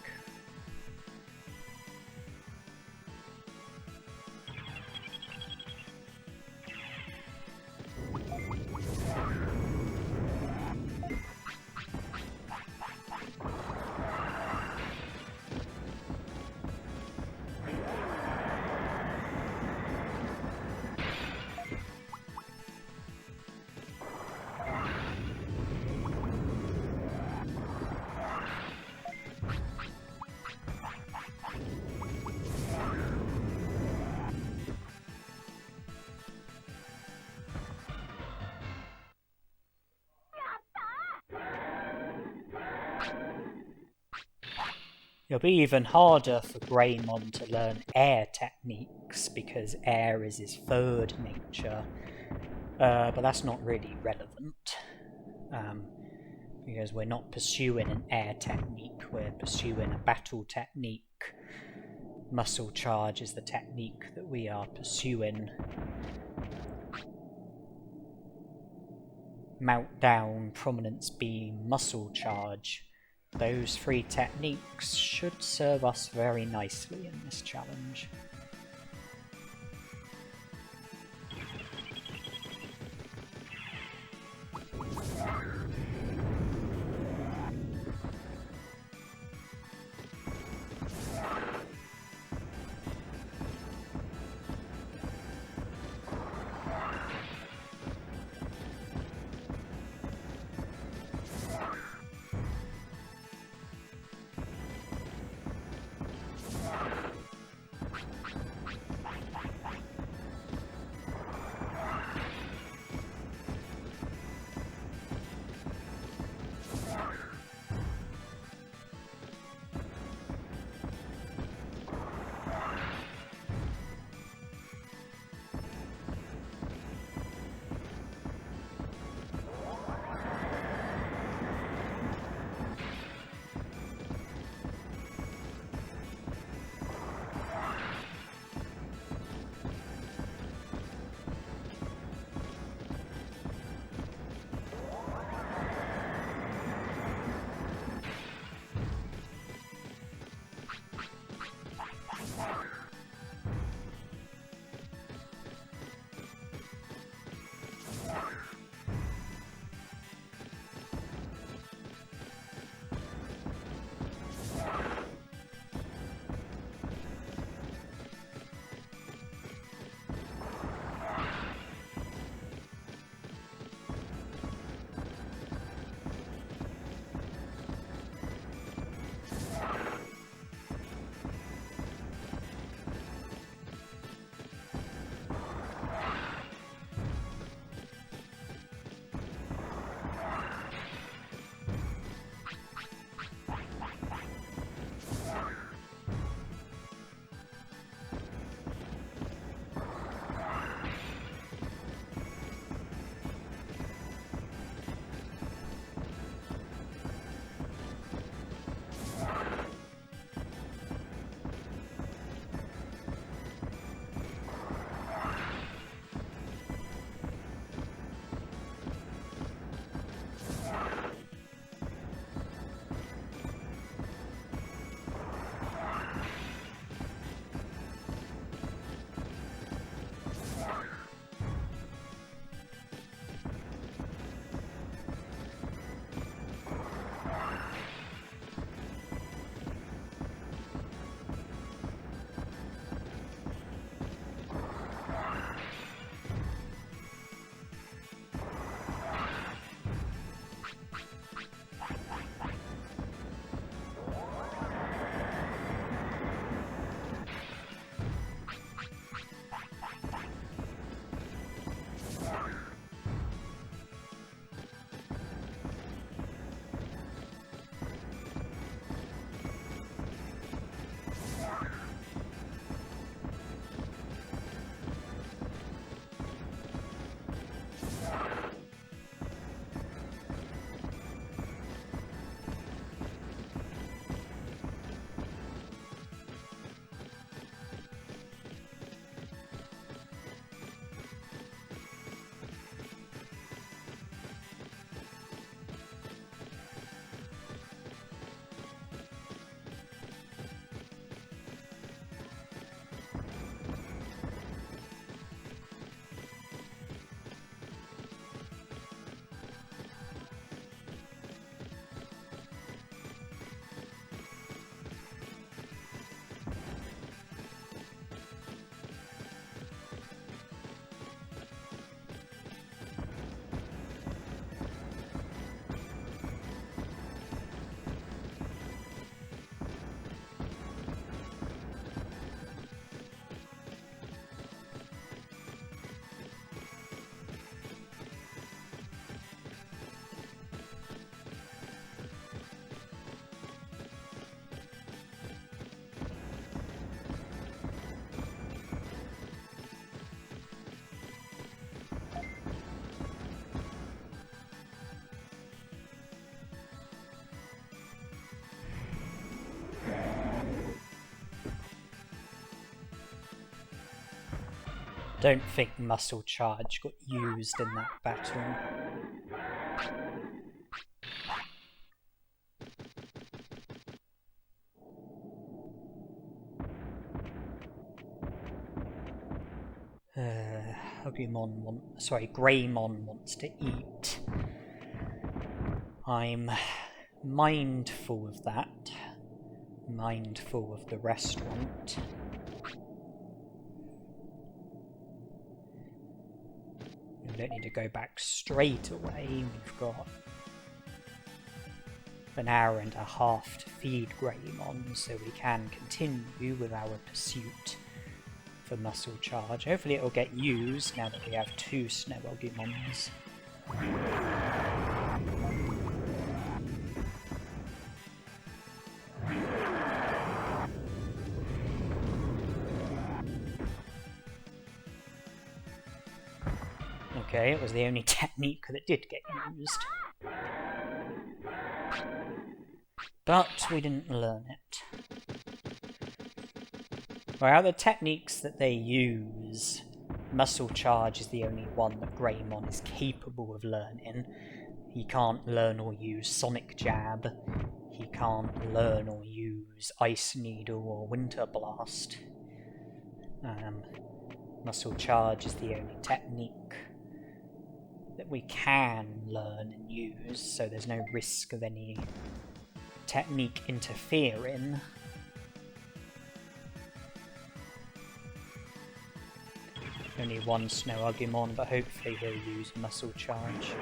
It'll be even harder for Greymon to learn air techniques because air is his third nature, but that's not really relevant because we're not pursuing an air technique, we're pursuing a battle technique. Muscle Charge is the technique that we are pursuing. Meltdown, Prominence Beam, Muscle Charge. Those 3 techniques should serve us very nicely in this challenge. don't think Muscle Charge got used in that battle. Greymon wants to eat. I'm mindful of that. Mindful of the restaurant. We don't need to go back straight away. We've got an hour and a half to feed Greymon, so we can continue with our pursuit for Muscle Charge. Hopefully it'll get used now that we have 2 Snow Agumons. Okay, it was the only technique that did get used. But we didn't learn it. Well, the techniques that they use, Muscle Charge is the only one that Greymon is capable of learning. He can't learn or use Sonic Jab. He can't learn or use Ice Needle or Winter Blast. Muscle Charge is the only technique that we can learn and use, so there's no risk of any technique interfering. Only 1 Snow Agumon, but hopefully he'll use Muscle Charge.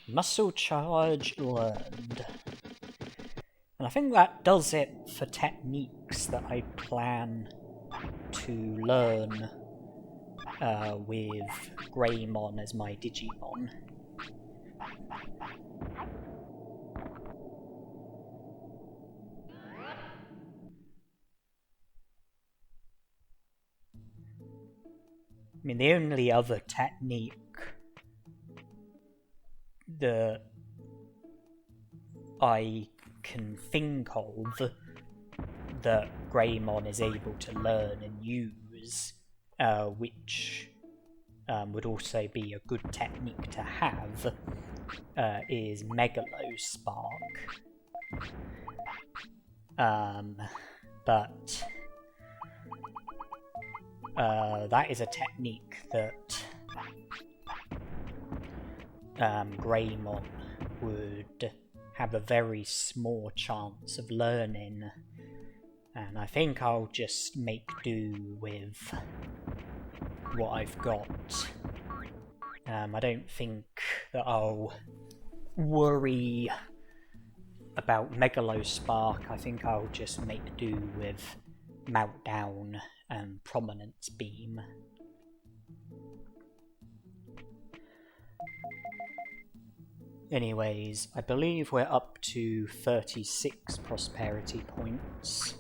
Muscle Charge learned. And I think that does it for techniques that I plan to learn with Greymon as my Digimon. I mean, the only other technique that I can think of that Greymon is able to learn and use, which would also be a good technique to have, is Megalo Spark. But that is a technique that Greymon would have a very small chance of learning, and I think I'll just make do with what I've got I don't think that I'll worry about Megalospark. I think I'll just make do with Meltdown and Prominence Beam. Anyways, I believe we're up to 36 prosperity points.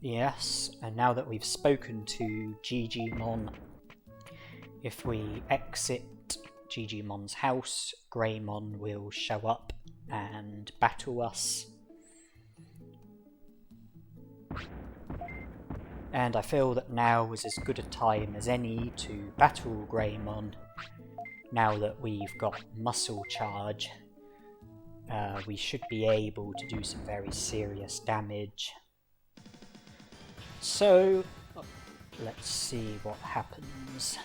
Yes, and now that we've spoken to Digimon, if we exit Digimon's house, Greymon will show up and battle us. And I feel that now is as good a time as any to battle Greymon. Now that we've got Muscle Charge, we should be able to do some very serious damage. So, let's see what happens.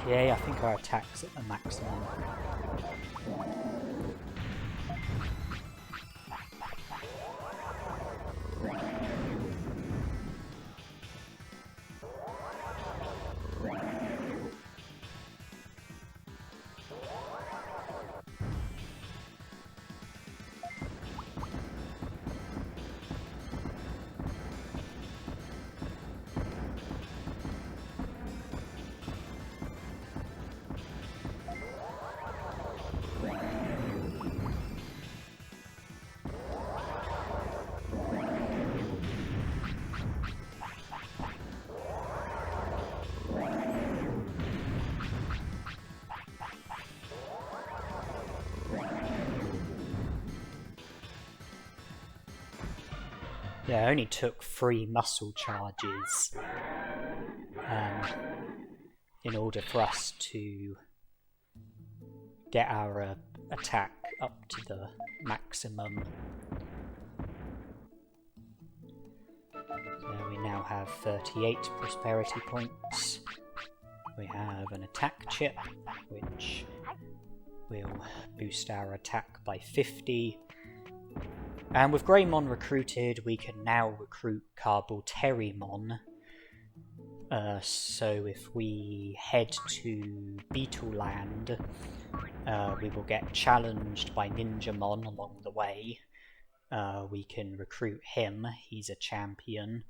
Okay, I think our attack's at the maximum. Yeah, I only took 3 muscle charges in order for us to get our attack up to the maximum. So we now have 38 prosperity points. We have an attack chip, which will boost our attack by 50. And with Greymon recruited, we can now recruit Centarumon. So if we head to Beetleland, we will get challenged by Ninjamon along the way. We can recruit him, he's a champion,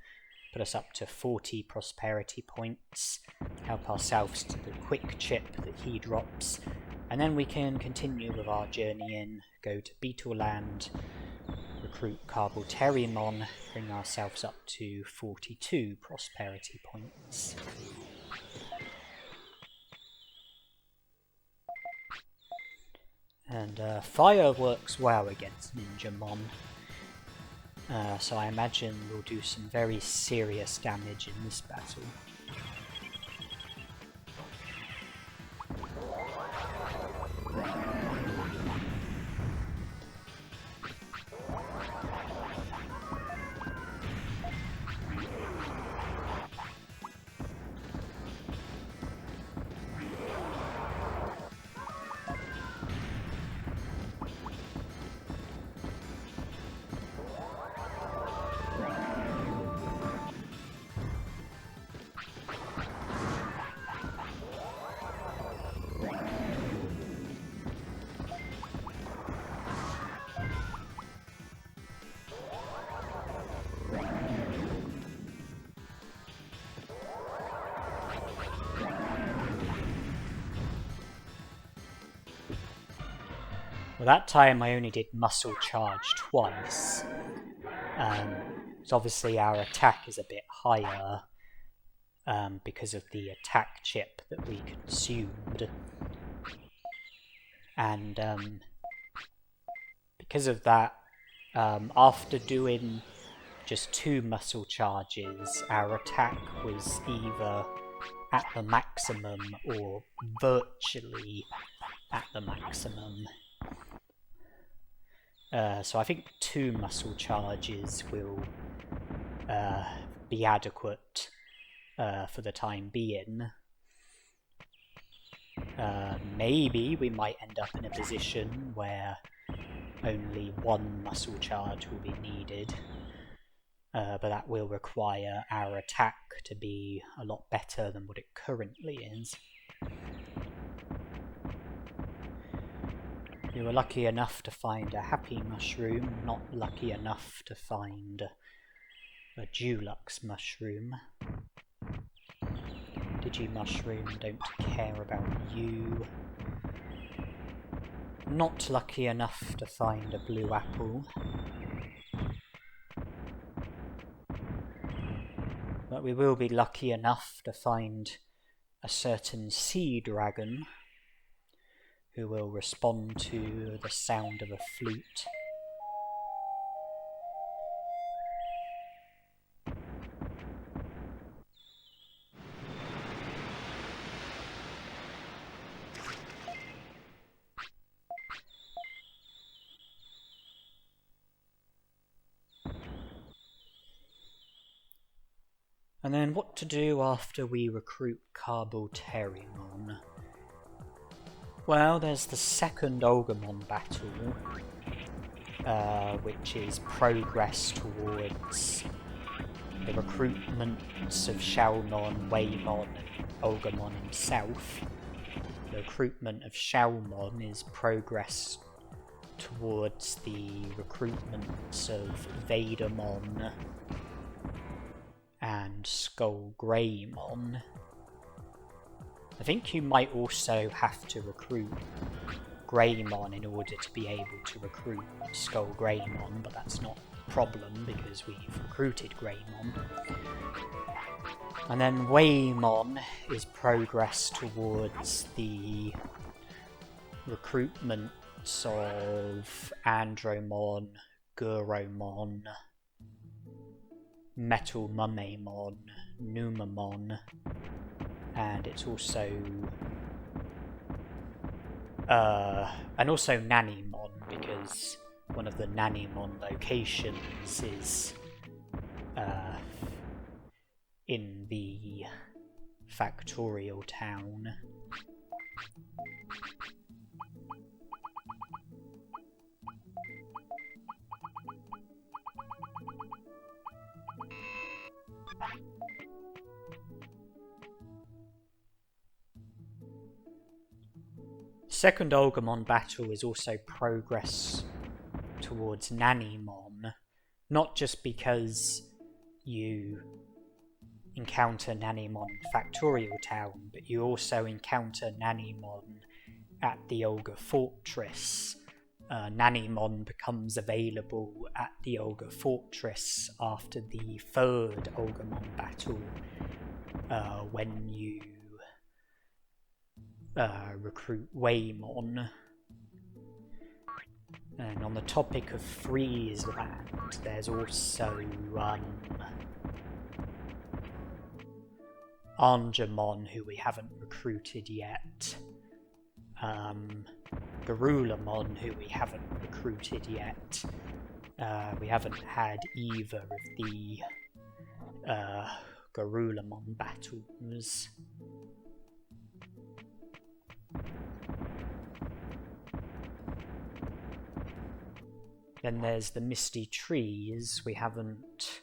put us up to 40 prosperity points, help ourselves to the quick chip that he drops, and then we can continue with our journey in, go to Beetleland, recruit Centarumon, bring ourselves up to 42 prosperity points. And fire works well against Ninjamon, so I imagine we'll do some very serious damage in this battle. Well, that time I only did muscle charge twice. So obviously our attack is a bit higher because of the attack chip that we consumed. And because of that, after doing just 2 muscle charges, our attack was either at the maximum or virtually at the maximum. So I think 2 muscle charges will be adequate for the time being. Maybe we might end up in a position where only 1 muscle charge will be needed, but that will require our attack to be a lot better than what it currently is. We were lucky enough to find a happy mushroom, not lucky enough to find a Dulux mushroom. Digimushroom, don't care about you. Not lucky enough to find a blue apple. But we will be lucky enough to find a certain sea dragon who will respond to the sound of a flute. And then what to do after we recruit Carboterimon? Well, there's the second Agumon battle, which is progress towards the recruitments of Xiaomon, Waymon, and Agumon himself. The recruitment of Xiaomon is progress towards the recruitments of Betamon and ShogunGekomon. I think you might also have to recruit Greymon in order to be able to recruit ShogunGekomon, but that's not a problem because we've recruited Greymon. And then Waymon is progress towards the recruitments of Andromon, Guromon, Metalmumamon, Numamon, and it's also Nanimon, because one of the Nanimon locations is in the factorial town. Second Agumon battle is also progress towards Nanimon, not just because you encounter Nanimon in Factorial Town, but you also encounter Nanimon at the Ogre Fortress. Nanimon becomes available at the Ogre Fortress after the third Agumon battle, when you recruit Waymon. And on the topic of Freezeland, there's also Agumon, who we haven't recruited yet, Garurumon, who we haven't recruited yet. We haven't had either of the Garurumon battles. Then there's the Misty Trees. We haven't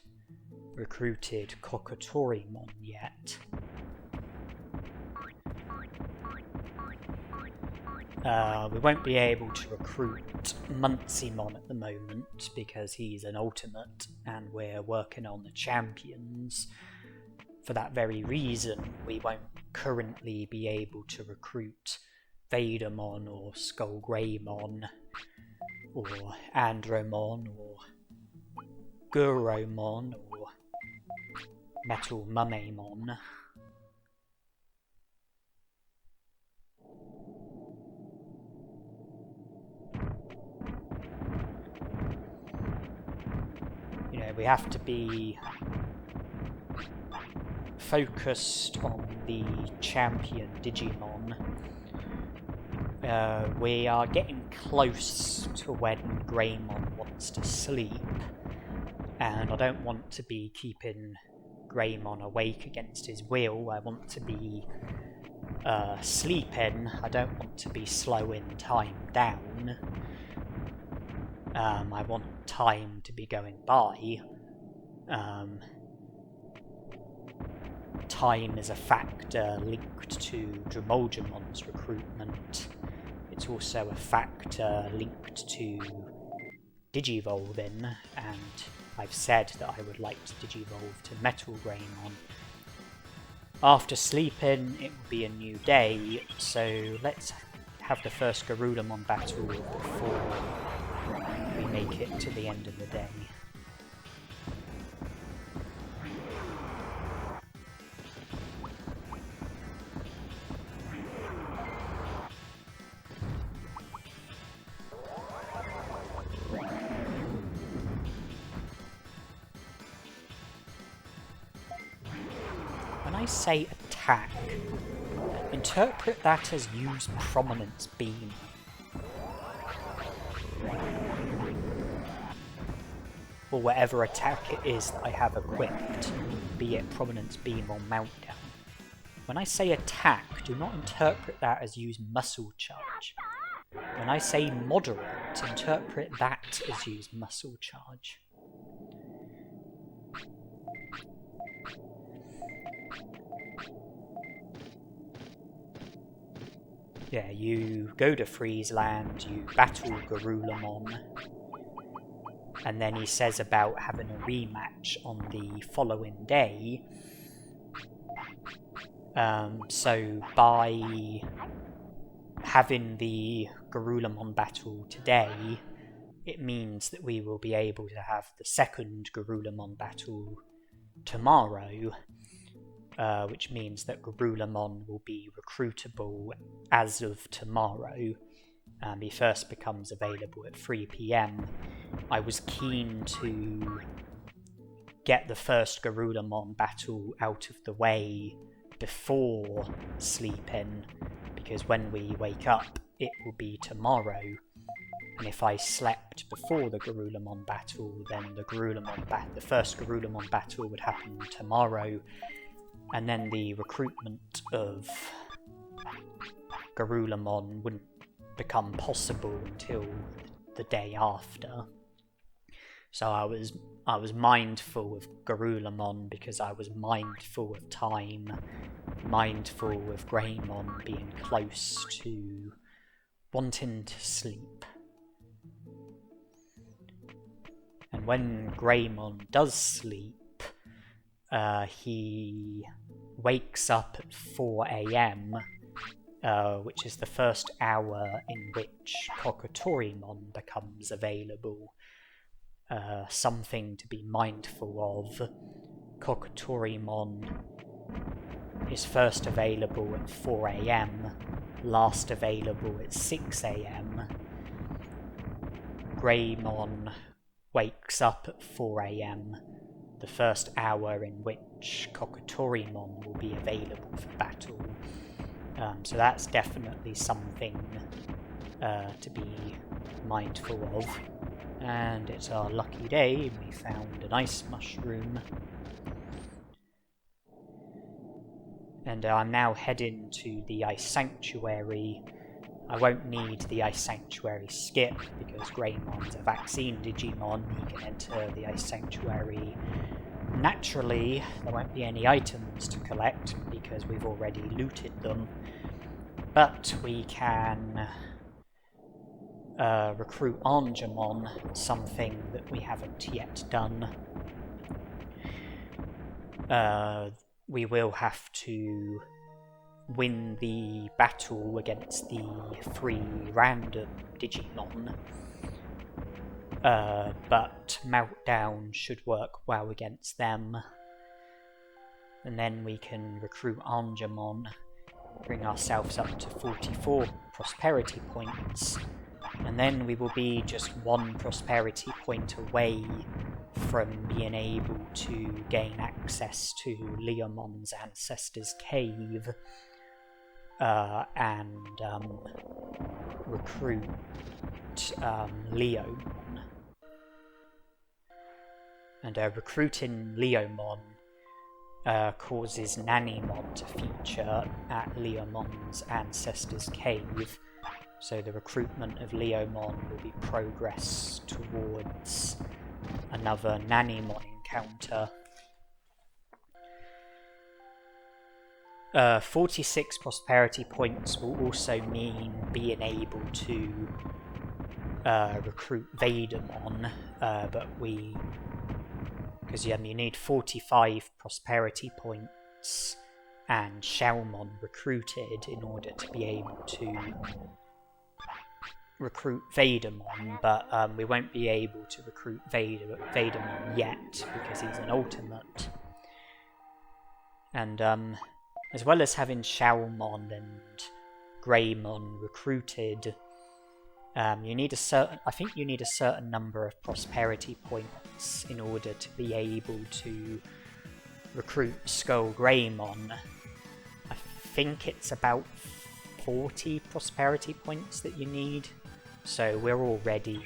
recruited Kokatorimon yet. We won't be able to recruit Muncymon at the moment because he's an ultimate and we're working on the champions. For that very reason, we won't currently be able to recruit Betamon or ShogunGekomon or Andromon or Guromon or Metalmumamon. we have to be focused on the champion Digimon. We are getting close to when Greymon wants to sleep, and I don't want to be keeping Greymon awake against his will. I want to be sleeping. I don't want to be slowing time down. I want time to be going by. Time is a factor linked to Drimogemon's recruitment. It's also a factor linked to Digivolving, and I've said that I would like to Digivolve to Metal Greymon. After sleeping, it will be a new day, so let's have the first Garudamon battle before we make it to the end of the day. When I say attack, interpret that as use Prominence Beam. Or whatever attack it is that I have equipped, be it Prominence Beam or Meltdown. When I say attack, do not interpret that as use Muscle Charge. When I say moderate, interpret that as use Muscle Charge. Yeah, you go to Freezeland, you battle Garurumon, and then he says about having a rematch on the following day. So by having the Garurumon battle today, it means that we will be able to have the second Garurumon battle tomorrow. Which means that Garurumon will be recruitable as of tomorrow. He first becomes available at 3 PM. I was keen to get the first Garurumon battle out of the way before sleeping, because when we wake up, it will be tomorrow. And if I slept before the Garurumon battle, then the first Garurumon battle would happen tomorrow. And then the recruitment of Garurumon wouldn't become possible until the day after. So I was mindful of Garurumon because I was mindful of time, mindful of Greymon being close to wanting to sleep. And when Greymon does sleep, he wakes up at 4 AM, which is the first hour in which Kokotorimon becomes available. Something to be mindful of. Kokotorimon is first available at 4 AM, last available at 6 AM. Greymon wakes up at 4 AM, the first hour in which Kokotorimon will be available for battle. So that's definitely something to be mindful of. And it's our lucky day, we found an ice mushroom. And I'm now heading to the Ice Sanctuary. I won't need the Ice Sanctuary skip, because Greymon's a vaccine Digimon. He can enter the Ice Sanctuary naturally. There won't be any items to collect, because we've already looted them. But we can recruit Angemon, something that we haven't yet done. We will have to win the battle against the 3 random Digimon, but Meltdown should work well against them. And then we can recruit Angemon, bring ourselves up to 44 prosperity points, and then we will be just 1 prosperity point away from being able to gain access to Leomon's ancestor's cave and recruit Leomon. And recruiting Leomon causes Nanimon to feature at Leomon's ancestor's cave, so the recruitment of Leomon will be progress towards another Nanimon encounter. 46 prosperity points will also mean being able to recruit Betamon, because you need 45 prosperity points and Shoumon recruited in order to be able to recruit Betamon, but we won't be able to recruit Betamon yet because he's an ultimate. And as well as having Shoumon and Greymon recruited, you need a certain number of prosperity points in order to be able to recruit Skull Greymon. I think it's about 40 prosperity points that you need, so we're already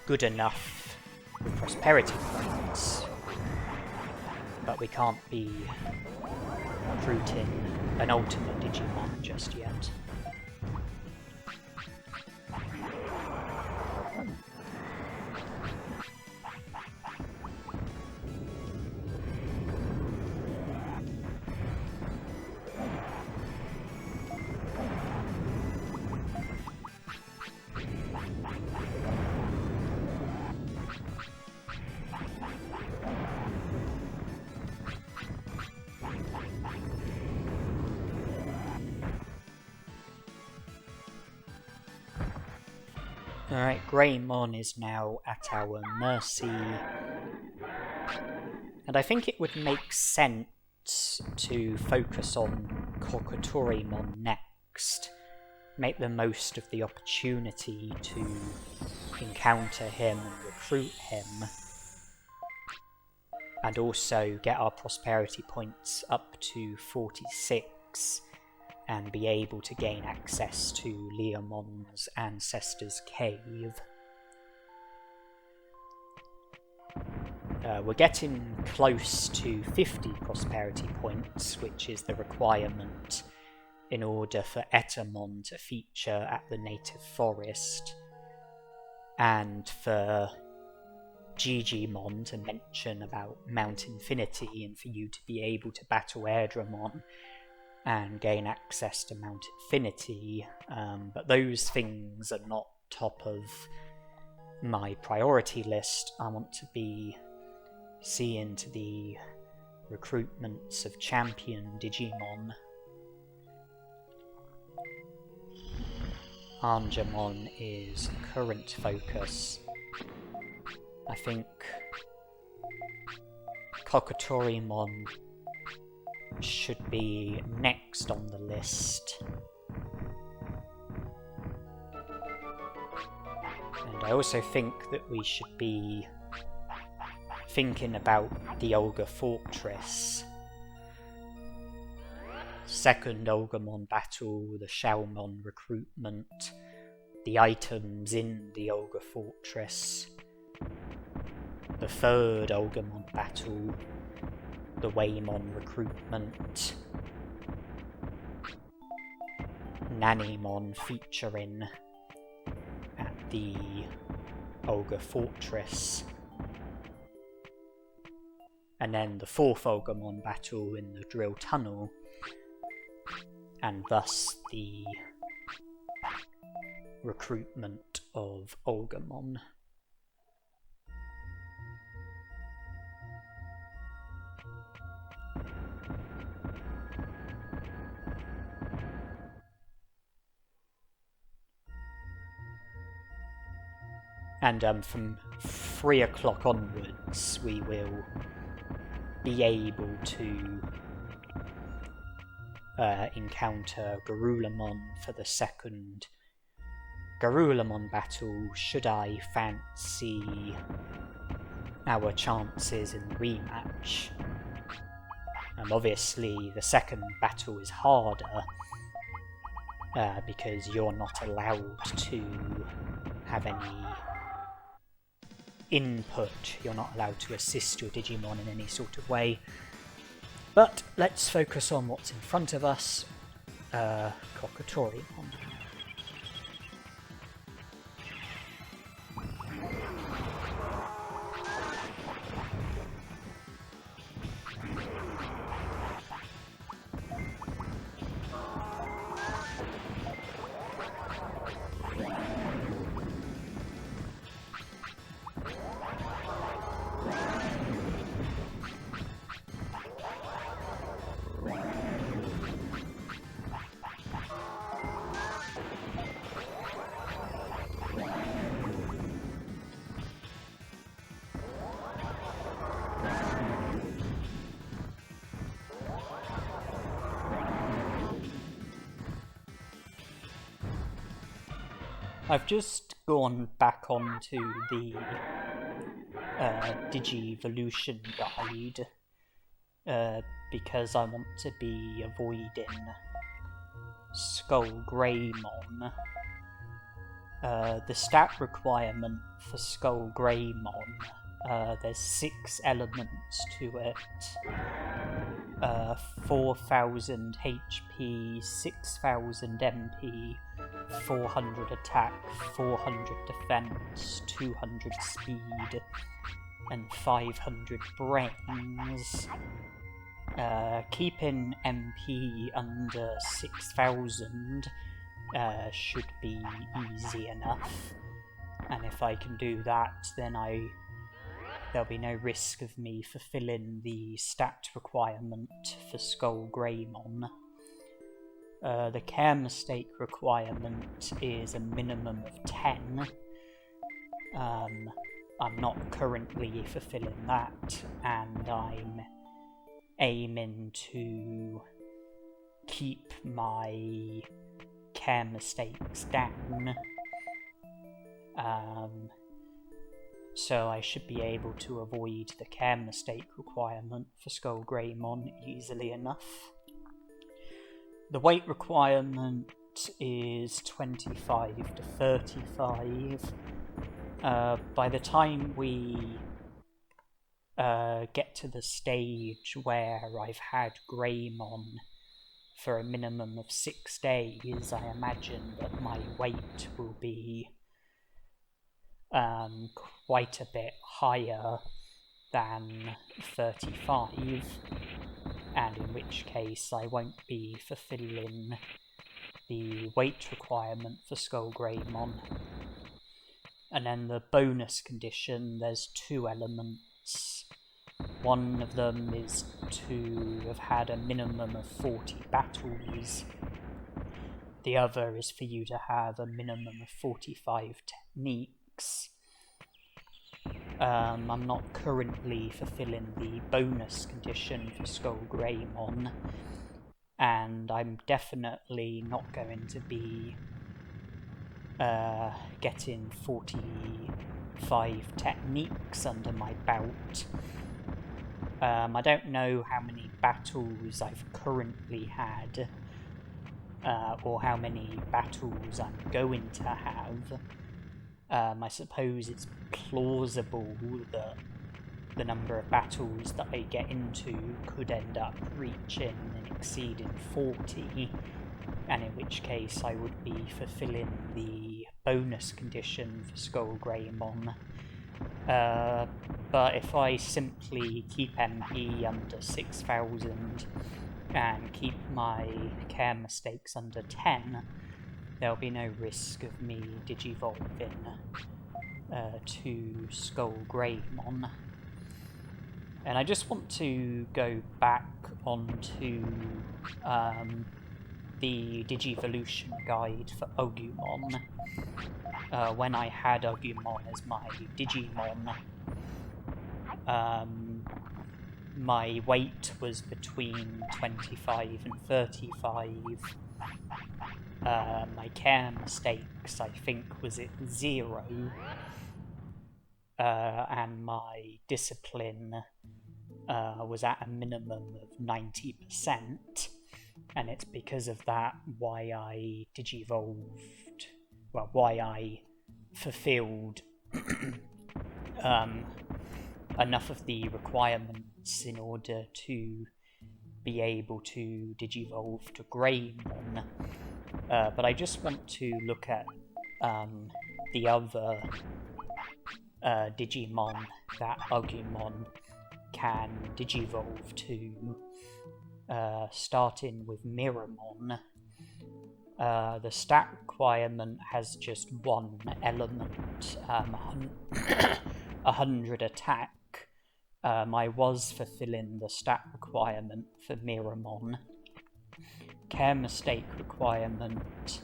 good enough with prosperity points, but we can't be recruiting an ultimate Digimon just yet. Alright, Greymon is now at our mercy, and I think it would make sense to focus on Kokotorimon next, make the most of the opportunity to encounter him and recruit him, and also get our prosperity points up to 46, and be able to gain access to Leomon's ancestor's cave. We're getting close to 50 prosperity points, which is the requirement in order for Etamon to feature at the native forest, and for Digimon to mention about Mount Infinity, and for you to be able to battle Airdramon and gain access to Mount Infinity, but those things are not top of my priority list. I want to be seeing to the recruitments of champion Digimon. Angemon is current focus. I think Kokotorimon should be next on the list. And I also think that we should be thinking about the Olga Fortress. Second Agumon battle, the Shoumon recruitment, the items in the Olga Fortress. The third Agumon battle, the Waymon recruitment. Nanimon featuring at the Olga Fortress. And then the fourth Agumon battle in the Drill Tunnel. And thus the recruitment of Agumon. And from 3 o'clock onwards, we will be able to encounter Garurumon for the second Garurumon battle, should I fancy our chances in the rematch. Obviously, the second battle is harder, because you're not allowed to have any input, you're not allowed to assist your Digimon in any sort of way. But let's focus on what's in front of us, Kokotorimon. I've just gone back onto the Digivolution guide because I want to be avoiding ShogunGekomon. The stat requirement for ShogunGekomon, there's 6 elements to it. 4000 HP, 6000 MP, 400 attack, 400 defense, 200 speed, and 500 brains. Keeping MP under 6000 should be easy enough, and if I can do that, then there'll be no risk of me fulfilling the stat requirement for ShogunGekomon. The care mistake requirement is a minimum of 10. I'm not currently fulfilling that, and I'm aiming to keep my care mistakes down. So I should be able to avoid the care mistake requirement for ShogunGekomon easily enough. The weight requirement is 25 to 35. By the time we get to the stage where I've had Greymon for a minimum of 6 days, I imagine that my weight will be quite a bit higher than 35, and in which case I won't be fulfilling the weight requirement for ShogunGekomon. And then the bonus condition, there's 2 elements. One of them is to have had a minimum of 40 battles. The other is for you to have a minimum of 45 techniques. I'm not currently fulfilling the bonus condition for ShogunGekomon, and I'm definitely not going to be getting 45 techniques under my belt. I don't know how many battles I've currently had, or how many battles I'm going to have. I suppose it's plausible that the number of battles that I get into could end up reaching and exceeding 40, and in which case I would be fulfilling the bonus condition for ShogunGekomon. But if I simply keep MP under 6000 and keep my care mistakes under 10, there'll be no risk of me digivolving to ShogunGekomon. And I just want to go back onto the Digivolution guide for Agumon. When I had Agumon as my Digimon, my weight was between 25 and 35. My care mistakes, I think, was at 0. and my discipline was at a minimum of 90%, and it's because of that why I digivolved, well, why I fulfilled enough of the requirements in order to be able to digivolve to Greymon. But I just want to look at the other Digimon that Agumon can digivolve to, starting with Miramon. The stat requirement has just one element, 100 attack. I was fulfilling the stat requirement for Miramon. Care mistake requirement,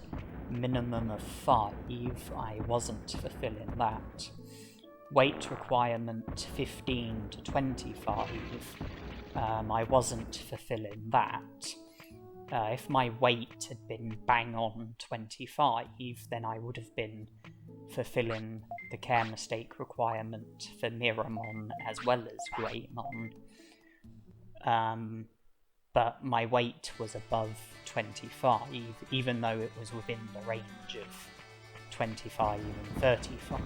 minimum of 5, I wasn't fulfilling that. Weight requirement, 15 to 25, I wasn't fulfilling that. If my weight had been bang on 25, then I would have been fulfilling the care mistake requirement for Miramon as well as Greymon. But my weight was above 25, even though it was within the range of 25 and 35.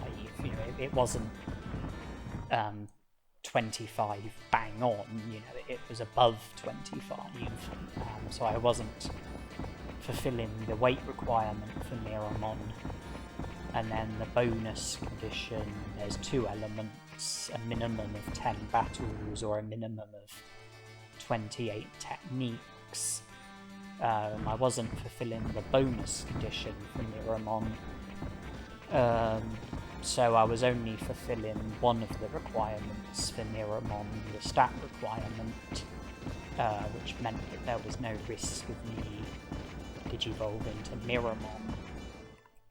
You know, it wasn't 25 bang on, you know, it was above 25, so I wasn't fulfilling the weight requirement for Miramon. And then the bonus condition, there's 2 elements, a minimum of 10 battles or a minimum of 28 techniques. I wasn't fulfilling the bonus condition for Miramon, so I was only fulfilling one of the requirements for Miramon, the stat requirement, which meant that there was no risk of me digivolving to Miramon.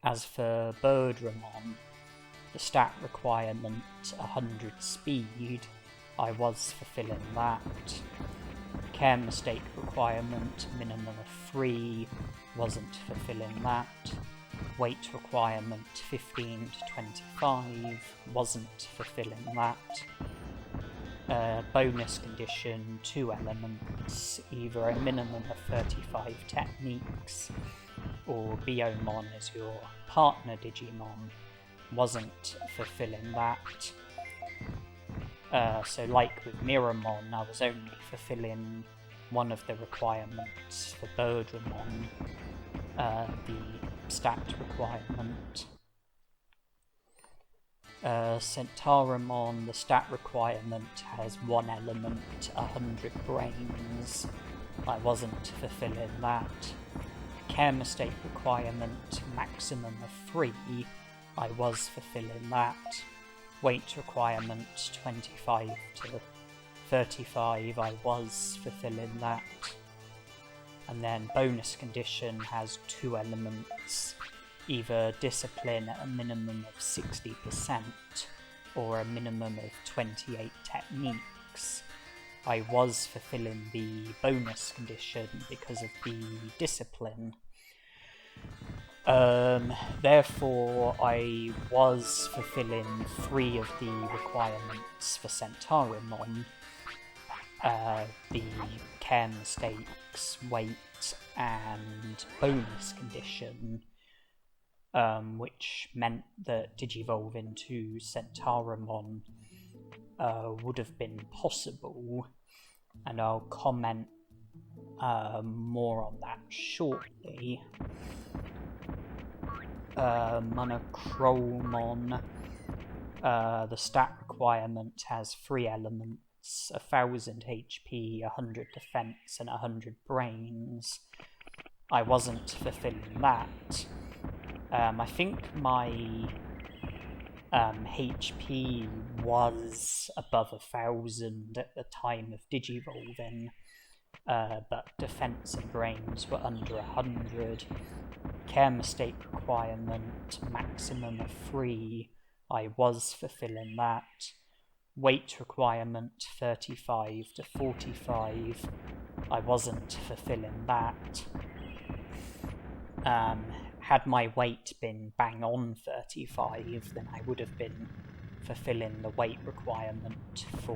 As for Birdramon, the stat requirement, 100 speed, I was fulfilling that. Care mistake requirement, minimum of 3, wasn't fulfilling that. Weight requirement, 15 to 25, wasn't fulfilling that. Bonus condition, 2 elements, either a minimum of 35 techniques, or Biyomon as your partner Digimon, wasn't fulfilling that. So like with Miramon, I was only fulfilling one of the requirements for Birdramon, the stat requirement. Centarumon, the stat requirement has 1 element, 100 brains. I wasn't fulfilling that. Care mistake requirement, maximum of 3. I was fulfilling that. Weight requirement, 25 to 35. I was fulfilling that. And then bonus condition has 2 elements, either discipline at a minimum of 60% or a minimum of 28 techniques. I was fulfilling the bonus condition because of the discipline. Therefore, I was fulfilling 3 of the requirements for Centarumon, the care mistakes, weight, and bonus condition, which meant that digivolving to Centarumon would have been possible, and I'll comment more on that shortly. Monochromon, the stat requirement has 3 elements, 1000 HP, 100 defense, and 100 brains. I wasn't fulfilling that. I think my HP was above 1000 at the time of digivolving, but defense and brains were under 100. Care mistake requirement, maximum of 3, I was fulfilling that. Weight requirement, 35 to 45, I wasn't fulfilling that. Had my weight been bang on 35, then I would have been fulfilling the weight requirement for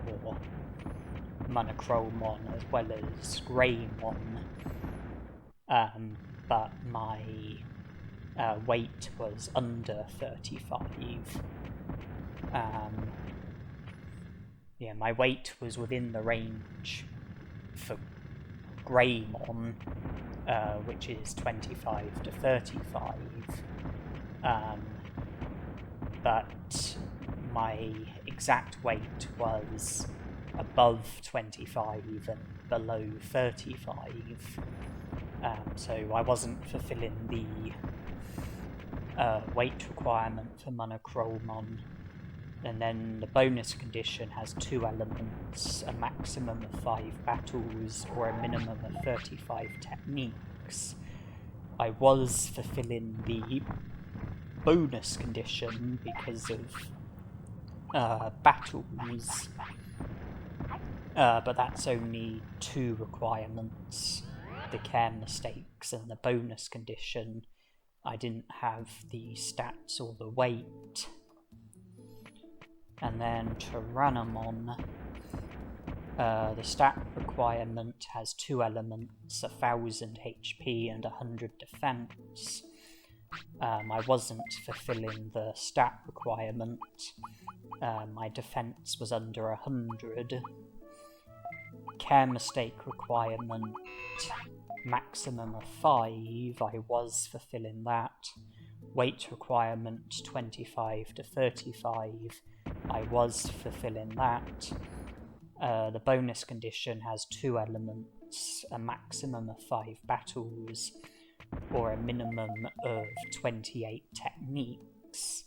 Monochromon as well as Greymon, but my weight was under 35. Yeah, my weight was within the range for Greymon, which is 25 to 35, but my exact weight was above 25 and below 35, so I wasn't fulfilling the weight requirement for Monochromon. And then the bonus condition has 2 elements, a maximum of 5 battles or a minimum of 35 techniques. I was fulfilling the bonus condition because of battles, but that's only 2 requirements, the care mistakes and the bonus condition. I didn't have the stats or the weight. And then Tyrannomon, the stat requirement has 2 elements, 1000 HP and 100 defense. I wasn't fulfilling the stat requirement. My defense was under 100. Care mistake requirement, maximum of 5, I was fulfilling that. Weight requirement 25 to 35, I was fulfilling that. The bonus condition has 2 elements, a maximum of 5 battles or a minimum of 28 techniques.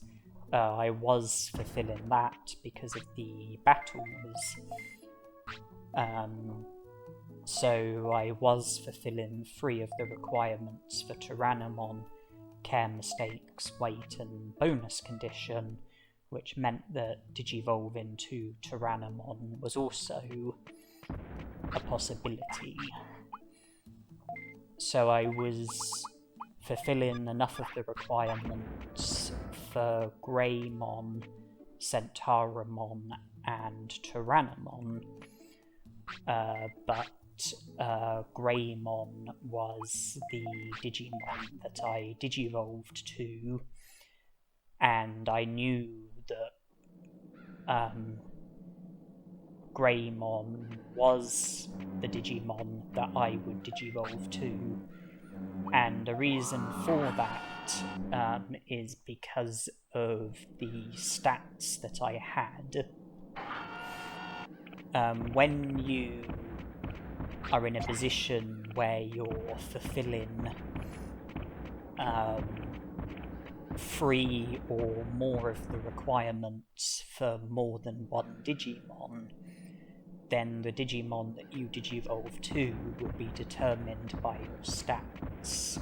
I was fulfilling that because of the battles. So I was fulfilling 3 of the requirements for Tyrannomon, care mistakes, weight and bonus condition, which meant that Digivolve into Tyrannomon was also a possibility. So I was fulfilling enough of the requirements for Greymon, Centarumon and Tyrannomon, but Greymon was the Digimon that I digivolved to, and I knew that Greymon was the Digimon that I would digivolve to, and the reason for that is because of the stats that I had. When you are in a position where you're fulfilling 3 or more of the requirements for more than 1 Digimon, then the Digimon that you digivolve to will be determined by your stats.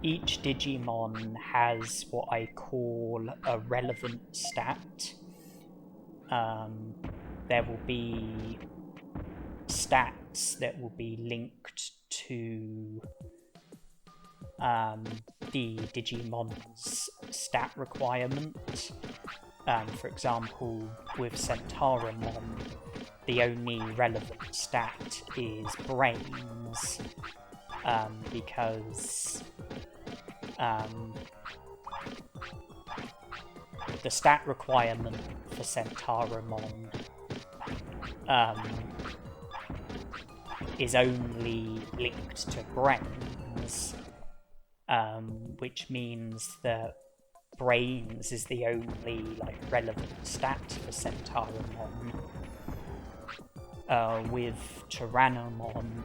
Each Digimon has what I call a relevant stat. There will be stats that will be linked to the Digimon's stat requirement. For example, with Centarumon, the only relevant stat is brains, because the stat requirement for Centarumon is only linked to brains, which means that brains is the only relevant stat for Centarumon. With Tyrannomon,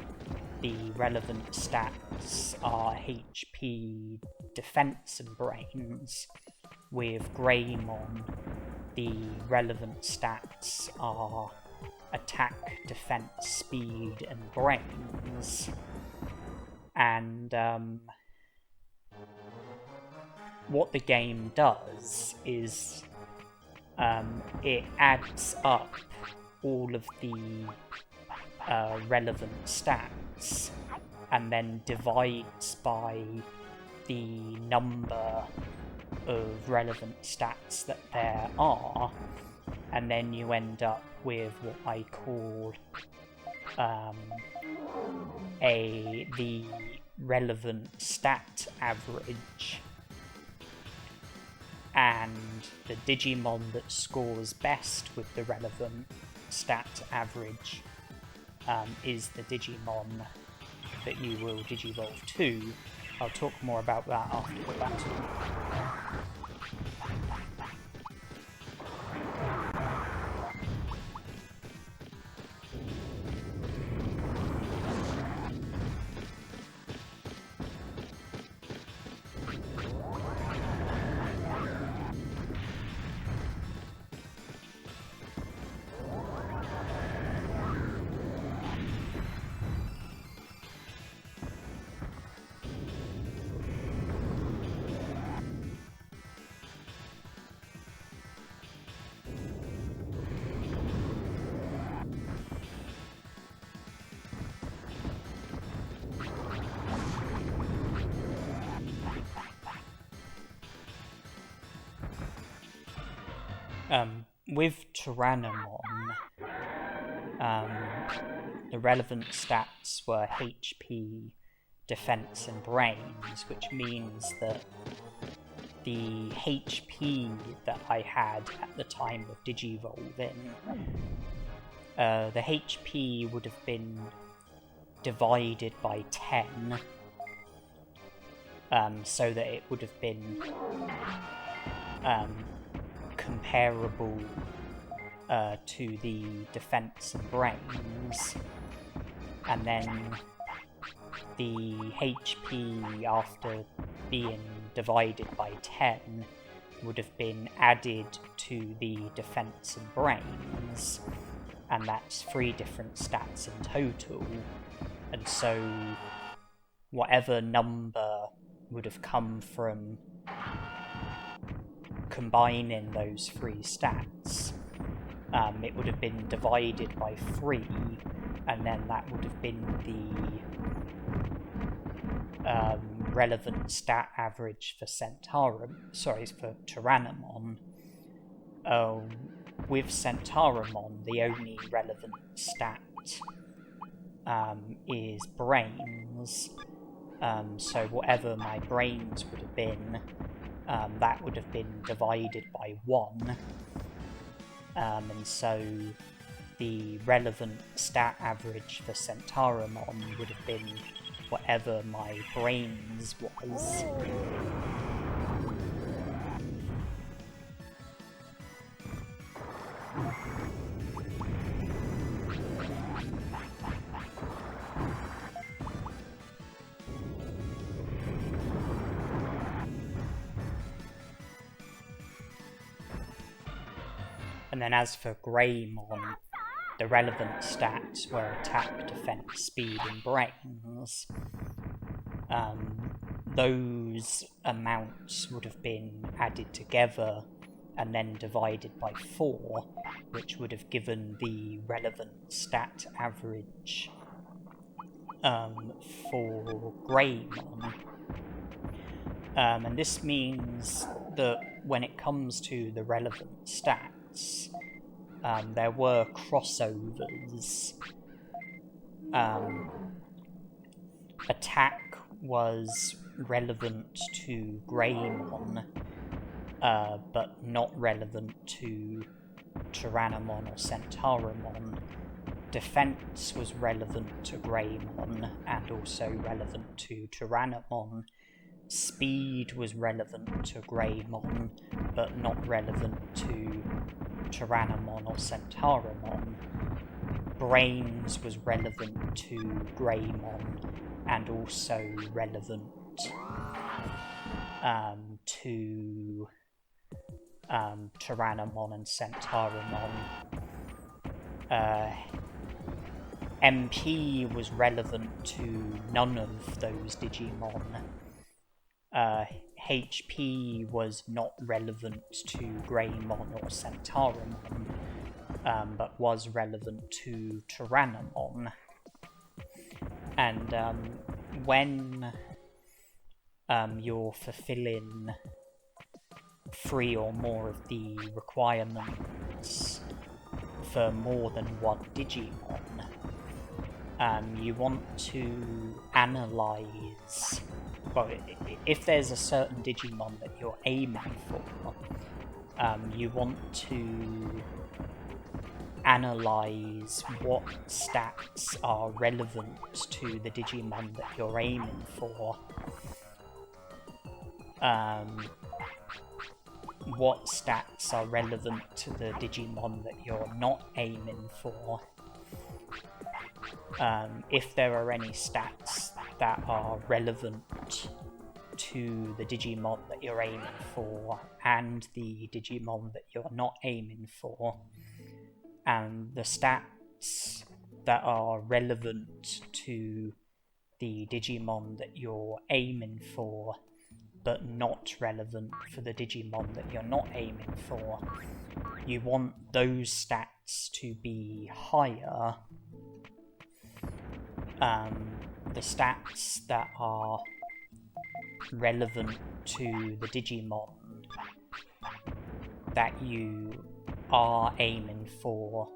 the relevant stats are HP, defense and brains. With Greymon, the relevant stats are attack, defense, speed and brains. And what the game does is it adds up all of the relevant stats and then divides by the number of relevant stats that there are, and then you end up with what I call the relevant stat average, and the Digimon that scores best with the relevant stat average is the Digimon that you will Digivolve to. I'll talk more about that after the battle. With Tyrannomon, the relevant stats were HP, Defense, and Brains, which means that the HP that I had at the time of Digivolving, the HP would have been divided by 10, so that it would have been comparable to the Defense and Brains, and then the HP after being divided by 10 would have been added to the Defense and Brains, and that's 3 different stats in total, and so whatever number would have come from combining those 3 stats, it would have been divided by 3, and then that would have been the relevant stat average for for Tyrannomon. With Centarumon, the only relevant stat is Brains, so whatever my Brains would have been, that would have been divided by 1, and so the relevant stat average for Centarumon would have been whatever my Brains was. And then as for Greymon, the relevant stats were attack, defense, speed, and brains. Those amounts would have been added together and then divided by 4, which would have given the relevant stat average for Greymon. And this means that when it comes to the relevant stats, there were crossovers. Attack was relevant to Greymon, but not relevant to Tyrannomon or Centarumon. Defense was relevant to Greymon and also relevant to Tyrannomon. Speed was relevant to Greymon, but not relevant to Tyrannomon or Centarumon. Brains was relevant to Greymon and also relevant to Tyrannomon and Centarumon. MP was relevant to none of those Digimon. HP was not relevant to Greymon or Centarumon, but was relevant to Tyrannomon. And when you're fulfilling 3 or more of the requirements for more than one Digimon, you want to analyze, well, if there's a certain Digimon that you're aiming for, you want to analyze what stats are relevant to the Digimon that you're aiming for. What stats are relevant to the Digimon that you're not aiming for. If there are any stats that are relevant to the Digimon that you're aiming for and the Digimon that you're not aiming for, and the stats that are relevant to the Digimon that you're aiming for but not relevant for the Digimon that you're not aiming for, you want those stats to be higher. The stats that are relevant to the Digimon that you are aiming for,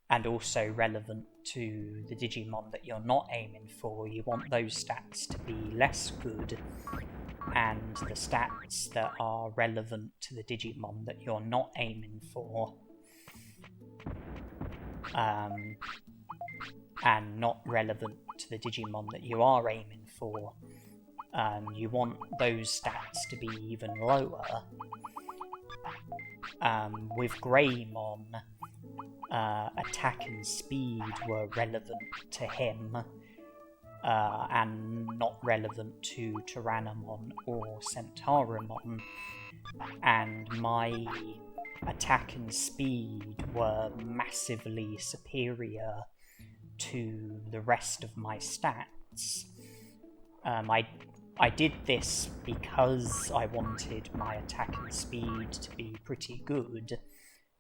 and also relevant to the Digimon that you're not aiming for, you want those stats to be less good, and the stats that are relevant to the Digimon that you're not aiming for, and not relevant to the Digimon that you are aiming for, you want those stats to be even lower. With Greymon, attack and speed were relevant to him, and not relevant to Tyrannomon or Centarumon, and my attack and speed were massively superior to the rest of my stats. I did this because I wanted my attack and speed to be pretty good,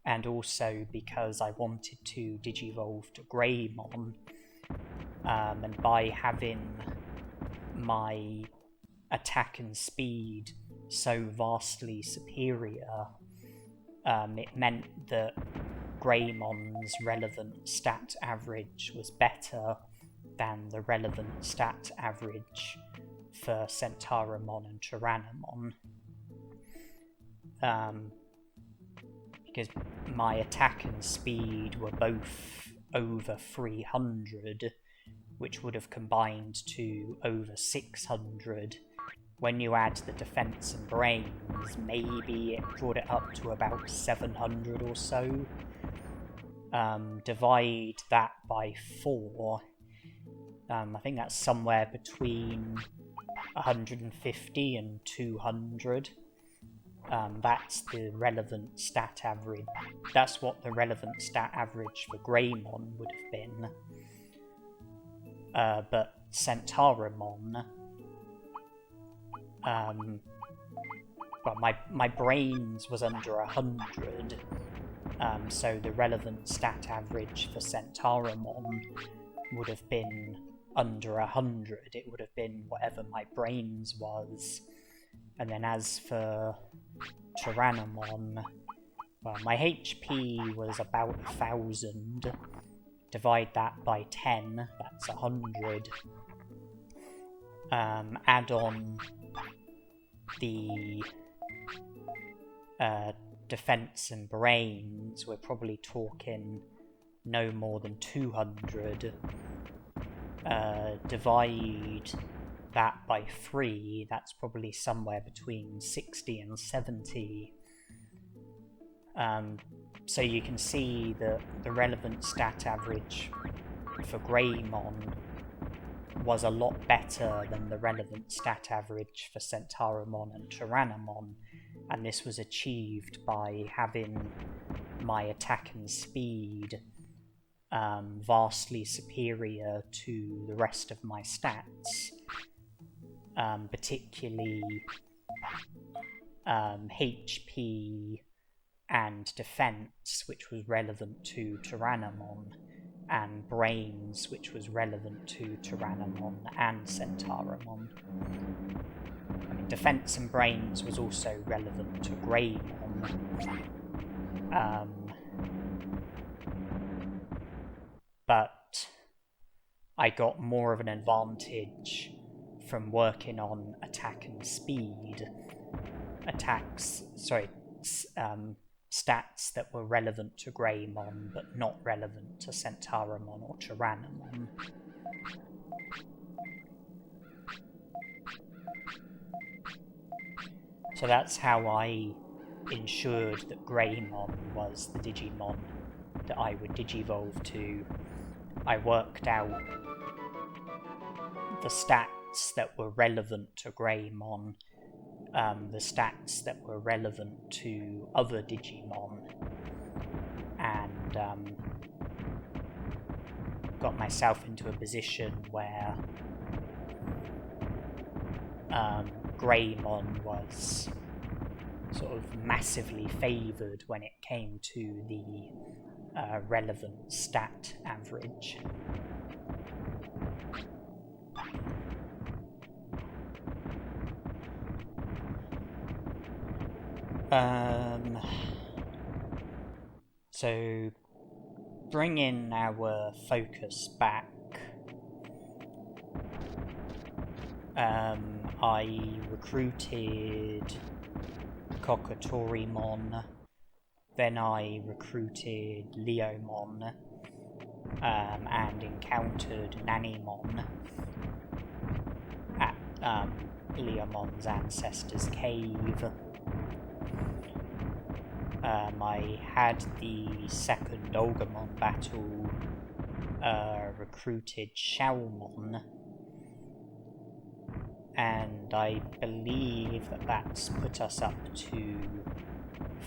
and also because I wanted to digivolve to Greymon, and by having my attack and speed so vastly superior, it meant that Greymon's relevant stat average was better than the relevant stat average for Centarumon and Tyrannomon. Because my attack and speed were both over 300, which would have combined to over 600. When you add the defense and brains, maybe it brought it up to about 700 or so. Divide that by 4. I think that's somewhere between 150 and 200. That's the relevant stat average. That's what the relevant stat average for Greymon would have been. But Centarumon, well, my brains was under 100, so the relevant stat average for Centarumon would have been under 100. It would have been whatever my brains was. And then as for Tyrannomon, well, my HP was about 1,000. Divide that by 10, that's 100. Add on the defense and brains, we're probably talking no more than 200. Divide that by 3, that's probably somewhere between 60 and 70. So you can see that the relevant stat average for Greymon was a lot better than the relevant stat average for Centarumon and Tyrannomon, and this was achieved by having my attack and speed vastly superior to the rest of my stats, particularly HP and defense, which was relevant to Tyrannomon, and Brains, which was relevant to Tyrannomon and Centarumon. I mean, Defense and Brains was also relevant to Greymon. But I got more of an advantage from working on attack and speed. Stats that were relevant to Greymon, but not relevant to Centarumon or Tyrannomon. So that's how I ensured that Greymon was the Digimon that I would Digivolve to. I worked out the stats that were relevant to Greymon, the stats that were relevant to other Digimon, and got myself into a position where Greymon was sort of massively favoured when it came to the relevant stat average. So bringing our focus back, I recruited Kokotorimon, then I recruited Leomon, and encountered Nanimon at Leomon's ancestor's cave. I had the second Agumon battle, recruited Xiaomon, and I believe that that's put us up to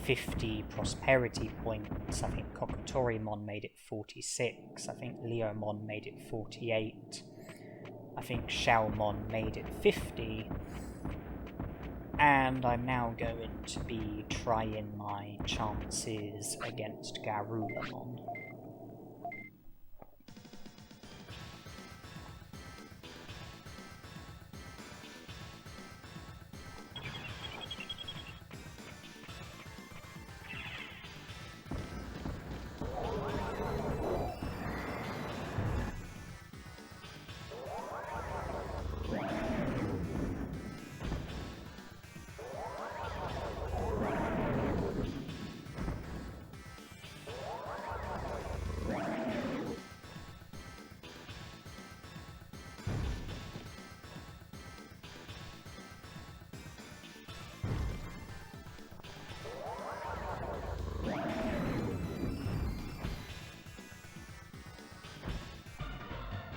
50 prosperity points. I think Kokotorimon made it 46, I think Leomon made it 48, I think Xiaomon made it 50, and I'm now going to be trying my chances against Garulamon.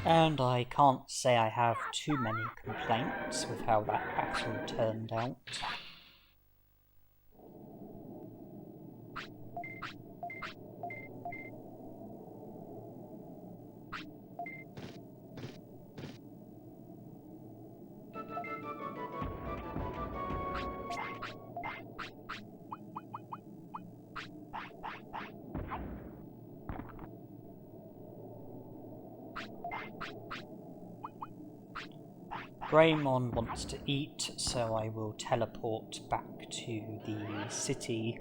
And I can't say I have too many complaints with how that battle turned out. Greymon wants to eat, so I will teleport back to the city.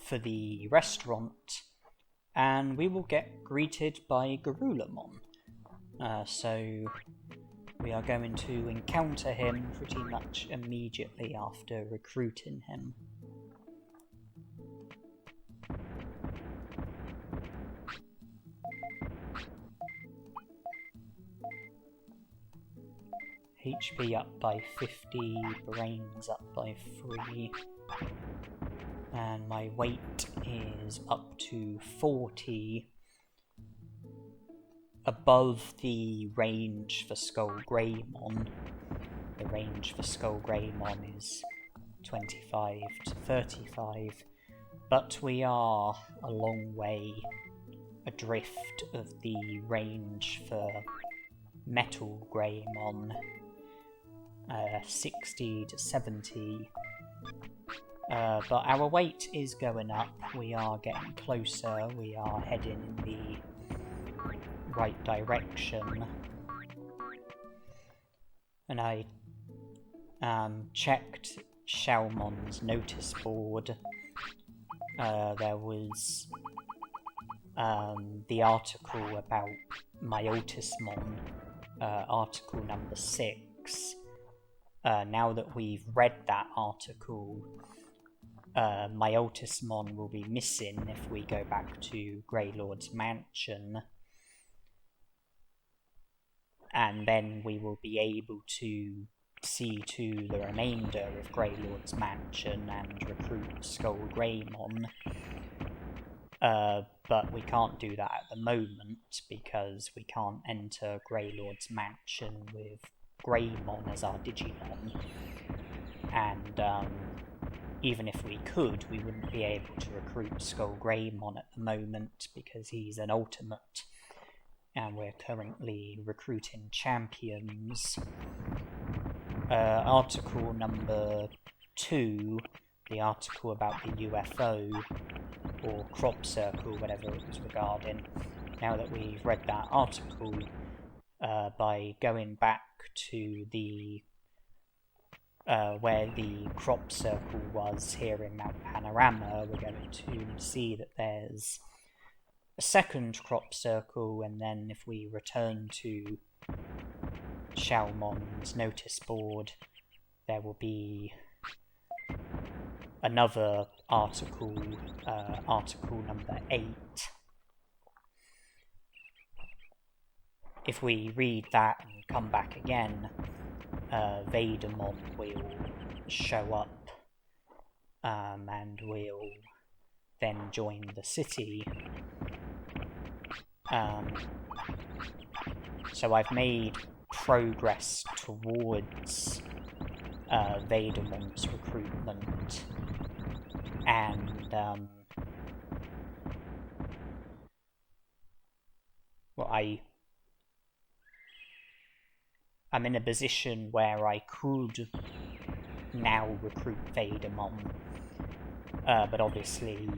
For the restaurant, and we will get greeted by Garulamon. So we are going to encounter him pretty much immediately after recruiting him. HP up by 50, brains up by 3, and my weight is up to 40, above the range for ShogunGekomon. The range for ShogunGekomon is 25 to 35, but we are a long way adrift of the range for Metal Greymon. 60 to 70, But our weight is going up. We are getting closer. We are heading in the right direction. And I checked Xiaomon's notice board. There was the article about Myotismon, article number 6. Now that we've read that article, Myotismon will be missing if we go back to Greylord's mansion. And then we will be able to see to the remainder of Greylord's mansion and recruit Skullgreymon. But we can't do that at the moment because we can't enter Greylord's mansion with Greymon as our Digimon. And even if we could, we wouldn't be able to recruit Skullgreymon at the moment because he's an ultimate. And we're currently recruiting champions. Article number 2, the article about the UFO, or crop circle, whatever it was regarding. Now that we've read that article, by going back to the where the crop circle was here in Mount Panorama, we're going to see that there's a second crop circle, and then if we return to Xiaomon's notice board, there will be another article, article number 8. If we read that and come back again, Betamon will show up, and will then join the city. So I've made progress towards Betamon's recruitment, and well, I'm in a position where I could now recruit Betamon, but obviously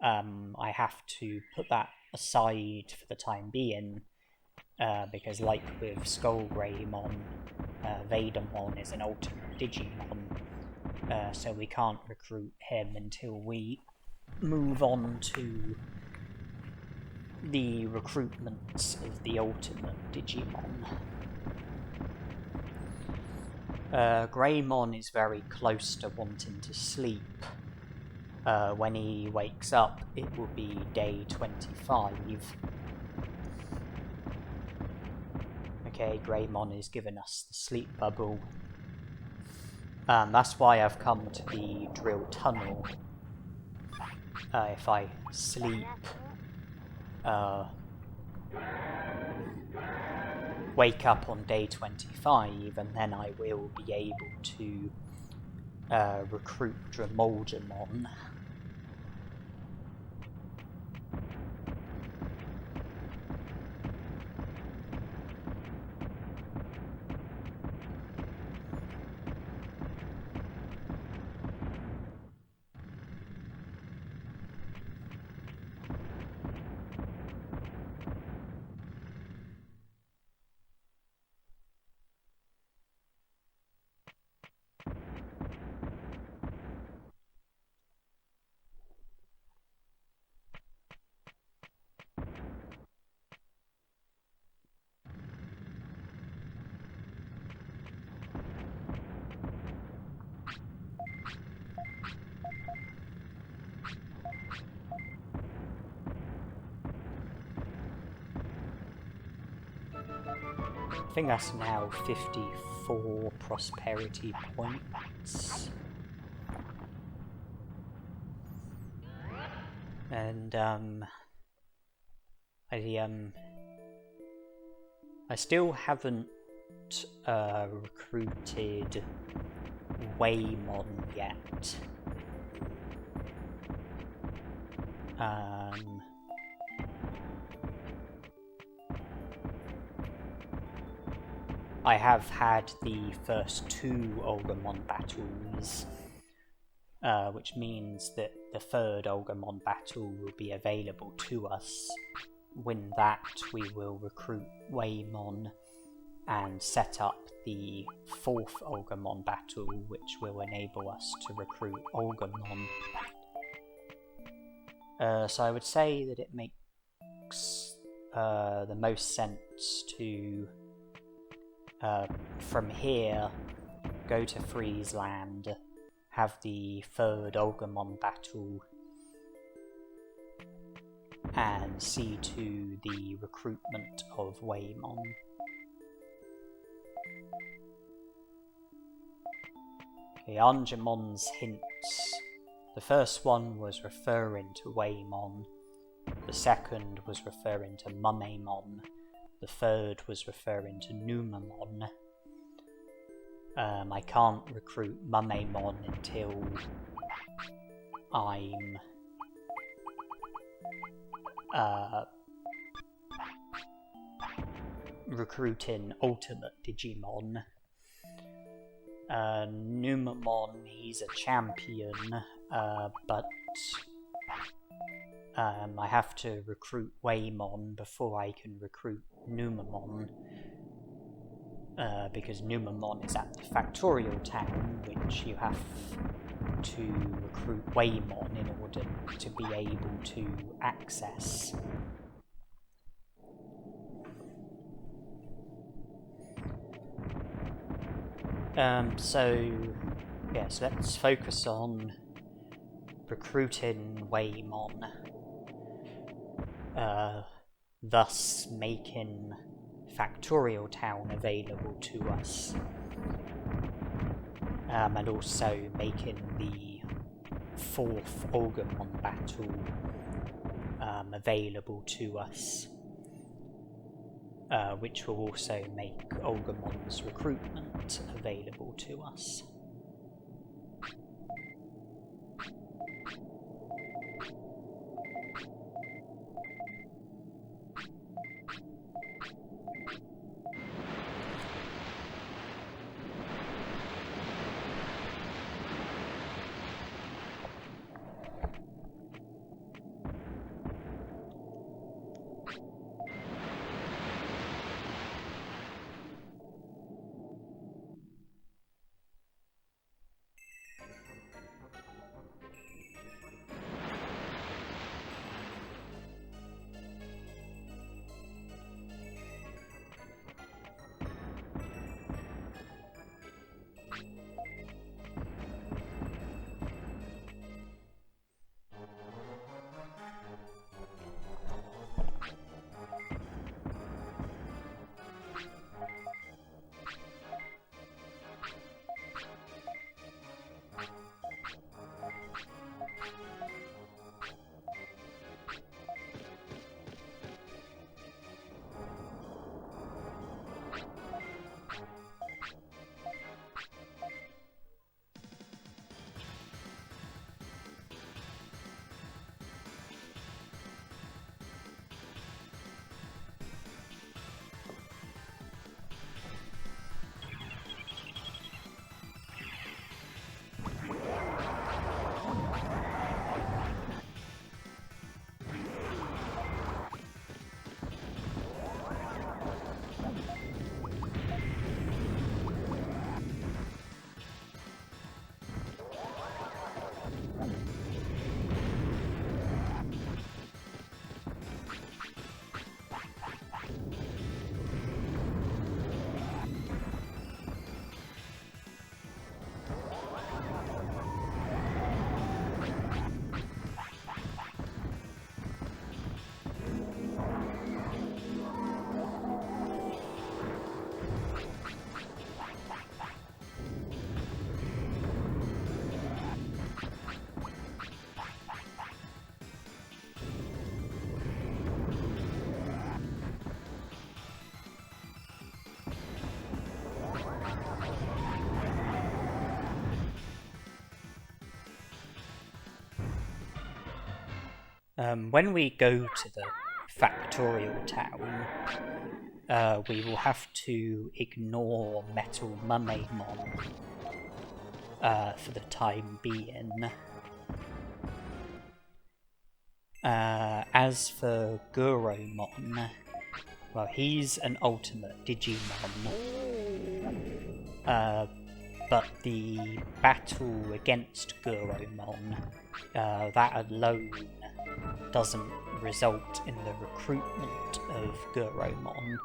I have to put that aside for the time being, because like with Skullgreymon, Betamon is an ultimate Digimon, so we can't recruit him until we move on to the recruitments of the ultimate Digimon. Greymon is very close to wanting to sleep. When he wakes up, it will be day 25. Okay, Greymon has given us the sleep bubble. That's why I've come to the drill tunnel. If I sleep, wake up on day 25, and then I will be able to recruit Drimogemon. I think that's now 54 prosperity points. And I still haven't recruited Waymon yet. I have had the first 2 Agumon battles, which means that the third Agumon battle will be available to us. Win that, we will recruit Waymon and set up the fourth Agumon battle, which will enable us to recruit Agumon. So I would say that it makes the most sense to, from here, go to Freezeland, have the third Agumon battle, and see to the recruitment of Waymon. Okay, Anjamon's hints. The first one was referring to Waymon, the second was referring to Mumamon, the third was referring to Numamon. I can't recruit Mumamon until I'm recruiting Ultimate Digimon. Numamon, he's a champion, but I have to recruit Waymon before I can recruit Numamon, because Numamon is at the Factorial Town, which you have to recruit Waymon in order to be able to access. So let's focus on recruiting Waymon, thus making Factorial Town available to us, and also making the fourth Agumon battle available to us, which will also make Agumon's recruitment available to us. When we go to the Factorial Town, we will have to ignore Metal Mumamon, for the time being. As for Guromon, well, he's an ultimate Digimon, but the battle against Guromon, that alone doesn't result in the recruitment of Guromon.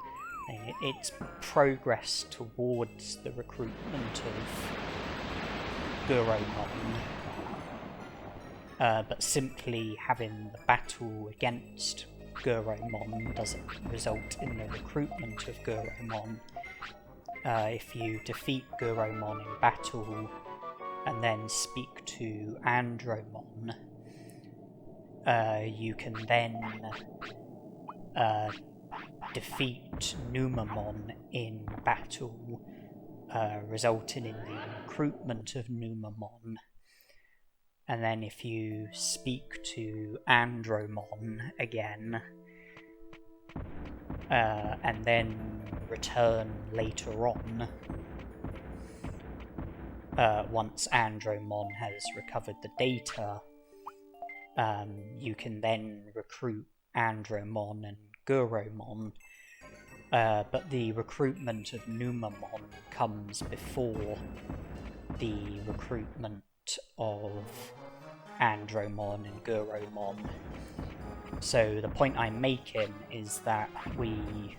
It's progress towards the recruitment of Guromon. But simply having the battle against Guromon doesn't result in the recruitment of Guromon. If you defeat Guromon in battle and then speak to Andromon, you can then defeat Numamon in battle, resulting in the recruitment of Numamon. And then if you speak to Andromon again, and then return later on, once Andromon has recovered the data, you can then recruit Andromon and Guromon, but the recruitment of Numamon comes before the recruitment of Andromon and Guromon. So the point I'm making is that we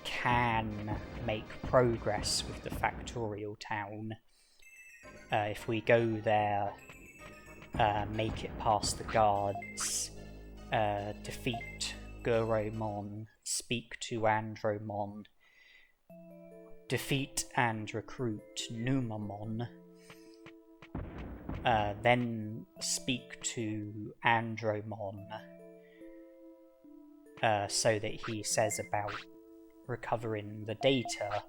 can make progress with the Factorial Town. If we go there, make it past the guards, defeat Guromon, speak to Andromon, defeat and recruit Numamon, then speak to Andromon, so that he says about recovering the data,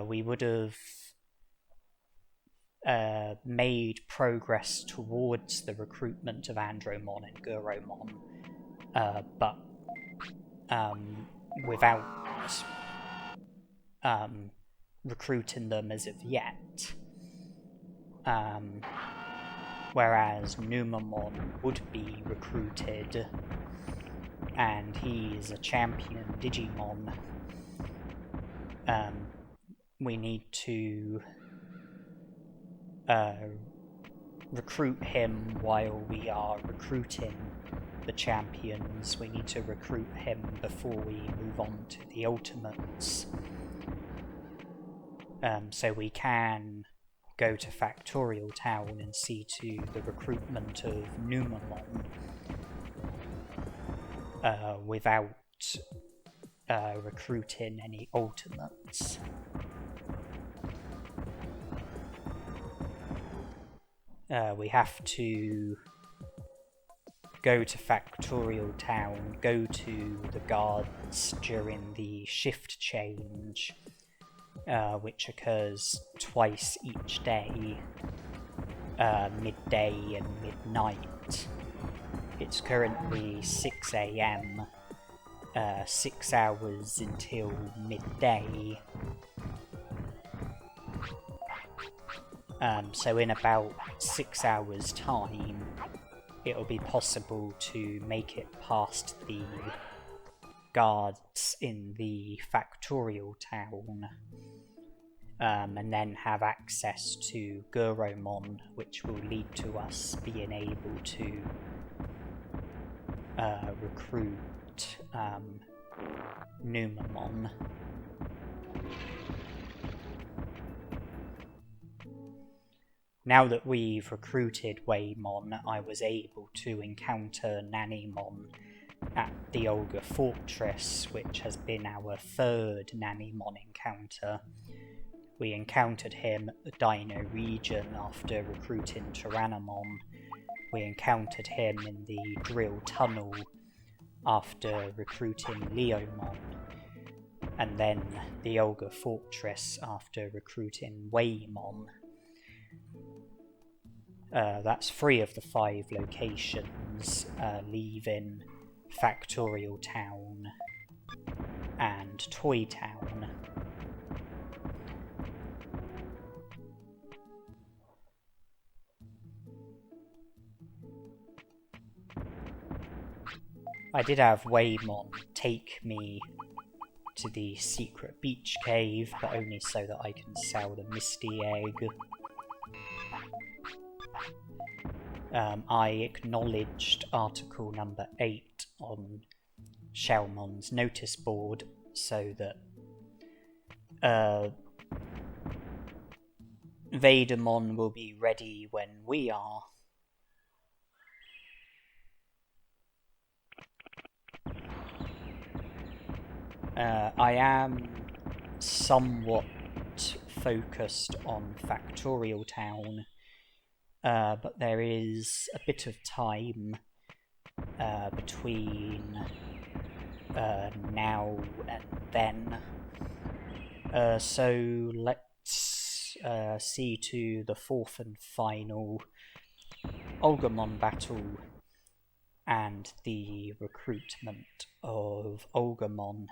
we would have made progress towards the recruitment of Andromon and Guromon, but without recruiting them as of yet. Whereas Numamon would be recruited, and he's a champion Digimon. We need to recruit him while we are recruiting the champions. We need to recruit him before we move on to the ultimates. So we can go to Factorial Town and see to the recruitment of Numamon without recruiting any ultimates. We have to go to Factorial Town, go to the guards during the shift change, which occurs twice each day, midday and midnight. It's currently 6 AM, 6 hours until midday. So in about 6 hours' time, it'll be possible to make it past the guards in the Factorial Town, and then have access to Guromon, which will lead to us being able to recruit Numamon. Now that we've recruited Waymon, I was able to encounter Nanimon at the Olga Fortress, which has been our third Nanimon encounter. We encountered him at the Dino region after recruiting Tyrannomon. We encountered him in the Drill Tunnel after recruiting Leomon. And then the Olga Fortress after recruiting Waymon. That's 3 of the 5 locations, leaving Factorial Town and Toy Town. I did have Waymon take me to the secret beach cave, but only so that I can sell the Misty Egg. I acknowledged article number 8 on Shelmon's notice board so that Betamon will be ready when we are. I am somewhat focused on Factorial Town, but there is a bit of time between now and then. So let's see to the 4th and final Agumon battle and the recruitment of Agumon.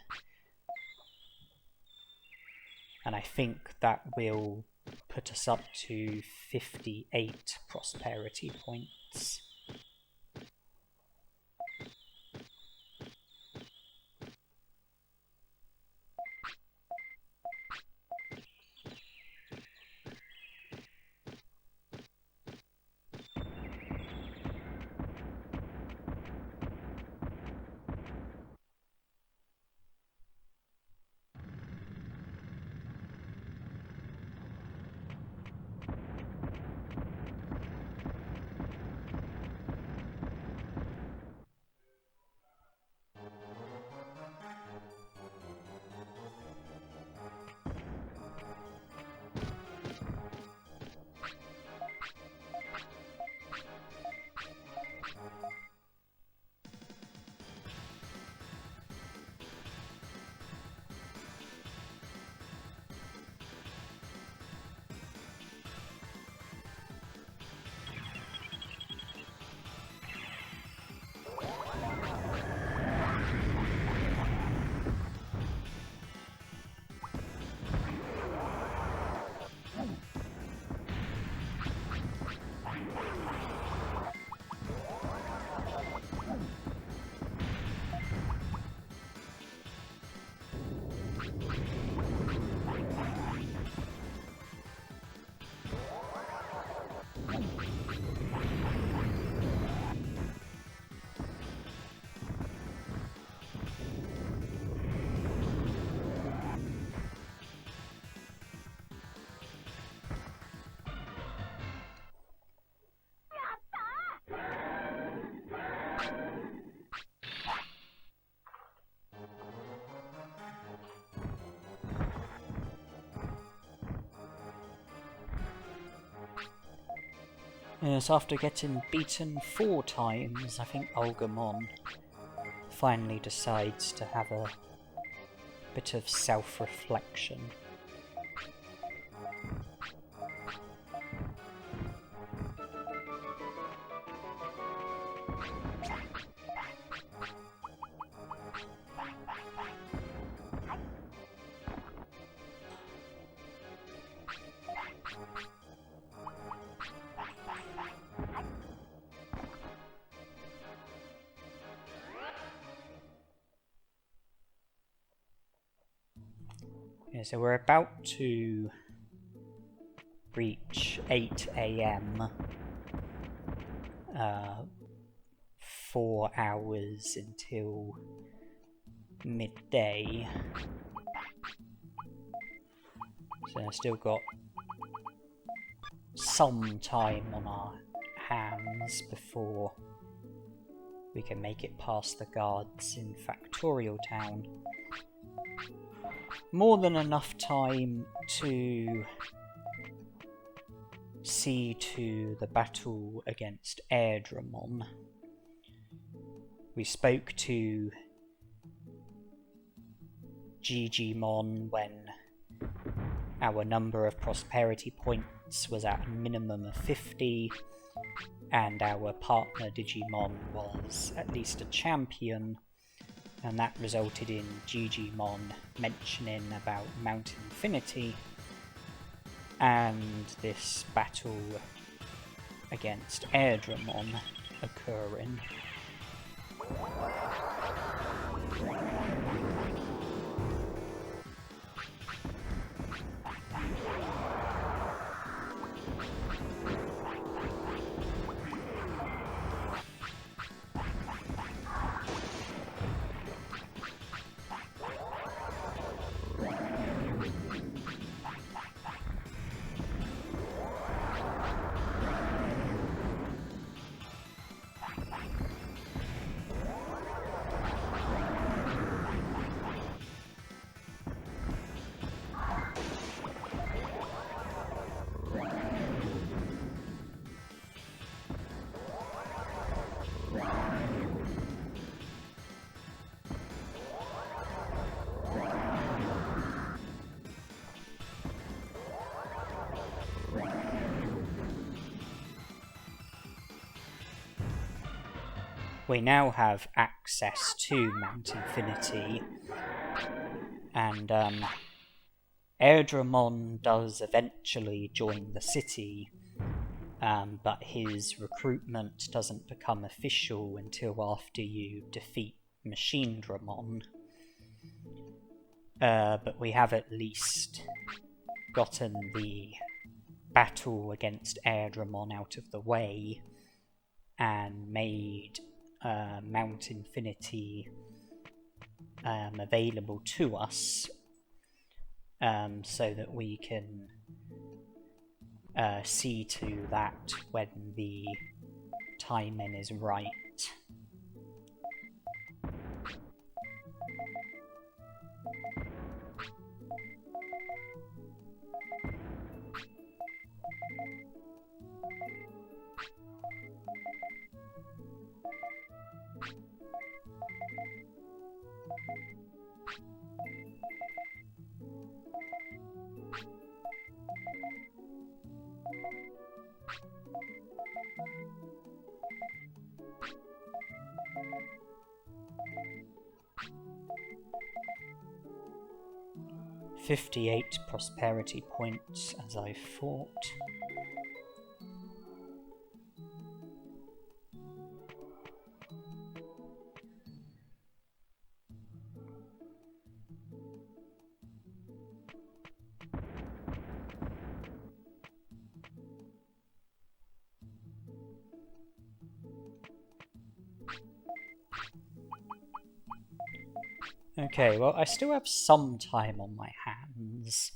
And I think that will put us up to 58 prosperity points. Yes, after getting beaten 4 times, I think Agumon finally decides to have a bit of self-reflection. Yeah, so we're about to reach 8 AM, 4 hours until midday, so I've still got some time on our hands before we can make it past the guards in Factorial Town. More than enough time to see to the battle against Drimogemon. We spoke to Digimon when our number of prosperity points was at a minimum of 50, and our partner Digimon was at least a champion, and that resulted in Digimon mentioning about Mount Infinity and this battle against Drimogemon occurring. we now have access to Mount Infinity, and Drimogemon does eventually join the city, but his recruitment doesn't become official until after you defeat Machinedramon. But we have at least gotten the battle against Dramon out of the way and made Mount Infinity available to us, so that we can see to that when the timing is right. "58 prosperity points, as I thought." Okay, well, I still have some time on my hands.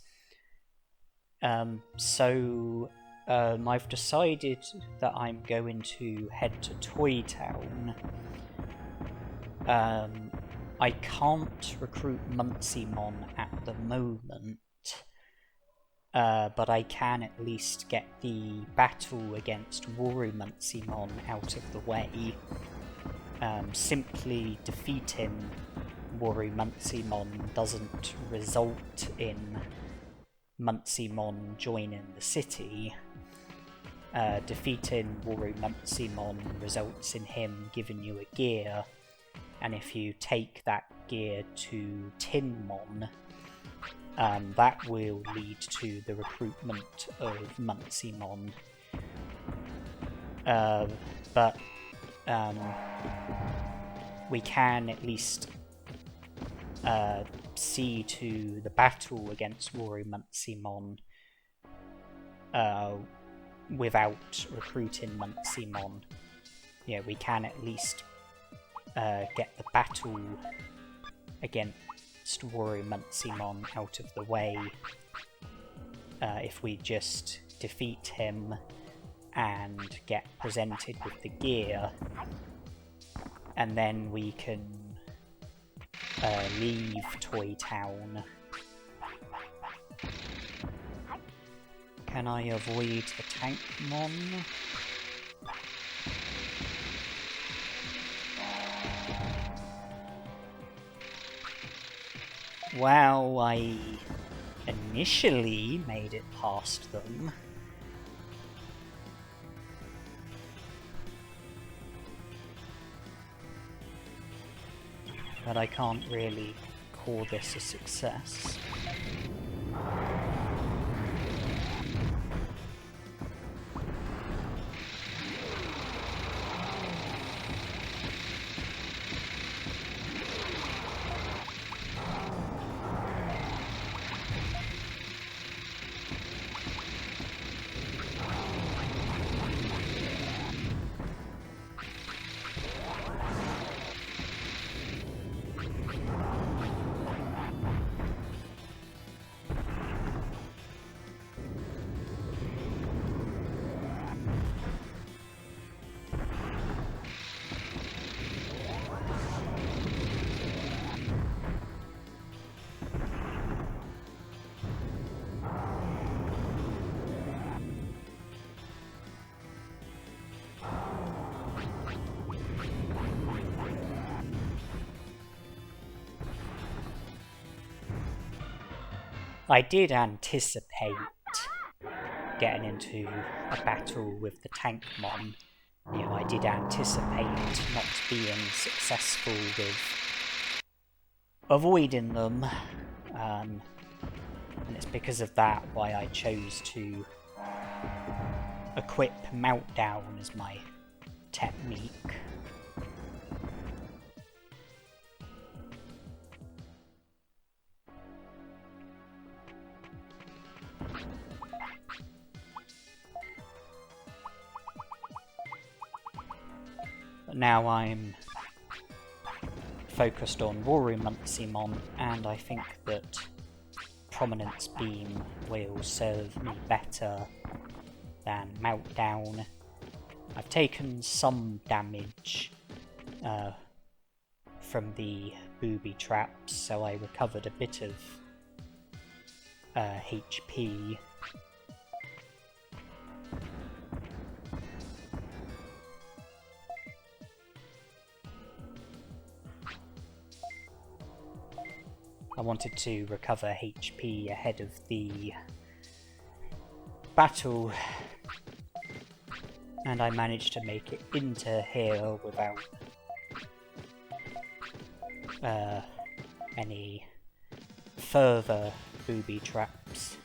So I've decided that I'm going to head to Toy Town. I can't recruit Mojyamon at the moment, but I can at least get the battle against Mojyamon out of the way. Simply defeating Mojyamon doesn't result in Mojyamon joining the city. Defeating Mojyamon results in him giving you a gear, and if you take that gear to Tinmon, that will lead to the recruitment of Mojyamon. But we can at least see to the battle against Mojyamon without recruiting Mojyamon. Yeah, we can at least get the battle against Mojyamon out of the way if we just defeat him and get presented with the gear, and then we can leave Toy Town. Can I avoid the Tankmon? Well, I initially made it past them. But I can't really call this a success. I did anticipate getting into a battle with the Tankmon, you know, I did anticipate not being successful with avoiding them, and it's because of that why I chose to equip Meltdown as my technique. But now I'm focused on Mojyamon, and I think that Prominence Beam will serve me better than Meltdown. I've taken some damage from the booby traps, so I recovered a bit of HP. I wanted to recover HP ahead of the battle, and I managed to make it into here without any further booby traps.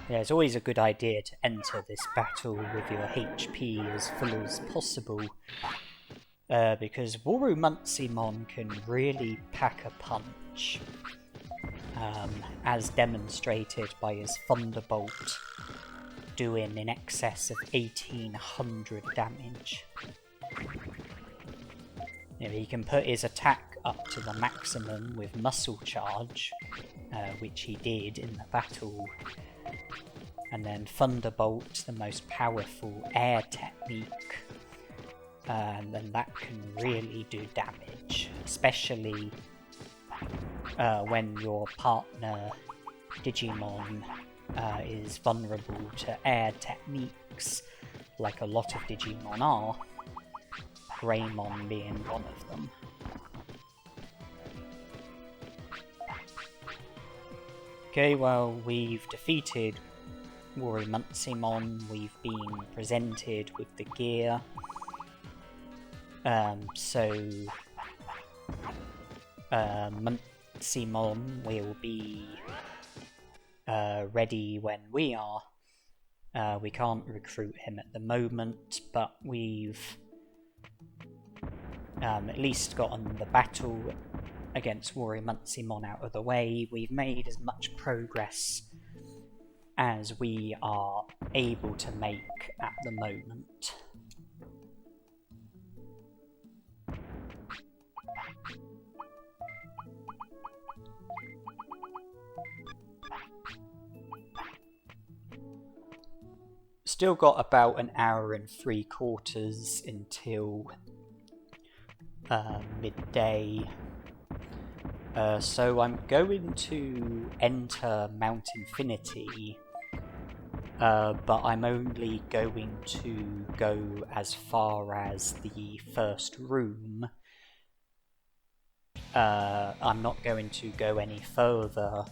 Yeah, it's always a good idea to enter this battle with your HP as full as possible, because Worumon can really pack a punch, as demonstrated by his Thunderbolt doing in excess of 1800 damage. You know, he can put his attack up to the maximum with Muscle Charge, which he did in the battle. And then Thunderbolt, the most powerful air technique, and then that can really do damage, especially when your partner Digimon is vulnerable to air techniques, like a lot of Digimon are, Greymon being one of them. Okay, well, we've defeated Worumon, we've been presented with the gear, so Muncimon will be ready when we are. We can't recruit him at the moment, but we've at least gotten the battle against Worumon out of the way. We've made as much progress as we are able to make at the moment. Still got about an hour and 3/4 until midday. So I'm going to enter Mount Infinity, but I'm only going to go as far as the first room, I'm not going to go any further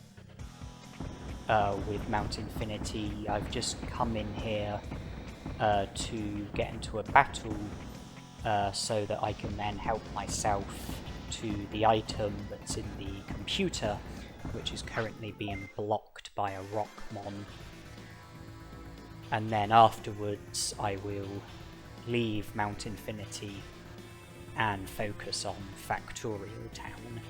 with Mount Infinity. I've just come in here to get into a battle so that I can then help myself to the item that's in the computer, which is currently being blocked by a Rockmon. And then afterwards I will leave Mount Infinity and focus on Factorial Town.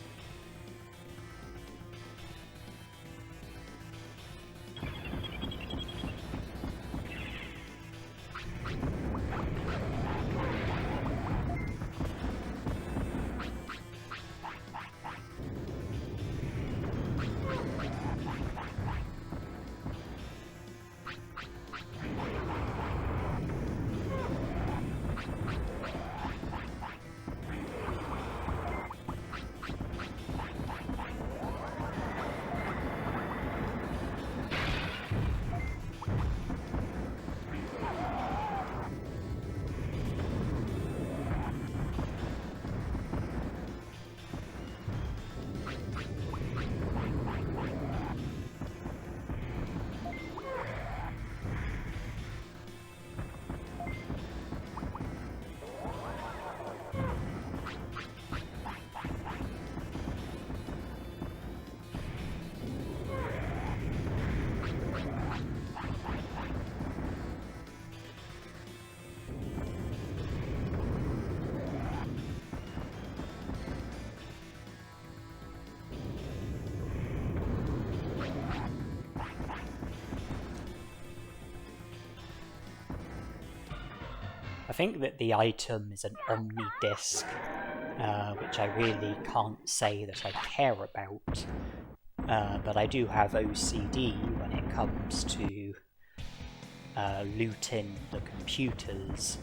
I think that the item is an Omni-Disc, which I really can't say that I care about, but I do have OCD when it comes to looting the computers.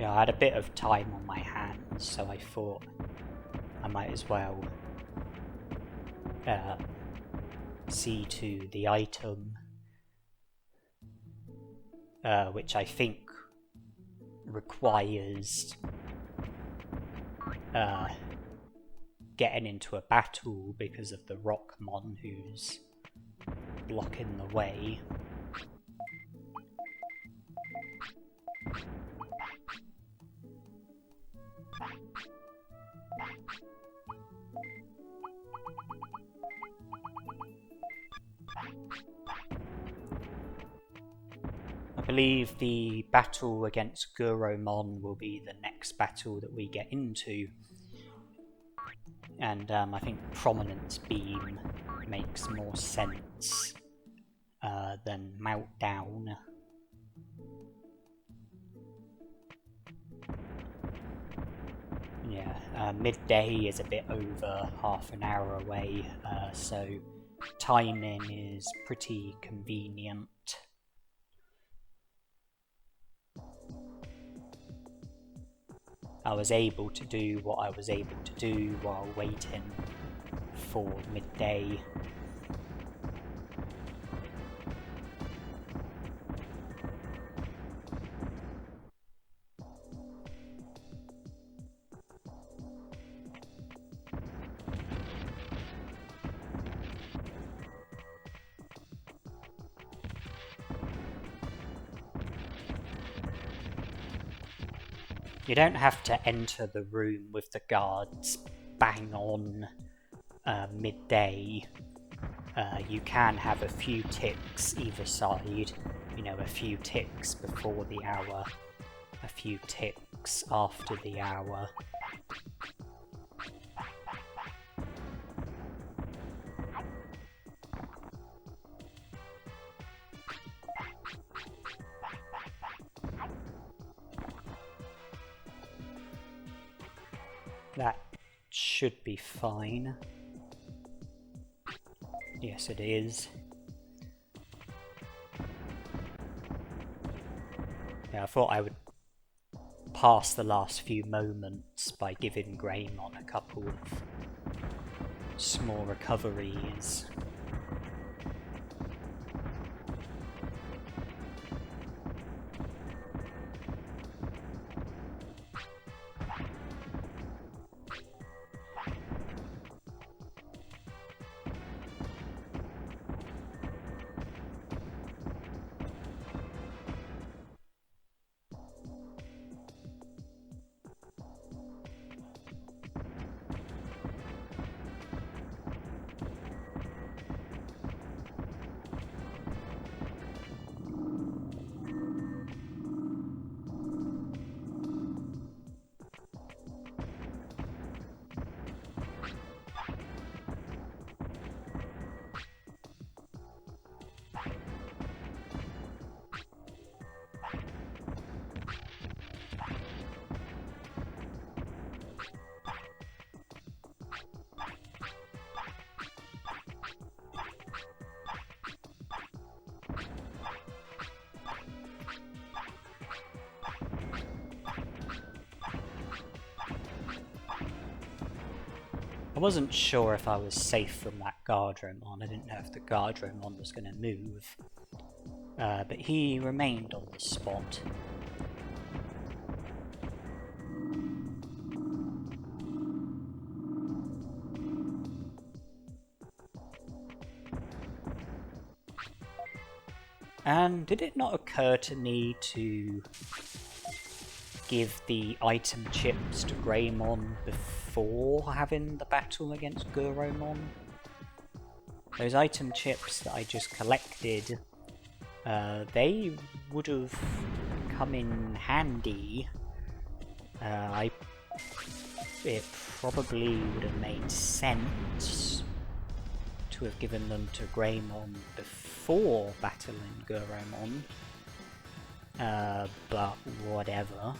Yeah, I had a bit of time on my hands, so I thought I might as well see to the item, which I think requires getting into a battle because of the Rockmon who's blocking the way. I believe the battle against Guromon will be the next battle that we get into, and I think Prominence Beam makes more sense than Meltdown. Yeah, midday is a bit over half an hour away, so timing is pretty convenient. I was able to do what I was able to do while waiting for midday. You don't have to enter the room with the guards bang on midday. You can have a few ticks either side, you know, a few ticks before the hour, a few ticks after the hour. That should be fine. Yes, it is. Yeah, I thought I would past the last few moments by giving Greymon a couple of small recoveries. I wasn't sure if I was safe from that Guardromon. I didn't know if the Guardromon was going to move. But he remained on the spot. And did it not occur to me to give the item chips to Greymon before having the battle against Guromon? Those item chips that I just collected, they would have come in handy. It probably would have made sense to have given them to Greymon before battling Guromon, but whatever.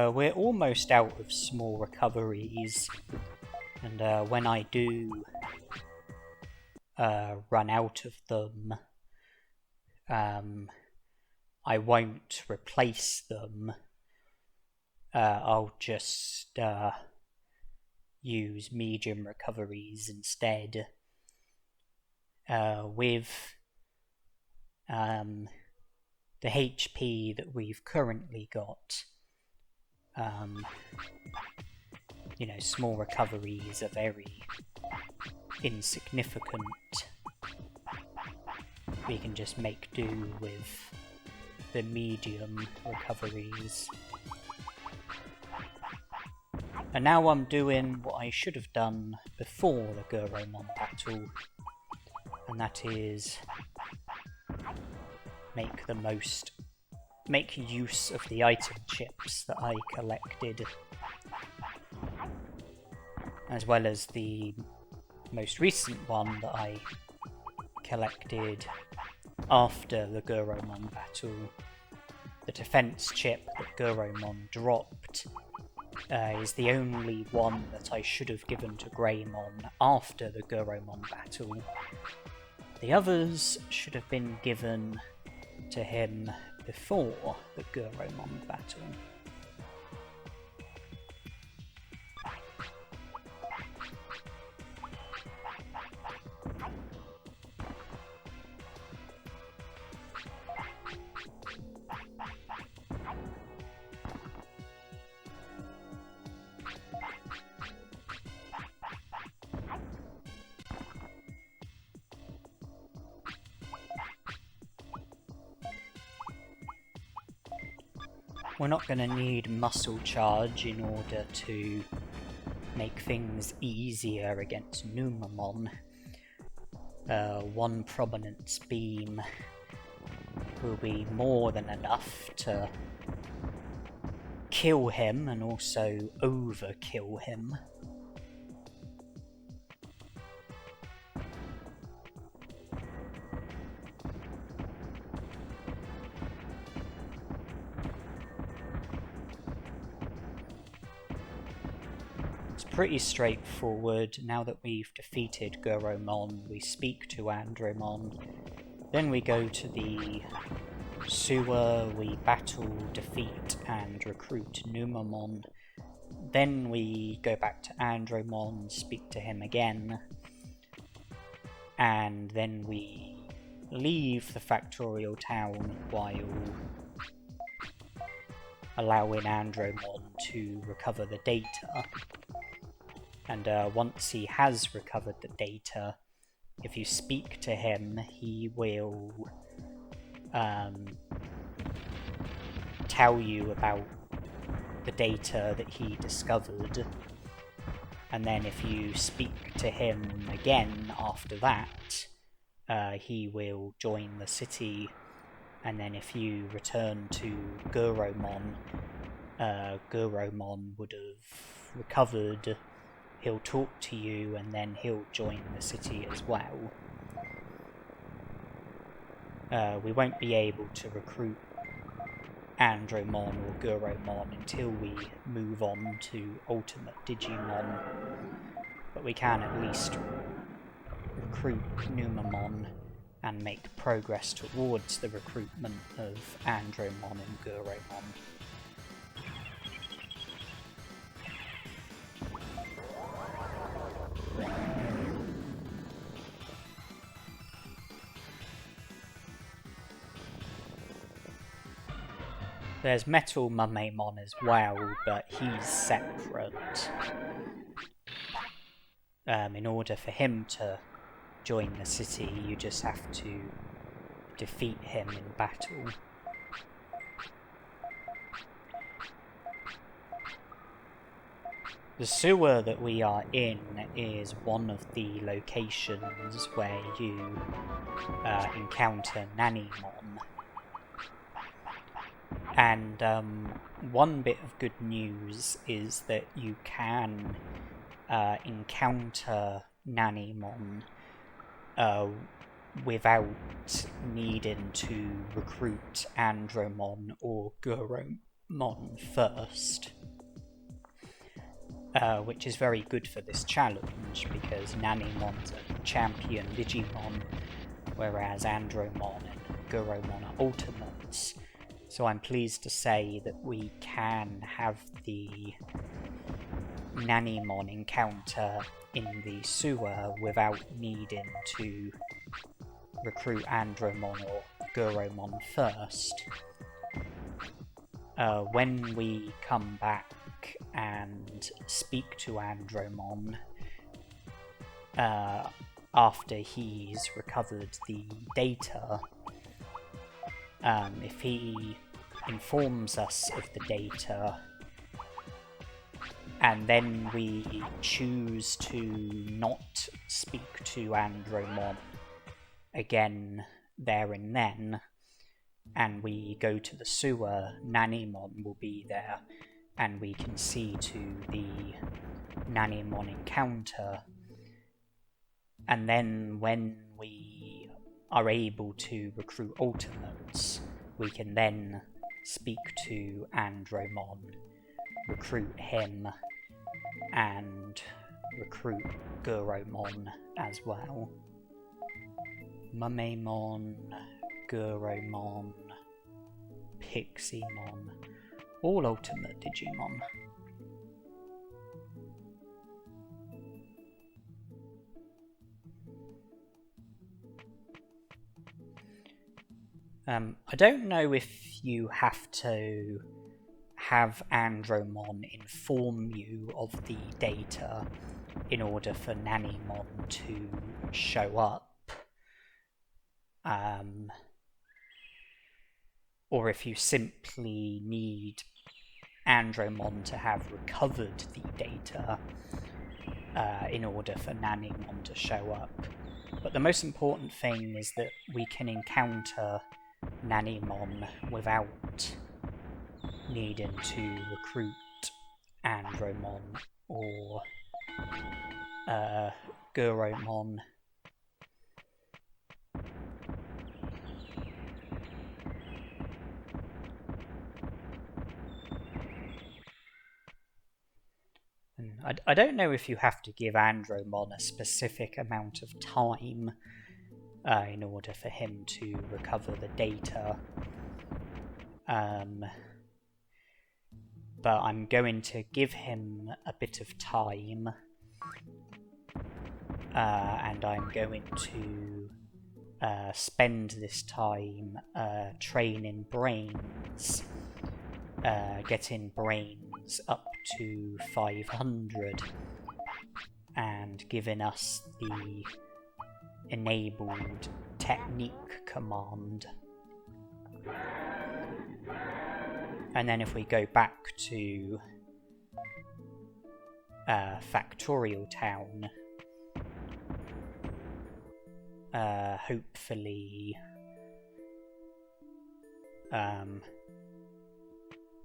We're almost out of small recoveries, and when I do run out of them, I won't replace them. I'll just use medium recoveries instead. With the HP that we've currently got, you know, small recoveries are very insignificant. We can just make do with the medium recoveries. And now I'm doing what I should have done before the Guromon battle, and that is make use of the item chips that I collected, as well as the most recent one that I collected after the Guromon battle. The defense chip that Guromon dropped is the only one that I should have given to Greymon after the Guromon battle. The others should have been given to him before the Guromon battle. We're not going to need Muscle Charge in order to make things easier against Numamon. One Prominence Beam will be more than enough to kill him and also overkill him. Pretty straightforward. Now that we've defeated Guromon, we speak to Andromon. Then we go to the sewer, we battle, defeat, and recruit Numamon. Then we go back to Andromon, speak to him again. And then we leave the Factorial Town while allowing Andromon to recover the data. And once he has recovered the data, if you speak to him, he will tell you about the data that he discovered. And then if you speak to him again after that, he will join the city. And then if you return to Guromon, Guromon would have recovered. He'll talk to you, and then he'll join the city as well. We won't be able to recruit Andromon or Guromon until we move on to Ultimate Digimon, but we can at least recruit Numamon and make progress towards the recruitment of Andromon and Guromon. There's Metal Mumemon as well, but he's separate. In order for him to join the city, you just have to defeat him in battle. The sewer that we are in is one of the locations where you encounter Nanimon. And one bit of good news is that you can encounter Nanimon without needing to recruit Andromon or Guromon first. Which is very good for this challenge, because Nanimon's a champion Digimon, whereas Andromon and Guromon are ultimates. So I'm pleased to say that we can have the Nanimon encounter in the sewer without needing to recruit Andromon or Guromon first. When we come back and speak to Andromon after he's recovered the data, if he informs us of the data and then we choose to not speak to Andromon again there and then, and we go to the sewer, Nanimon will be there, and we can see to the Nanimon encounter. And then when we are able to recruit ultimates, we can then speak to Andromon, recruit him, and recruit Guromon as well. Mumemon, Guromon, Pixiemon, all Ultimate Digimon. I don't know if you have to have Andromon inform you of the data in order for Nanimon to show up. or if you simply need Andromon to have recovered the data in order for Nanimon to show up. But the most important thing is that we can encounter Nanimon without needing to recruit Andromon or Guromon. I don't know if you have to give Andromon a specific amount of time in order for him to recover the data. But I'm going to give him a bit of time, and I'm going to spend this time training brains, getting brains up to 500, and giving us the enabled technique command. And then if we go back to Factorial Town, hopefully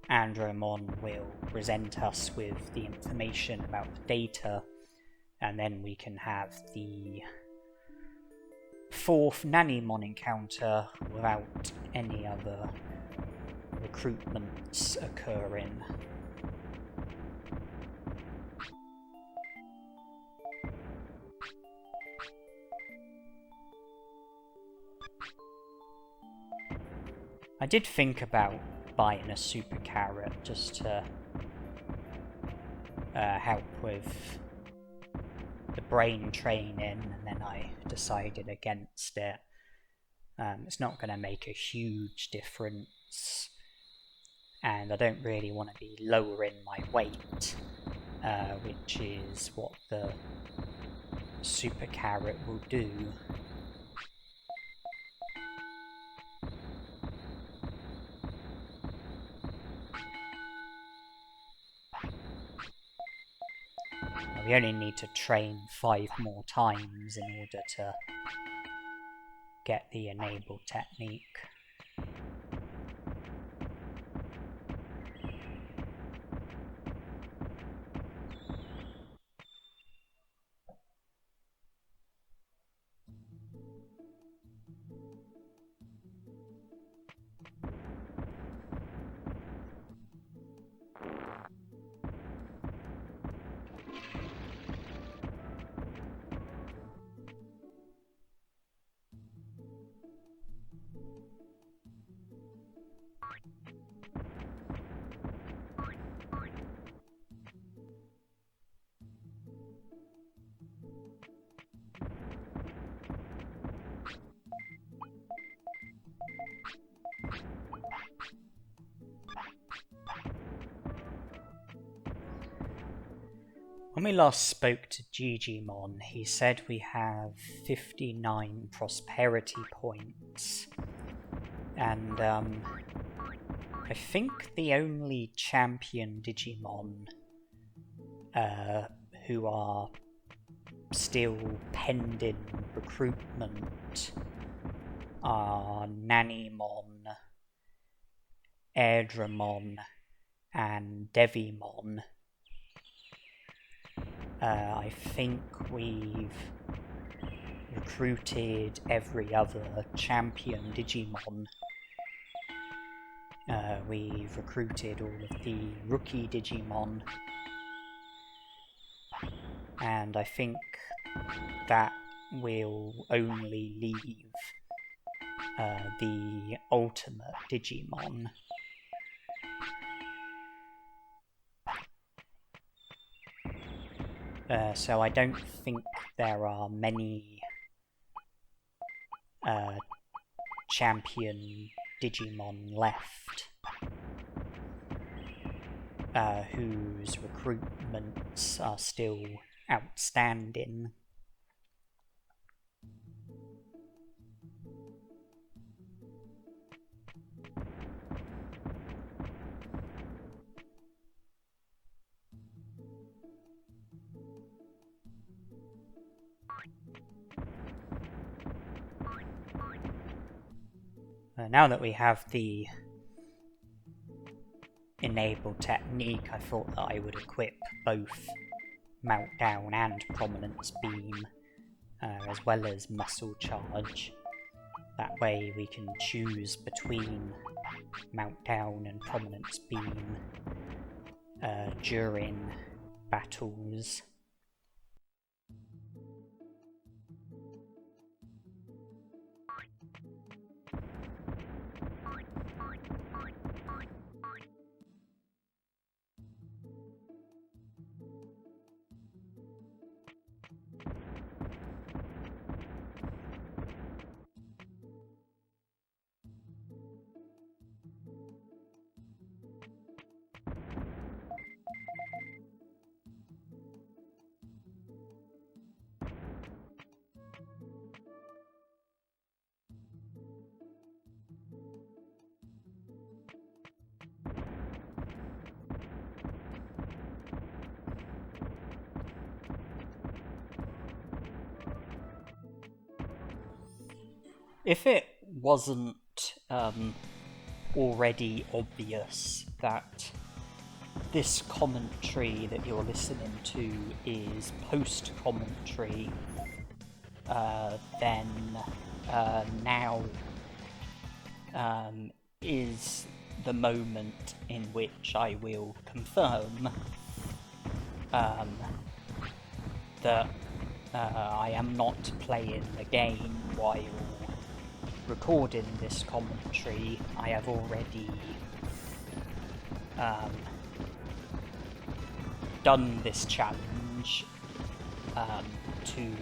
Andromon will present us with the information about the data, and then we can have the 4th Nanimon encounter without any other recruitments occurring. I did think about buying a super carrot just to help with the brain training, and then I decided against it. It's not going to make a huge difference, and I don't really want to be lowering my weight, which is what the super carrot will do. We only need to train 5 more times in order to get the enabled technique. When we last spoke to Digimon, he said we have 59 prosperity points, and I think the only champion Digimon who are still pending recruitment are Nanimon, Airdramon, and Devimon. I think we've recruited every other champion Digimon. We've recruited all of the rookie Digimon, and I think that will only leave the ultimate Digimon. So I don't think there are many champion Digimon left whose recruitments are still outstanding. Now that we have the enabled technique, I thought that I would equip both Meltdown and Prominence Beam, as well as Muscle Charge. That way we can choose between Meltdown and Prominence Beam during battles. If it wasn't already obvious that this commentary that you're listening to is post-commentary, then now is the moment in which I will confirm that I am not playing the game while recording this commentary. I have already done this challenge to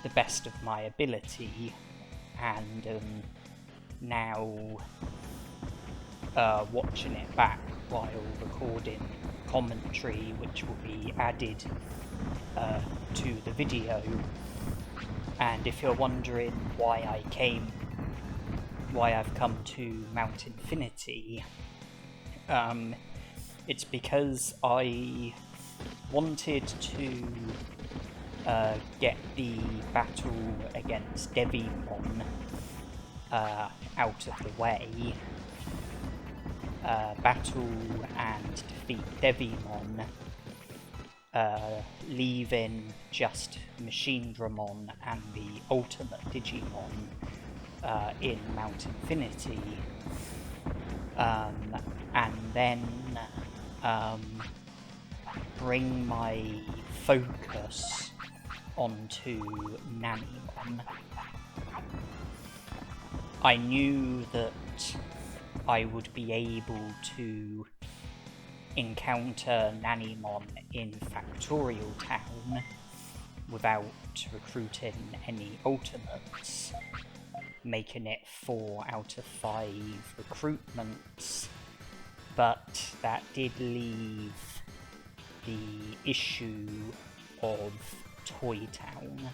the best of my ability, and now watching it back while recording commentary, which will be added to the video. And if you're wondering why I've come to Mount Infinity, it's because I wanted to get the battle against Devimon out of the way, battle and defeat Devimon, leaving just Machinedramon and the ultimate Digimon in Mount Infinity, and then bring my focus onto Nanimon. I knew that I would be able to encounter Nanimon in Factorial Town without recruiting any ultimates, making it 4 out of 5 recruitments, but that did leave the issue of Toy Town.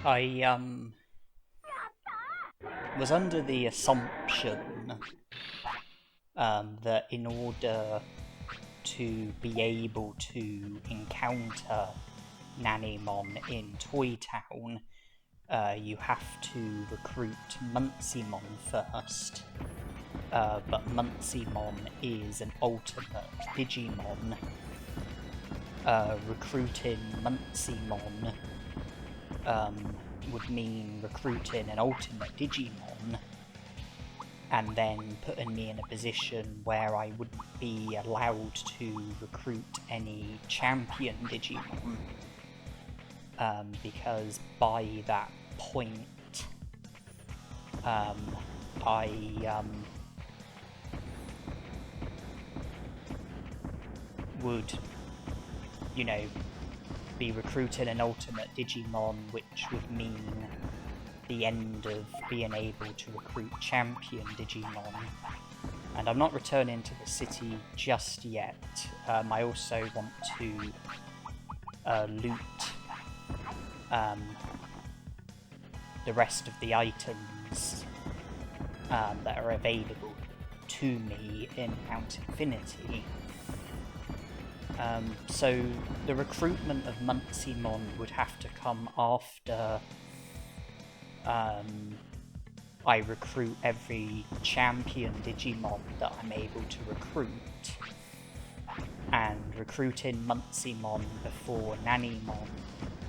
I was under the assumption that in order to be able to encounter Nanimon in Toy Town, you have to recruit Muncymon first. But Muncymon is an ultimate Digimon. Recruiting Muncymon would mean recruiting an ultimate Digimon, and then putting me in a position where I wouldn't be allowed to recruit any champion Digimon, because by that point, I would, you know, be recruiting an ultimate Digimon, which would mean the end of being able to recruit champion Digimon. And I'm not returning to the city just yet. I also want to loot the rest of the items that are available to me in Mount Infinity. So the recruitment of Muncymon would have to come after I recruit every champion Digimon that I'm able to recruit. And recruiting Muncymon before Nanimon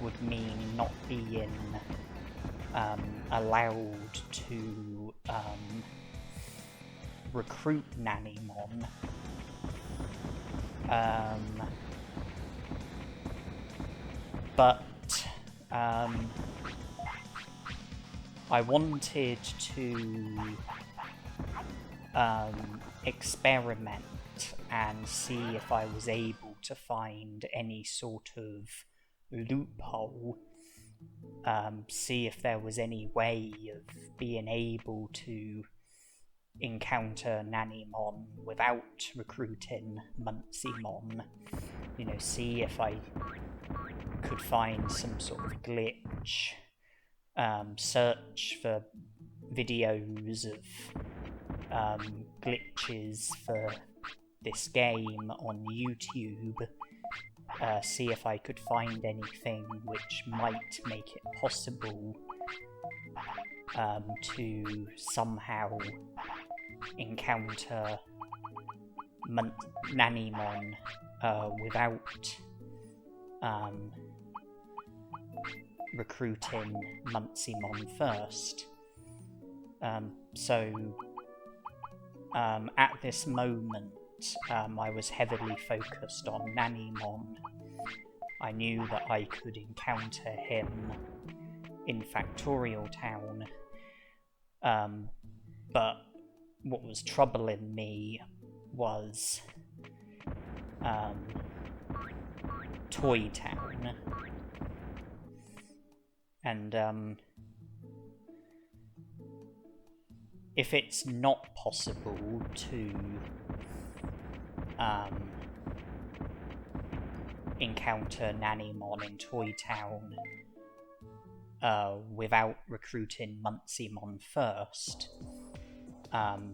would mean not being allowed to recruit Nanimon. But I wanted to experiment and see if I was able to find any sort of loophole, see if there was any way of being able to encounter Nanimon without recruiting Muncymon. You know, see if I could find some sort of glitch, search for videos of glitches for this game on YouTube, see if I could find anything which might make it possible to somehow encounter Nanimon without recruiting Muncymon first. So at this moment, I was heavily focused on Nanimon. I knew that I could encounter him in Factorial Town, but what was troubling me was Toy Town. And if it's not possible to encounter Nanimon in Toy Town without recruiting Muncymon first,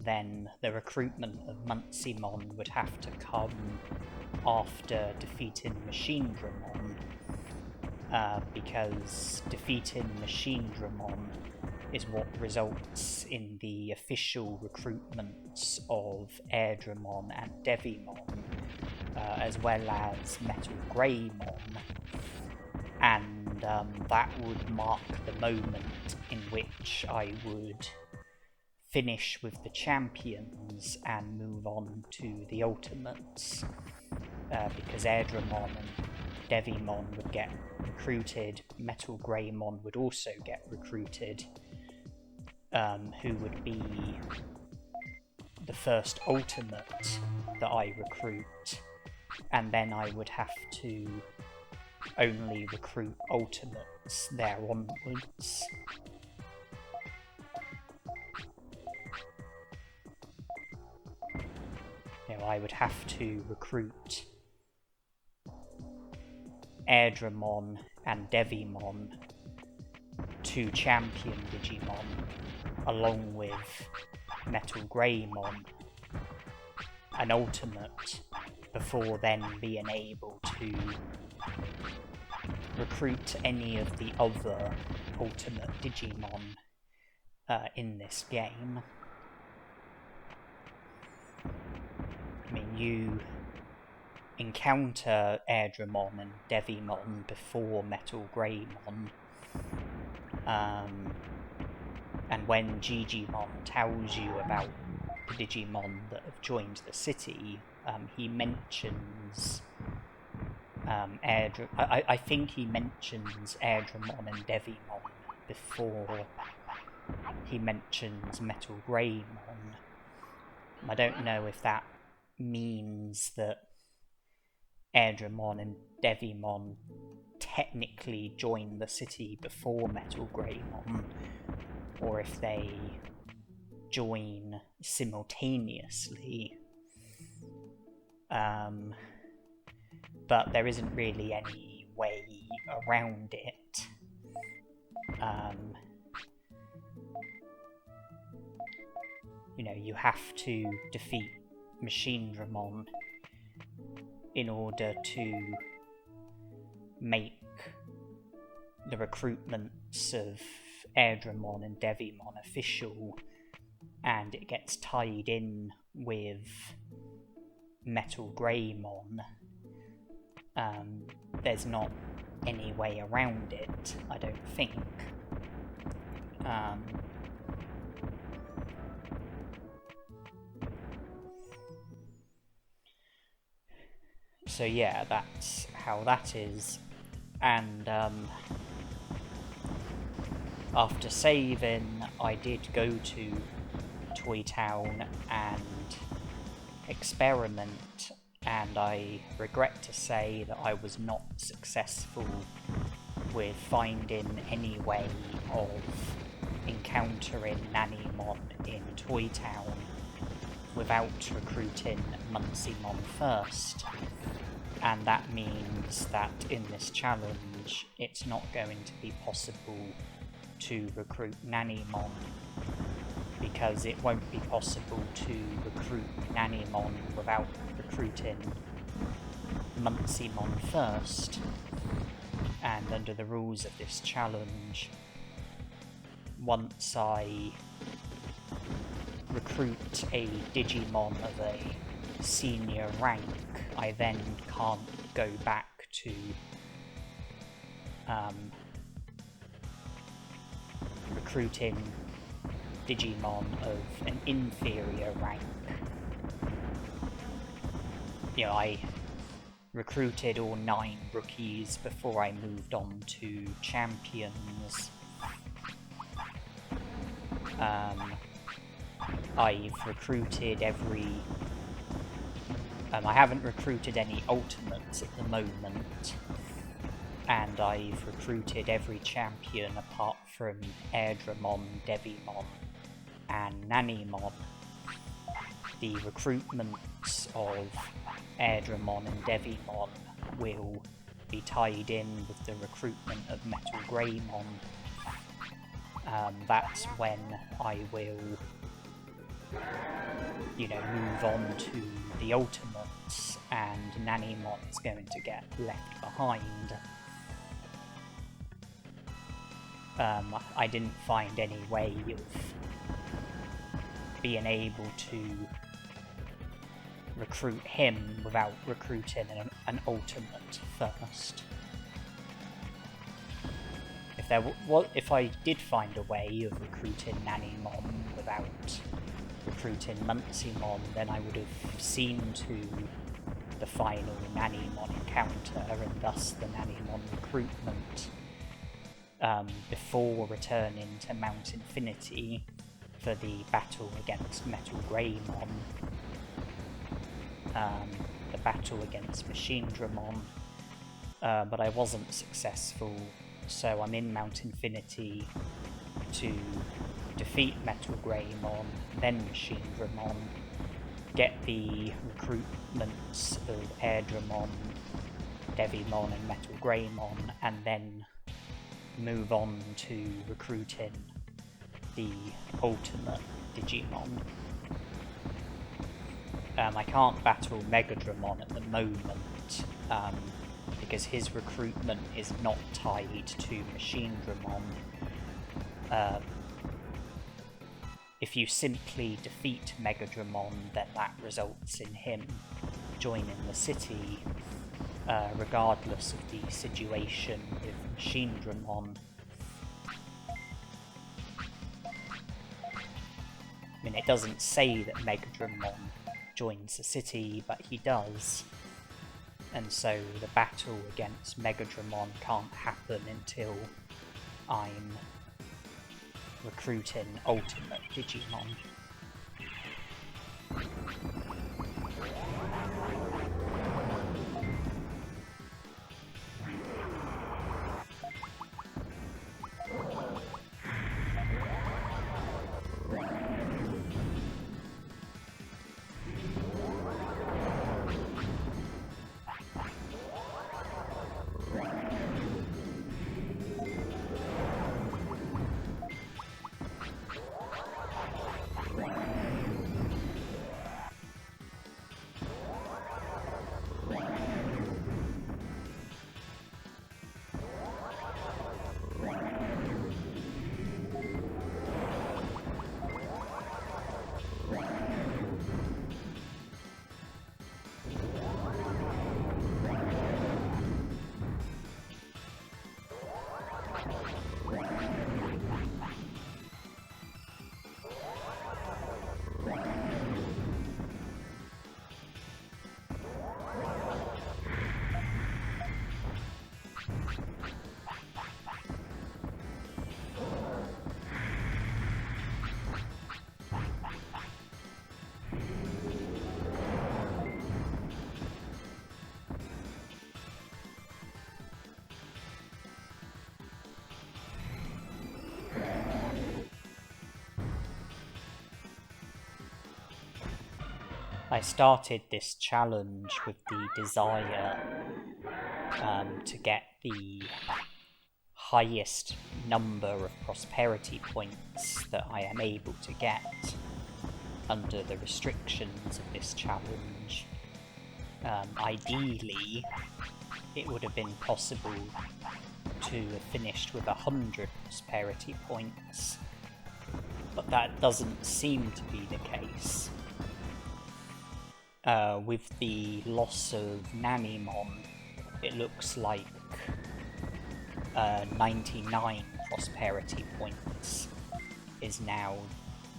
then the recruitment of Muncymon would have to come after defeating Mojyamon, because defeating Mojyamon is what results in the official recruitments of Drimogemon and Devimon, as well as Metal Greymon, and that would mark the moment in which I would finish with the champions and move on to the ultimates, because Drimogemon and Devimon would get recruited, Metal Greymon would also get recruited, who would be the first ultimate that I recruit, and then I would have to only recruit ultimates there onwards. You know, I would have to recruit Drimogemon and Devimon 2 champion Digimon, along with Metal Greymon, an ultimate, before then being able to recruit any of the other ultimate Digimon in this game. I mean, you encounter Drimogemon and Devimon before Metal Greymon, and when Digimon tells you about the Digimon that have joined the city, he mentions I think he mentions Drimogemon and Devimon before he mentions Metal Greymon. I don't know if that means that Drimogemon and Devimon technically join the city before Metal Greymon, or if they join simultaneously. But there isn't really any way around it. You know, you have to defeat Mojyamon in order to make the recruitments of Drimogemon and Devimon official, and it gets tied in with Metal Greymon. There's not any way around it, I don't think. So yeah, that's how that is. And after saving, I did go to Toy Town and experiment, and I regret to say that I was not successful with finding any way of encountering Nanimon in Toy Town without recruiting Muncymon first. And that means that in this challenge, it's not going to be possible to recruit Nanimon, because it won't be possible to recruit Nanimon without recruiting Muncymon first. And under the rules of this challenge, once I recruit a Digimon of a senior rank, I then can't go back to recruiting Digimon of an inferior rank. You know, I recruited all 9 rookies before I moved on to champions. I've recruited every... I haven't recruited any ultimates at the moment, and I've recruited every champion apart from Drimogemon, Devimon, and Nanimon. The recruitments of Drimogemon and Devimon will be tied in with the recruitment of Metal Greymon. That's when I will, you know, move on to the ultimates, and Nanimon's going to get left behind. I didn't find any way of being able to recruit him without recruiting an ultimate first. If I did find a way of recruiting Nanimon without recruiting Muncymon, then I would have seen to the final Nanimon encounter, and thus the Nanimon recruitment, before returning to Mount Infinity for the battle against Metal Greymon, the battle against Mojyamon, but I wasn't successful, so I'm in Mount Infinity to defeat Metal Greymon, then Mojyamon, get the recruitments of Drimogemon, Devimon and Metal Greymon, and then move on to recruiting the ultimate Digimon. I can't battle Megadramon at the moment, because his recruitment is not tied to Machine Dramon. If you simply defeat Megadramon, then that results in him joining the city, regardless of the situation with Machine Dramon. I mean, it doesn't say that Megadramon joins the city, but he does. And so the battle against Megadramon can't happen until I'm recruiting Ultimate Digimon. I started this challenge with the desire to get the highest number of prosperity points that I am able to get under the restrictions of this challenge. Ideally, it would have been possible to have finished with 100 prosperity points, but that doesn't seem to be the case. With the loss of Nanimon, it looks like 99 prosperity points is now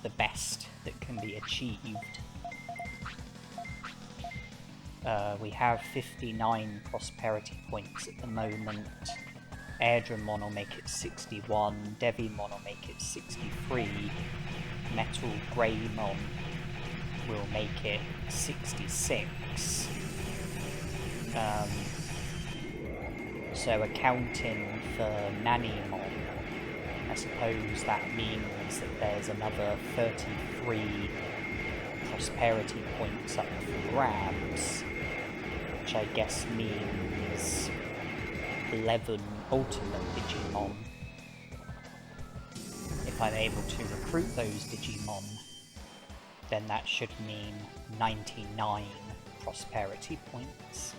the best that can be achieved. We have 59 prosperity points at the moment. Airdramon will make it 61, Devimon will make it 63, Metal Greymon will make it 66. So accounting for Nanimon, I suppose that means that there's another 33 prosperity points up for grabs, which I guess means 11 Ultimate Digimon. If I'm able to recruit those Digimon, then that should mean 99 prosperity points.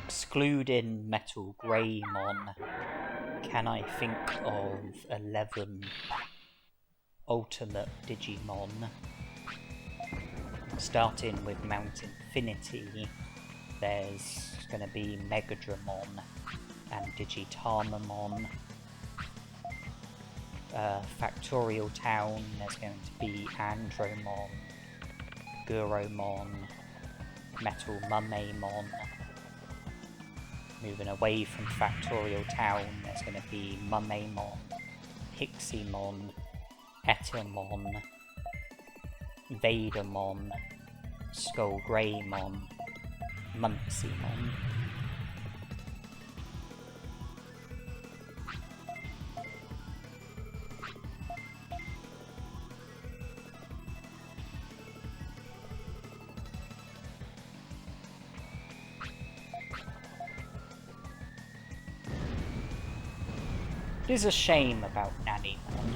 Excluding Metal Greymon, can I think of 11 ultimate Digimon? Starting with Mount Infinity, there's going to be Megadramon and Digitarmamon. Factorial Town, there's going to be Andromon, Guromon, Metal Mumamon. Moving away from Factorial Town, there's going to be Mumamon, Piximon, Etamon, Vadamon, Skullgreymon, Muncymon. It is a shame about Nanimon,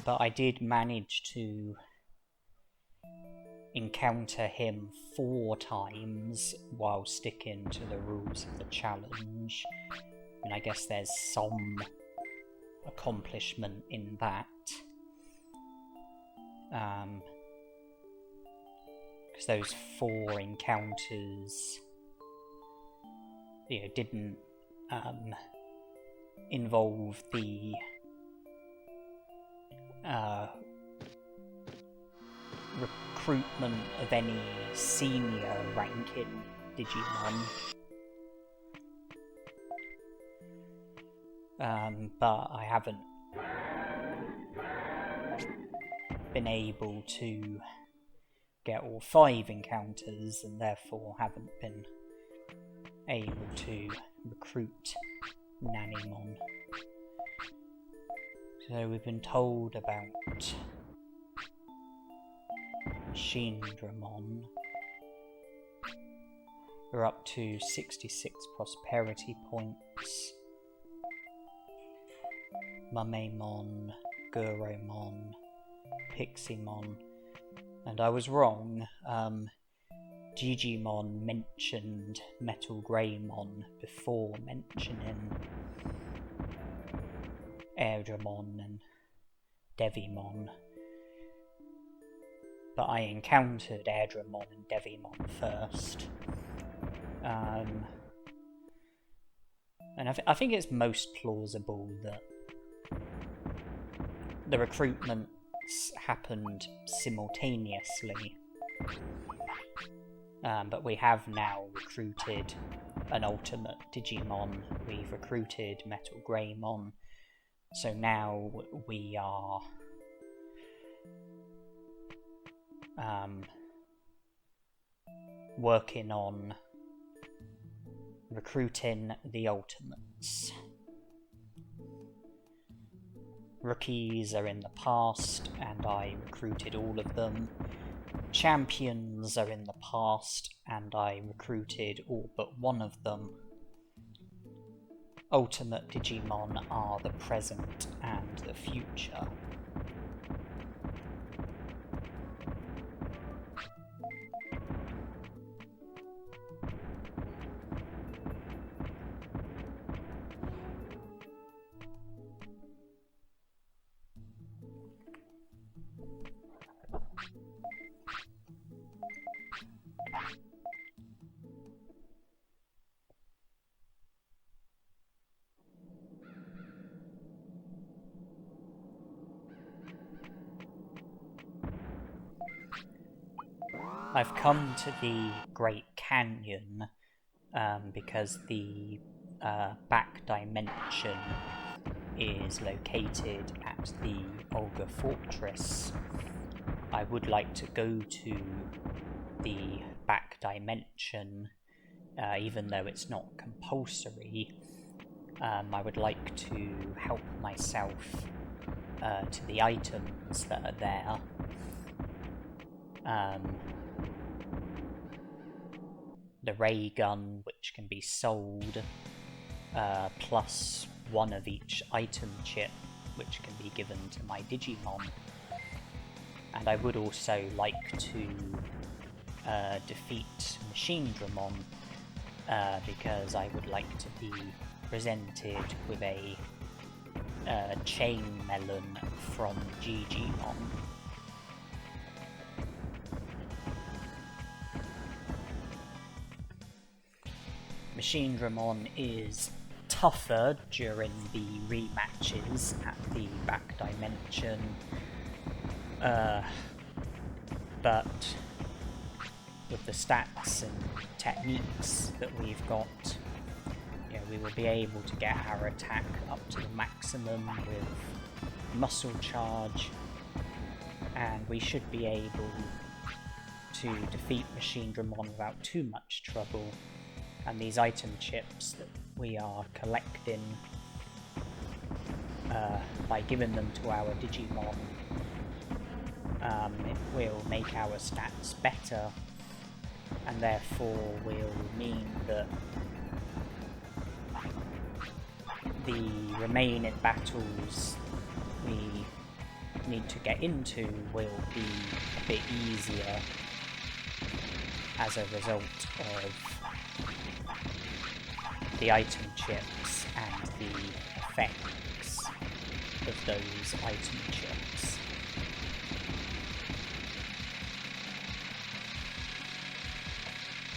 but I did manage to encounter him 4 times while sticking to the rules of the challenge, and I guess there's some accomplishment in that. Because those 4 encounters, didn't involve the recruitment of any senior ranking Digimon. But I haven't been able to get all 5 encounters, and therefore haven't been able to recruit Nanimon. So we've been told about Shinramon. We're up to 66 prosperity points. Mumamon, Guromon, Piximon, and I was wrong. Digimon mentioned Metal Greymon before mentioning Agumon and Devimon. But I encountered Agumon and Devimon first. And I think it's most plausible that the recruitments happened simultaneously. But we have now recruited an ultimate Digimon. We've recruited Metal Greymon. So now we are working on recruiting the ultimates. Rookies are in the past, and I recruited all of them. Champions are in the past, and I recruited all but one of them. Ultimate Digimon are the present and the future. I've come to the Great Canyon because the back dimension is located at the Olga Fortress. I would like to go to the back dimension, even though it's not compulsory. I would like to help myself to the items that are there. The ray gun, which can be sold, plus one of each item chip, which can be given to my Digimon. And I would also like to defeat Machinedramon, because I would like to be presented with a chain melon from Digimon. Machinedramon is tougher during the rematches at the back dimension, but with the stats and techniques that we've got, we will be able to get our attack up to the maximum with muscle charge, and we should be able to defeat Machinedramon without too much trouble. And these item chips that we are collecting, by giving them to our Digimon, it will make our stats better, and therefore will mean that the remaining battles we need to get into will be a bit easier as a result of the item chips and the effects of those item chips.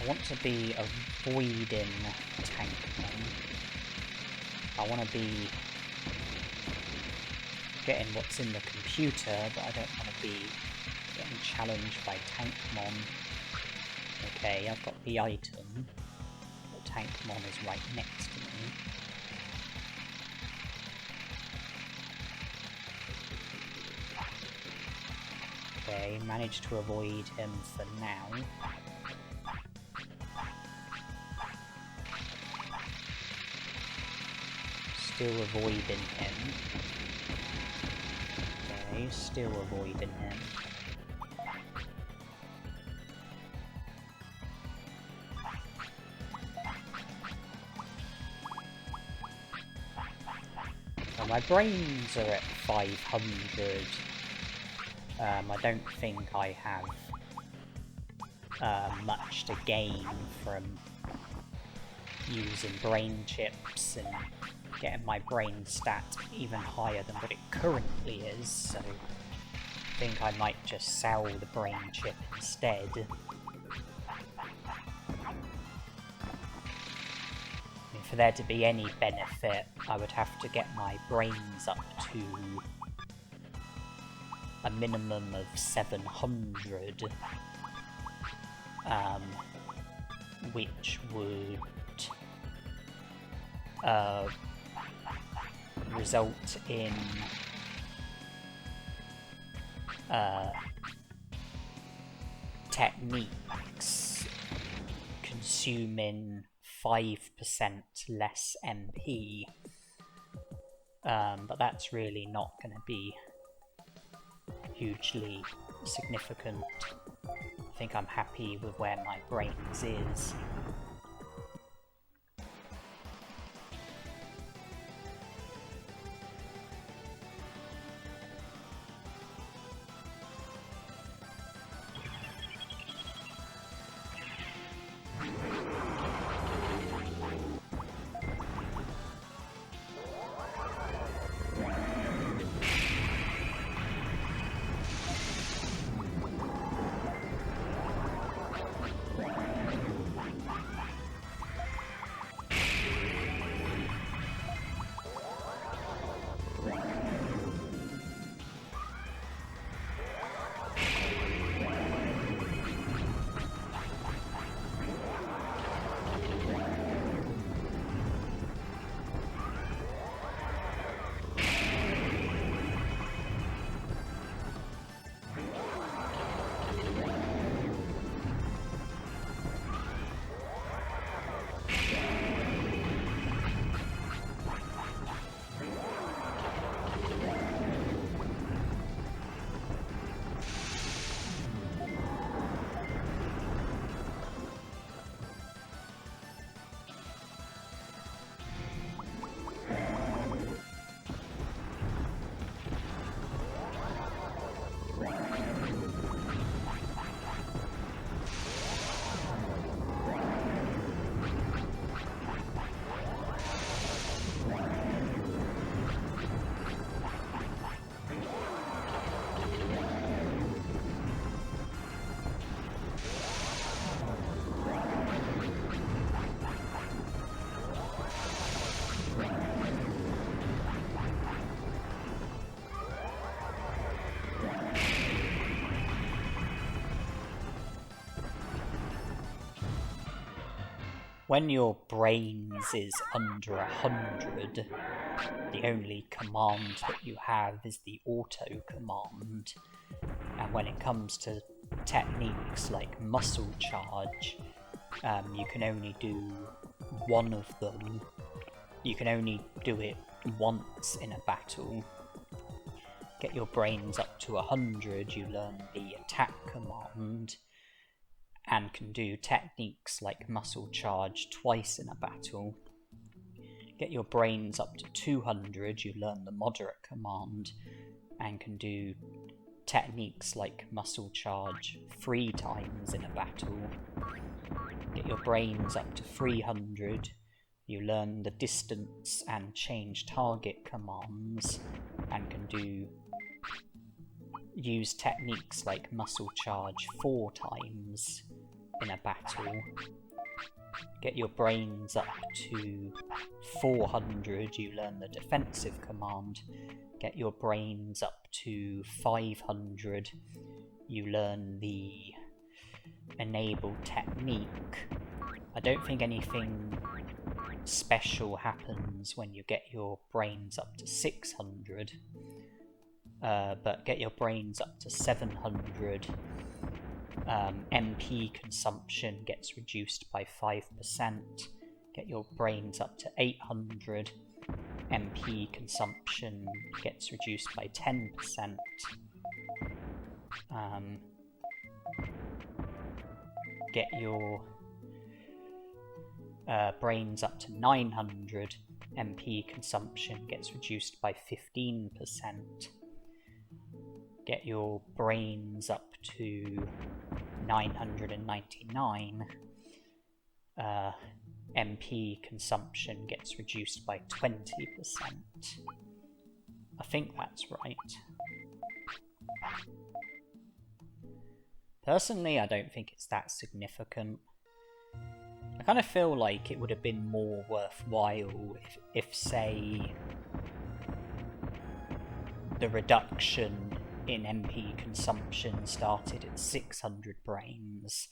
I want to be avoiding Tankmon. I want to be getting what's in the computer, but I don't want to be getting challenged by Tankmon. Okay, I've got the item. Tankmon is right next to me. Okay, managed to avoid him for now. Still avoiding him. Okay, still avoiding him. My brains are at 500. I don't think I have much to gain from using brain chips and getting my brain stat even higher than what it currently is, so I think I might just sell the brain chip instead. For there to be any benefit, I would have to get my brains up to a minimum of 700, which would result in techniques consuming 5% less MP, but that's really not going to be hugely significant. I think I'm happy with where my brains is. when your brains is under 100, the only command that you have is the auto command. And when it comes to techniques like muscle charge, you can only do one of them. You can only do it once in a battle. Get your brains up to 100, you learn the attack command, and can do techniques like muscle charge twice in a battle. Get your brains up to 200, you learn the moderate command, and can do techniques like muscle charge 3 times in a battle. Get your brains up to 300, you learn the distance and change target commands, and can use techniques like muscle charge 4 times in a battle. Get your brains up to 400, you learn the defensive command. Get your brains up to 500, you learn the enabled technique. I don't think anything special happens when you get your brains up to 600, but get your brains up to 700, MP consumption gets reduced by 5%. Get your brains up to 800, MP consumption gets reduced by 10%. Get your brains up to 900, MP consumption gets reduced by 15%. Get your brains up to 999, MP consumption gets reduced by 20%. I think that's right. Personally, I don't think it's that significant. I kind of feel like it would have been more worthwhile if say, the reduction in MP consumption started at 600 brains,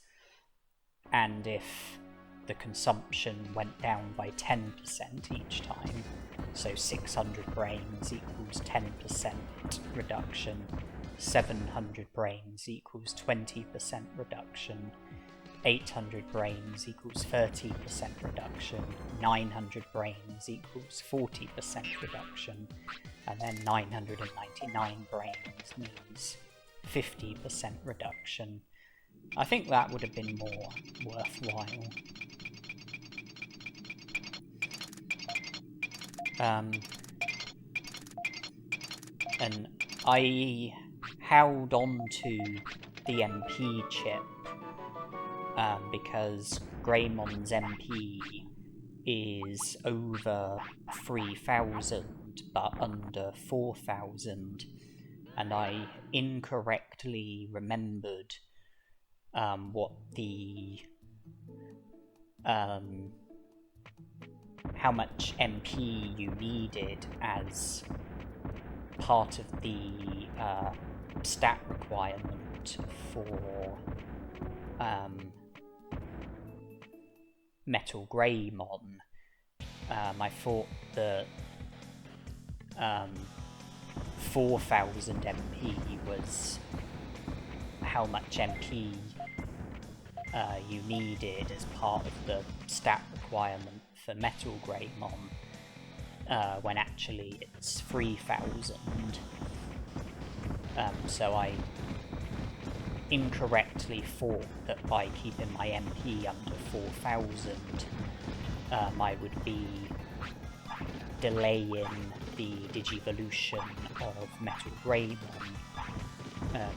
and if the consumption went down by 10% each time, so 600 brains equals 10% reduction, 700 brains equals 20% reduction, 800 brains equals 30% reduction, 900 brains equals 40% reduction, and then 999 brains means 50% reduction. I think that would have been more worthwhile. And I held on to the MP chip because Greymon's MP is over 3,000 but under 4,000, and I incorrectly remembered what the how much MP you needed as part of the stat requirement for Metal Greymon. I thought that 4,000 MP was how much MP you needed as part of the stat requirement for Metal Greymon, when actually it's 3,000. So I incorrectly thought that by keeping my MP under 4,000, I would be delaying the Digivolution of Metal Greymon,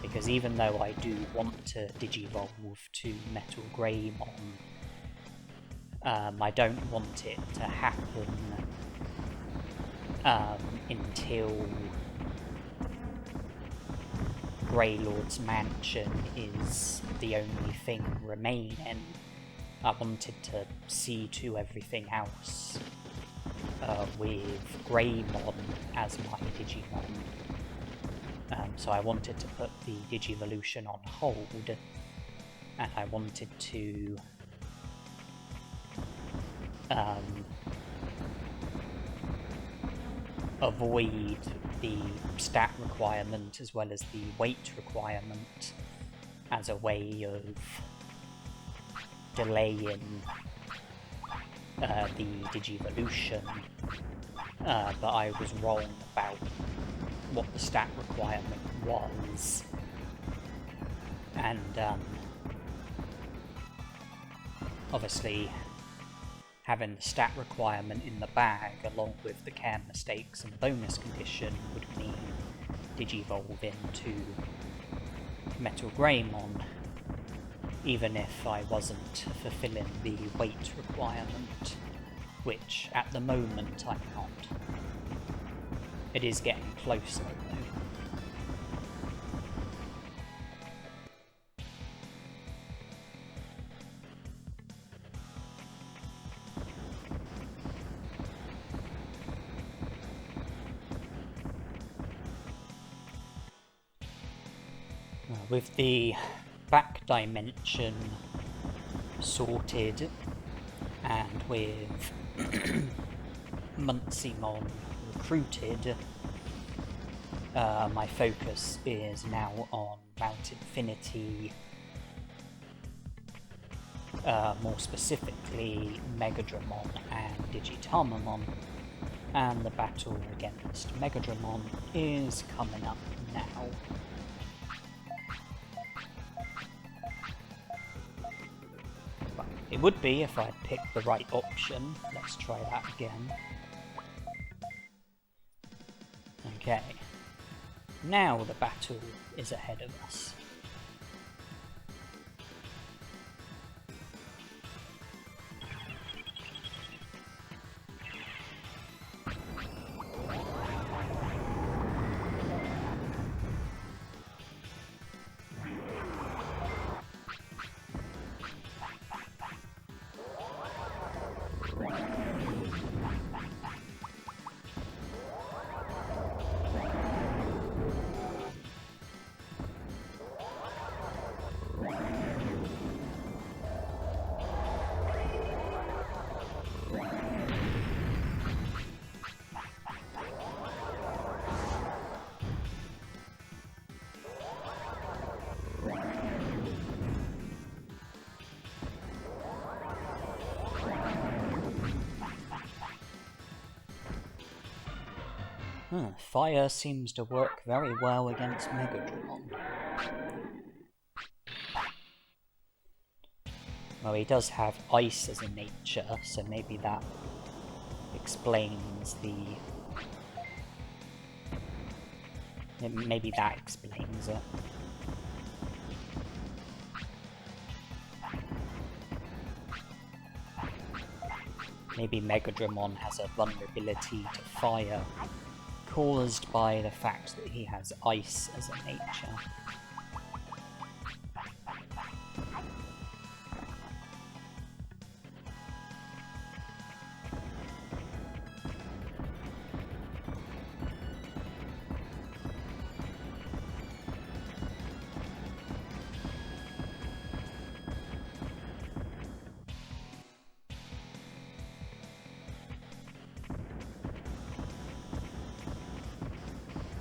because even though I do want to Digivolve to Metal Greymon, I don't want it to happen until Greylord's Mansion is the only thing remaining. I wanted to see to everything else with Greymon as my Digimon. So I wanted to put the Digivolution on hold, and I wanted to avoid the stat requirement as well as the weight requirement as a way of delaying the Digivolution, but I was wrong about what the stat requirement was, and obviously having the stat requirement in the bag along with the care mistakes and bonus condition would mean Digivolve into Metal Greymon, even if I wasn't fulfilling the weight requirement, which at the moment I'm not. It is getting closer though. With the back dimension sorted, and with Mojyamon recruited, my focus is now on Mount Infinity, more specifically Megadramon and Digitamamon, and the battle against Megadramon is coming up now. It would be if I'd picked the right option. Let's try that again. Okay. Now the battle is ahead of us. Fire seems to work very well against Megadramon. Well, he does have ice as a nature, so maybe that explains the... Maybe that explains it. Maybe Megadramon has a vulnerability to fire, caused by the fact that he has ice as a nature.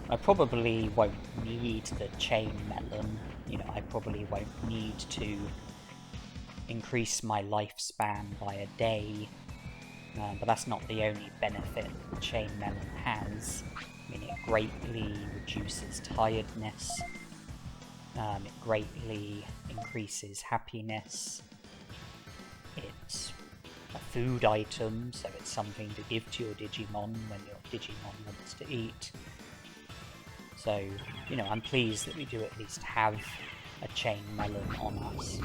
I probably won't need the chain melon, you know, I probably won't need to increase my lifespan by a day, but that's not the only benefit the chain melon has. I mean, it greatly reduces tiredness, it greatly increases happiness, it's a food item, so it's something to give to your Digimon when your Digimon wants to eat. So, you know, I'm pleased that we do at least have a chain melon on us.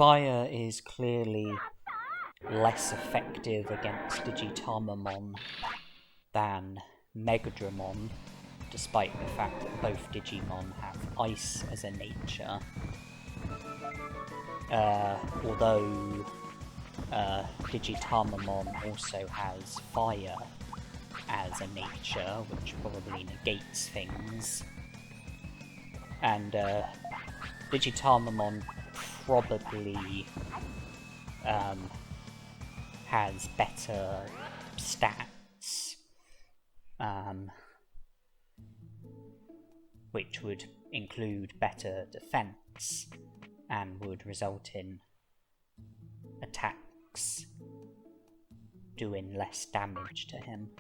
Fire is clearly less effective against Digitamamon than Megadramon, despite the fact that both Digimon have ice as a nature. Although Digitamamon also has fire as a nature, which probably negates things. And Digitamamon probably has better stats, which would include better defense and would result in attacks doing less damage to him.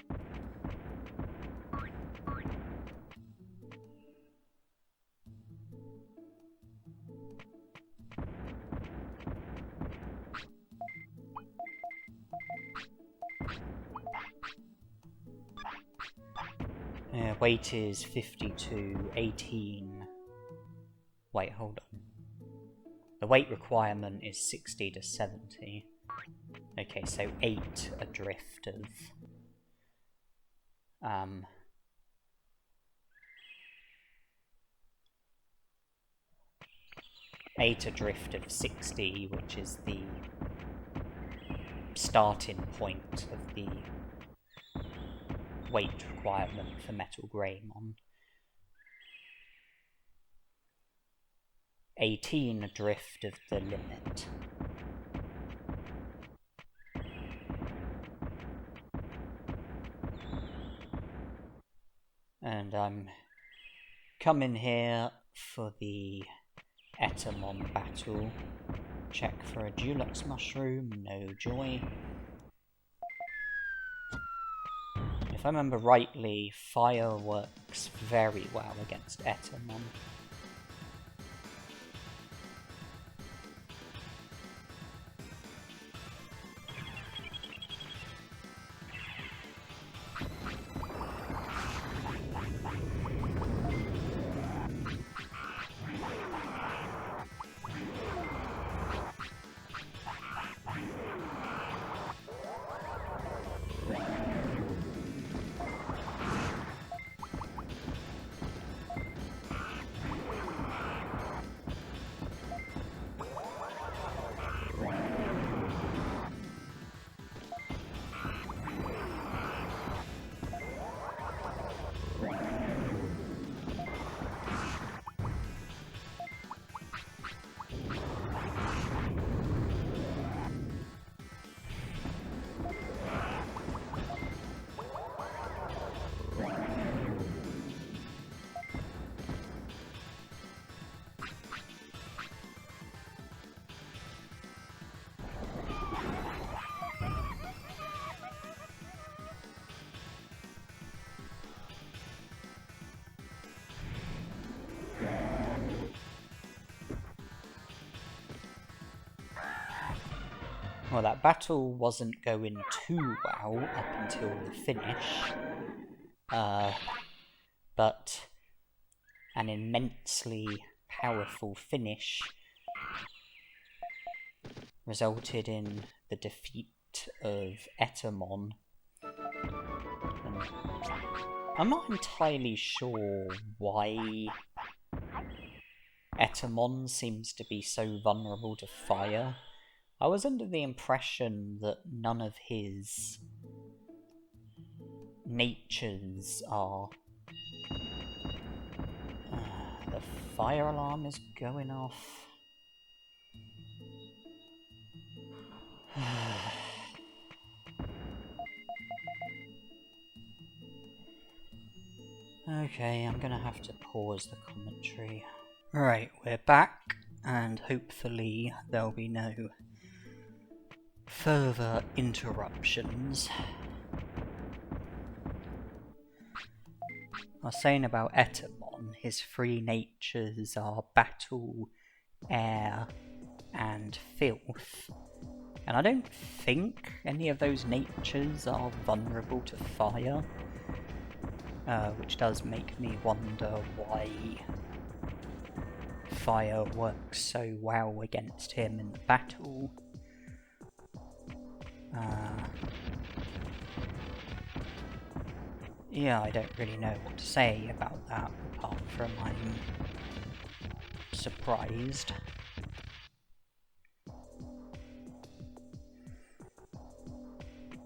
Weight is 50 to 18. Wait, hold on. The weight requirement is 60 to 70. Okay, so 8 adrift of... 8 adrift of 60, which is the starting point of the weight requirement for Metal Greymon. 18 adrift of the limit. And I'm coming here for the Etamon battle. Check for a Dulux mushroom, no joy. If I remember rightly, fire works very well against Etamon. Well, that battle wasn't going too well up until the finish, but an immensely powerful finish resulted in the defeat of Etamon. And I'm not entirely sure why Etamon seems to be so vulnerable to fire. I was under the impression that none of his natures are... the fire alarm is going off. Okay, I'm gonna have to pause the commentary. Right, we're back, and hopefully there'll be no further interruptions. I was saying about Etamon, his three natures are battle, air, and filth. And I don't think any of those natures are vulnerable to fire. Which does make me wonder why fire works so well against him in the battle. Yeah, I don't really know what to say about that, apart from I'm surprised.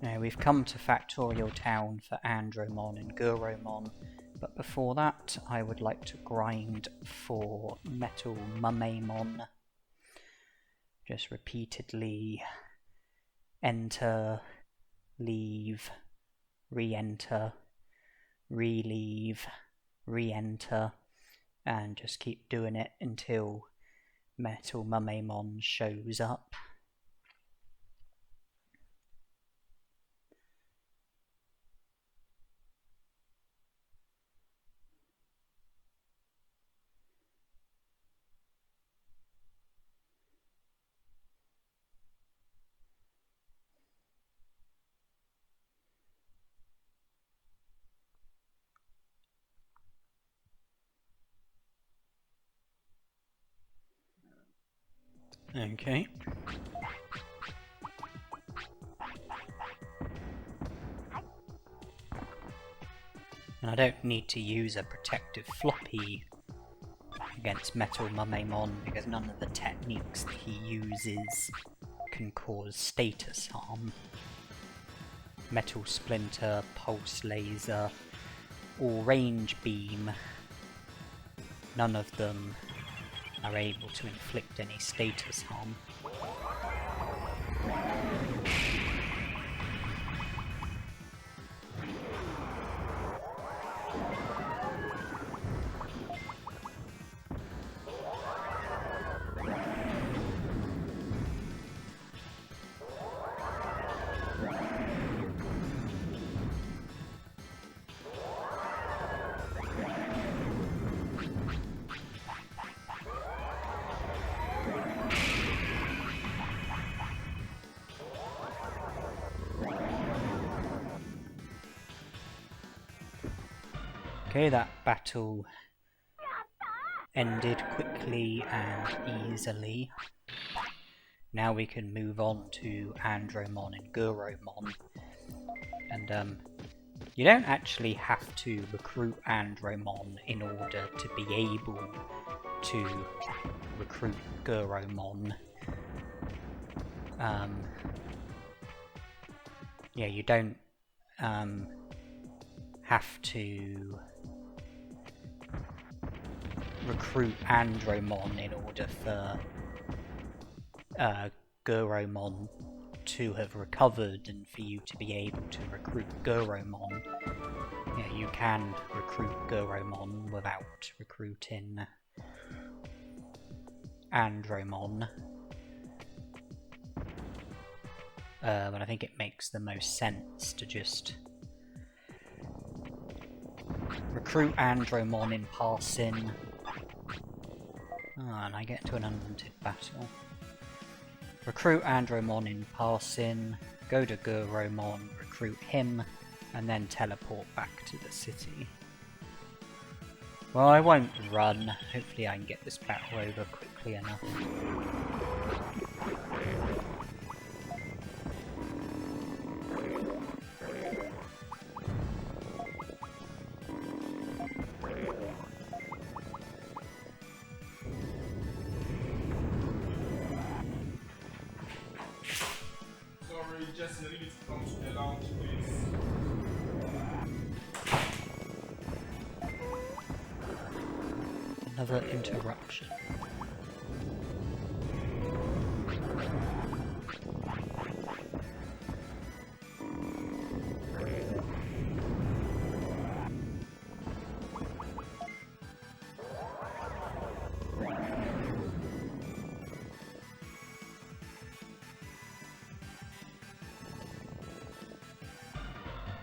Now, we've come to Factorial Town for Andromon and Guromon, but before that I would like to grind for Metal Mumamon. Just repeatedly enter, leave, re-enter, re-leave, re-enter, and just keep doing it until Metal Mumamon shows up. Okay. And I don't need to use a protective floppy against Metal Mumamon because none of the techniques that he uses can cause status harm. Metal Splinter, Pulse Laser, or Range Beam, none of them are able to inflict any status harm. Okay, that battle ended quickly and easily. Now we can move on to Andromon and Guromon. And you don't actually have to recruit Andromon in order to be able to recruit Guromon. Yeah, you don't have to recruit Andromon in order for Guromon to have recovered and for you to be able to recruit Guromon. Yeah, you can recruit Guromon without recruiting Andromon. But I think it makes the most sense to just recruit Andromon in passing. And I get to an unlimited battle. Recruit Andromon in passing, go to Guromon, recruit him, and then teleport back to the city. Well, I won't run. Hopefully I can get this battle over quickly enough. Just a little bit come to the lounge, please. Another interruption.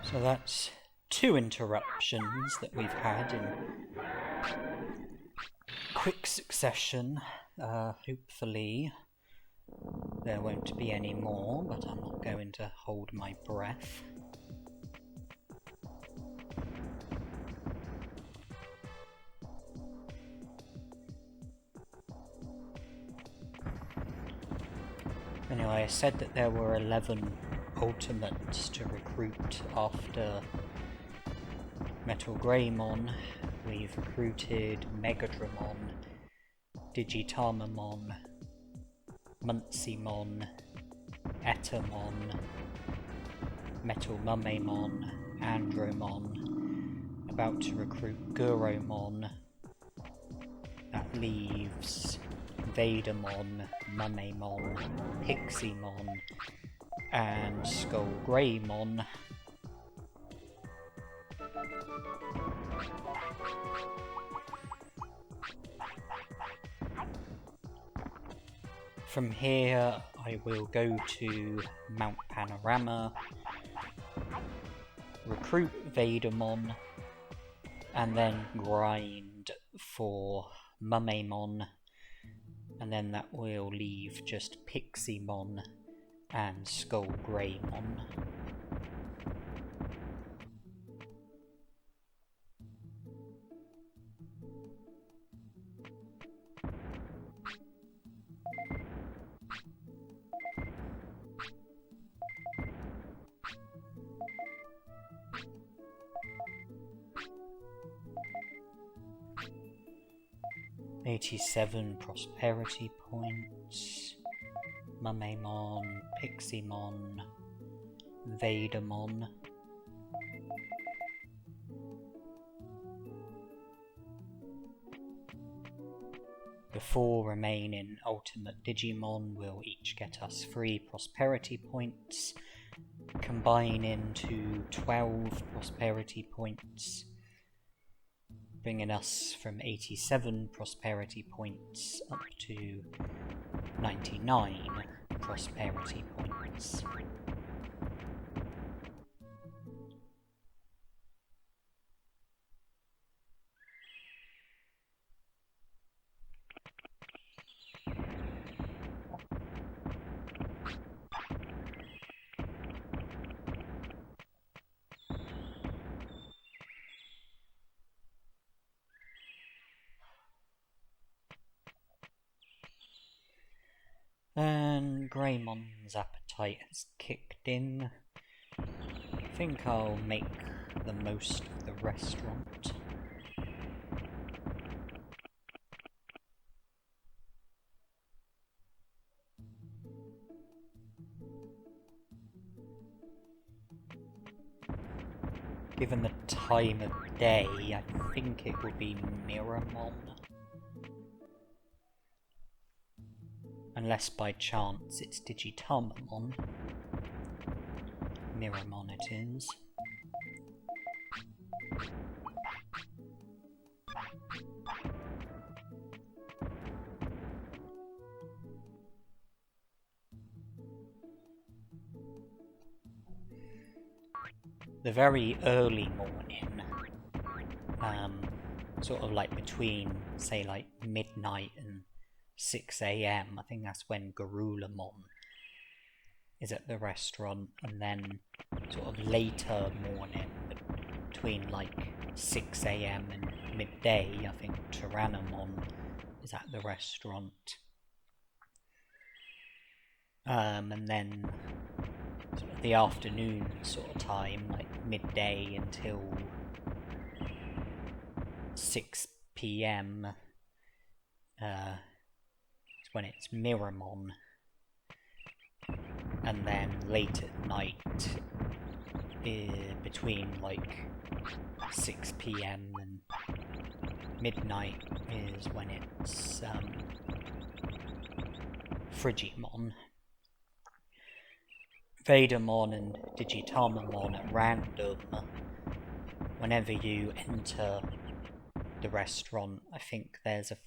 So that's 2 interruptions that we've had in quick succession. Hopefully there won't be any more, but I'm not going to hold my breath. I said that there were 11 ultimates to recruit after Metal Greymon. We've recruited Megadramon, Digitamamon, Munceymon, Etamon, Metal Mumemon, Andromon. About to recruit Guromon. That leaves Vadamon, Mumemon, Pixiemon, and Skullgreymon. From here, I will go to Mount Panorama, recruit Vadamon, and then grind for Mumemon, and then that will leave just Pixiemon and Skullgreymon. $87 prosperity points. Mumemon, Pixiemon, Vadamon. The 4 remaining ultimate Digimon will each get us 3 prosperity points, combining to 12 prosperity points, bringing us from 87 prosperity points up to 99 prosperity points. And Greymon's appetite has kicked in. I think I'll make the most of the restaurant. Given the time of day, I think it will be Yuramon. Unless by chance it's Digitamamon. Yuramon it is. The very early morning, sort of like between, say, like midnight and 6 AM, I think that's when Garurumon is at the restaurant, and then sort of later morning, between like 6 AM and midday, I think Tyrannomon is at the restaurant. And then sort of the afternoon sort of time, like midday until 6 PM, is when it's Yuramon. And then late at night, between like 6 PM and midnight is when it's Frigimon. Betamon and Digitamamon at random. Whenever you enter the restaurant, I think there's a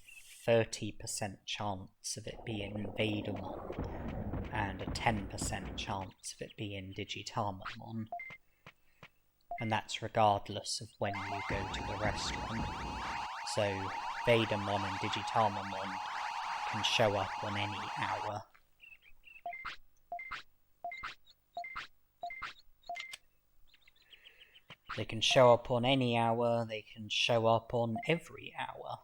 30% chance of it being Betamon and a 10% chance of it being Digitamamon. And that's regardless of when you go to the restaurant. So Betamon and Digitamamon can show up on any hour. They can show up on any hour, they can show up on every hour.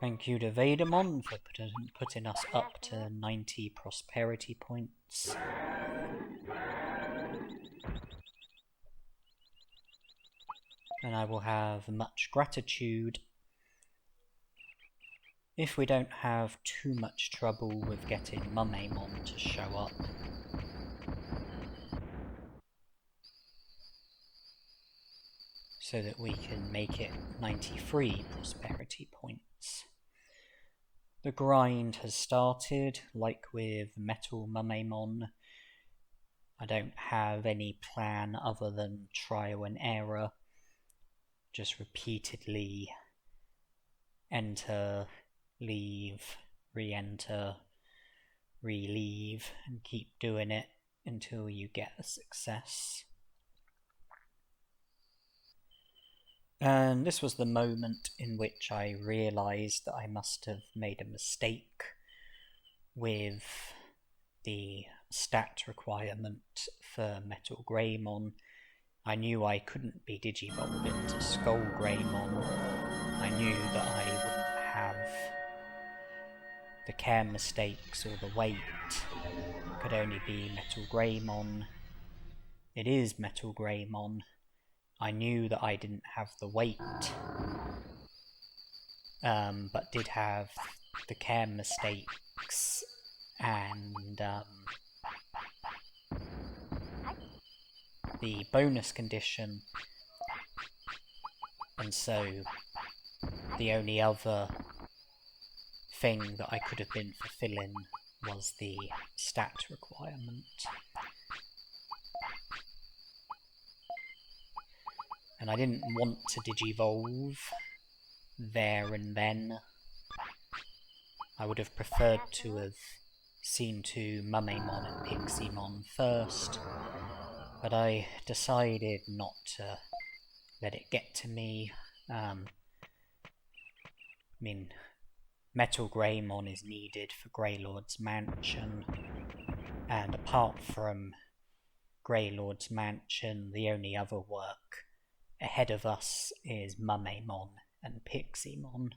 Thank you to Betamon for putting us up to 90 prosperity points. And I will have much gratitude if we don't have too much trouble with getting Mojyamon to show up. So that we can make it 93 prosperity points. The grind has started, like with Metal Mojyamon. I don't have any plan other than trial and error. Just repeatedly enter, leave, re-enter, re-leave, and keep doing it until you get a success. And this was the moment in which I realised that I must have made a mistake with the stat requirement for Metal Greymon. I knew I couldn't be digivolved into Skull Greymon. I knew that I wouldn't have the care mistakes or the weight. It could only be Metal Greymon. It is Metal Greymon. I knew that I didn't have the weight, but did have the care mistakes and the bonus condition, and so the only other thing that I could have been fulfilling was the stat requirement. And I didn't want to digivolve there and then. I would have preferred to have seen to Mojyamon and Frigimon first, but I decided not to let it get to me. I mean, Metal Greymon is needed for Greylord's Mansion, and apart from Greylord's Mansion, the only other work ahead of us is Mojyamon and Frigimon.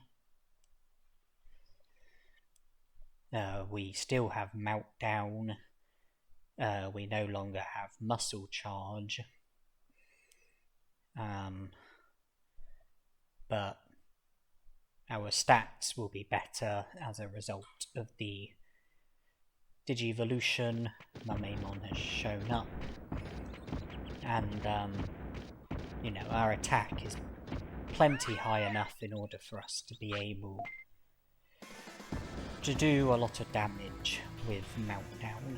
We still have Meltdown. We no longer have Muscle Charge. But our stats will be better as a result of the Digivolution. Mojyamon has shown up. And, you know, our attack is plenty high enough in order for us to be able to do a lot of damage with Meltdown.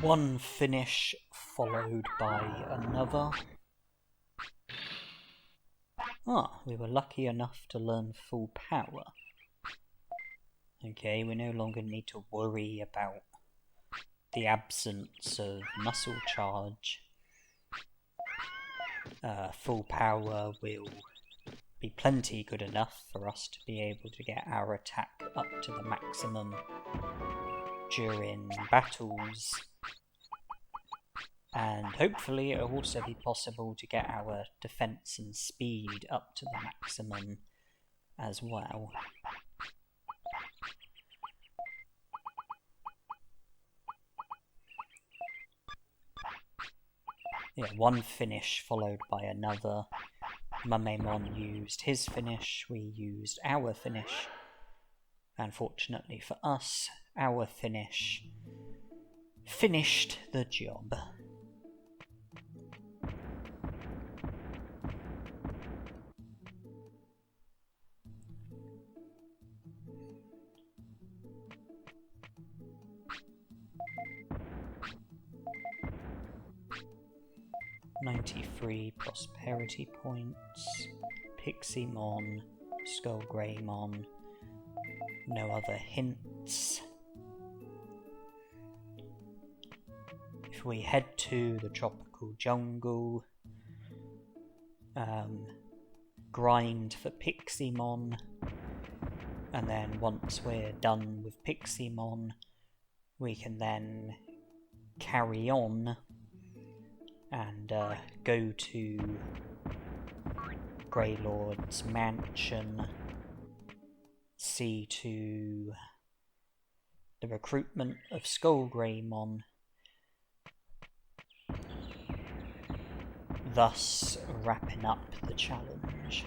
One finish followed by another. We were lucky enough to learn full power. Okay, we no longer need to worry about the absence of muscle charge. Full power will be plenty good enough for us to be able to get our attack up to the maximum during battles, and hopefully it'll also be possible to get our defense and speed up to the maximum as well. Yeah, one finish followed by another. Mojyamon used his finish, we used our finish. Unfortunately for us, our finish finished the job. "93 prosperity points, Piximon, Skullgreymon, no other hints." If we head to the tropical jungle, grind for Piximon, and then once we're done with Piximon, we can then carry on and go to Greylord's mansion, see to the recruitment of Skullgreymon, thus wrapping up the challenge.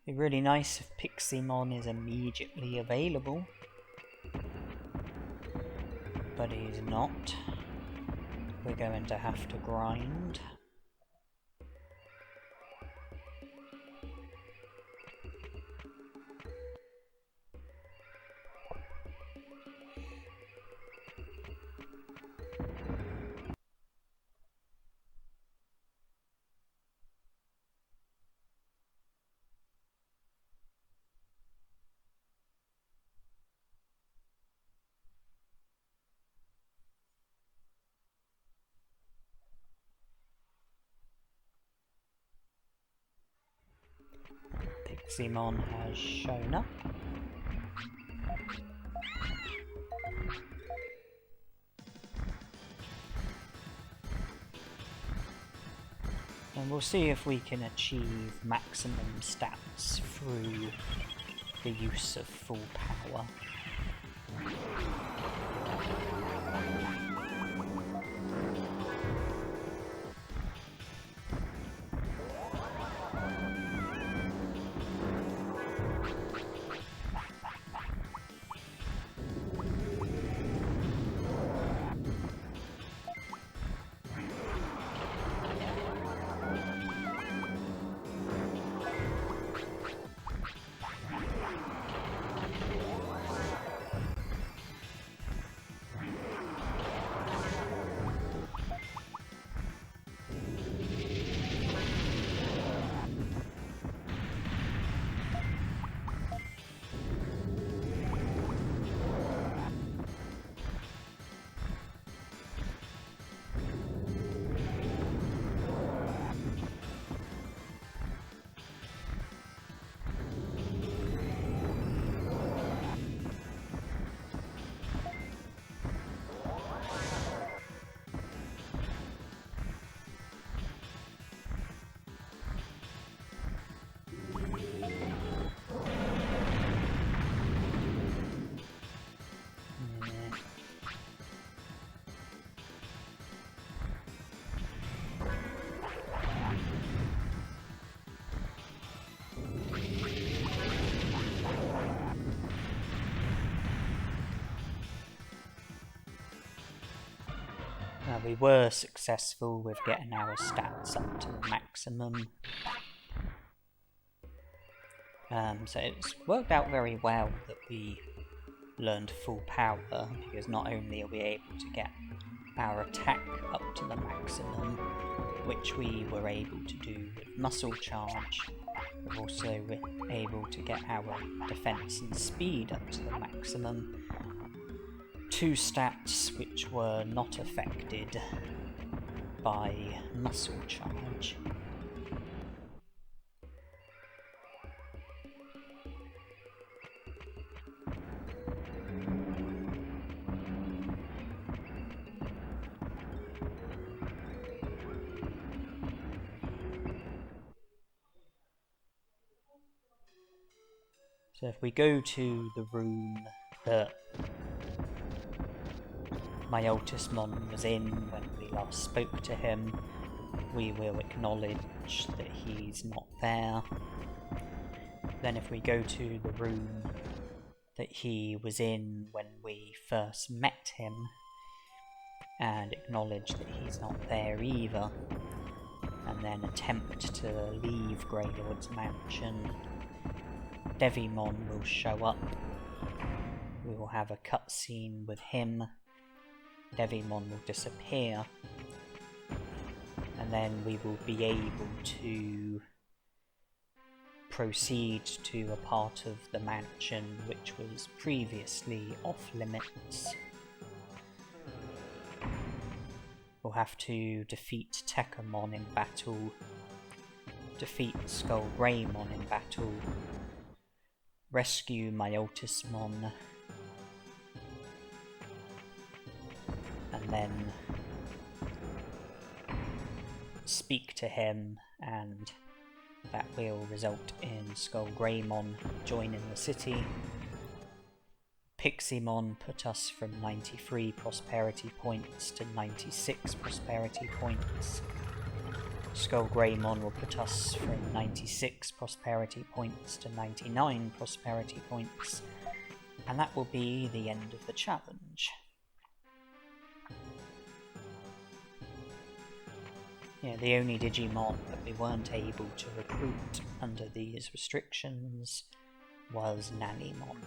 It'd be really nice if Piximon is immediately available, but he's not. We're going to have to grind. Piximon has shown up. And we'll see if we can achieve maximum stats through the use of full power. We were successful with getting our stats up to the maximum. So it's worked out very well that we learned full power, because not only are we able to get our attack up to the maximum, which we were able to do with Muscle Charge, we're also able to get our defense and speed up to the maximum. Two stats which were not affected by Muscle Charge. So if we go to the room that Mojyamon was in when we last spoke to him, we will acknowledge that he's not there. Then if we go to the room that he was in when we first met him, and acknowledge that he's not there either, and then attempt to leave Greylord's mansion, Devimon will show up. We will have a cutscene with him. Devimon will disappear, and then we will be able to proceed to a part of the mansion which was previously off limits. We'll have to defeat Tekamon in battle, defeat Skullgreymon in battle, rescue Mojyamon, and then speak to him, and that will result in Skullgreymon joining the city. Piximon put us from 93 prosperity points to 96 prosperity points. Skullgreymon will put us from 96 prosperity points to 99 prosperity points, and that will be the end of the challenge. Yeah, the only Digimon that we weren't able to recruit under these restrictions was Nanimon.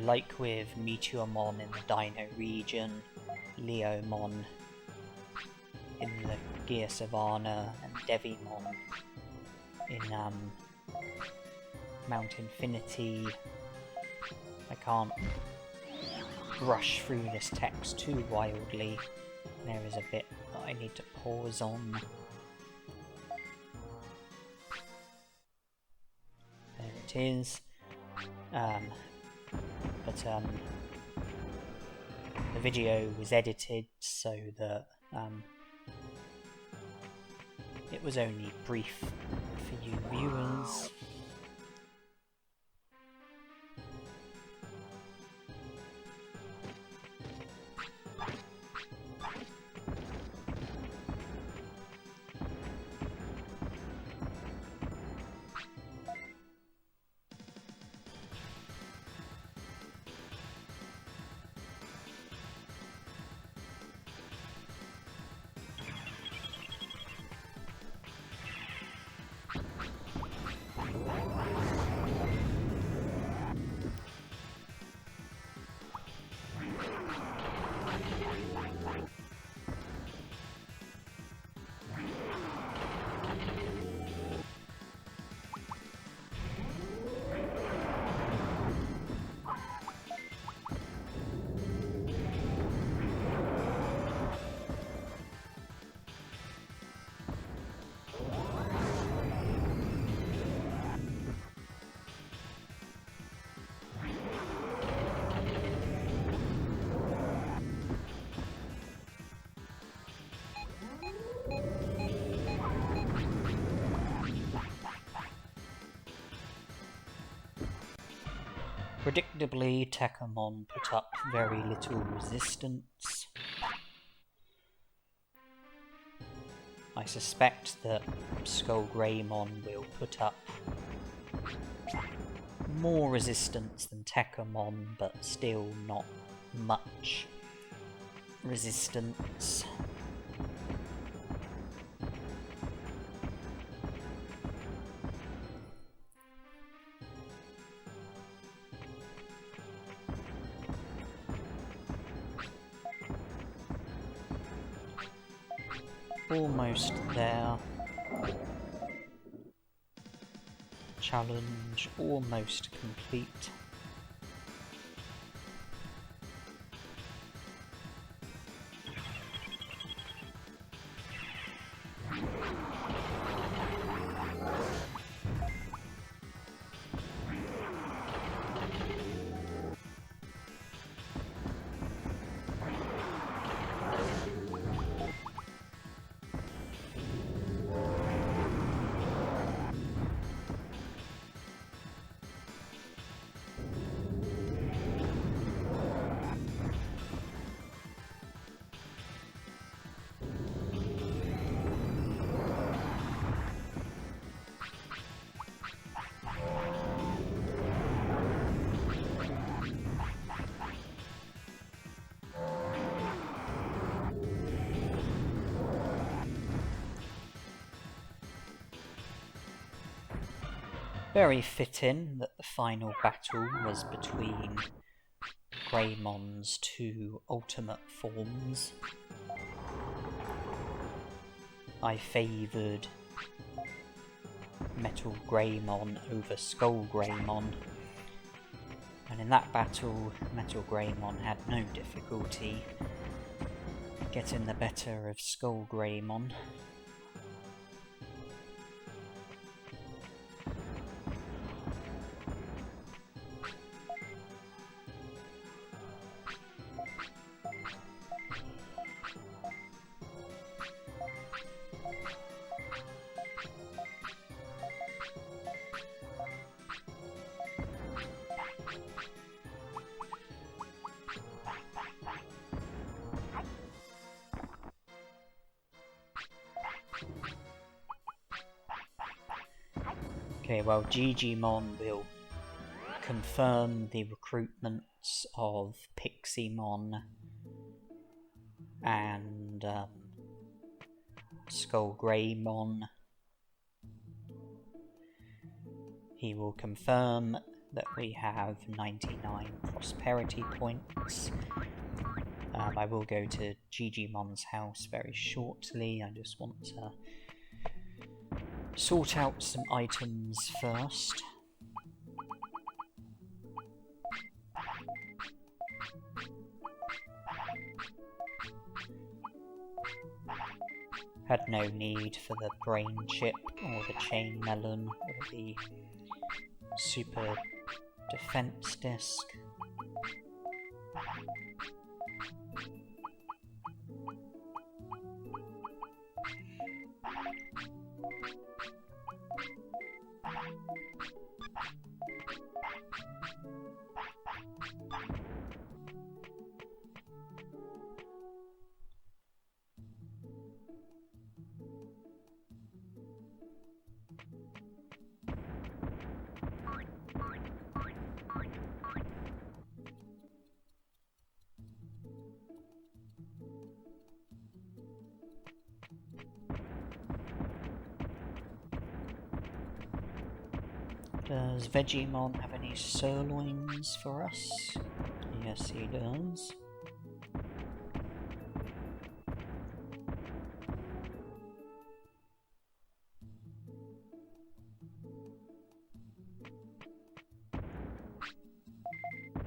Like with Meteormon in the Dino region, Leomon in the Gear Savannah, and Devimon in Mount Infinity. I can't rush through this text too wildly. There is a bit that I need to pause on. There it is. The video was edited so that it was only brief for you viewers. Predictably, Tekamon put up very little resistance. I suspect that Skullgreymon will put up more resistance than Tekomon, but still not much resistance. Almost there. Challenge almost complete. Very fitting that the final battle was between Greymon's two ultimate forms. I favoured Metal Greymon over Skull Greymon, and in that battle Metal Greymon had no difficulty getting the better of Skull Greymon. Okay, well, Digimon will confirm the recruitments of Piximon and Skull Greymon. He will confirm that we have 99 prosperity points. I will go to Digimon's house very shortly. I just want to sort out some items first. Had no need for the brain chip or the chain melon or the super defense disc. Does Vegemon have any sirloins for us? Yes, he does.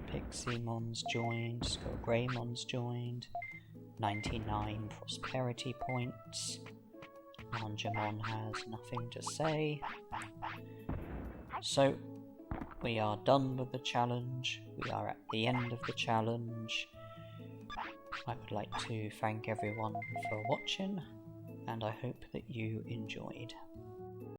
Piximon's joined, Skull Greymon's joined. 99 prosperity points. Mojyamon has nothing to say. So, we are done with the challenge. We are at the end of the challenge. I would like to thank everyone for watching, and I hope that you enjoyed.